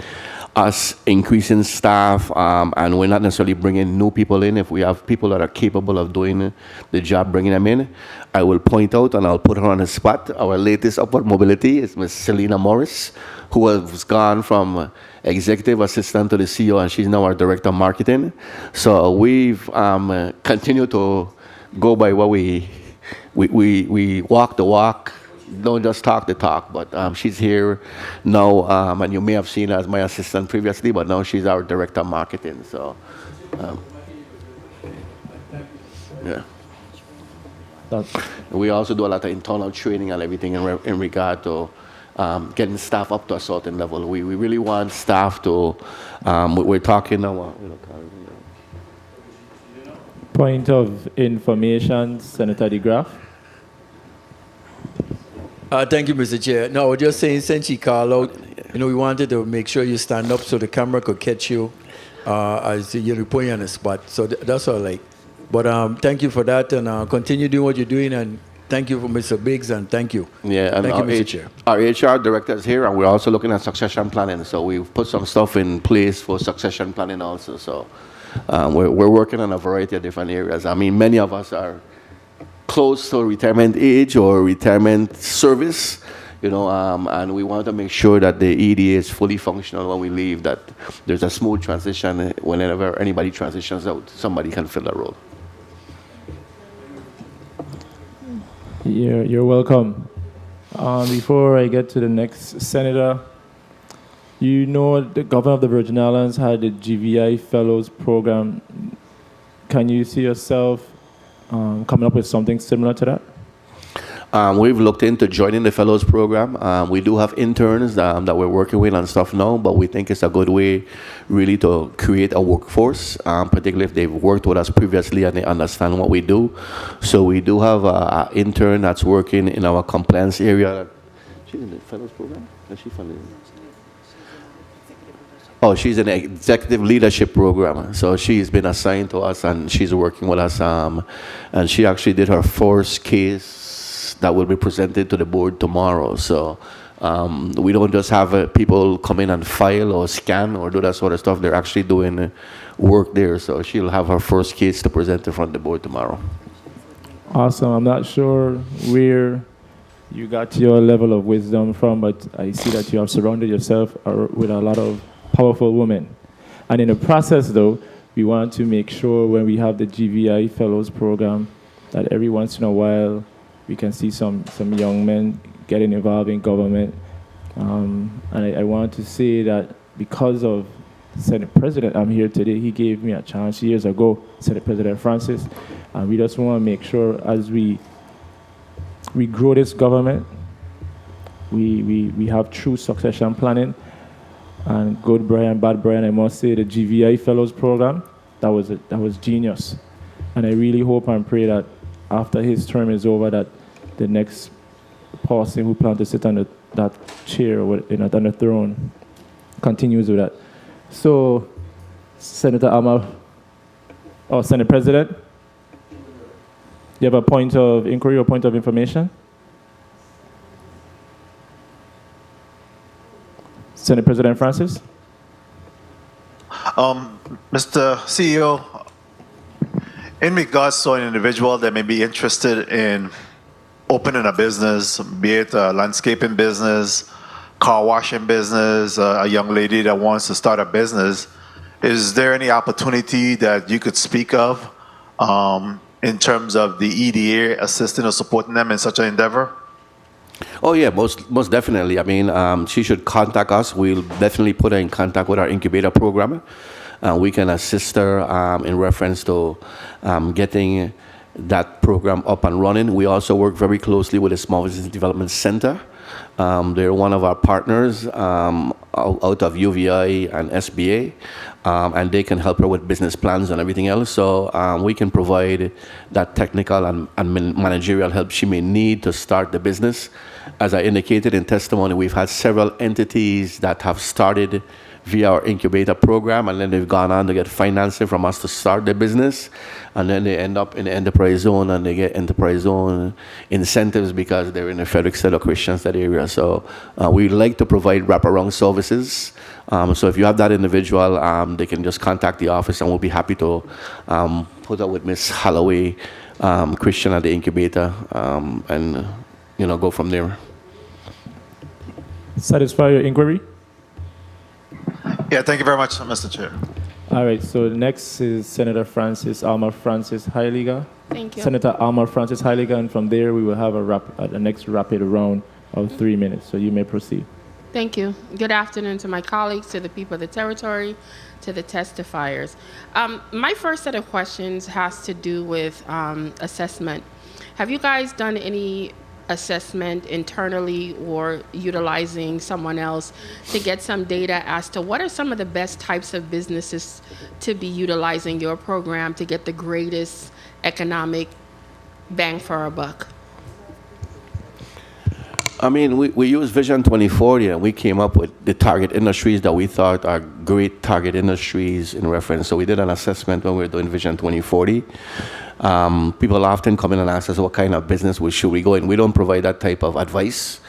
us increasing staff and we're not necessarily bringing new people in. If we have people that are capable of doing the job, bringing them in, I will point out and I'll put her on the spot. Our latest upward mobility is Ms. Selena Morris, who has gone from executive assistant to the CEO, and she's now our director of marketing. So we've continued to go by what we walk the walk, don't just talk the talk. But she's here now, and you may have seen her as my assistant previously, but now she's our director of marketing. So, yeah. We also do a lot of internal training and everything in regard to getting staff up to a certain level. We really want staff to, we're talking now, Point of information, Senator DeGraff. Thank you, Mr. Chair. No, I was just saying, since she called out, we wanted to make sure you stand up so the camera could catch you as you're putting you on the spot. So that's all right. But thank you for that, and continue doing what you're doing, and thank you for Mr. Biggs, and thank you. Yeah, and thank you, Mr. Chair. Our HR director is here, and we're also looking at succession planning. So we've put some stuff in place for succession planning also. So we're working on a variety of different areas. I mean, many of us are close to retirement age or retirement service, and we want to make sure that the EDA is fully functional when we leave, that there's a smooth transition. Whenever anybody transitions out, somebody can fill that role. You're welcome. Before I get to the next senator, the governor of the Virgin Islands had the GVI Fellows Program. Can you see yourself coming up with something similar to that? We've looked into joining the Fellows Program. We do have interns that we're working with and stuff now, but we think it's a good way really to create a workforce, particularly if they've worked with us previously and they understand what we do. So we do have an intern that's working in our compliance area. She's in the Fellows Program? Is she from the... Oh, she's in the executive leadership program. So she's been assigned to us and she's working with us. And she actually did her first case that will be presented to the board tomorrow. So we don't just have people come in and file or scan or do that sort of stuff. They're actually doing work there. So she'll have her first case to present in front of the board tomorrow. Awesome. I'm not sure where you got your level of wisdom from, but I see that you have surrounded yourself with a lot of powerful women. And in the process, though, we want to make sure when we have the GVI Fellows Program that every once in a while we can see some young men getting involved in government. And I want to say that because of the Senate President I'm here today, he gave me a chance years ago, Senate President Francis, and we just want to make sure as we grow this government, we have true succession planning. And good Brian, bad Brian, I must say the GVI Fellows Program, that was genius. And I really hope and pray that after his term is over, that the next person who plans to sit on that chair or on the throne continues with that. So, Senator Amal, Senate President, you have a point of inquiry or point of information? Senate President Francis. Mr. CEO, in regards to an individual that may be interested in opening a business, be it a landscaping business, car washing business, a young lady that wants to start a business, is there any opportunity that you could speak of in terms of the EDA assisting or supporting them in such an endeavor? Oh yeah, most definitely. I mean, she should contact us. We'll definitely put her in contact with our incubator program. We can assist her in reference to getting that program up and running. We also work very closely with the Small Business Development Center. They're one of our partners out of UVI and SBA, and they can help her with business plans and everything else. So we can provide that technical and managerial help she may need to start the business. As I indicated in testimony, we've had several entities that have started via our incubator program, and then they've gone on to get financing from us to start their business, and then they end up in the enterprise zone, and they get enterprise zone incentives because they're in the Frederiksted or Christiansted area. So we like to provide wraparound services. So if you have that individual, they can just contact the office, and we'll be happy to put up with Miss Holloway Christian at the incubator, and go from there. Satisfy your inquiry? Yeah, thank you very much, Mr. Chair. All right, so next is Senator Alma Francis Heiliger. Thank you. Senator Alma Francis Heiliger, and from there we will have a next rapid round of 3 minutes. So you may proceed. Thank you. Good afternoon to my colleagues, to the people of the territory, to the testifiers. My first set of questions has to do with assessment. Have you guys done any assessment internally or utilizing someone else to get some data as to what are some of the best types of businesses to be utilizing your program to get the greatest economic bang for our buck? I mean, we use Vision 2040, and we came up with the target industries that we thought are great target industries in reference. So we did an assessment when we were doing Vision 2040. People often come in and ask us what kind of business should we go in. We don't provide that type of advice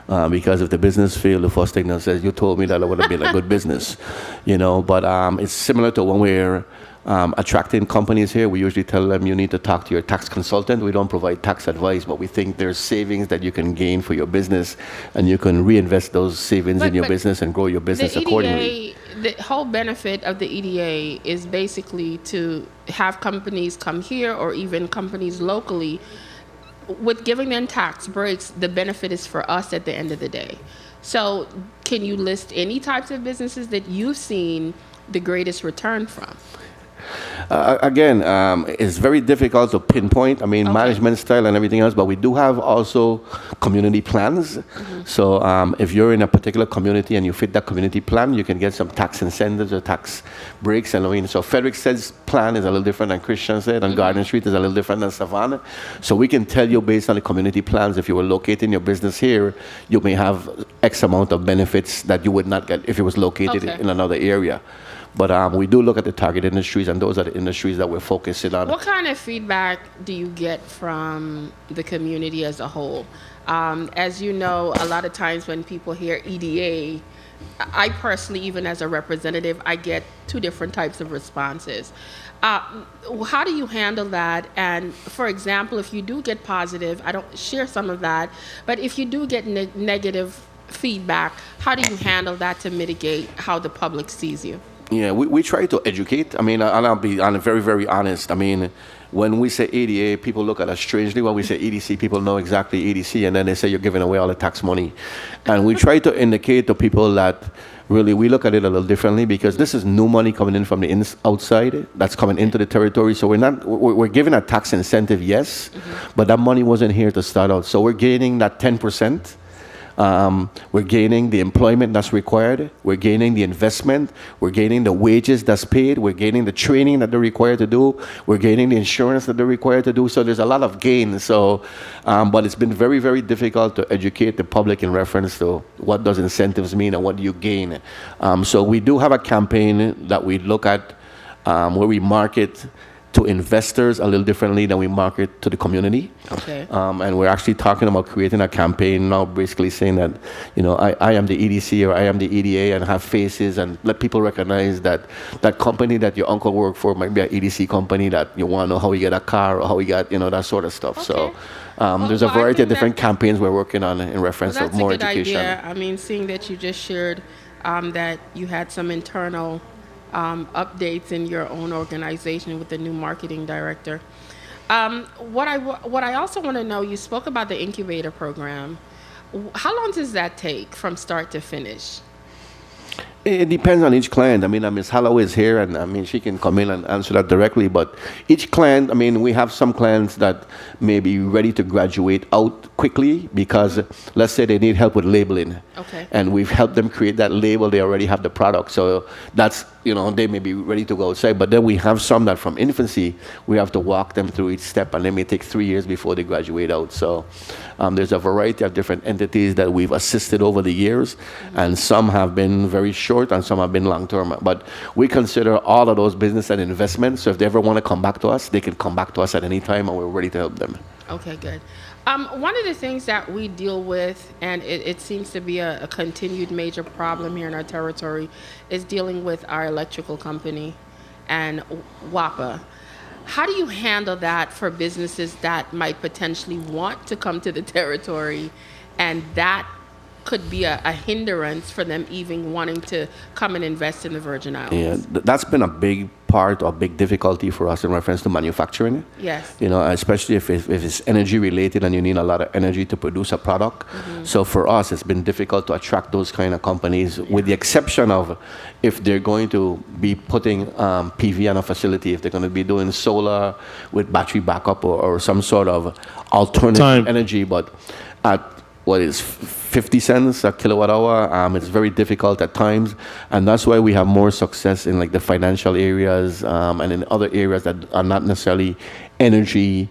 because if the business fails, the first thing that says, you told me that I would have been a good business, But it's similar to when we're attracting companies here. We usually tell them you need to talk to your tax consultant. We don't provide tax advice, but we think there's savings that you can gain for your business, and you can reinvest those savings in your business and grow your business accordingly. The whole benefit of the EDA is basically to have companies come here, or even companies locally. With giving them tax breaks, the benefit is for us at the end of the day. So can you list any types of businesses that you've seen the greatest return from? Again, it's very difficult to pinpoint. I mean, management style and everything else, but we do have also community plans. Mm-hmm. So if you're in a particular community and you fit that community plan, you can get some tax incentives or tax breaks. And I mean, so Fredericksted's plan is a little different than Christiansted, and Garden Street is a little different than Savannah. So we can tell you based on the community plans, if you were locating your business here, you may have X amount of benefits that you would not get if it was located in another area. But we do look at the target industries, and those are the industries that we're focusing on. What kind of feedback do you get from the community as a whole? As you know, a lot of times when people hear EDA, I personally, even as a representative, I get two different types of responses. How do you handle that? And for example, if you do get positive, I don't share some of that, but if you do get negative feedback, how do you handle that to mitigate how the public sees you? Yeah, we try to educate. I mean, and I'm very, very honest. I mean, when we say EDA, people look at us strangely. When we say EDC, people know exactly EDC, and then they say you're giving away all the tax money. And we try to indicate to people that really we look at it a little differently, because this is new money coming in from the outside that's coming into the territory. So we're giving a tax incentive, yes, but that money wasn't here to start out. So we're gaining that 10%. We're gaining the employment that's required. We're gaining the investment. We're gaining the wages that's paid. We're gaining the training that they're required to do. We're gaining the insurance that they're required to do. So there's a lot of gain. So, but it's been very, very difficult to educate the public in reference to what does incentives mean and what do you gain. So we do have a campaign that we look at where we market to investors a little differently than we market to the community. Okay. And we're actually talking about creating a campaign now, basically saying that, I am the EDC or I am the EDA, and have faces and let people recognize that that company that your uncle worked for might be an EDC company, that you want to know how we get a car or how we got, that sort of stuff. So there's a variety of different campaigns we're working on in reference Well, of more that's a good education. idea. I mean, seeing that you just shared that you had some internal updates in your own organization with the new marketing director. What I also want to know, you spoke about the incubator program. How long does that take from start to finish? It depends on each client. I mean, Ms. Holloway is here, and she can come in and answer that directly. But each client, we have some clients that may be ready to graduate out quickly because, let's say, they need help with labeling. Okay. And we've helped them create that label. They already have the product, so that's they may be ready to go outside. But then we have some that from infancy we have to walk them through each step, and they may take 3 years before they graduate out. So there's a variety of different entities that we've assisted over the years, and some have been very short and some have been long term. But we consider all of those business and investments. So if they ever want to come back to us, they can come back to us at any time, and we're ready to help them. Okay, good. One of the things that we deal with, and it seems to be a continued major problem here in our territory, is dealing with our electrical company and WAPA. How do you handle that for businesses that might potentially want to come to the territory, and that could be a hindrance for them even wanting to come and invest in the Virgin Islands? Yeah, that's been a big part or big difficulty for us in reference to manufacturing. Yes. Especially if it's energy related and you need a lot of energy to produce a product. Mm-hmm. So for us, it's been difficult to attract those kind of companies, with the exception of if they're going to be putting PV on a facility, if they're going to be doing solar with battery backup or some sort of alternative energy. But at what is 50 cents a kilowatt hour, it's very difficult at times, and that's why we have more success in like the financial areas and in other areas that are not necessarily energy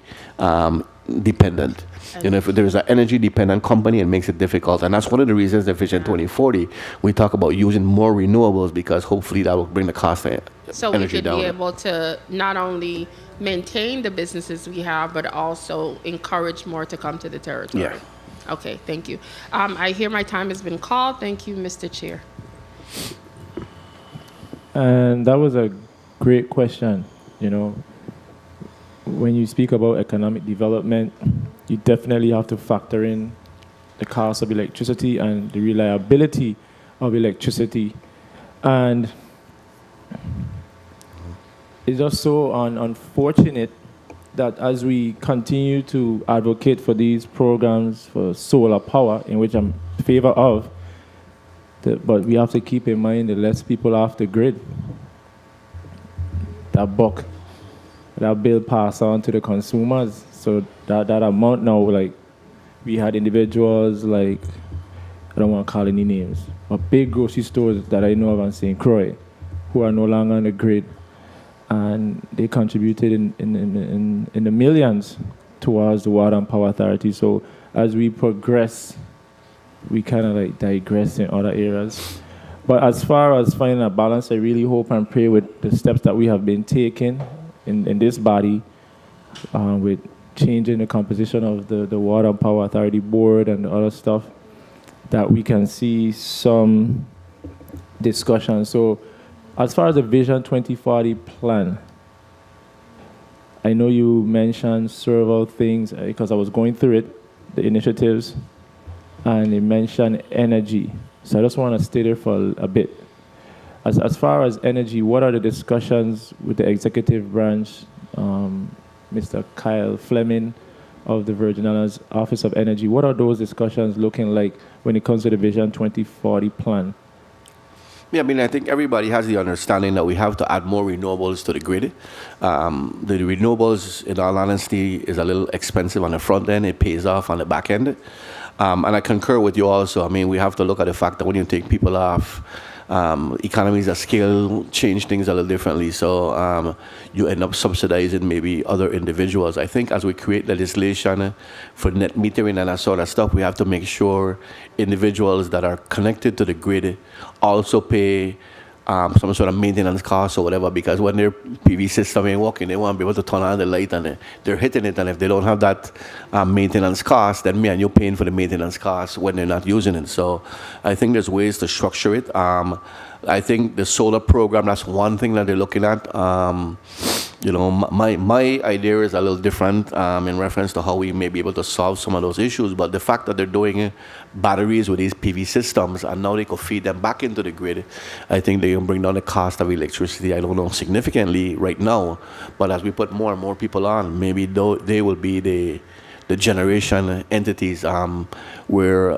dependent. If there's an energy dependent company, it makes it difficult, and that's one of the reasons that Vision 2040 we talk about using more renewables, because hopefully that will bring the cost of So we energy could down. be able to not only maintain the businesses we have, but also encourage more to come to the territory. Yeah. Okay, thank you. I hear my time has been called. Thank you, Mr. Chair. And that was a great question. When you speak about economic development, you definitely have to factor in the cost of electricity and the reliability of electricity. And it's just so unfortunate that as we continue to advocate for these programs for solar power, in which I'm in favor of, but we have to keep in mind the less people off the grid, that bill pass on to the consumers. So that amount now, like, we had individuals like, I don't want to call any names, but big grocery stores that I know of in St. Croix who are no longer on the grid, and they contributed in the millions towards the Water and Power Authority. So as we progress, we kind of like digress in other areas. But as far as finding a balance, I really hope and pray with the steps that we have been taking in this body, with changing the composition of the Water and Power Authority board and the other stuff, that we can see some discussion. So as far as the Vision 2040 plan, I know you mentioned several things because I was going through it, the initiatives, and you mentioned energy. So I just want to stay there for a bit. As far as energy, what are the discussions with the executive branch, Mr. Kyle Fleming of the Virgin Islands Office of Energy? What are those discussions looking like when it comes to the Vision 2040 plan? Yeah, I think everybody has the understanding that we have to add more renewables to the grid. The renewables, in all honesty, is a little expensive on the front end. It pays off on the back end. And I concur with you also. We have to look at the fact that when you take people off, economies of scale change things a little differently. So you end up subsidizing maybe other individuals. I think as we create legislation for net metering and that sort of stuff, we have to make sure individuals that are connected to the grid also pay some sort of maintenance cost or whatever, because when their PV system ain't working, they want to be able to turn on the light and they're hitting it. And if they don't have that maintenance cost, then me and you paying for the maintenance cost when they're not using it. So I think there's ways to structure it. I think the solar program, that's one thing that they're looking at. You know, my idea is a little different in reference to how we may be able to solve some of those issues. But the fact that they're doing batteries with these PV systems and now they could feed them back into the grid, I think they can bring down the cost of electricity, I don't know, significantly right now. But as we put more and more people on, maybe they will be the generation entities where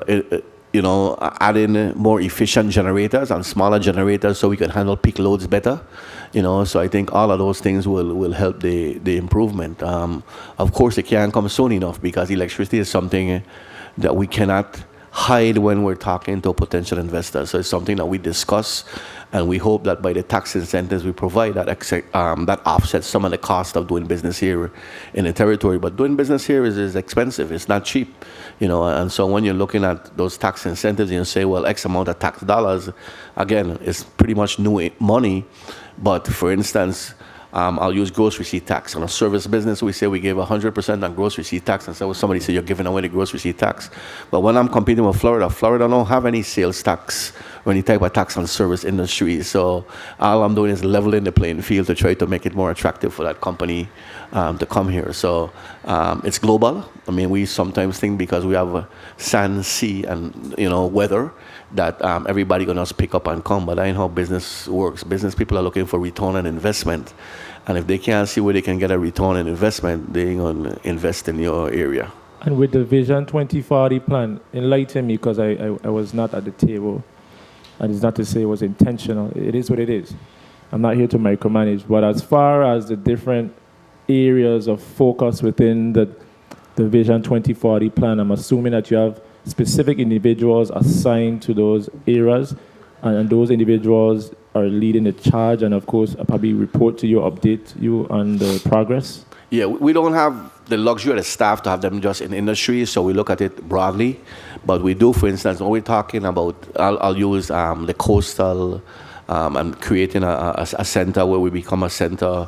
you know, add in more efficient generators and smaller generators so we can handle peak loads better. You know, so I think all of those things will help the improvement. Of course, it can't come soon enough because electricity is something that we cannot hide when we're talking to potential investors. So it's something that we discuss, and we hope that by the tax incentives we provide, that offsets some of the cost of doing business here in the territory. But doing business here is expensive. It's not cheap, you know. And so when you're looking at those tax incentives, and you say, well, X amount of tax dollars, again, it's pretty much new money. But for instance, I'll use gross receipt tax. On a service business, we say we give 100% on gross receipt tax. And so somebody say you're giving away the gross receipt tax. But when I'm competing with Florida don't have any sales tax or any type of tax on service industry. So all I'm doing is leveling the playing field to try to make it more attractive for that company to come here. So it's global. I mean, we sometimes think because we have sand, sea, and, you know, weather, that everybody gonna just pick up and come, but that ain't how business works. Business people are looking for return on investment, and if they can't see where they can get a return on investment, they ain't gonna invest in your area. And with the Vision 2040 plan, enlighten me, because I was not at the table, and it's not to say it was intentional. It is what it is. I'm not here to micromanage, but as far as the different areas of focus within the Vision 2040 plan, I'm assuming that you have specific individuals assigned to those areas, and those individuals are leading the charge, and of course probably report to you, update you on the progress. Yeah, we don't have the luxury of the staff to have them just in industry, so we look at it broadly. But we do, for instance, when we're talking about, I'll use the coastal and creating a center where we become a center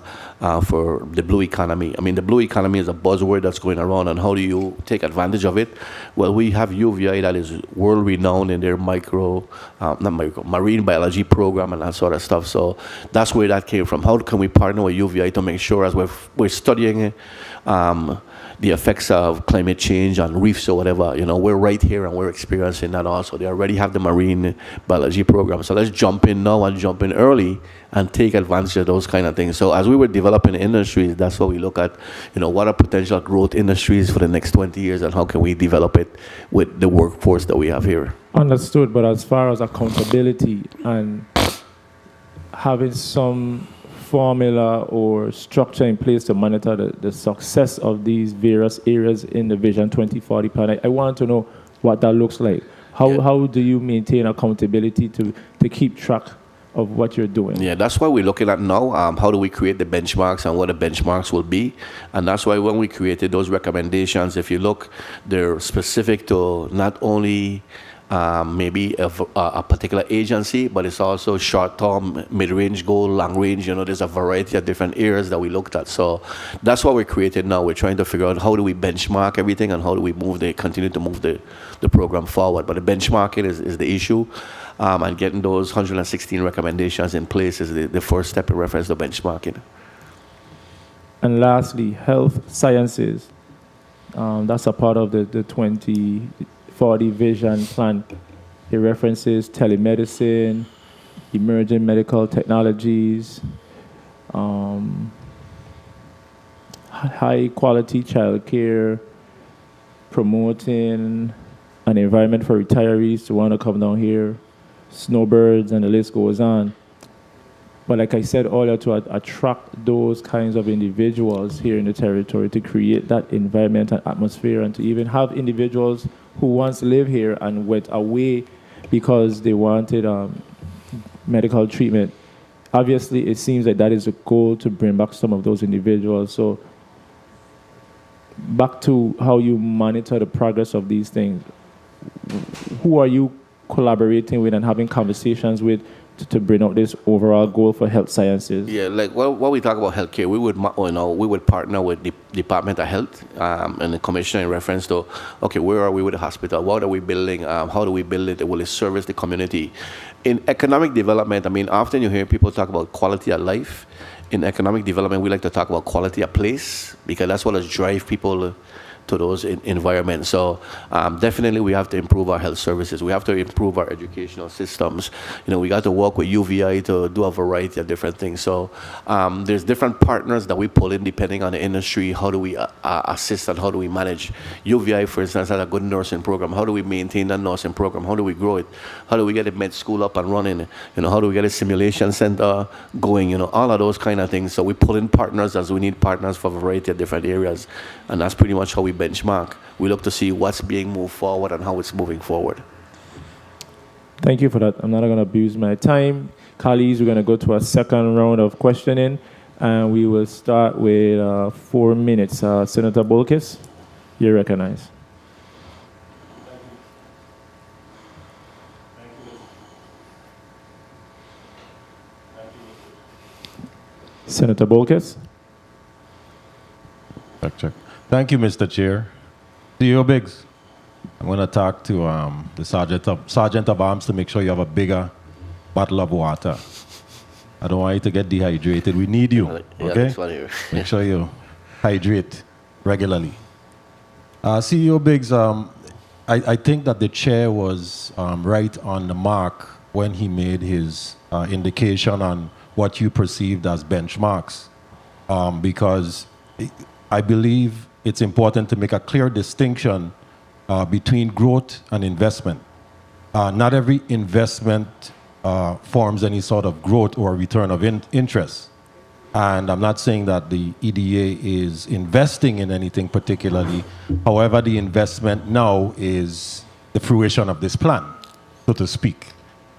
for the blue economy. I mean, the blue economy is a buzzword that's going around, and how do you take advantage of it? Well, we have UVI that is world-renowned in their marine biology program and that sort of stuff. So that's where that came from. How can we partner with UVI to make sure, as we're studying the effects of climate change on reefs or whatever, you know, we're right here and we're experiencing that also. They already have the marine biology program. So let's jump in now and jump in early and take advantage of those kind of things. So as we were developing industries, that's what we look at, you know, what are potential growth industries for the next 20 years and how can we develop it with the workforce that we have here. Understood, but as far as accountability and having some formula or structure in place to monitor the success of these various areas in the Vision 2040 plan, I want to know what that looks like. How do you maintain accountability to keep track of what you're doing? Yeah, that's why we're looking at now. How do we create the benchmarks and what the benchmarks will be? And that's why when we created those recommendations, if you look, they're specific to not only maybe a particular agency, but it's also short-term, mid-range goal, long-range. You know, there's a variety of different areas that we looked at. So that's what we're creating now. We're trying to figure out how do we benchmark everything and how do we continue to move the program forward. But the benchmarking is the issue, and getting those 116 recommendations in place is the first step in reference to benchmarking. And lastly, health sciences. That's a part of the 2040 Vision plan. It references telemedicine, emerging medical technologies, high quality childcare, promoting an environment for retirees to want to come down here, snowbirds, and the list goes on. But like I said earlier, to attract those kinds of individuals here in the territory, to create that environment and atmosphere, and to even have individuals who once lived here and went away because they wanted medical treatment. Obviously, it seems like that is a goal, to bring back some of those individuals. So back to how you monitor the progress of these things. Who are you collaborating with and having conversations with to bring out this overall goal for health sciences? Yeah, like when we talk about healthcare, we would partner with the Department of Health and the Commissioner in reference to, okay, where are we with the hospital? What are we building? How do we build it? Will it service the community? In economic development, I mean, often you hear people talk about quality of life. In economic development, we like to talk about quality of place because that's what drive people to those environments. So definitely we have to improve our health services. We have to improve our educational systems. We got to work with UVI to do a variety of different things. So there's different partners that we pull in depending on the industry. How do we assist and how do we manage? UVI, for instance, has a good nursing program. How do we maintain that nursing program? How do we grow it? How do we get a med school up and running? How do we get a simulation center going? All of those kind of things. So we pull in partners as we need partners for a variety of different areas. And that's pretty much how we benchmark. We look to see what's being moved forward and how it's moving forward. Thank you for that. I'm not going to abuse my time. Colleagues, we're going to go to a second round of questioning, and we will start with 4 minutes. Senator Bolkis, you're recognized. Senator Bolkis. Check. Thank you, Mr. Chair. CEO Biggs, I'm going to talk to the Sergeant of Arms to make sure you have a bigger bottle of water. I don't want you to get dehydrated. We need you, okay? Make sure you hydrate regularly. CEO Biggs, I think that the chair was right on the mark when he made his indication on what you perceived as benchmarks, because I believe it's important to make a clear distinction between growth and investment. Not every investment forms any sort of growth or return of interest. And I'm not saying that the EDA is investing in anything particularly. However, the investment now is the fruition of this plan, so to speak.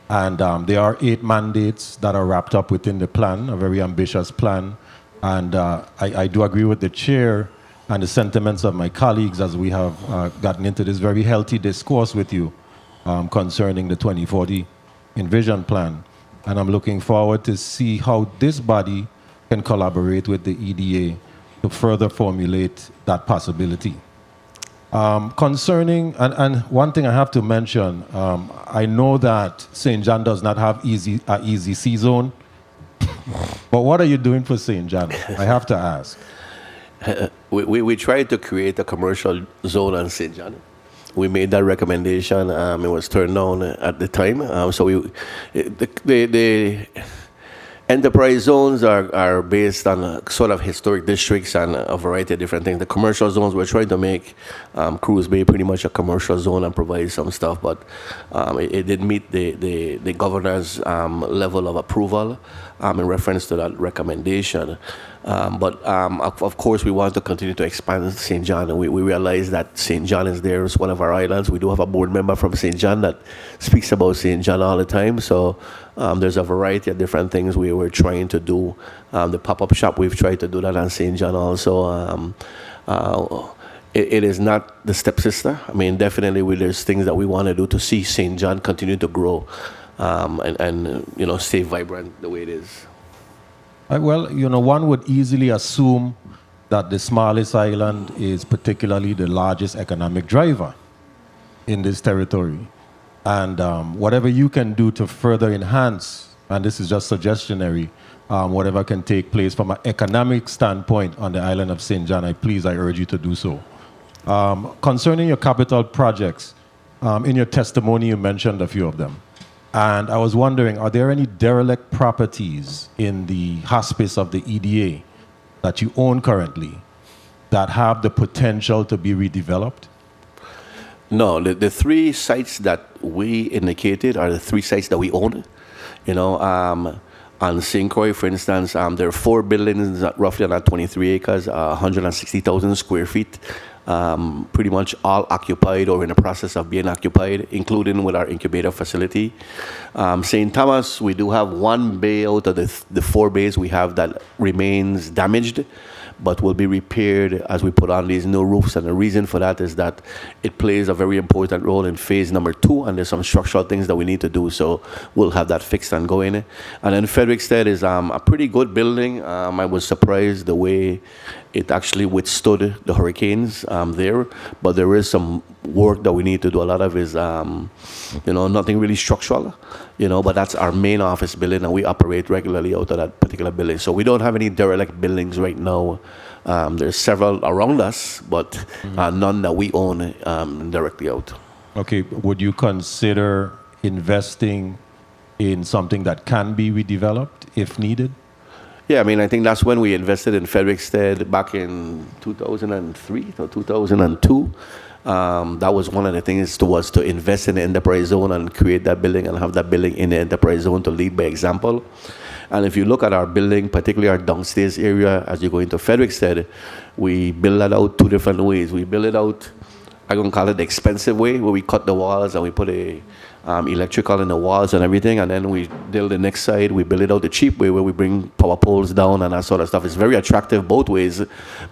And there are 8 mandates that are wrapped up within the plan, a very ambitious plan. And I do agree with the chair and the sentiments of my colleagues as we have gotten into this very healthy discourse with you concerning the 2040 Envision Plan. And I'm looking forward to see how this body can collaborate with the EDA to further formulate that possibility. Concerning, and one thing I have to mention, I know that St. John does not have an easy C zone, but what are you doing for St. John? I have to ask. We tried to create a commercial zone on St. John. We made that recommendation. It was turned down at the time. So the enterprise zones are based on sort of historic districts and a variety of different things. The commercial zones, we're trying to make Cruz Bay pretty much a commercial zone and provide some stuff, but it didn't meet the governor's level of approval in reference to that recommendation. But of course, we want to continue to expand St. John. And we realize that St. John is there. It's one of our islands. We do have a board member from St. John that speaks about St. John all the time. So there's a variety of different things we were trying to do. The pop-up shop, we've tried to do that on St. John also. It is not the stepsister. I mean, definitely there's things that we want to do to see St. John continue to grow and stay vibrant the way it is. Well, one would easily assume that the smallest island is particularly the largest economic driver in this territory. And whatever you can do to further enhance, and this is just suggestionary, whatever can take place from an economic standpoint on the island of St. John, I urge you to do so. Concerning your capital projects, in your testimony you mentioned a few of them. And I was wondering, are there any derelict properties in the hospice of the EDA that you own currently that have the potential to be redeveloped? No, the 3 sites that we indicated are the 3 sites that we own. On St. Croix, for instance, there are 4 buildings roughly on 23 acres, 160,000 square feet. Pretty much all occupied or in the process of being occupied, including with our incubator facility. St. Thomas, we do have 1 bay out of the 4 bays we have that remains damaged, but will be repaired as we put on these new roofs. And the reason for that is that it plays a very important role in phase number 2, and there's some structural things that we need to do. So we'll have that fixed and going. And then Frederickstead is a pretty good building. I was surprised the way it actually withstood the hurricanes there, but there is some work that we need to do. A lot of is, nothing really structural, but that's our main office building, and we operate regularly out of that particular building. So we don't have any derelict buildings right now. There's several around us, but none that we own directly out. Okay, would you consider investing in something that can be redeveloped if needed? Yeah, I think that's when we invested in Frederickstead back in 2003 or 2002. That was one of the things was to invest in the enterprise zone and create that building and have that building in the enterprise zone to lead by example. And if you look at our building, particularly our downstairs area, as you go into Frederickstead, we build that out 2 different ways. We build it out, I'm going to call it the expensive way, where we cut the walls and we put a electrical in the walls and everything, and then we build the next side. We build it out the cheap way, where we bring power poles down and that sort of stuff. It's very attractive both ways,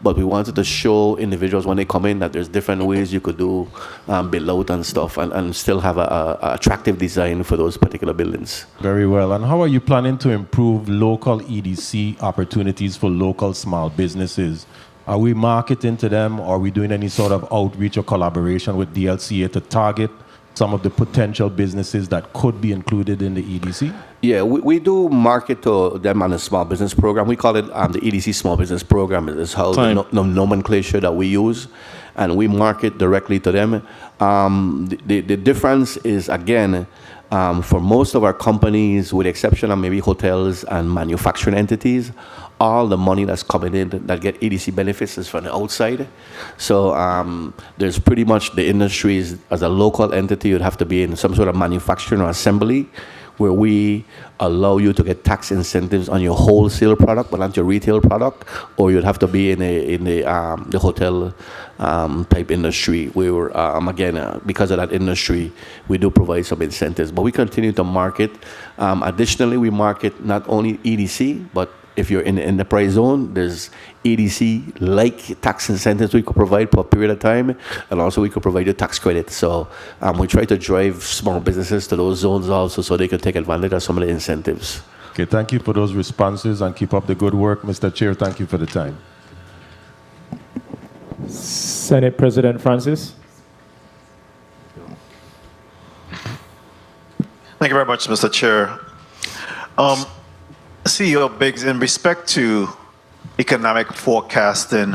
but we wanted to show individuals when they come in that there's different ways you could do build out and stuff, and still have a attractive design for those particular buildings. Very well. And how are you planning to improve local EDC opportunities for local small businesses? Are we marketing to them, or are we doing any sort of outreach or collaboration with DLCA to target some of the potential businesses that could be included in the EDC? Yeah, we do market to them on a small business program. We call it the EDC Small Business Program. Is how the nomenclature that we use, and we market directly to them. The difference is, again, for most of our companies, with the exception of maybe hotels and manufacturing entities, all the money that's coming in that get EDC benefits is from the outside. So there's pretty much the industries, as a local entity, you'd have to be in some sort of manufacturing or assembly, where we allow you to get tax incentives on your wholesale product, but not your retail product, or you'd have to be in the hotel type industry, where again, because of that industry, we do provide some incentives. But we continue to market. Additionally, we market not only EDC, but if you're in the enterprise zone, there's EDC-like tax incentives we could provide for a period of time, and also we could provide you tax credit. So we try to drive small businesses to those zones also, so they can take advantage of some of the incentives. Okay, thank you for those responses, and keep up the good work. Mr. Chair, thank you for the time. Senate President Francis. Thank you very much, Mr. Chair. CEO Biggs, in respect to economic forecasting,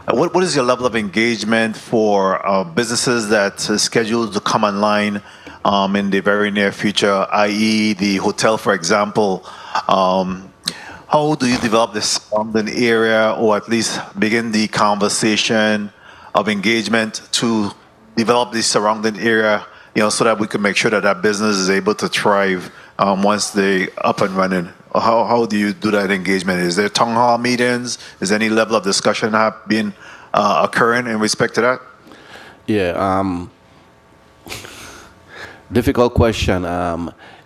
what is your level of engagement for businesses that are scheduled to come online in the very near future, i.e. the hotel, for example? How do you develop the surrounding area, or at least begin the conversation of engagement to develop the surrounding area, so that we can make sure that that business is able to thrive once they up and running? How do you do that engagement? Is there town hall meetings? Is any level of discussion been occurring in respect to that? Yeah, difficult question.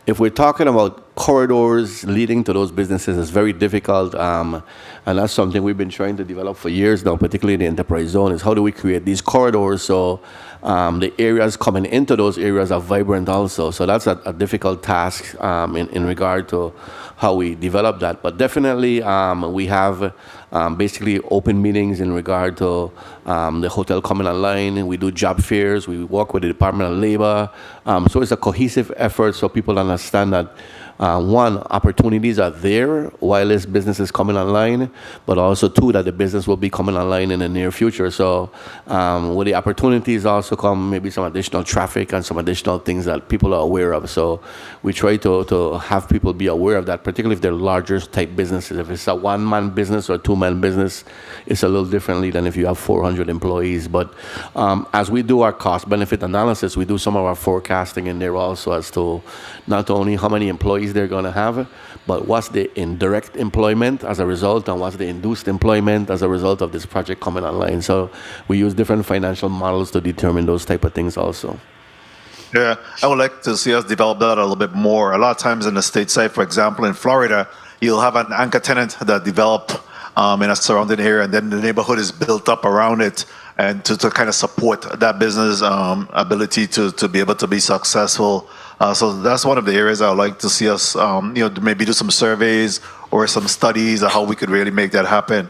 If we're talking about corridors leading to those businesses, it's very difficult, and that's something we've been trying to develop for years now, particularly in the enterprise zone, is how do we create these corridors so the areas coming into those areas are vibrant also. So that's a difficult task in regard to how we develop that. But definitely we have basically open meetings in regard to the hotel coming online. We do job fairs. We work with the Department of Labor. So it's a cohesive effort so people understand that one, opportunities are there while this business is coming online, but also two, that the business will be coming online in the near future. So with the opportunities also come maybe some additional traffic and some additional things that people are aware of. So we try to have people be aware of that, particularly if they're larger type businesses. If it's a one-man business or a two-man business, it's a little differently than if you have 400 employees. But as we do our cost-benefit analysis, we do some of our forecasting in there also as to not only how many employees they're going to have, but what's the indirect employment as a result, and what's the induced employment as a result of this project coming online. So we use different financial models to determine those type of things also. Yeah, I would like to see us develop that a little bit more. A lot of times in the stateside, for example, in Florida, you'll have an anchor tenant that develop in a surrounding area, and then the neighborhood is built up around it, and to kind of support that business ability to be able to be successful. So that's one of the areas I would like to see us, maybe do some surveys or some studies of how we could really make that happen.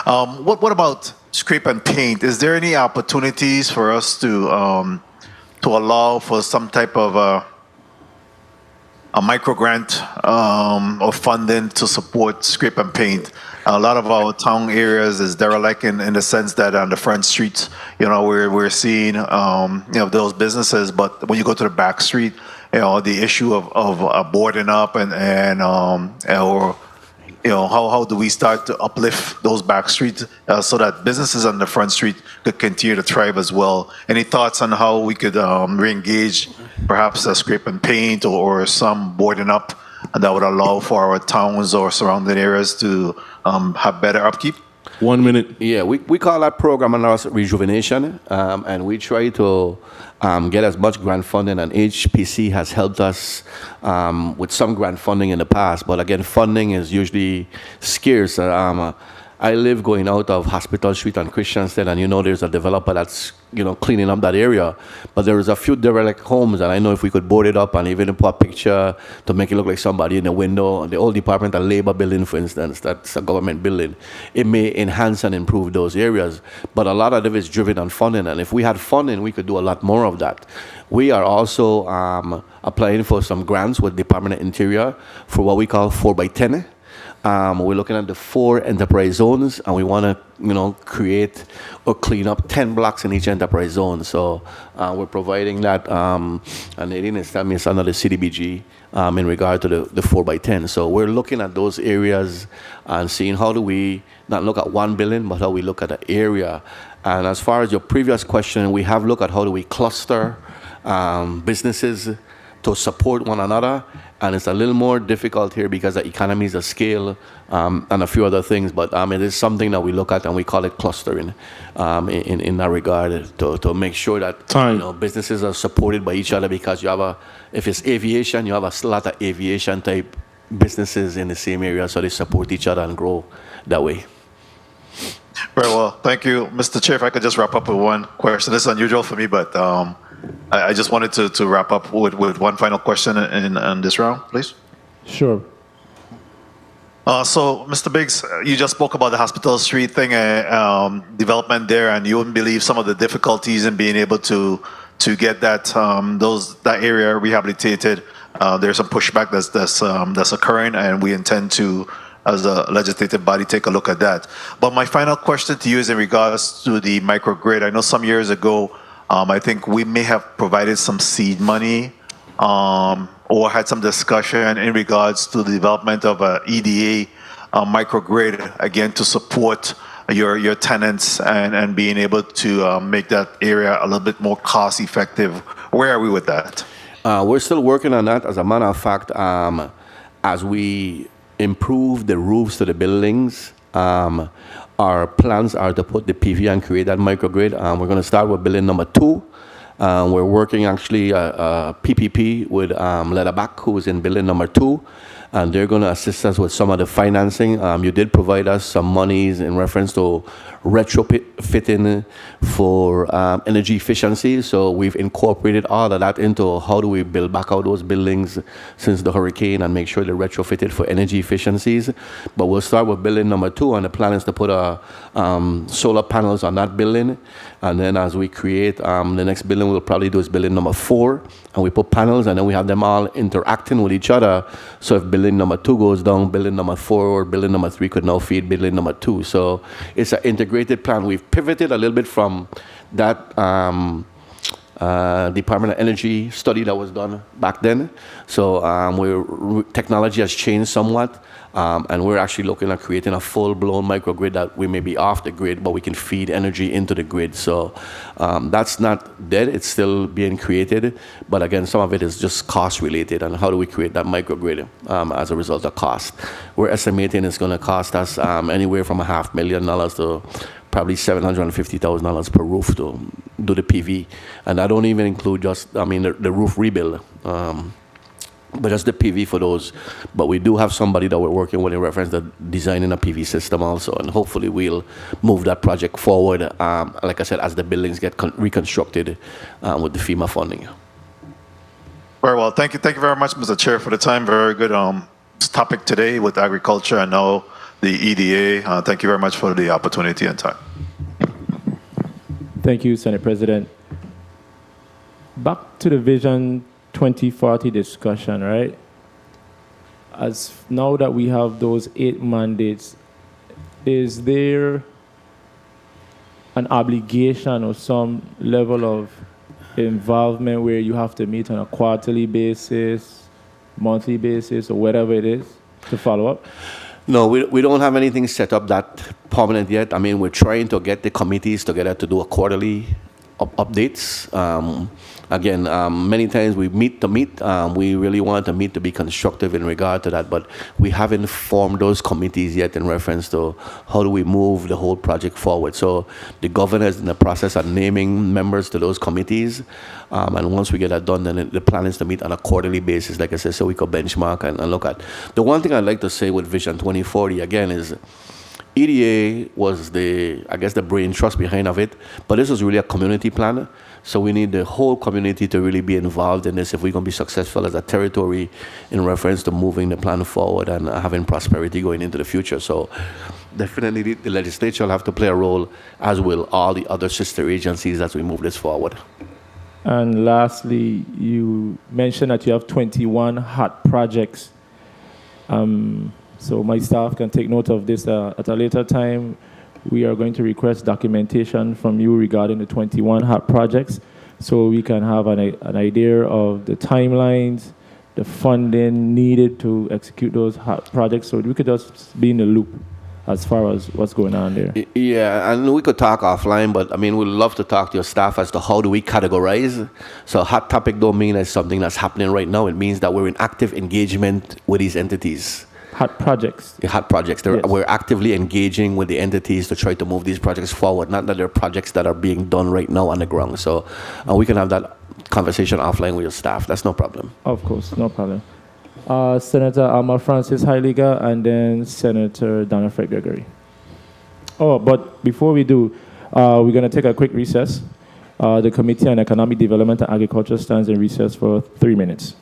What about scrape and paint? Is there any opportunities for us to allow for some type of a micro grant or funding to support scrape and paint? A lot of our town areas is derelict in the sense that on the front streets, we're seeing those businesses, but when you go to the back street, the issue of boarding up or how do we start to uplift those back streets so that businesses on the front street could continue to thrive as well? Any thoughts on how we could re-engage perhaps a scrape and paint or some boarding up that would allow for our towns or surrounding areas to have better upkeep? 1 minute. Yeah, we call that program under rejuvenation, and we try to get as much grant funding, and HPC has helped us with some grant funding in the past, but again, funding is usually scarce. I live going out of Hospital Street on Christiansted, and there's a developer that's cleaning up that area, but there is a few derelict homes, and I know if we could board it up and even put a picture to make it look like somebody in the window, the old Department of Labor building, for instance, that's a government building, it may enhance and improve those areas, but a lot of it is driven on funding, and if we had funding, we could do a lot more of that. We are also applying for some grants with Department of Interior for what we call 4x10. We're looking at the 4 enterprise zones, and we want to, create or clean up 10 blocks in each enterprise zone. So we're providing that, and Nadine is telling me it's under the CDBG in regard to the 4x10. So we're looking at those areas and seeing how do we not look at 1 billion, but how we look at the area. And as far as your previous question, we have looked at how do we cluster businesses to support one another, and it's a little more difficult here because the economies of scale and a few other things, but it is something that we look at and we call it clustering in that regard to make sure that businesses are supported by each other, because if it's aviation, you have a lot of aviation type businesses in the same area, so they support each other and grow that way. Very well, thank you. Mr. Chair, if I could just wrap up with one question. This is unusual for me, but I just wanted to wrap up with one final question in this round, please. Sure. So, Mr. Biggs, you just spoke about the Hospital Street thing, development there, and you wouldn't believe some of the difficulties in being able to get that area rehabilitated. There's some pushback that's occurring, and we intend to, as a legislative body, take a look at that. But my final question to you is in regards to the microgrid. I know some years ago, I think we may have provided some seed money or had some discussion in regards to the development of a EDA microgrid, again, to support your tenants and being able to make that area a little bit more cost effective. Where are we with that? We're still working on that. As a matter of fact, as we improve the roofs to the buildings, our plans are to put the PV and create that microgrid. We're going to start with building number 2. We're working actually PPP with Leatherback, who is in building number 2, and they're going to assist us with some of the financing. You did provide us some monies in reference to retrofitting for energy efficiency, so we've incorporated all of that into how do we build back out those buildings since the hurricane and make sure they're retrofitted for energy efficiencies. But we'll start with building number 2, and the plan is to put solar panels on that building, and then as we create the next building, we'll probably do is building number 4, and we put panels, and then we have them all interacting with each other. So if building number 2 goes down, building number 4 or building number 3 could now feed building number 2. So it's an integrated plan. We've pivoted a little bit from that Department of Energy study that was done back then. So technology has changed somewhat, and we're actually looking at creating a full-blown microgrid that we may be off the grid, but we can feed energy into the grid. So that's not dead. It's still being created. But again, some of it is just cost-related, and how do we create that microgrid as a result of cost? We're estimating it's going to cost us anywhere from $500,000 to probably $750,000 per roof to do the PV. And I don't even include just, the roof rebuild. but just the PV for those. But we do have somebody that we're working with in reference to designing a PV system also, and hopefully we'll move that project forward, like I said, as the buildings get reconstructed with the FEMA funding. Very well. Thank you very much, Mr. Chair, for the time. Very good topic today with agriculture and now the EDA. Thank you very much for the opportunity and time. Thank you, Senate President. Back to the Vision 2040 discussion, right? As now that we have those 8 mandates, is there an obligation or some level of involvement where you have to meet on a quarterly basis, monthly basis, or whatever it is to follow up? No, we don't have anything set up that permanent yet. I mean, we're trying to get the committees together to do a quarterly updates. Again, many times we meet to meet. We really want to meet to be constructive in regard to that, but we haven't formed those committees yet in reference to how do we move the whole project forward. So the governor is in the process of naming members to those committees, and once we get that done, then the plan is to meet on a quarterly basis, like I said, so we could benchmark and look at. The one thing I'd like to say with Vision 2040, again, is EDA was I guess the brain trust behind of it, but this was really a community plan. So we need the whole community to really be involved in this if we're going to be successful as a territory in reference to moving the plan forward and having prosperity going into the future. So definitely the legislature will have to play a role, as will all the other sister agencies as we move this forward. And lastly, you mentioned that you have 21 hot projects. So my staff can take note of this at a later time. We are going to request documentation from you regarding the 21 hot projects so we can have an idea of the timelines, the funding needed to execute those hot projects, so we could just be in the loop as far as what's going on there. Yeah, and we could talk offline, but I mean, we'd love to talk to your staff as to how do we categorize. So hot topic don't mean it's something that's happening right now. It means that we're in active engagement with these entities. Hot projects. Yeah, hot projects. Yes. We're actively engaging with the entities to try to move these projects forward, not that they're projects that are being done right now on the ground. So we can have that conversation offline with your staff. That's no problem. Of course, no problem. Senator Alma Francis Heiliger and then Senator Donna Fred Gregory. Oh, but before we do, we're going to take a quick recess. The Committee on Economic Development and Agriculture stands in recess for 3 minutes.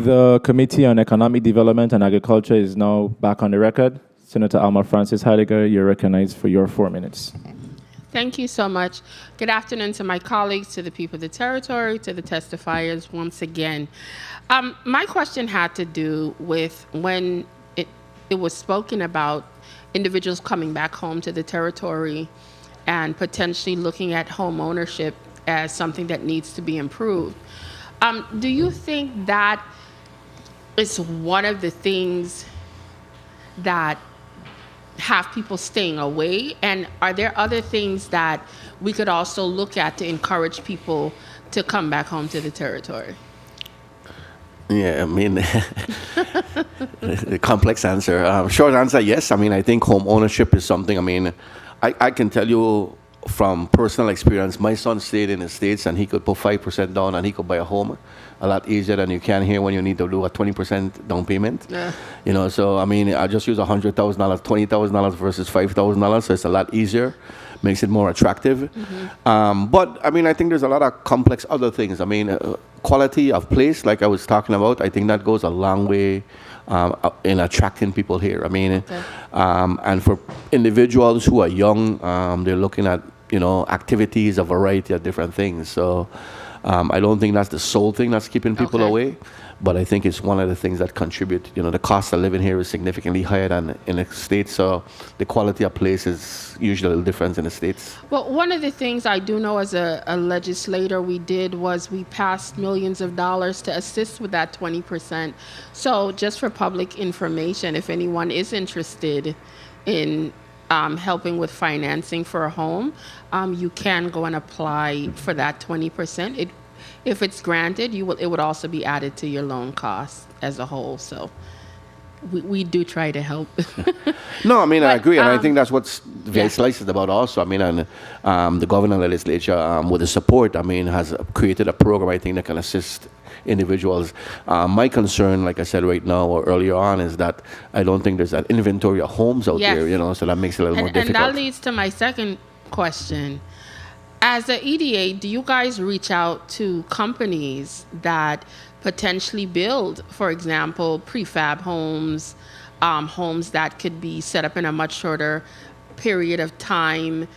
The Committee on Economic Development and Agriculture is now back on the record. Senator Alma Francis Heidegger, you're recognized for your 4 minutes. Thank you so much. Good afternoon to my colleagues, to the people of the territory, to the testifiers once again. My question had to do with when it was spoken about individuals coming back home to the territory and potentially looking at home ownership as something that needs to be improved. Do you think that is one of the things that have people staying away? And are there other things that we could also look at to encourage people to come back home to the territory? Yeah, I mean, the complex answer. Short answer, yes. I mean, I think home ownership is something, I mean, I can tell you from personal experience, my son stayed in the States and he could put 5% down and he could buy a home a lot easier than you can here when you need to do a 20% down payment. Yeah. You know, so I mean, I just use $100,000, $20,000 versus $5,000, so it's a lot easier, makes it more attractive. But I mean, I think there's a lot of complex other things. I mean, quality of place, like I was talking about, I think that goes a long way in attracting people here. I mean, and for individuals who are young, they're looking at, you know, activities, a variety of different things. So I don't think that's the sole thing that's keeping people away, but I think it's one of the things that contribute. You know, the cost of living here is significantly higher than in the States, so the quality of place is usually a little different in the States. Well, one of the things I do know as a legislator we did was we passed millions of dollars to assist with that 20%. So just for public information, if anyone is interested in helping with financing for a home, you can go and apply for that 20%. If it's granted, it would also be added to your loan costs as a whole. So we do try to help. No, I mean, I agree, and I think that's what's very slice is about also. I mean, and the governor legislature, with the support, I mean, has created a program, I think, that can assist individuals. My concern, like I said right now or earlier on, is that I don't think there's an inventory of homes out there, you know, so that makes it a little more difficult. And that leads to my second question. As a EDA, do you guys reach out to companies that potentially build, for example, prefab homes, homes that could be set up in a much shorter period of time?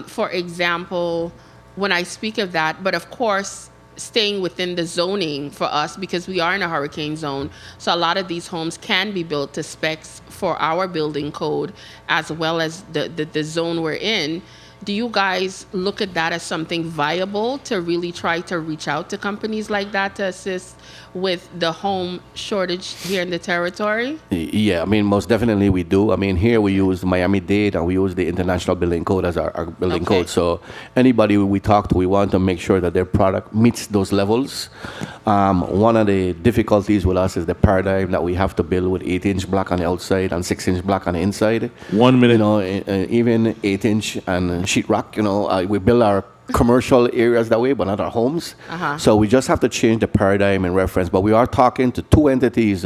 For example, when I speak of that, but of course, staying within the zoning for us, because we are in a hurricane zone, so a lot of these homes can be built to specs for our building code as well as the zone we're in. Do you guys look at that as something viable to really try to reach out to companies like that to assist with the home shortage here in the territory? Yeah, I mean, most definitely we do. I mean, here we use Miami-Dade and we use the International Building Code as our building code. So anybody we talk to, we want to make sure that their product meets those levels. One of the difficulties with us is the paradigm that we have to build with 8-inch block on the outside and 6-inch block on the inside. 1 minute. You know, even 8-inch and sheetrock, you know, we build our commercial areas that way, but not our homes. So we just have to change the paradigm in reference. But we are talking to two entities,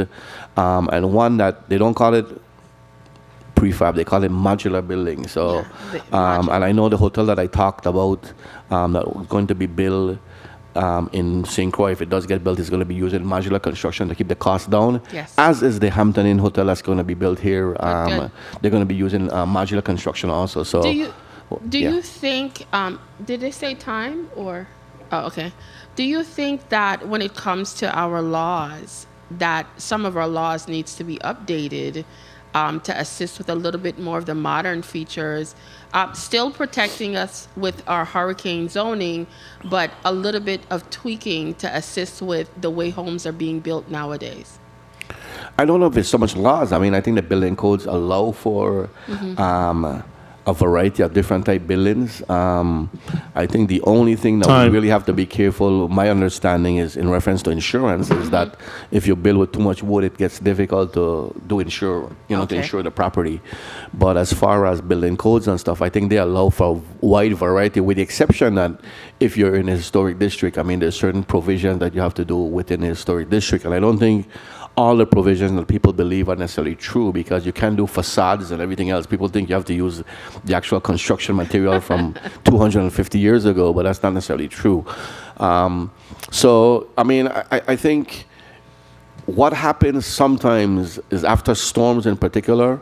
and one that they don't call it prefab, they call it modular building. So, and I know the hotel that I talked about that was going to be built in St. Croix, if it does get built, it's going to be using modular construction to keep the cost down. Yes. As is the Hampton Inn Hotel that's going to be built here. They're going to be using modular construction also. So. Do you think, did they say time or, okay. Do you think that when it comes to our laws, that some of our laws needs to be updated to assist with a little bit more of the modern features, still protecting us with our hurricane zoning, but a little bit of tweaking to assist with the way homes are being built nowadays? I don't know if it's so much laws. I mean, I think the building codes allow for a variety of different type buildings. I think the only thing that we really have to be careful, my understanding is in reference to insurance, is that if you build with too much wood, it gets difficult to to insure the property. But as far as building codes and stuff, I think they allow for a wide variety, with the exception that if you're in a historic district, I mean, there's certain provisions that you have to do within a historic district. And I don't think all the provisions that people believe are necessarily true, because you can do facades and everything else. People think you have to use the actual construction material from 250 years ago, but that's not necessarily true. So, I mean, I think what happens sometimes is after storms in particular,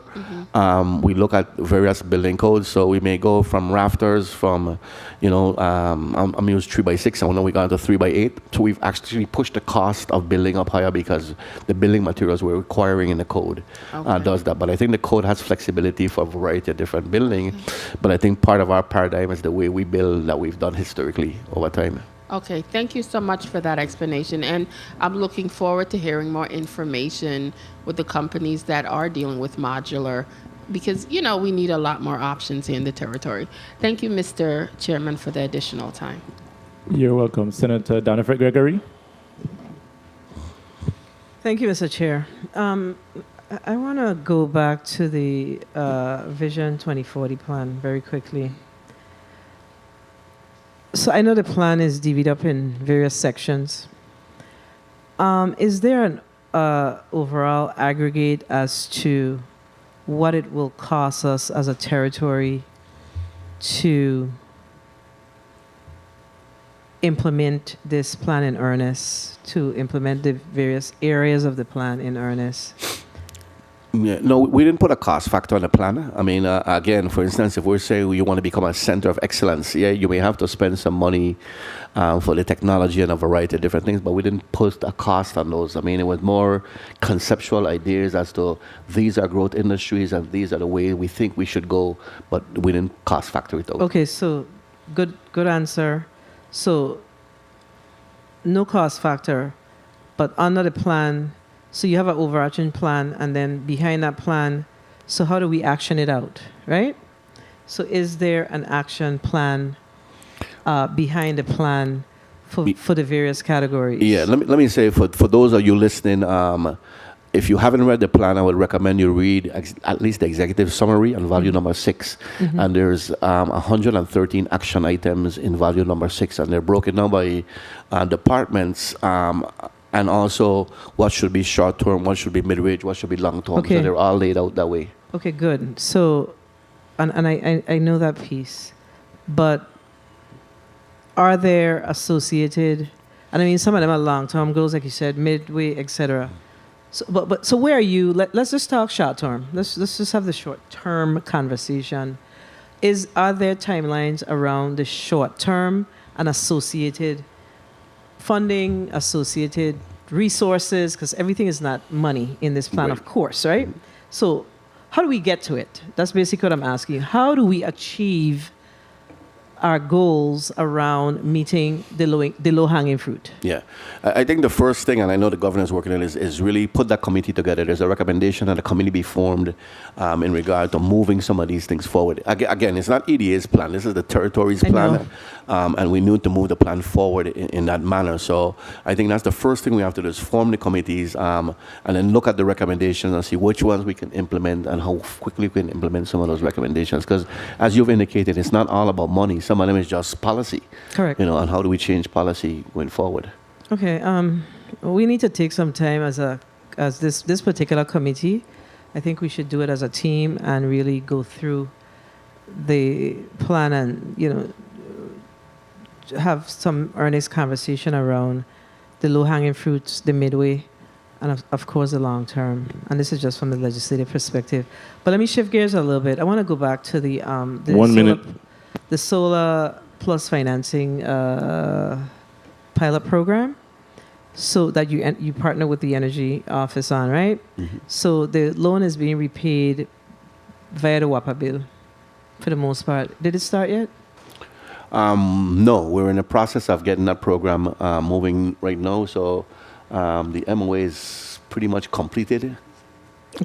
we look at various building codes. So we may go from rafters, from, I'm used 3x6. I know we got into 3x8. So we've actually pushed the cost of building up higher because the building materials we're requiring in the code does that. But I think the code has flexibility for a variety of different building. But I think part of our paradigm is the way we build that we've done historically over time. Okay, thank you so much for that explanation. And I'm looking forward to hearing more information with the companies that are dealing with modular, because, we need a lot more options here in the territory. Thank you, Mr. Chairman, for the additional time. You're welcome. Senator Donifred Gregory. Thank you, Mr. Chair. I want to go back to the Vision 2040 plan very quickly. So I know the plan is divided up in various sections. Is there an overall aggregate as to what it will cost us as a territory to implement this plan in earnest, to implement the various areas of the plan in earnest? Yeah, no, we didn't put a cost factor on the plan. I mean, again, for instance, if we're saying you want to become a center of excellence, you may have to spend some money for the technology and a variety of different things, but we didn't put a cost on those. I mean, it was more conceptual ideas as to these are growth industries and these are the way we think we should go, but we didn't cost factor it out. Okay, so good answer. So no cost factor, but under the plan, so you have an overarching plan, and then behind that plan, so how do we action it out, right? So is there an action plan behind the plan for the various categories? Yeah, let me say, for those of you listening, if you haven't read the plan, I would recommend you read at least the executive summary on value number 6. And there's 113 action items in value number 6, and they're broken down by departments, and also what should be short-term, what should be mid-range, what should be long-term. Okay. So they're all laid out that way. Okay, good. So, and I know that piece, but are there associated, and I mean, some of them are long-term goals, like you said, midway, etc. So, so where are you? Let's just talk short-term. Let's just have the short-term conversation. Are there timelines around the short-term and associated funding, associated resources, because everything is not money in this plan, of course, right? So how do we get to it? That's basically what I'm asking. How do we achieve our goals around meeting the low-hanging fruit? Yeah. I think the first thing, and I know the governor is working on it, is really put that committee together. There's a recommendation that a committee be formed in regard to moving some of these things forward. Again, it's not EDA's plan. This is the territory's plan. And we need to move the plan forward in that manner. So I think that's the first thing we have to do, is form the committees and then look at the recommendations and see which ones we can implement and how quickly we can implement some of those recommendations. Because as you've indicated, it's not all about money. Some of them is just policy. Correct. And how do we change policy going forward? Okay. We need to take some time as this particular committee. I think we should do it as a team and really go through the plan and, have some earnest conversation around the low-hanging fruits, the midway, and of course the long term. And this is just from the legislative perspective. But let me shift gears a little bit. I want to go back to the 1 minute. The Solar Plus financing pilot program. So that you partner with the Energy Office on, right? So the loan is being repaid via the WAPA bill, for the most part. Did it start yet? No, we're in the process of getting that program moving right now. So the MOA is pretty much completed.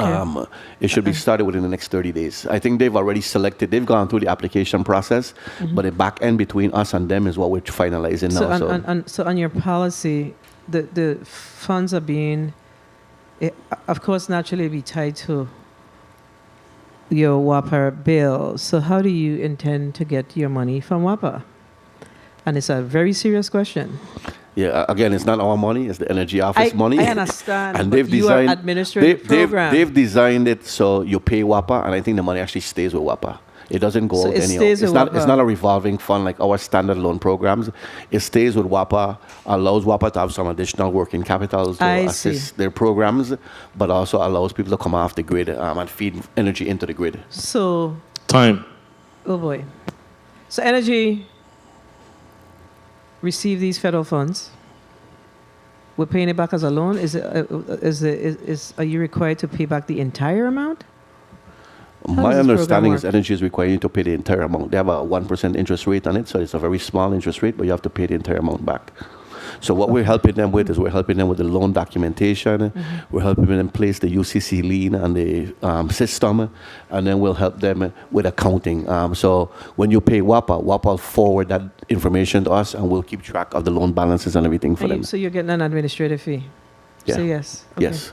Okay. It should be started within the next 30 days. I think they've already selected, they've gone through the application process, but the back end between us and them is what we're finalizing now. So on your policy, the funds are being, of course, naturally be tied to your WAPA bill. So how do you intend to get your money from WAPA? And it's a very serious question. Yeah, again, it's not our money; it's the Energy Office money. I understand, and but they've you designed, are administrating the program. They've designed it so you pay WAPA, and I think the money actually stays with WAPA. It doesn't go So out it anyhow. stays with It's WAPA. not a revolving fund like our standard loan programs. It stays with WAPA, allows WAPA to have some additional working capital to I assist see. their programs, but also allows people to come off the grid and feed energy into the grid. So, Time. oh boy. So Energy receive these federal funds. We're paying it back as a loan. Are you required to pay back the entire amount? How My does this understanding program is work? Energy is requiring you to pay the entire amount. They have a 1% interest rate on it, so it's a very small interest rate, but you have to pay the entire amount back. So what we're helping them with is we're helping them with the loan documentation. Mm-hmm. We're helping them place the UCC lien and the system, and then we'll help them with accounting. So when you pay WAPA, WAPA will forward that information to us, and we'll keep track of the loan balances and everything for them. So you're getting an administrative fee? Yeah. So yes. Okay. Yes.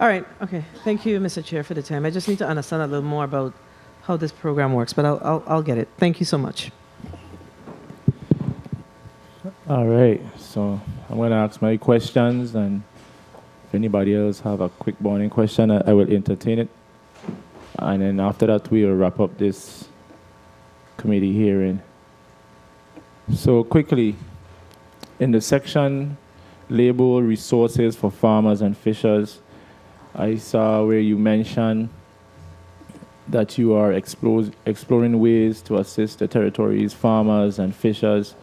All right. Okay. Thank you, Mr. Chair, for the time. I just need to understand a little more about how this program works, but I'll get it. Thank you so much. All right, so I'm going to ask my questions, and if anybody else have a quick burning question, I will entertain it. And then after that, we will wrap up this committee hearing. So quickly, in the section labeled resources for farmers and fishers, I saw where you mentioned that you are exploring ways to assist the territory's farmers and fishers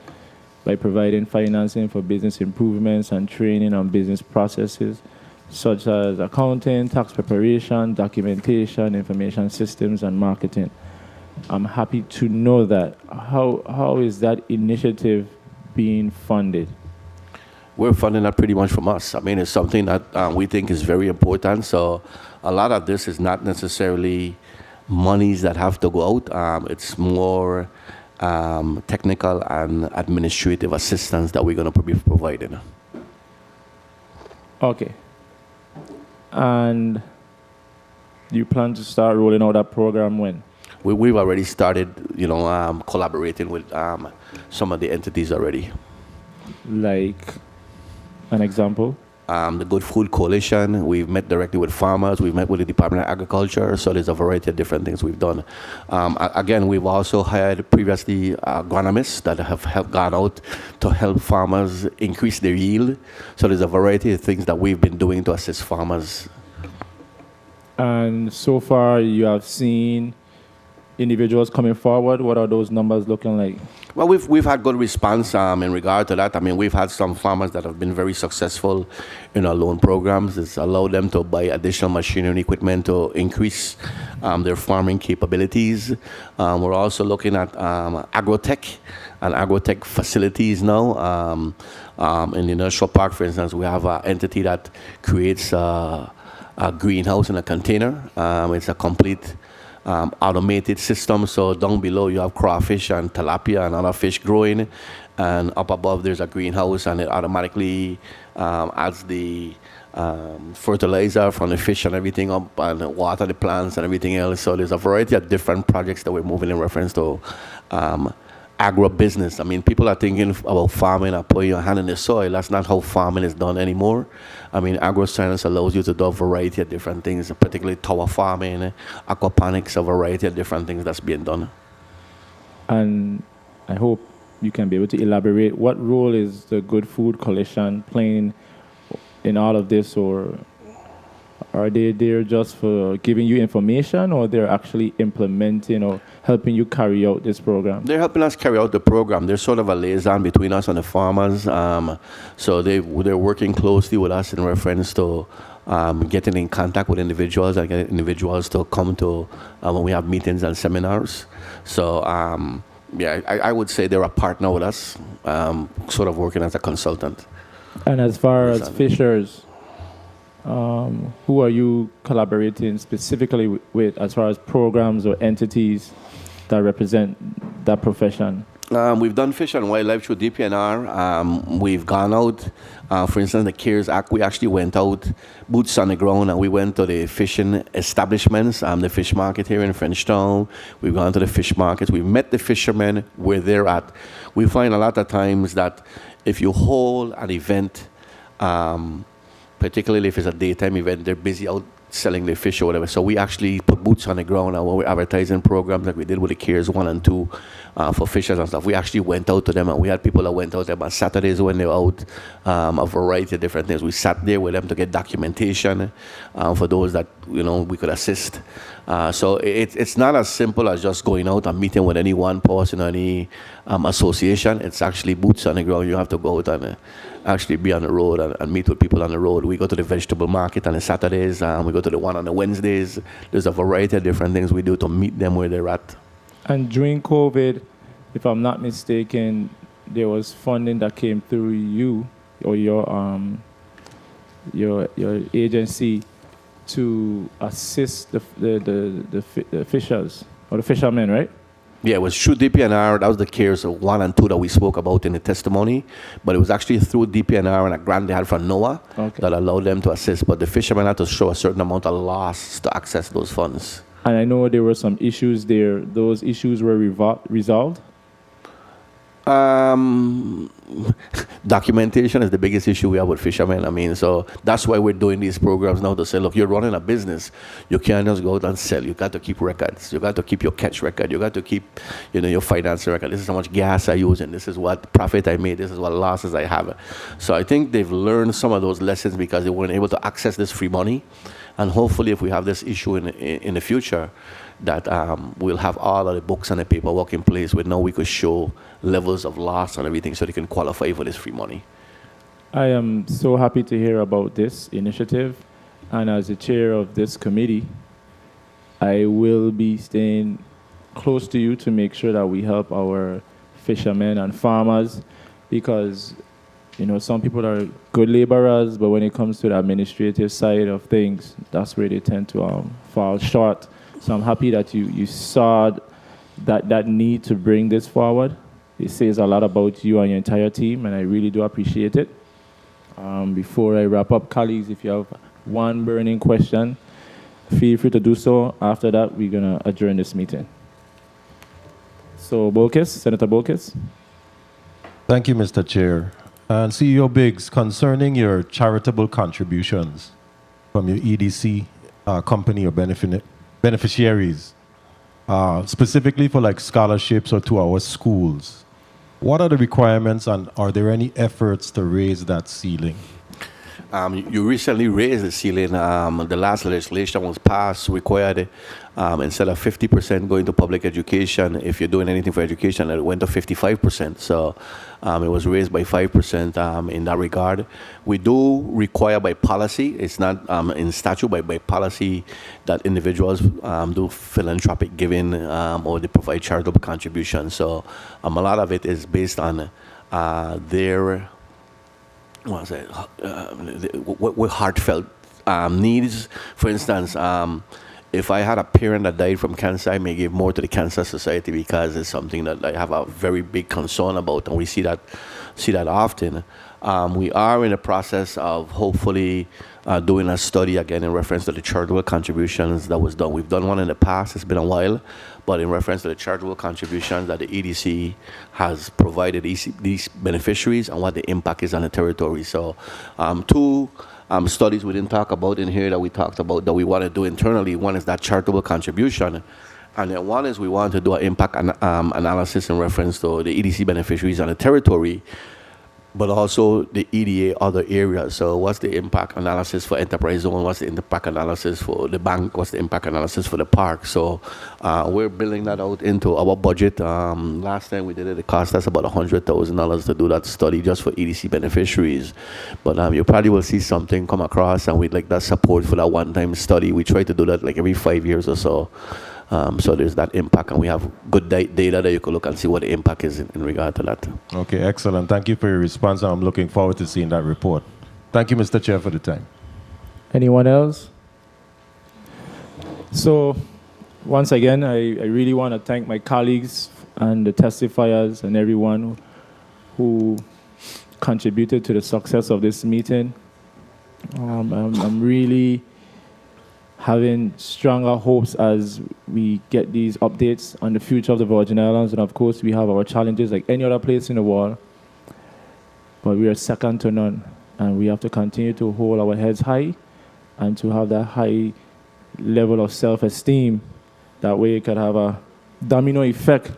by providing financing for business improvements and training on business processes, such as accounting, tax preparation, documentation, information systems, and marketing. I'm happy to know that. How is that initiative being funded? We're funding that pretty much from us. I mean, it's something that we think is very important. So a lot of this is not necessarily monies that have to go out. It's more technical and administrative assistance that we're going to be providing. Okay. And do you plan to start rolling out that program when? We've already started, collaborating with some of the entities already. Like an example? The Good Food Coalition, we've met directly with farmers, we've met with the Department of Agriculture, so there's a variety of different things we've done. Again, we've also hired previously agronomists that have gone out to help farmers increase their yield. So there's a variety of things that we've been doing to assist farmers. And so far, you have seen individuals coming forward. What are those numbers looking like? Well, we've had good response in regard to that. I mean, we've had some farmers that have been very successful in our loan programs. It's allowed them to buy additional machinery and equipment to increase their farming capabilities. We're also looking at agrotech and agrotech facilities now. In the Industrial Park, for instance, we have an entity that creates a greenhouse in a container. It's a complete automated system. So down below you have crawfish and tilapia and other fish growing, and up above there's a greenhouse, and it automatically adds the fertilizer from the fish and everything up, and water the plants and everything else. So there's a variety of different projects that we're moving in reference to agribusiness. I mean, people are thinking about farming and putting your hand in the soil. That's not how farming is done anymore. I mean, agroscience allows you to do a variety of different things, particularly tower farming, aquaponics, a variety of different things that's being done. And I hope you can be able to elaborate. What role is the Good Food Coalition playing in all of this, or are they there just for giving you information, or they're actually implementing or helping you carry out this program? They're helping us carry out the program. They're sort of a liaison between us and the farmers. So they're working closely with us in reference to getting in contact with individuals and getting individuals to come to when we have meetings and seminars. So I would say they're a partner with us, sort of working as a consultant. And as far as fishers, who are you collaborating specifically with as far as programs or entities that represent that profession? We've done Fish and Wildlife through DPNR. We've gone out, for instance, the CARES Act, we actually went out, boots on the ground, and we went to the fishing establishments, the fish market here in Frenchtown. We've gone to the fish markets. We've met the fishermen where they're at. We find a lot of times that if you hold an event, particularly if it's a daytime event, they're busy out selling their fish or whatever. So we actually put boots on the ground, and when we're advertising programs like we did with the CARES 1 and 2 for fishers and stuff, we actually went out to them, and we had people that went out there on Saturdays when they were out, a variety of different things. We sat there with them to get documentation for those that, we could assist. So it's not as simple as just going out and meeting with any one person or any association. It's actually boots on the ground. You have to go out and actually be on the road and meet with people on the road. We go to the vegetable market on the Saturdays, we go to the one on the Wednesdays. There's a variety of different things we do to meet them where they're at. And during COVID, if I'm not mistaken, there was funding that came through you or your agency to assist the fishers or the fishermen, right? Yeah, it was through DPNR. That was the CARES 1 and 2 that we spoke about in the testimony. But it was actually through DPNR and a grant they had from NOAA that allowed them to assist. But the fishermen had to show a certain amount of loss to access those funds. And I know there were some issues there. Those issues were resolved? Documentation is the biggest issue we have with fishermen. So that's why we're doing these programs now to say, look, you're running a business. You can't just go out and sell. You got to keep records. You got to keep your catch record. You got to keep, your finance record. This is how much gas I use, and this is what profit I made. This is what losses I have. So I think they've learned some of those lessons because they weren't able to access this free money. And hopefully, if we have this issue in the future, that we'll have all of the books and the paperwork in place where now we could show levels of loss and everything so they can qualify for this free money. I am so happy to hear about this initiative. And as the chair of this committee, I will be staying close to you to make sure that we help our fishermen and farmers because, some people are good laborers, but when it comes to the administrative side of things, that's where they tend to fall short. So I'm happy that you saw that need to bring this forward. It says a lot about you and your entire team, and I really do appreciate it. Before I wrap up, colleagues, if you have one burning question, feel free to do so. After that, we're going to adjourn this meeting. So, Senator Bolkis. Thank you, Mr. Chair. And CEO Biggs, concerning your charitable contributions from your EDC company or beneficiaries, specifically for like scholarships or to our schools, what are the requirements and are there any efforts to raise that ceiling? You recently raised the ceiling. The last legislation was passed, required instead of 50% going to public education, if you're doing anything for education, it went to 55%. So it was raised by 5% in that regard. We do require by policy, it's not in statute, but by policy that individuals do philanthropic giving or they provide charitable contributions. So a lot of it is based on their what heartfelt needs. For instance, if I had a parent that died from cancer, I may give more to the Cancer Society because it's something that I have a very big concern about, and we see that often. We are in the process of hopefully doing a study again in reference to the charitable contributions that was done. We've done one in the past, it's been a while, but in reference to the charitable contributions that the EDC has provided these beneficiaries and what the impact is on the territory. So two studies we didn't talk about in here that we talked about that we want to do internally. One is that charitable contribution. And then one is we want to do an impact analysis in reference to the EDC beneficiaries on the territory, but also the EDA other areas. So what's the impact analysis for Enterprise Zone? What's the impact analysis for the bank? What's the impact analysis for the park? So we're building that out into our budget. Last time we did it cost us about $100,000 to do that study just for EDC beneficiaries. But you probably will see something come across, and we'd like that support for that one-time study. We try to do that like every 5 years or so. So there's that impact, and we have good data that you can look and see what the impact is in regard to that. Okay, excellent. Thank you for your response. I'm looking forward to seeing that report. Thank you, Mr. Chair, for the time. Anyone else? So once again, I really want to thank my colleagues and the testifiers and everyone who contributed to the success of this meeting. I'm really having stronger hopes as we get these updates on the future of the Virgin Islands. And of course, we have our challenges like any other place in the world, but we are second to none. And we have to continue to hold our heads high and to have that high level of self-esteem. That way it could have a domino effect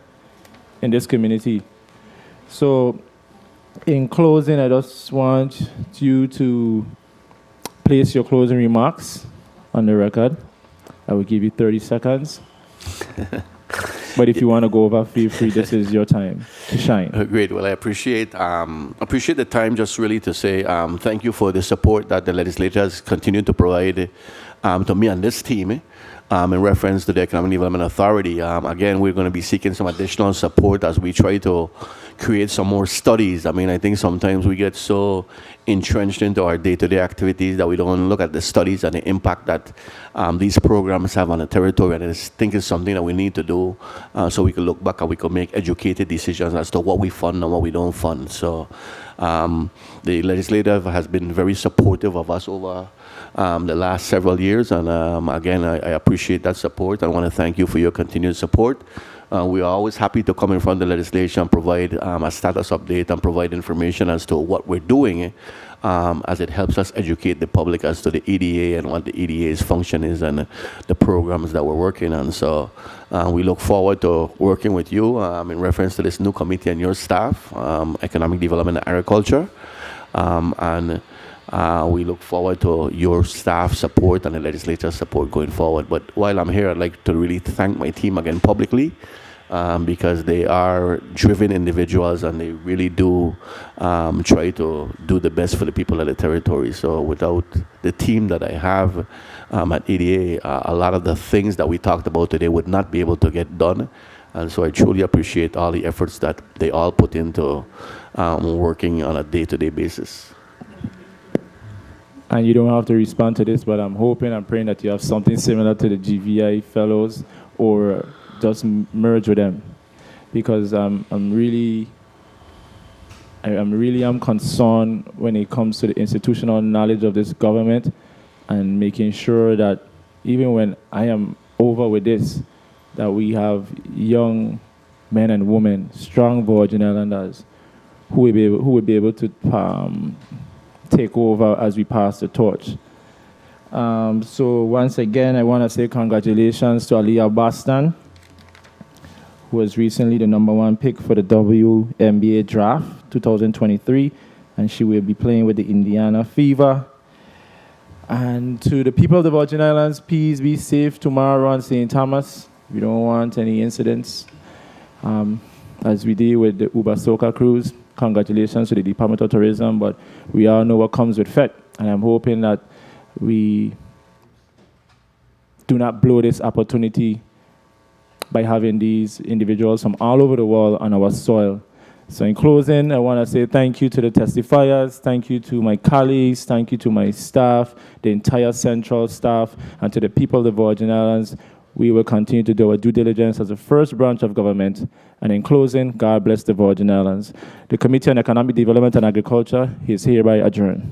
in this community. So in closing, I just want you to place your closing remarks on the record. I will give you 30 seconds. But if you want to go over, feel free. This is your time to shine. Great. Well, I appreciate the time just really to say thank you for the support that the legislators continue to provide to me and this team. In reference to the Economic Development Authority, again, we're going to be seeking some additional support as we try to create some more studies. I mean, I think sometimes we get so entrenched into our day-to-day activities that we don't look at the studies and the impact that these programs have on the territory. And I think it's something that we need to do so we can look back and we can make educated decisions as to what we fund and what we don't fund. So the legislature has been very supportive of us over the last several years, and again, I appreciate that support. I want to thank you for your continued support. We are always happy to come in front of the legislation and provide a status update and provide information as to what we're doing as it helps us educate the public as to the EDA and what the EDA's function is and the programs that we're working on. So we look forward to working with you in reference to this new committee and your staff, Economic Development and Agriculture. We look forward to your staff support and the legislature support going forward. But while I'm here, I'd like to really thank my team again publicly because they are driven individuals and they really do try to do the best for the people of the territory. So without the team that I have at EDA, a lot of the things that we talked about today would not be able to get done. And so I truly appreciate all the efforts that they all put into working on a day-to-day basis. And you don't have to respond to this, but I'm hoping and praying that you have something similar to the GVI fellows or just merge with them. Because I'm really concerned when it comes to the institutional knowledge of this government and making sure that even when I am over with this, that we have young men and women, strong Virgin Islanders, who will be able to take over as we pass the torch. So once again, I want to say congratulations to Aliyah Boston, who was recently the #1 pick for the WNBA draft 2023, and she will be playing with the Indiana Fever. And to the people of the Virgin Islands, please be safe tomorrow on St. Thomas. We don't want any incidents as we deal with the Uber Soca cruise. Congratulations to the Department of Tourism, but we all know what comes with FET, and I'm hoping that we do not blow this opportunity by having these individuals from all over the world on our soil. So in closing, I want to say thank you to the testifiers, thank you to my colleagues, thank you to my staff, the entire central staff, and to the people of the Virgin Islands. We will continue to do our due diligence as the first branch of government. And in closing, God bless the Virgin Islands. The Committee on Economic Development and Agriculture is hereby adjourned.